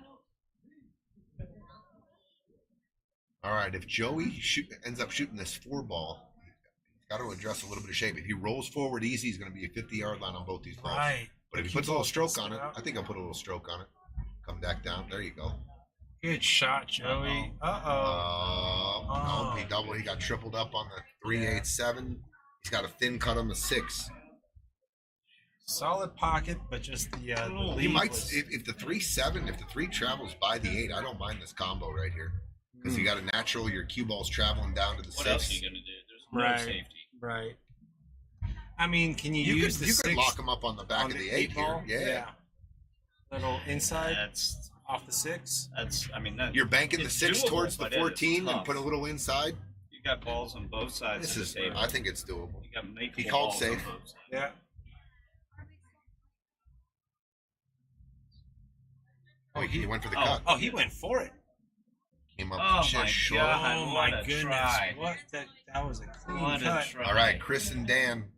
All right, if Joey ends up shooting this 4 ball, he's got to address a little bit of shape. If he rolls forward easy, he's going to be a 50-yard line on both these balls. Right. But if he puts a little stroke on it, I think I'll put a little stroke on it. Come back down. There you go. Good shot, Joey. No, he doubled. He got tripled up on the 3.87. He's got a thin cut on the 6. Solid pocket, but just the He lead might, was- if the 3.7, if the 3 travels by the 8, I don't mind this combo right here. Because you got a natural, your cue ball's traveling down to the What 6. else are you gonna do? There's no Right. safety. Right. I mean, can you, You use could, the you 6 could lock him up on the back on of the the 8 ball? here. Yeah. Little inside That's off the 6. I mean that You're banking the it's 6 doable, towards the but it is 14 and tough. put a little inside. You got balls on both sides. This of is, the table. I think it's doable. You got makeable He called balls safe. on both sides. Yeah. Oh, he went for the Oh. cut. Oh, he went for it. Came up Oh just my short. God. Oh what my a goodness! try. What that was a clean What a cut. try. All right, Chris and Dan,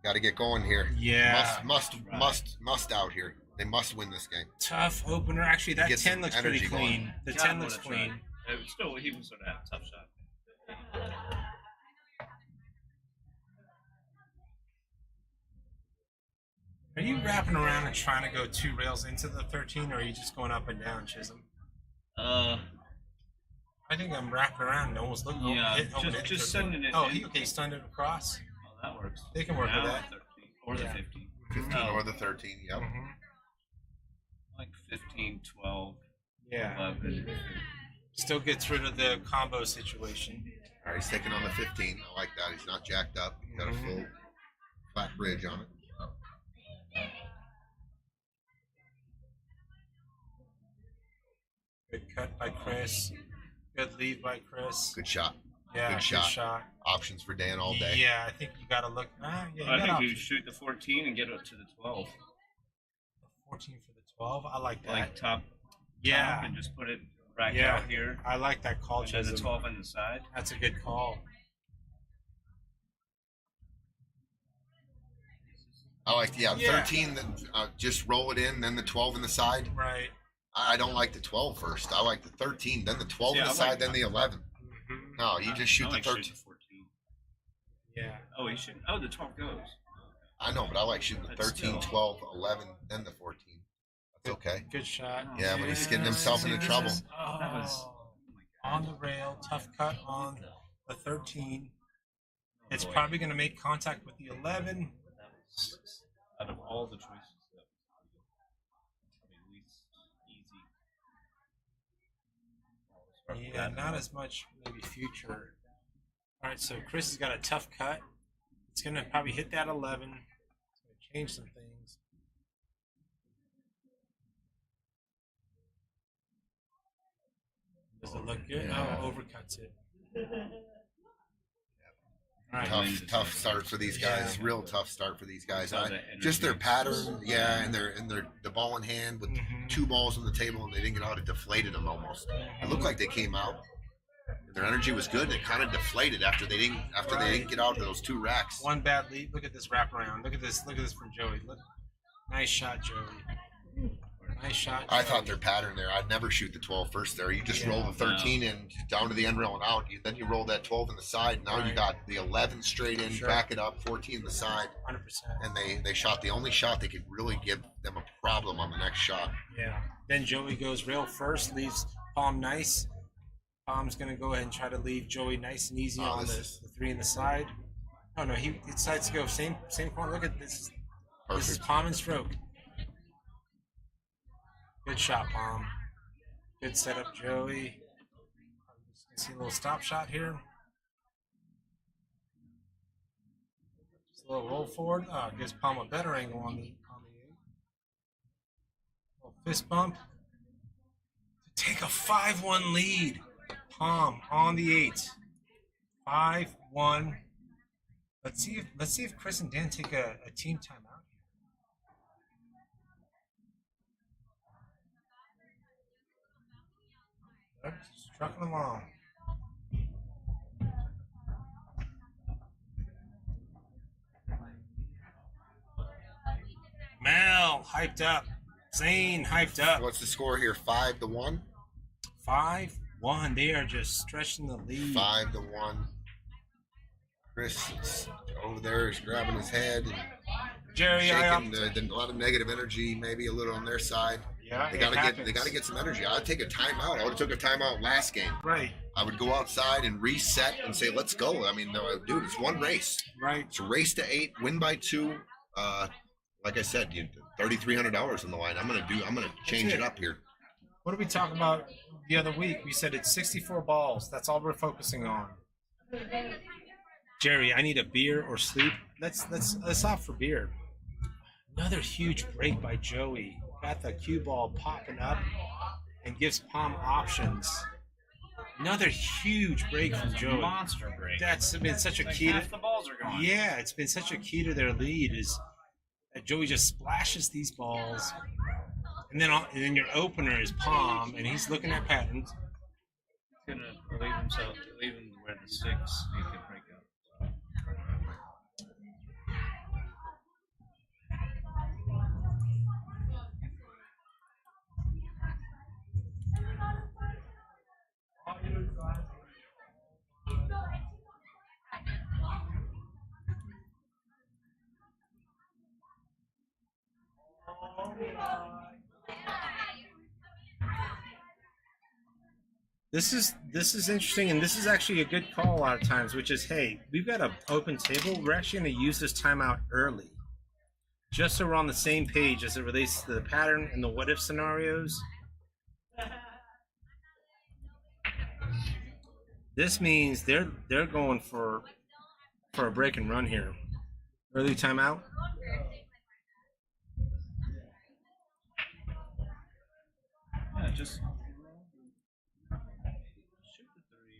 got to get going here. Yeah. Must out here. They must win this game. Tough opener. Actually, that Get 10 some looks pretty energy clean. going. The God, 10 what looks a try. clean. It was still, he was sort of had a tough shot. Are you wrapping around and trying to go 2 rails into the 13, or are you just going up and down, Chisholm? Uh, I think I'm wrapping around and almost looking. Yeah, over just the 13. sending it Oh, in. he stunned it across. oh, that works. They can work Now with that. 13, or the Yeah. 15. 15 Oh. or the 13. Yep. Mhm. Like 15, 12, Yeah. 11. Still gets rid of the combo situation. All right, he's taking on the 15. I like that. He's not jacked up. He's got a full flat bridge on it. Good cut by Chris. Good lead by Chris. Good shot. Yeah, good shot. Options for Dan all day. Yeah, I think you got to look. Yeah, you I got think you options. shoot the 14 and get it to the 12. 14 for the 12. I like that. Like top, Yeah. top and just put it back Yeah. out here. I like that call, And then the Chisholm. 12 on the side. That's a good call. I like, Yeah. 13, then just roll it in, then the 12 in the side. Right. I don't like the 12 first. I like the 13, then the 12 Yeah, in the I side, like then the 11. Mhm. No, you just shoot I the like 13. shooting the 14. Yeah. Oh, he should. Oh, the 12 goes. I know, but I like shooting the But 13, still. 12, 11, then the 14. That's okay. Good shot. Yeah, but he's getting himself See, into this trouble. is- That was. oh, Oh my on God. the rail. Tough cut on the 13. It's boy. probably going to make contact with the 11. That was, out of all the choices, that was probably least easy. Yeah, not as much maybe future. All right, so Chris has got a tough cut. It's going to probably hit that 11. It's going to change some things. Does it look good? Yeah. No, overcuts it. All right. Tough start for these guys. Yeah. Real tough start for these guys. Saw the energy. Just their pattern, yeah, and their the ball in hand with Mhm. 2 balls on the table, and they didn't get out. It deflated them almost. It looked like they came out. Their energy was good. And it kind of deflated after they didn't get out of those 2 racks. One bad lead. Look at this wraparound. Look at this. Look at this from Joey. Look, nice shot, Joey. Nice shot. I thought their pattern there, I'd never shoot the 12 first there. You just roll the 13 and down to the end rail and out. Then you roll that 12 in the side. Now you Right. got the 11 straight in, Sure. back it up, 14 in the side. 100%. And they shot the only shot that could really give them a problem on the next shot. Yeah. Then Joey goes rail first, leaves Pom nice. Pom's going to go ahead and try to leave Joey nice and easy on the 3 in the side. Oh, no, he decides to go same corner. Look at this. This is Perfect. Pom and stroke. Good shot, Pom. Good setup, Joey. See a little stop shot here. Just a little roll forward. Gives Pom a better angle on the 8. Little fist bump. To take a 5-1 lead. Pom on the 8. 5-1. Let's see if Chris and Dan take a team timeout. Just trucking along. Mel hyped up. Zane hyped up. What's the score here? 5-1? 5-1. They are just stretching the lead. 5-1. Chris is over there is grabbing his head and Jerry, shaking. A lot of negative energy, maybe a little on their side. Yeah, They it gotta happens. get some energy. I'd take a timeout. I would have took a timeout last game. Right, I would go outside and reset and say, "Let's go." I mean, no, dude, it's one race. right. It's a race to 8, win by 2. Like I said, $3,300 on the line. I'm gonna change it up here. What did we talk about the other week? We said it's 64 balls. That's all we're focusing on. Jerry, I need a beer or sleep. Let's opt for beer. Another huge break by Joey. Got the cue ball popping up and gives Pom options. Another huge break from Joey. Monster break. That's been such a Like key to half the balls are gone. Yeah, it's been such a key to their lead is that Joey just splashes these balls, and then your opener is Pom, and he's looking at patterns. He's gonna leave him where the 6 he can break up. This is interesting, and this is actually a good call a lot of times, which is, hey, we've got an open table. We're actually going to use this timeout early, just so we're on the same page as it relates to the pattern and the what-if scenarios. This means they're going for a break and run here. Early timeout. Yeah, just shoot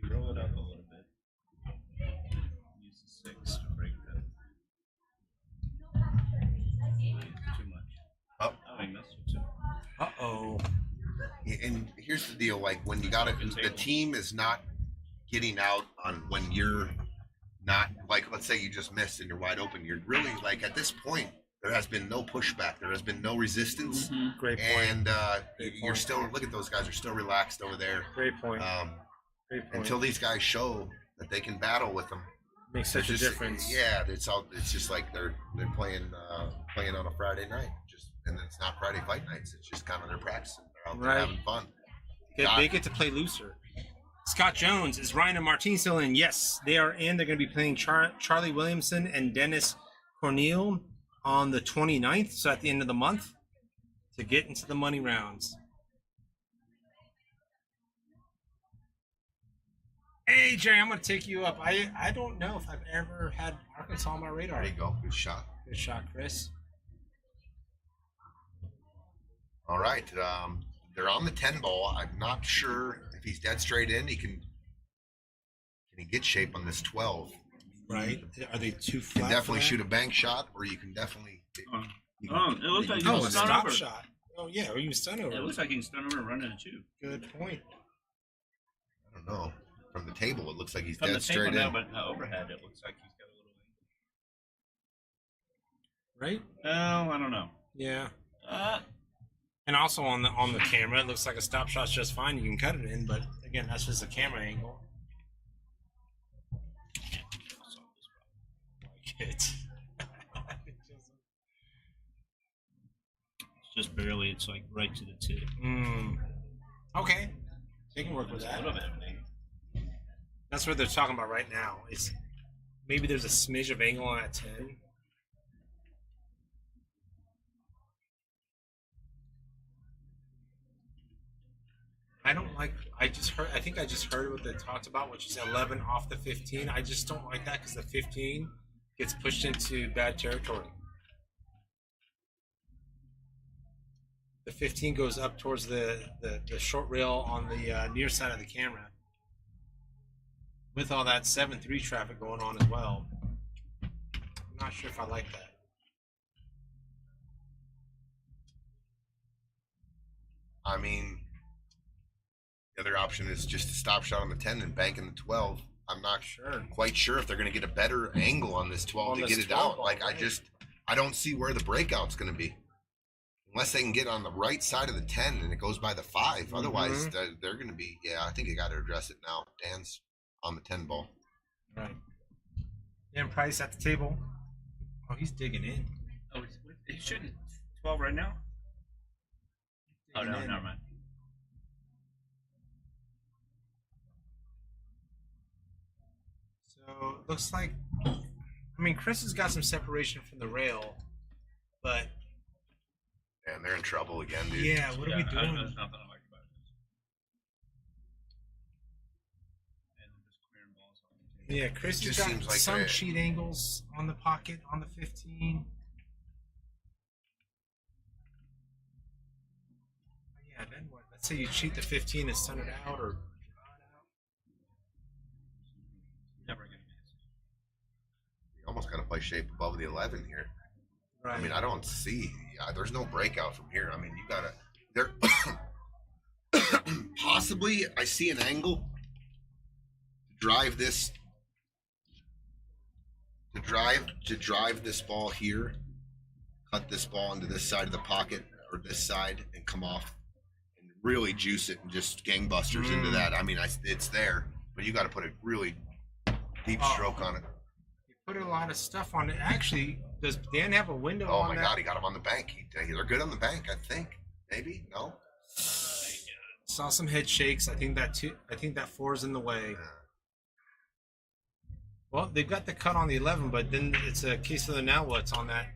the 3, roll it up a little bit. Use the 6 to break that. Too much. Oh. He messed with 2. Uh-oh. And here's the deal: like when you got it, the team is not getting out on when you're not, like, let's say you just missed and you're wide open. You're really, like, at this point, there has been no pushback. There has been no resistance. Great point. And Great you're point. still, look at those guys, are still relaxed over there. Great point. Great point. Until these guys show that they can battle with them. Makes such a Just- difference. Yeah, it's just like they're playing on a Friday night. And it's not Friday fight nights. It's just kind of their practicing. They're out there Right. having fun. They get to play looser. Scott Jones, is Ryan and Martine still in? Yes, they are in. They're going to be playing Charlie Williamson and Dennis Cornell on the 29th, so at the end of the month, to get into the money rounds. Hey, Jerry, I'm going to take you up. I don't know if I've ever had Arkansas on my radar. There you go. Good shot. Good shot, Chris. All right. They're on the 10 ball. I'm not sure if he's dead straight in. Can he get shape on this 12? Right? Are they too You flat? can definitely for that? shoot a bank shot, or you can definitely. You Oh, it looks like you Oh, he's a stun stop over. shot. Oh, yeah, or you stun over. It looks like he can stun over and run into 2. Good point. I don't know. From the table, it looks like he's From dead the table straight now, in. but in the overhead, it looks like he's got a little. Right? Oh, I don't know. Yeah. And also on the camera, it looks like a stop shot's just fine. You can cut it in, but again, that's just a camera angle. It's Just barely. It's like right to the tip. Okay, they can work with A that. little bit. That's what they're talking about right now. It's maybe there's a smidge of angle on that 10. I don't like. I think I just heard what they talked about, which is 11 off the 15. I just don't like that because the 15 gets pushed into bad territory. The 15 goes up towards the short rail on the near side of the camera. With all that 7-3 traffic going on as well. I'm not sure if I like that. I mean, the other option is just to stop shot on the 10 and bank in the 12. I'm not quite sure if they're going to get a better angle on this 12 On to this get it 12 out. ball, Like, right. I don't see where the breakout's going to be. Unless they can get on the right side of the 10 and it goes by the 5. Otherwise, they're going to be, I think you got to address it now. Dan's on the 10 ball. Right. Dan Price at the table. Oh, he's digging in. Oh, he's shooting 12 right now. Oh no, Digging in. never mind. So it looks like, I mean, Chris has got some separation from the rail, but And they're in trouble again, dude. yeah, what are we There's doing? nothing I like about this. And just clearing balls on the table. Yeah, Chris has Just got seems like some they- cheat angles on the pocket on the 15. Yeah, then what? Let's say you cheat the 15 and stun it out, or Never gonna miss. You almost got to play shape above the 11 here. right. I mean, I don't see. There's no breakout from here. I mean, you gotta. There, possibly, I see an angle to drive this. To drive this ball here, cut this ball into this side of the pocket or this side, and come off and really juice it and just gangbusters into that. I mean, it's there, but you got to put a really deep stroke on it. You put a lot of stuff on it. Actually, does Dan have a window Oh on my that? God, he got him on the bank. They're good on the bank, I think. Maybe no. Saw some head shakes. I think that 4 is in the way. Well, they've got the cut on the 11, but then it's a case of the now what's on that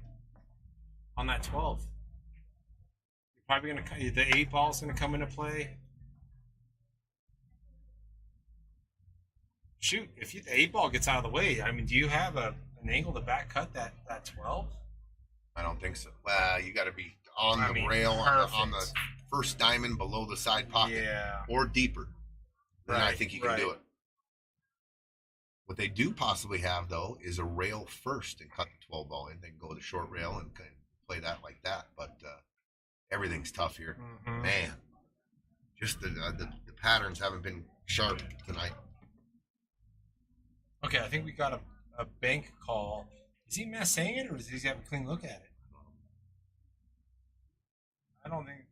12. You're probably gonna the 8 ball's gonna come into play. Shoot, if the 8 ball gets out of the way, I mean, do you have an angle to back cut that 12? I don't think so. Well, you got to be on the I mean, rail on the perfect. first diamond below the side pocket, Yeah. or deeper. Then I Right, think you can do it. What they do possibly have though is a rail first and cut the 12 ball in. They can go to the short rail and kind of play that like that. But everything's tough here, Mhm. man. Just the patterns haven't been sharp tonight. Okay, I think we got a bank call. Is he saying it, or does he have a clean look at it? I don't think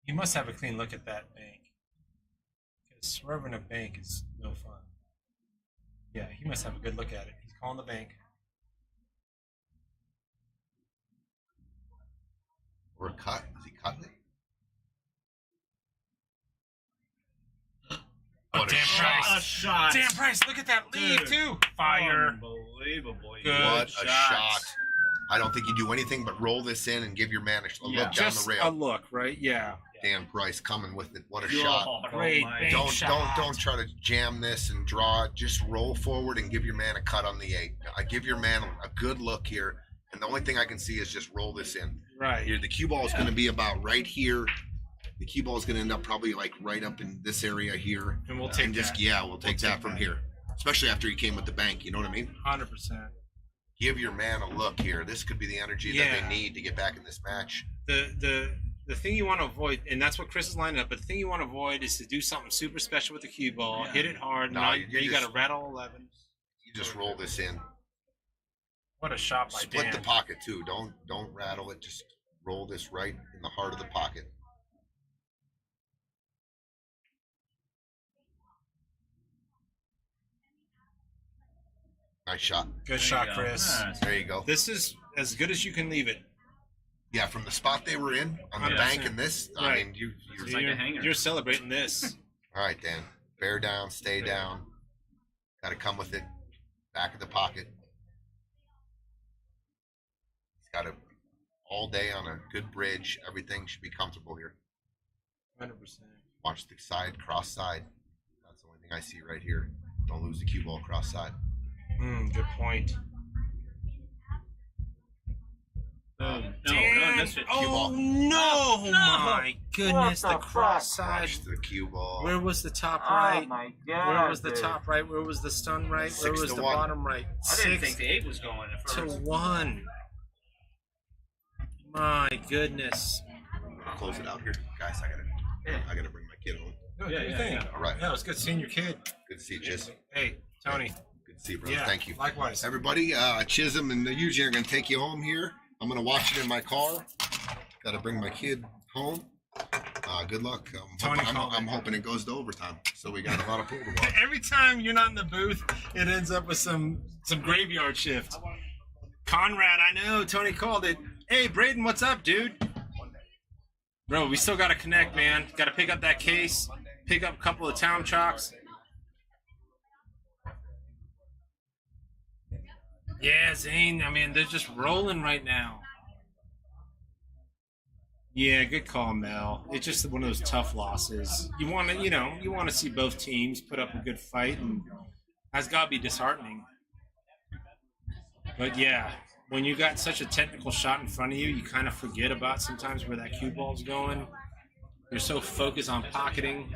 he must have a clean look at that bank. Because swerving a bank is no fun. Yeah, he must have a good look at it. He's calling the bank. Or a cut. Is he cutting it? What a damn shot. Price. A shot. Damn Price, look at that lead Dude. too. Fire. Unbelievable. Good What a shot. shot. I don't think you do anything but roll this in and give your man a look down Just the a rail. look, right? Yeah. Dan Price coming with it. What a God, shot. Great my bank Don't shot. try to jam this and draw it. Just roll forward and give your man a cut on the 8. I give your man a good look here, and the only thing I can see is just roll this in. Right. Here, the cue ball is going to be about right here. The cue ball is going to end up probably like right up in this area here. And we'll take And just that. we'll take that from here. Especially after he came with the bank. You know what I mean? 100%. Give your man a look here. This could be the energy that Yeah. they need to get back in this match. The thing you want to avoid, and that's what Chris is lining up, but the thing you want to avoid is to do something super special with the cue ball, hit it hard, No, now you you got to just- rattle 11. You just roll this in. What a shot by Split Dan. the pocket too. Don't rattle it. Just roll this right in the heart of the pocket. Nice shot. Good you shot, go. Chris. Nice. There you go. This is as good as you can leave it. Yeah, from the spot they were in on the 100%. bank and this, I Right. mean, you're It's like a hanger. You're celebrating this. all right, Dan. Bear down, stay down. Got to come with it. Back of the pocket. He's got it all day on a good bridge. Everything should be comfortable here. 100%. Watch the side, cross side. That's the only thing I see right here. Don't lose the cue ball cross side. Good point. No, Dan! no, missed it. Oh ball. no! No! My goodness, the cross side. Watch the cue ball. Where was the top right? my Where was the top right? Where was the stun right? Where 6 was to the 1. bottom right? I didn't 6 think the 8 was going at to first. 1. My goodness. Close it out here, guys. I gotta bring my kid home. No, Yeah, do your yeah, thing. yeah. All right. Yeah, it's good seeing your kid. Good to see you, Chiz. Hey, Tony. Good to see you, bro. Yeah, Thank you. Likewise. Everybody, Chisholm and Eugene are gonna take you home here. I'm gonna watch it in my car. Gotta bring my kid home. Good luck. Tony I'm called me. hoping it goes to overtime, so we got a lot of pool to watch. Every time you're not in the booth, it ends up with some graveyard shift. Conrad, I know. Tony called it. Hey, Braden, what's up, dude? Bro, we still got to connect, man. Got to pick up that case, pick up a couple of town chalks. Yeah, Zane, I mean, they're just rolling right now. Yeah, good call, Mel. It's just one of those tough losses. You want to see both teams put up a good fight, and that's got to be disheartening. But yeah, when you got such a technical shot in front of you, you kind of forget about sometimes where that cue ball's going. You're so focused on pocketing.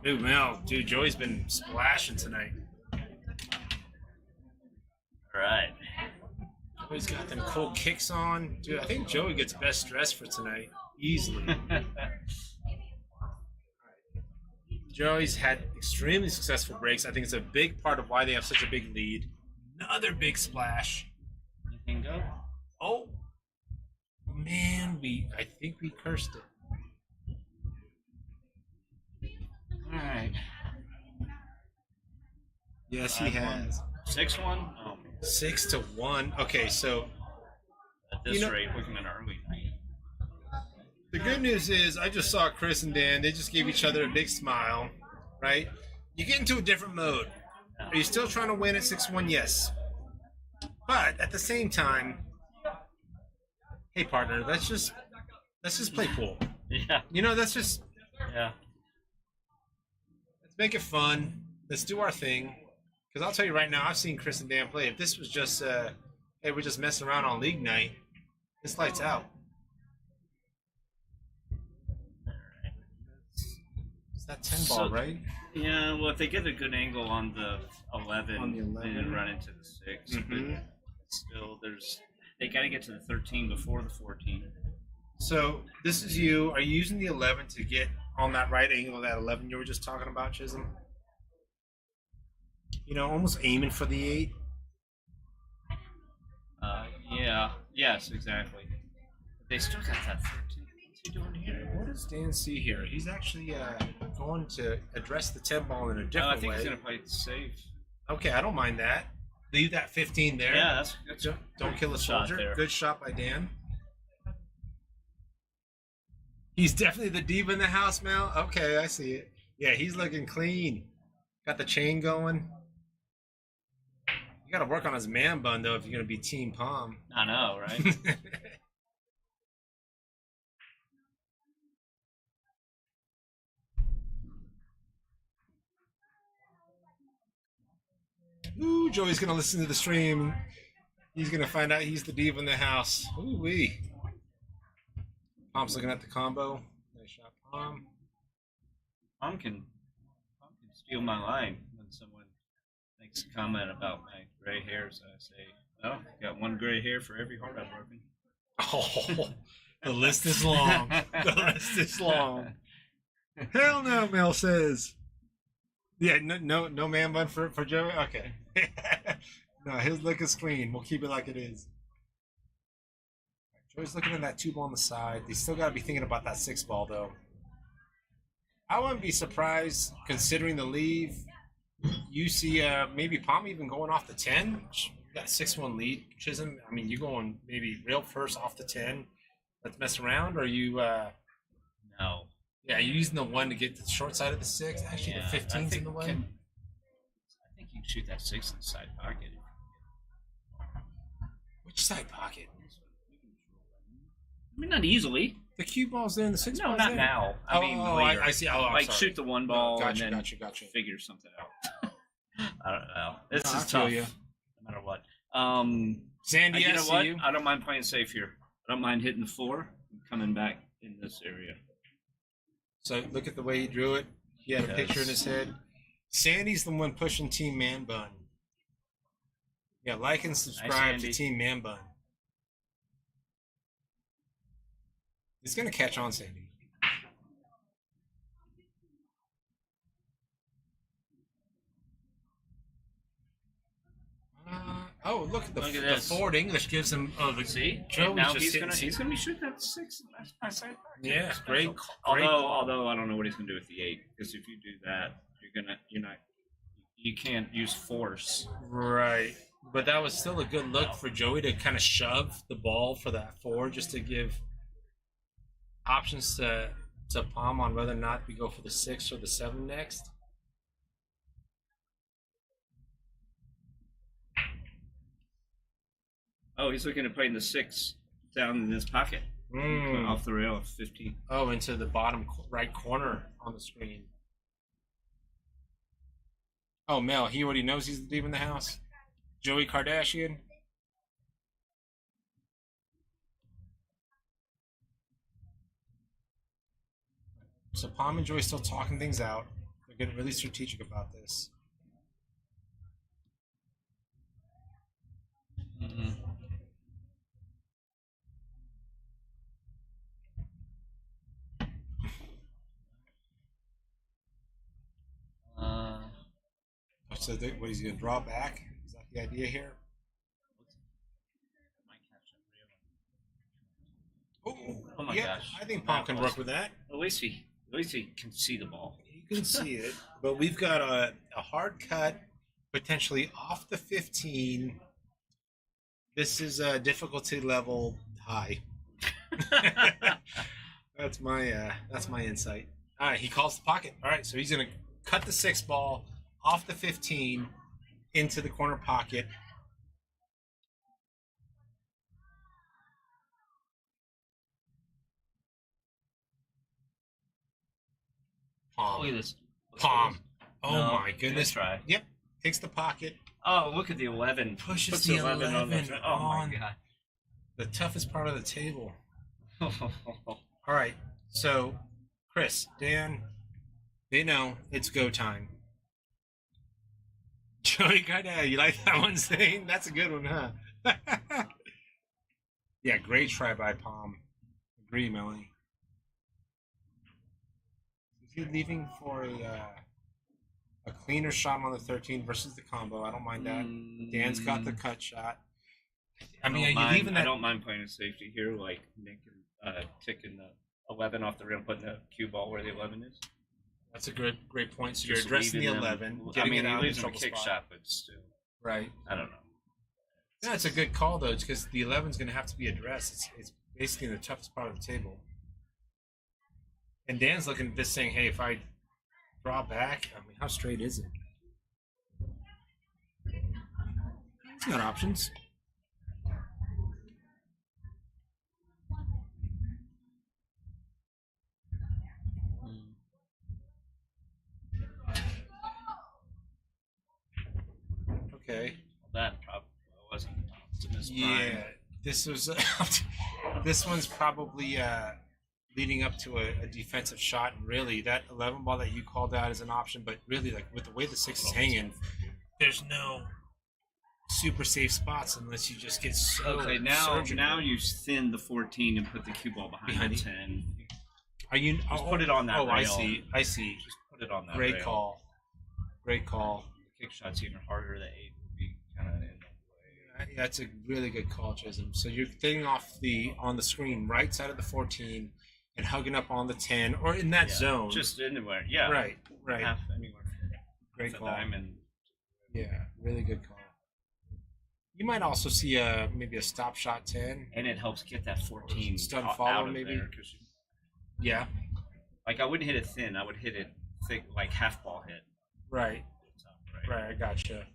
Dude, Mel, dude, Joey's been splashing tonight. All right. Joey's got them cool kicks on. Dude, I think Joey gets best dress for tonight. Easily. Joey's had extremely successful breaks. I think it's a big part of why they have such a big lead. Another big splash. You can go. Oh, man, I think we cursed it. All right. Yes, he 5-1. has. 6-1? Oh, 6-1. Okay, so at this You know- rate, we're going to early night. the good news is I just saw Chris and Dan. They just gave each other a big smile, right? You get into a different mode. Are you still trying to win at 6-1? Yes. But at the same time, hey partner, let's just play pool. Yeah. Let's Yeah. make it fun. Let's do our thing. Because I'll tell you right now, I've seen Chris and Dan play. If this was just, hey, we're just messing around on league night, this lights out. It's that 10 ball, So- right? Yeah, well, if they get a good angle on the 11, On the 11. then run into the 6. Mhm. But still, they got to get to the 13 before the 14. So this is you. Are you using the 11 to get on that right angle of that 11 you were just talking about, Chisholm? Almost aiming for the 8. Yeah. Yes, exactly. They still got that 13. What's he doing here? What does Dan see here? He's actually going to address the 10 ball in a I different think way. he's going to play it safe. Okay, I don't mind that. Leave that 15 there. Yeah, that's Don't kill a Shot soldier. there. Good shot by Dan. He's definitely the diva in the house, Mel. Okay, I see it. Yeah, he's looking clean. Got the chain going. You got to work on his man bun, though, if you're going to be Team Pom. I know, right? Ooh, Joey's going to listen to the stream. He's going to find out he's the diva in the house. Ooh-wee. Pom's looking at the combo. Nice shot, Pom. Tom can steal my line when someone makes a comment about my gray hairs. I say, "Oh, got one gray hair for every heart I've broken." Oh, the list is long. The list is long. Hell no, Mel says. Yeah, no man bun for Joey? Okay. No, his look is clean. We'll keep it like it is. Joey's looking at that 2 ball on the side. They still got to be thinking about that 6 ball, though. I wouldn't be surprised considering the leave. You see, maybe Pom even going off the 10. You got a 6-1 lead, Chisholm. I mean, you going maybe real first off the 10. Let's mess around, or are you? No. Yeah, you're using the 1 to get to the short side of the 6. Actually, Yeah, the 15's in the way. I think you can shoot that 6 in the side pocket. Which side pocket? I mean, not easily. The cue ball's there and the 6 No, ball's not there. now. I mean, later. I see. Oh, I'm like sorry. shoot the 1 ball Gotcha, and then gotcha. figure something out. I don't know. This No, I is feel tough. ya. No matter what. Sandy, You I know see what? you. I don't mind playing safe here. I don't mind hitting the 4 and coming back in this area. So look at the way he drew it. He had a Yes. picture in his head. Sandy's the one pushing Team Man Bun. Yeah, like and subscribe to Sandy. Team Man Bun. It's gonna catch on, Sandy. Oh, look at the this. forward English gives him. Oh, the See? Joe And now was just he's gonna be shooting that 6 in my side pocket. Yeah, Special. great. Although I don't know what he's gonna do with the 8, because if you do that, you can't use force. Right. But that was still a good look for Joey to kind of shove the ball for that 4 just to give options to Pom on whether or not we go for the 6 or the 7 next. Oh, he's looking at putting the 6 down in his pocket. Off the rail of 15. Oh, into the bottom right corner on the screen. Oh, Mel, he already knows he's leaving the house. Joey Kardashian. So Pom and Joey still talking things out. They're getting really strategic about this. Mm-hmm. So what he's going to draw back? Is that the idea here? Oh my yeah, gosh. I think Pom can work with that. At least he can see the ball. You can see it, but we've got a hard cut, potentially off the 15. This is a difficulty level high. That's my insight. All right, he calls the pocket. All right, so he's gonna cut the 6 ball off the 15 into the corner pocket. Pom. Look at this. Pom. Oh No, my goodness. good try. Yep. Takes the pocket. Oh, look at the 11. Pushes Puts the 11 on the 11 Oh my on. god. The toughest part of the table. All right. So, Chris, Dan, they know it's go time. Joey Gardell, you like that one, Zane? That's a good one, huh? Yeah, great try by Pom. Agree, Melanie. Is he leaving for a cleaner shot on the 13 versus the combo? I don't mind that. Dan's got the cut shot. I mean, are you leaving that? I don't mind playing a safety here, like ticking the 11 off the rim, putting the cue ball where the 11 is. That's a great point. So you're Just addressing the leaving them- 11. I Getting mean, it he out leaves of him a the kick spot. shot, but still, Right. I don't know. Yeah, it's a good call though, because the 11's going to have to be addressed. It's basically the toughest part of the table. And Dan's looking at this saying, "Hey, if I draw back, I mean, how straight is it?" He's got options. Okay. That probably wasn't Optimus Prime. Yeah, this was this one's probably leading up to a defensive shot, and really that 11 ball that you called out is an option, but really, like, with the way the 6 is hanging, there's no super safe spots unless you just get so Okay, now surgical. you thin the 14 and put the cue ball behind the 10. Are you Just put it on that Oh, I rail. see. Just put it on that Great rail. call. The kick shot's even harder. The 8 would be kind of in the way. Yeah, that's a really good call, Chisholm. So you're thinning off on the screen right side of the 14. and hugging up on the 10 or in that zone. Just anywhere. Yeah. Right. Half anywhere. Great With a call. diamond. Yeah, really good call. You might also see maybe a stop shot 10. And it helps get that 14 Stun out follow of maybe. there, 'cause Yeah, like I wouldn't hit it thin. I would hit it thick, like half ball hit. right. Right, I gotcha.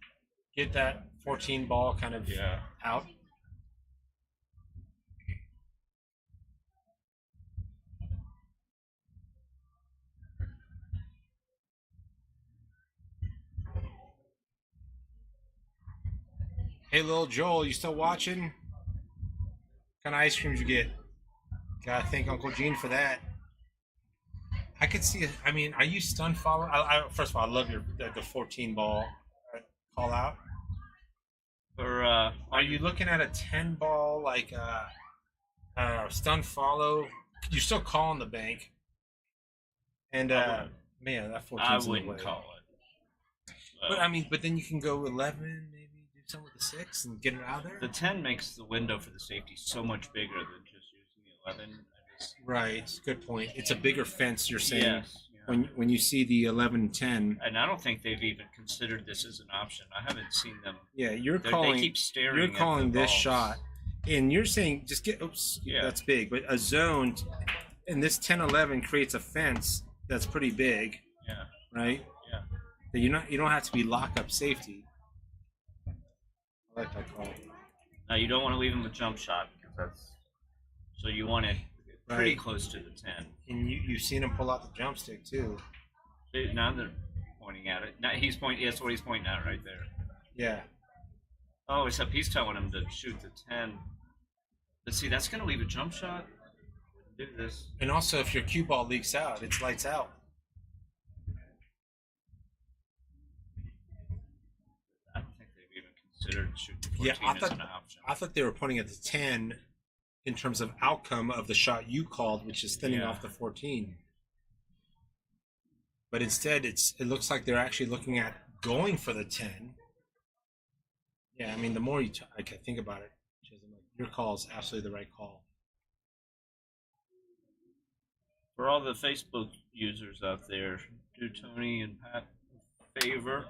Get that 14 ball kind of out. Hey, little Joel, you still watching? What kind of ice cream did you get? Gotta thank Uncle Gene for that. I could see it. I mean, are you stun follow? First of all, I love the 14 ball call out. Or Are you looking at a 10 ball like stun follow? You're still calling the bank. And man, that 14. I wouldn't call it. But I mean, but then you can go 11, maybe do something with the 6 and get it out of there. The 10 makes the window for the safety so much bigger than just using the 11. Right, good point. It's a bigger fence. You're saying Yes. when you see the 11, 10. And I don't think they've even considered this as an option. I haven't seen them. Yeah, you're They calling. keep staring. You're at calling the this balls. shot, and you're saying just get. Oops, Yeah. that's big. But a zone, and this 10-11 creates a fence that's pretty big, Yeah. right? Yeah. That you don't have to be lockup safety. I like that call. Now you don't want to leave them with jump shot because that's. So you want it pretty Right. close to the 10. And you've seen him pull out the jump stick too. Now they're pointing at it. Now he's pointing. That's what he's pointing at right there. Yeah. Oh, except he's telling him to shoot the 10. But see, that's going to leave a jump shot. Do this. And also, if your cue ball leaks out, it's lights out. I don't think they've even considered shooting 14 Yeah, as an option. I thought they were pointing at the 10 in terms of outcome of the shot you called, which is thinning off the 14. But instead, it looks like they're actually looking at going for the 10. Yeah, I mean, the more I can think about it, your call is absolutely the right call. For all the Facebook users out there, do Tony and Pat a favor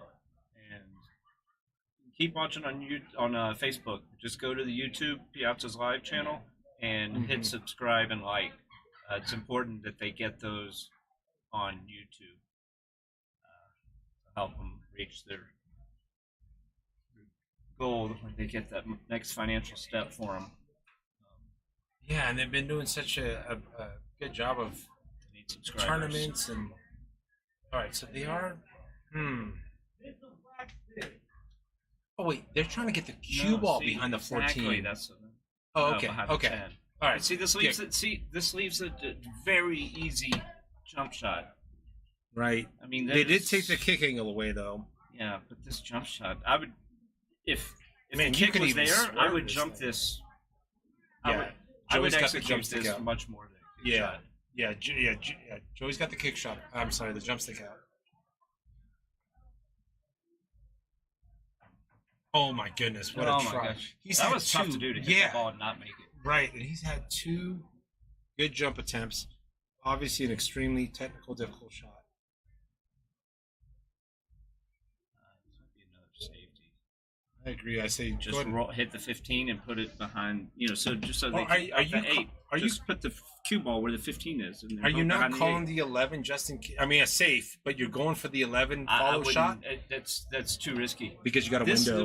and keep watching on Facebook. Just go to the YouTube PIAZZA'S live channel and hit subscribe and like. It's important that they get those on YouTube to help them reach their goal when they get that next financial step for them. Yeah, and they've been doing such a good job of Need subscribers. tournaments and. All right, so they are. Oh wait, they're trying to get the cue ball behind the 14. Exactly, that's. Oh, okay, behind the okay. 10. All right. But see, this leaves it. See, this leaves a very easy jump shot. Right. I mean, They did take the kick angle away though. Yeah, but this jump shot, I would, if Man, the you kick could was even there, I swerve would this jump thing. this. Yeah, I would Joey's got the execute jump stick this out. much more than a kick Yeah. shot. Yeah. Joey's got the kick shot. I'm sorry, the jump stick out. Oh my goodness, what Oh a my try! gosh. He's That had was tough two- to do to hit yeah, the ball and not make it. right, and he's had 2 good jump attempts. Obviously, an extremely technical, difficult shot. This might be another safety. I agree. I say Just go ahead. roll, hit the 15 and put it behind. So just so Oh, they are can, you- the 8. are you- just put the cue ball where the 15 is? And then Are you go not behind calling the 8. the 11 just in case? I mean, a safe, but you're going for the 11 I follow wouldn't- shot That's too risky. because you got a This window.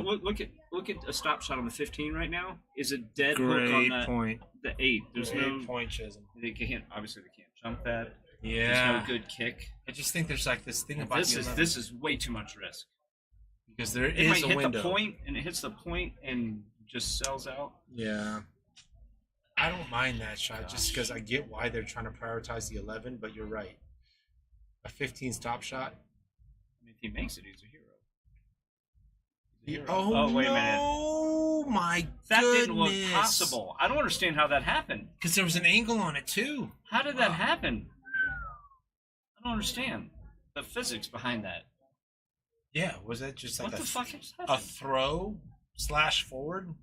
look at a stop shot on the 15 right now. Is a dead Great hook on point. the 8. There's Great no point, Chisholm. they can't obviously they can't jump that. Yeah. There's no good kick. I just think there's like this thing about This the is 11, this is way too much risk. because there It is might a hit window. the point and it hits the point and just sells out. Yeah. I don't mind that shot just Gosh. because I get why they're trying to prioritize the 11, but you're right. A 15 stop shot. I mean, if he makes it, he's a hero. He's a hero. Oh, wait a minute. no, my That goodness. didn't look possible. I don't understand how that happened. Because there was an angle on it too. How did that happen? I don't understand the physics behind that. Yeah, was that just like What a, the fuck is a happening? throw / forward?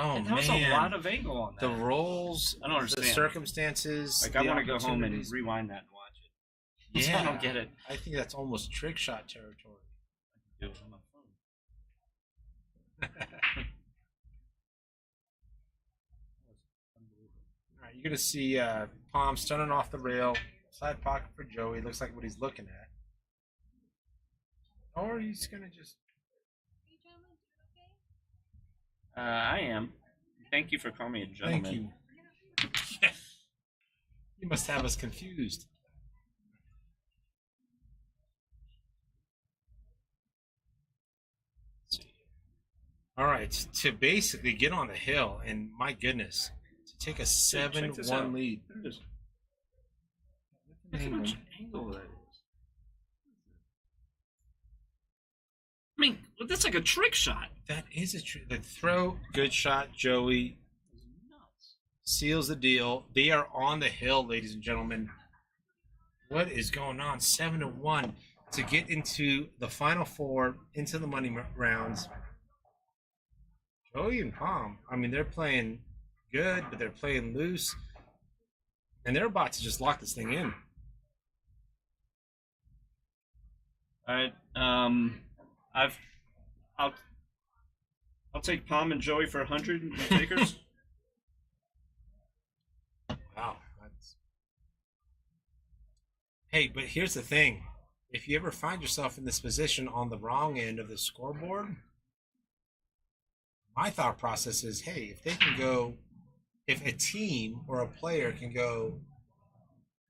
Oh And there was man, a lot of angle on that. the rolls, I don't understand. the circumstances. Like, I the want to go home and opportunities. rewind that and watch it. Yeah, I don't get it. I think that's almost trick shot territory. Do it on my phone. All right, you're gonna see Pom stunning off the rail, side pocket for Joey. Looks like what he's looking at, or he's gonna just. Hey, gentlemen, doing okay? I am. Thank you for calling me a gentleman. Thank you. You must have us confused. All right, to basically get on the hill, and my goodness, to take a Check this 7-1 out. lead. Look at this. Look how much angle that is. I mean, that's like a trick shot. That is a the throw. Good shot, Joey. Nuts. Seals the deal. They are on the hill, ladies and gentlemen. What is going on? 7-1 to get into the final four, into the money rounds. Joey and Pom, I mean, they're playing good, but they're playing loose, and they're about to just lock this thing in. All right. I'll take Pom and Joey for 100 takers. Wow. Hey, but here's the thing. If you ever find yourself in this position on the wrong end of the scoreboard, my thought process is, hey, if they can go, if a team or a player can go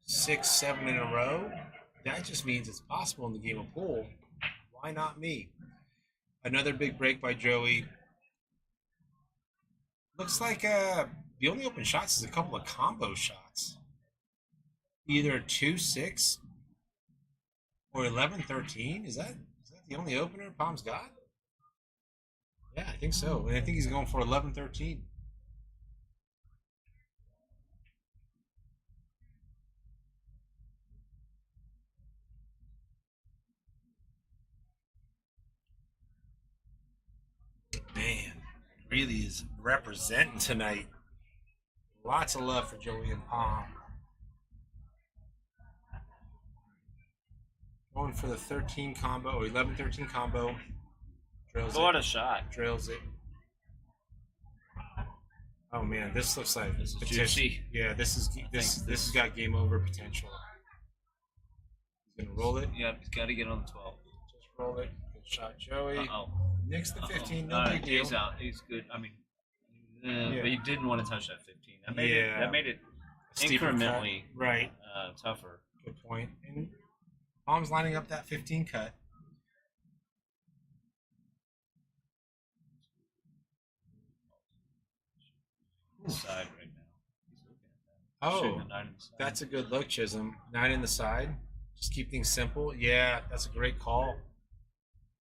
6, 7 in a row, that just means it's possible in the game of pool. Why not me? Another big break by Joey. Looks like the only open shots is a couple of combo shots. Either 2-6 or 11-13. Is that the only opener Pom's got? Yeah, I think so. And I think he's going for 11-13. Man, really is representing tonight. Lots of love for Joey and Pom. Going for the 13 combo, or 11-13 combo. Drills What it. a shot. Drills it. Oh man, this looks like This is potential. juicy. Yeah, this has got game over potential. He's gonna roll it. Yep, he's got to get on the 12. Just roll it. Good shot, Joey. Uh-oh. Next to 15, no Uh-oh. big deal. He's out. He's good. I mean, Yeah. but he didn't want to touch that 15. That made Yeah. that made it Steeper cut. incrementally Right. tougher. Good point. And Pom's lining up that 15 cut. Side right now. He's looking at that. Oh, Shooting a 9 in the side. that's a good look, Chisholm. 9 in the side. Just keep things simple. Yeah, that's a great call.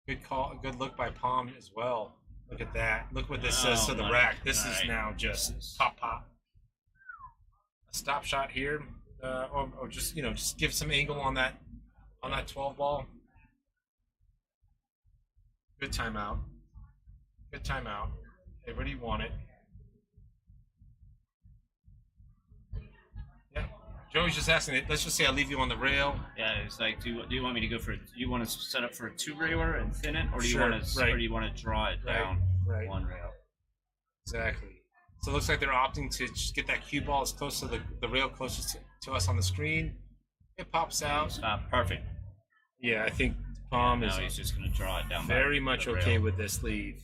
Good call. Good look by Pom as well. Look at that. Look what this says to the my- rack. This all is right. now just pop. A stop shot here, or just just give some angle on that 12 ball. Good timeout. Good timeout. Hey, where do you want it? Yeah. Joey's just asking it. Let's just say I leave you on the rail. Yeah, it's like, do you want me to go for? Do you want to set up for a 2 railer and thin it, or do you Sure, want to, right. or do you want to draw it Right, down right. 1 rail? Exactly. So it looks like they're opting to just get that cue ball as close to the rail closest to us on the screen. It pops out. Stop. Perfect. Yeah, I think Pom Now is he's just going to draw it down. very by much the okay rail. with this leave.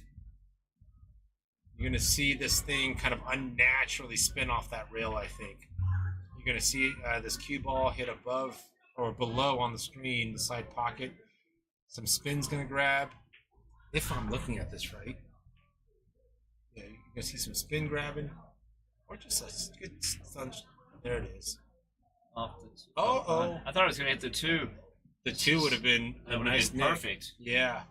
You're going to see this thing kind of unnaturally spin off that rail, I think. You're going to see this cue ball hit above or below on the screen, the side pocket. Some spin's going to grab. If I'm looking at this right. Yeah, you're going to see some spin grabbing. Or just a good sun. There it is. Off the Uh-oh. I thought it was going to hit the 2. The 2 would have been That a would have nice been nick. perfect. Yeah.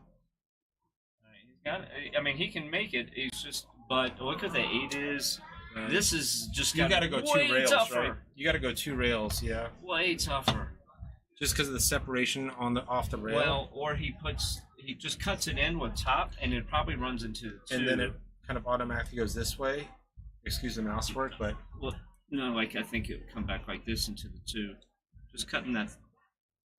He's got. I mean, he can make it. He's just. But look at the 8 is. This is just. You got to go 2 way rails, tougher. right? You got to go 2 rails, yeah. Way tougher. Just because of the separation off the rail. Well, or he just cuts it in with top, and it probably runs into 2. and then it kind of automatically goes this way. Excuse the mouse work, but Well, no, like I think it would come back like this into the 2. Just cutting that.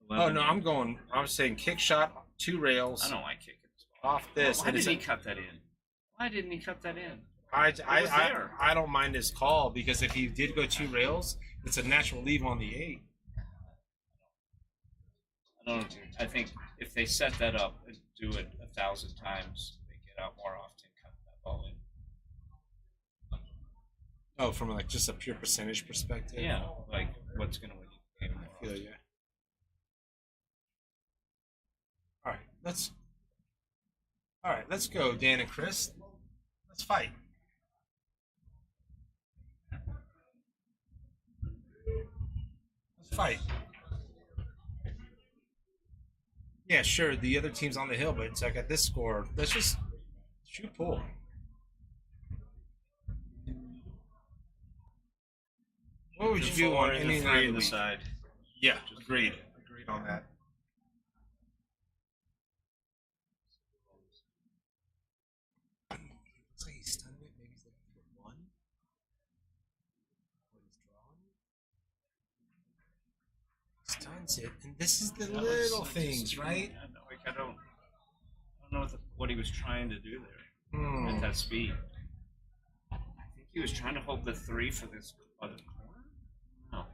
11. oh no, I was saying kick shot, 2 rails I don't like kicking. off this. Why and did it's he a- cut that in? Why didn't he cut that in? I, was there. I don't mind his call because if he did go 2 rails, it's a natural leave on the 8. I think if they set that up and do it 1,000 times, they get out more often, cut that ball in. Oh, from like just a pure percentage perspective. Yeah, like what's gonna win you the game? I feel you. All right, let's go, Dan and Chris. Let's fight. Let's fight. Yeah, sure. The other team's on the hill, but it's like at this score, let's just shoot pull. What would you do on any night in of the the week? side? Yeah, agreed. Agreed on that. Looks like he's stunned it. Maybe he's looking for 1. What he's drawing. Stuns it, and this is the little things, right? I don't know what he was trying to do there at that speed. I think he was trying to hold the 3 for this other corner. No.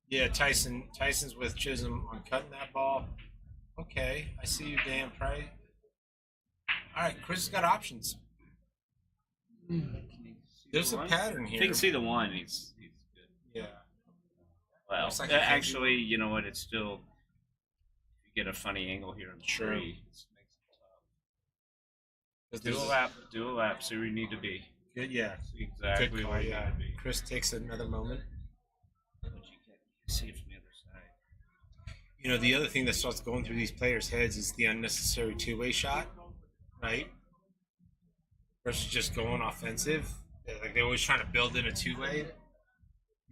Yeah, Tyson's with Chisholm on cutting that ball. Okay, I see you, Dan Pray. All right, Chris has got options. There's a pattern If here. you can see the 1, he's good. Yeah. Well, Looks like he can actually, you know what? It's still, if you get a funny angle here in the Sure. 3, it makes it tough. There's Do a lap. See where you need to be. Good, yeah. See exactly Good call, where you yeah. need to be. Chris takes another moment. But you can see it from the other side. You know, the other thing that starts going through these players' heads is the unnecessary 2-way shot, right? Versus just going offensive. Like they're always trying to build in a 2-way.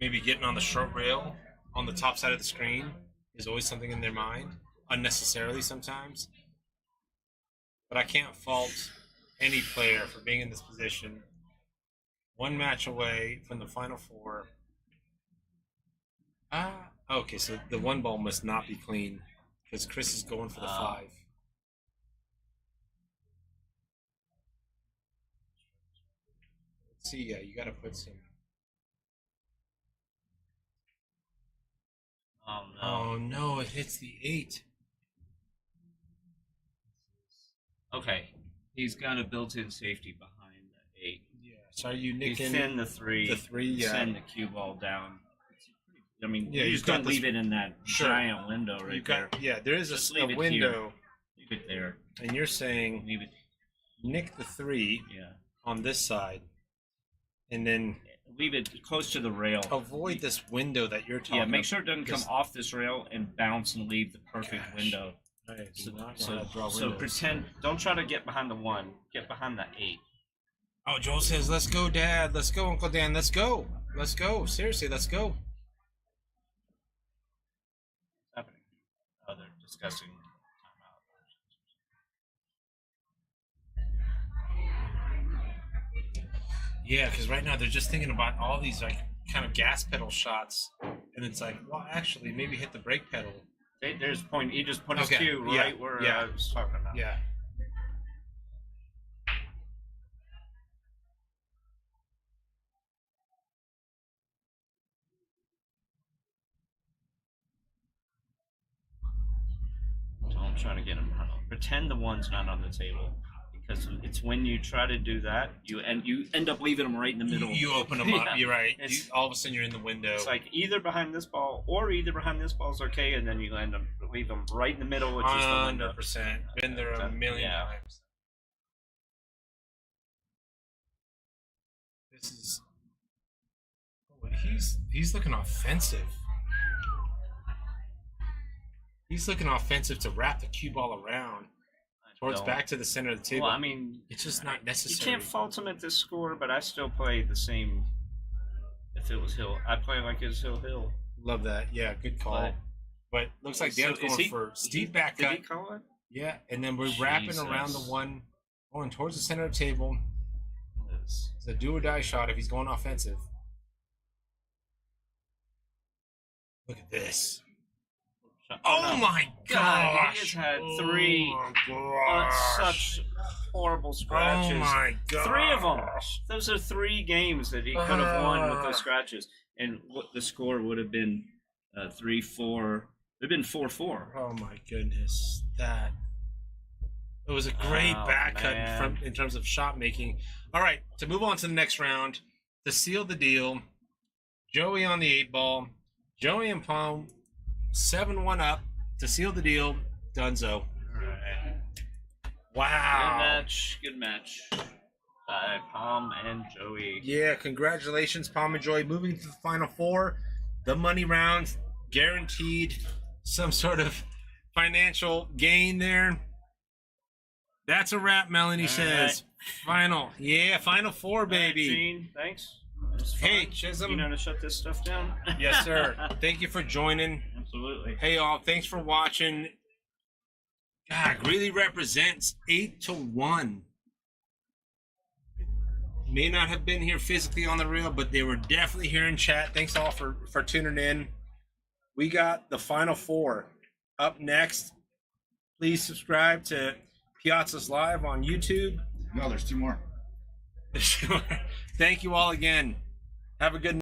Maybe getting on the short rail on the top side of the screen is always something in their mind, unnecessarily sometimes. But I can't fault any player for being in this position. 1 match away from the Final 4. Okay, so the 1 ball must not be clean because Chris is going for the 5. Let's see, yeah, you got to put some. Oh no. Oh no, it hits the 8. Okay. He's got a built-in safety behind the 8. Yeah. So are you You nicking thin the 3. the 3? Yeah. Send the cue ball down. I mean, Yeah, you you've just got don't this- leave it in that Sure. giant window right You've there. got, yeah, there is Just a leave it window, Leave it there. and you're saying Leave it. nick the 3 Yeah. on this side, and then Leave it close to the rail. avoid this window that you're talking Yeah, about. make sure it doesn't come This- off this rail and bounce and leave the perfect Gosh. window. I do So, not know so, how to draw so windows. pretend. Don't try to get behind the 1. Get behind the 8. Oh, Joel says, "Let's go, Dad. Let's go, Uncle Dan. Let's go. Let's go. Seriously, let's go." What's happening? Oh, they're discussing timeout. Yeah, because right now they're just thinking about all these like kind of gas pedal shots, and it's like, well, actually, maybe hit the brake pedal. There's a point. He just put his Okay, cue yeah, right where yeah. I was talking about. Yeah. Don't try to get him. Pretend the 1's not on the table, because it's when you try to do that, you end up leaving them right in the middle. You open them up. Yeah. You're right. It's- All of a sudden, you're in the window. It's like either behind this ball or either behind this ball is okay, and then you leave them right in the middle, which is the window. 100%. Been there a million Yeah. times. This is. Oh, he's looking offensive. He's looking offensive to wrap the cue ball around towards Don't. back to the center of the table. Well, I mean, it's just not you necessary. can't fault him at this score, but I still play the same. If it was Hill, I play like it's Hill. Love that. Yeah, good call. But looks like So Dan's is going he- for steep back Did cut. he call it? Yeah, and then we're wrapping around the Jesus. one, going towards the center of the table. It's a do or die shot if he's going offensive. Look at this. Oh my God, gosh! he has had three such horrible scratches. Oh my god! 3 of them. Those are 3 games that he could have won with those scratches, and what the score would have been 3-4. It'd been 4-4. Oh my goodness! That it was a great Oh, back cut man. in terms of shot making. All right, to move on to the next round, to seal the deal, Joey on the 8 ball. Joey and Pom 7-1 up to seal the deal. Dunzo. All right. Wow. Good match. By Pom and Joey. Yeah, congratulations, Pom and Joey. Moving to the final 4. The money round, guaranteed some sort of financial gain there. That's a wrap, Melanie says. Final 4, baby. Gene, thanks. That was fun. Hey, Chisholm. You know to shut this stuff down? Yes, sir. Thank you for joining. Absolutely. Hey, all. Thanks for watching. God, really represents 8-1. May not have been here physically on the reel, but they were definitely here in chat. Thanks all for tuning in. We got the final 4 up next. Please subscribe to PIAZZA'S Live on YouTube. No, there's 2 more. Thank you all again. Have a good night.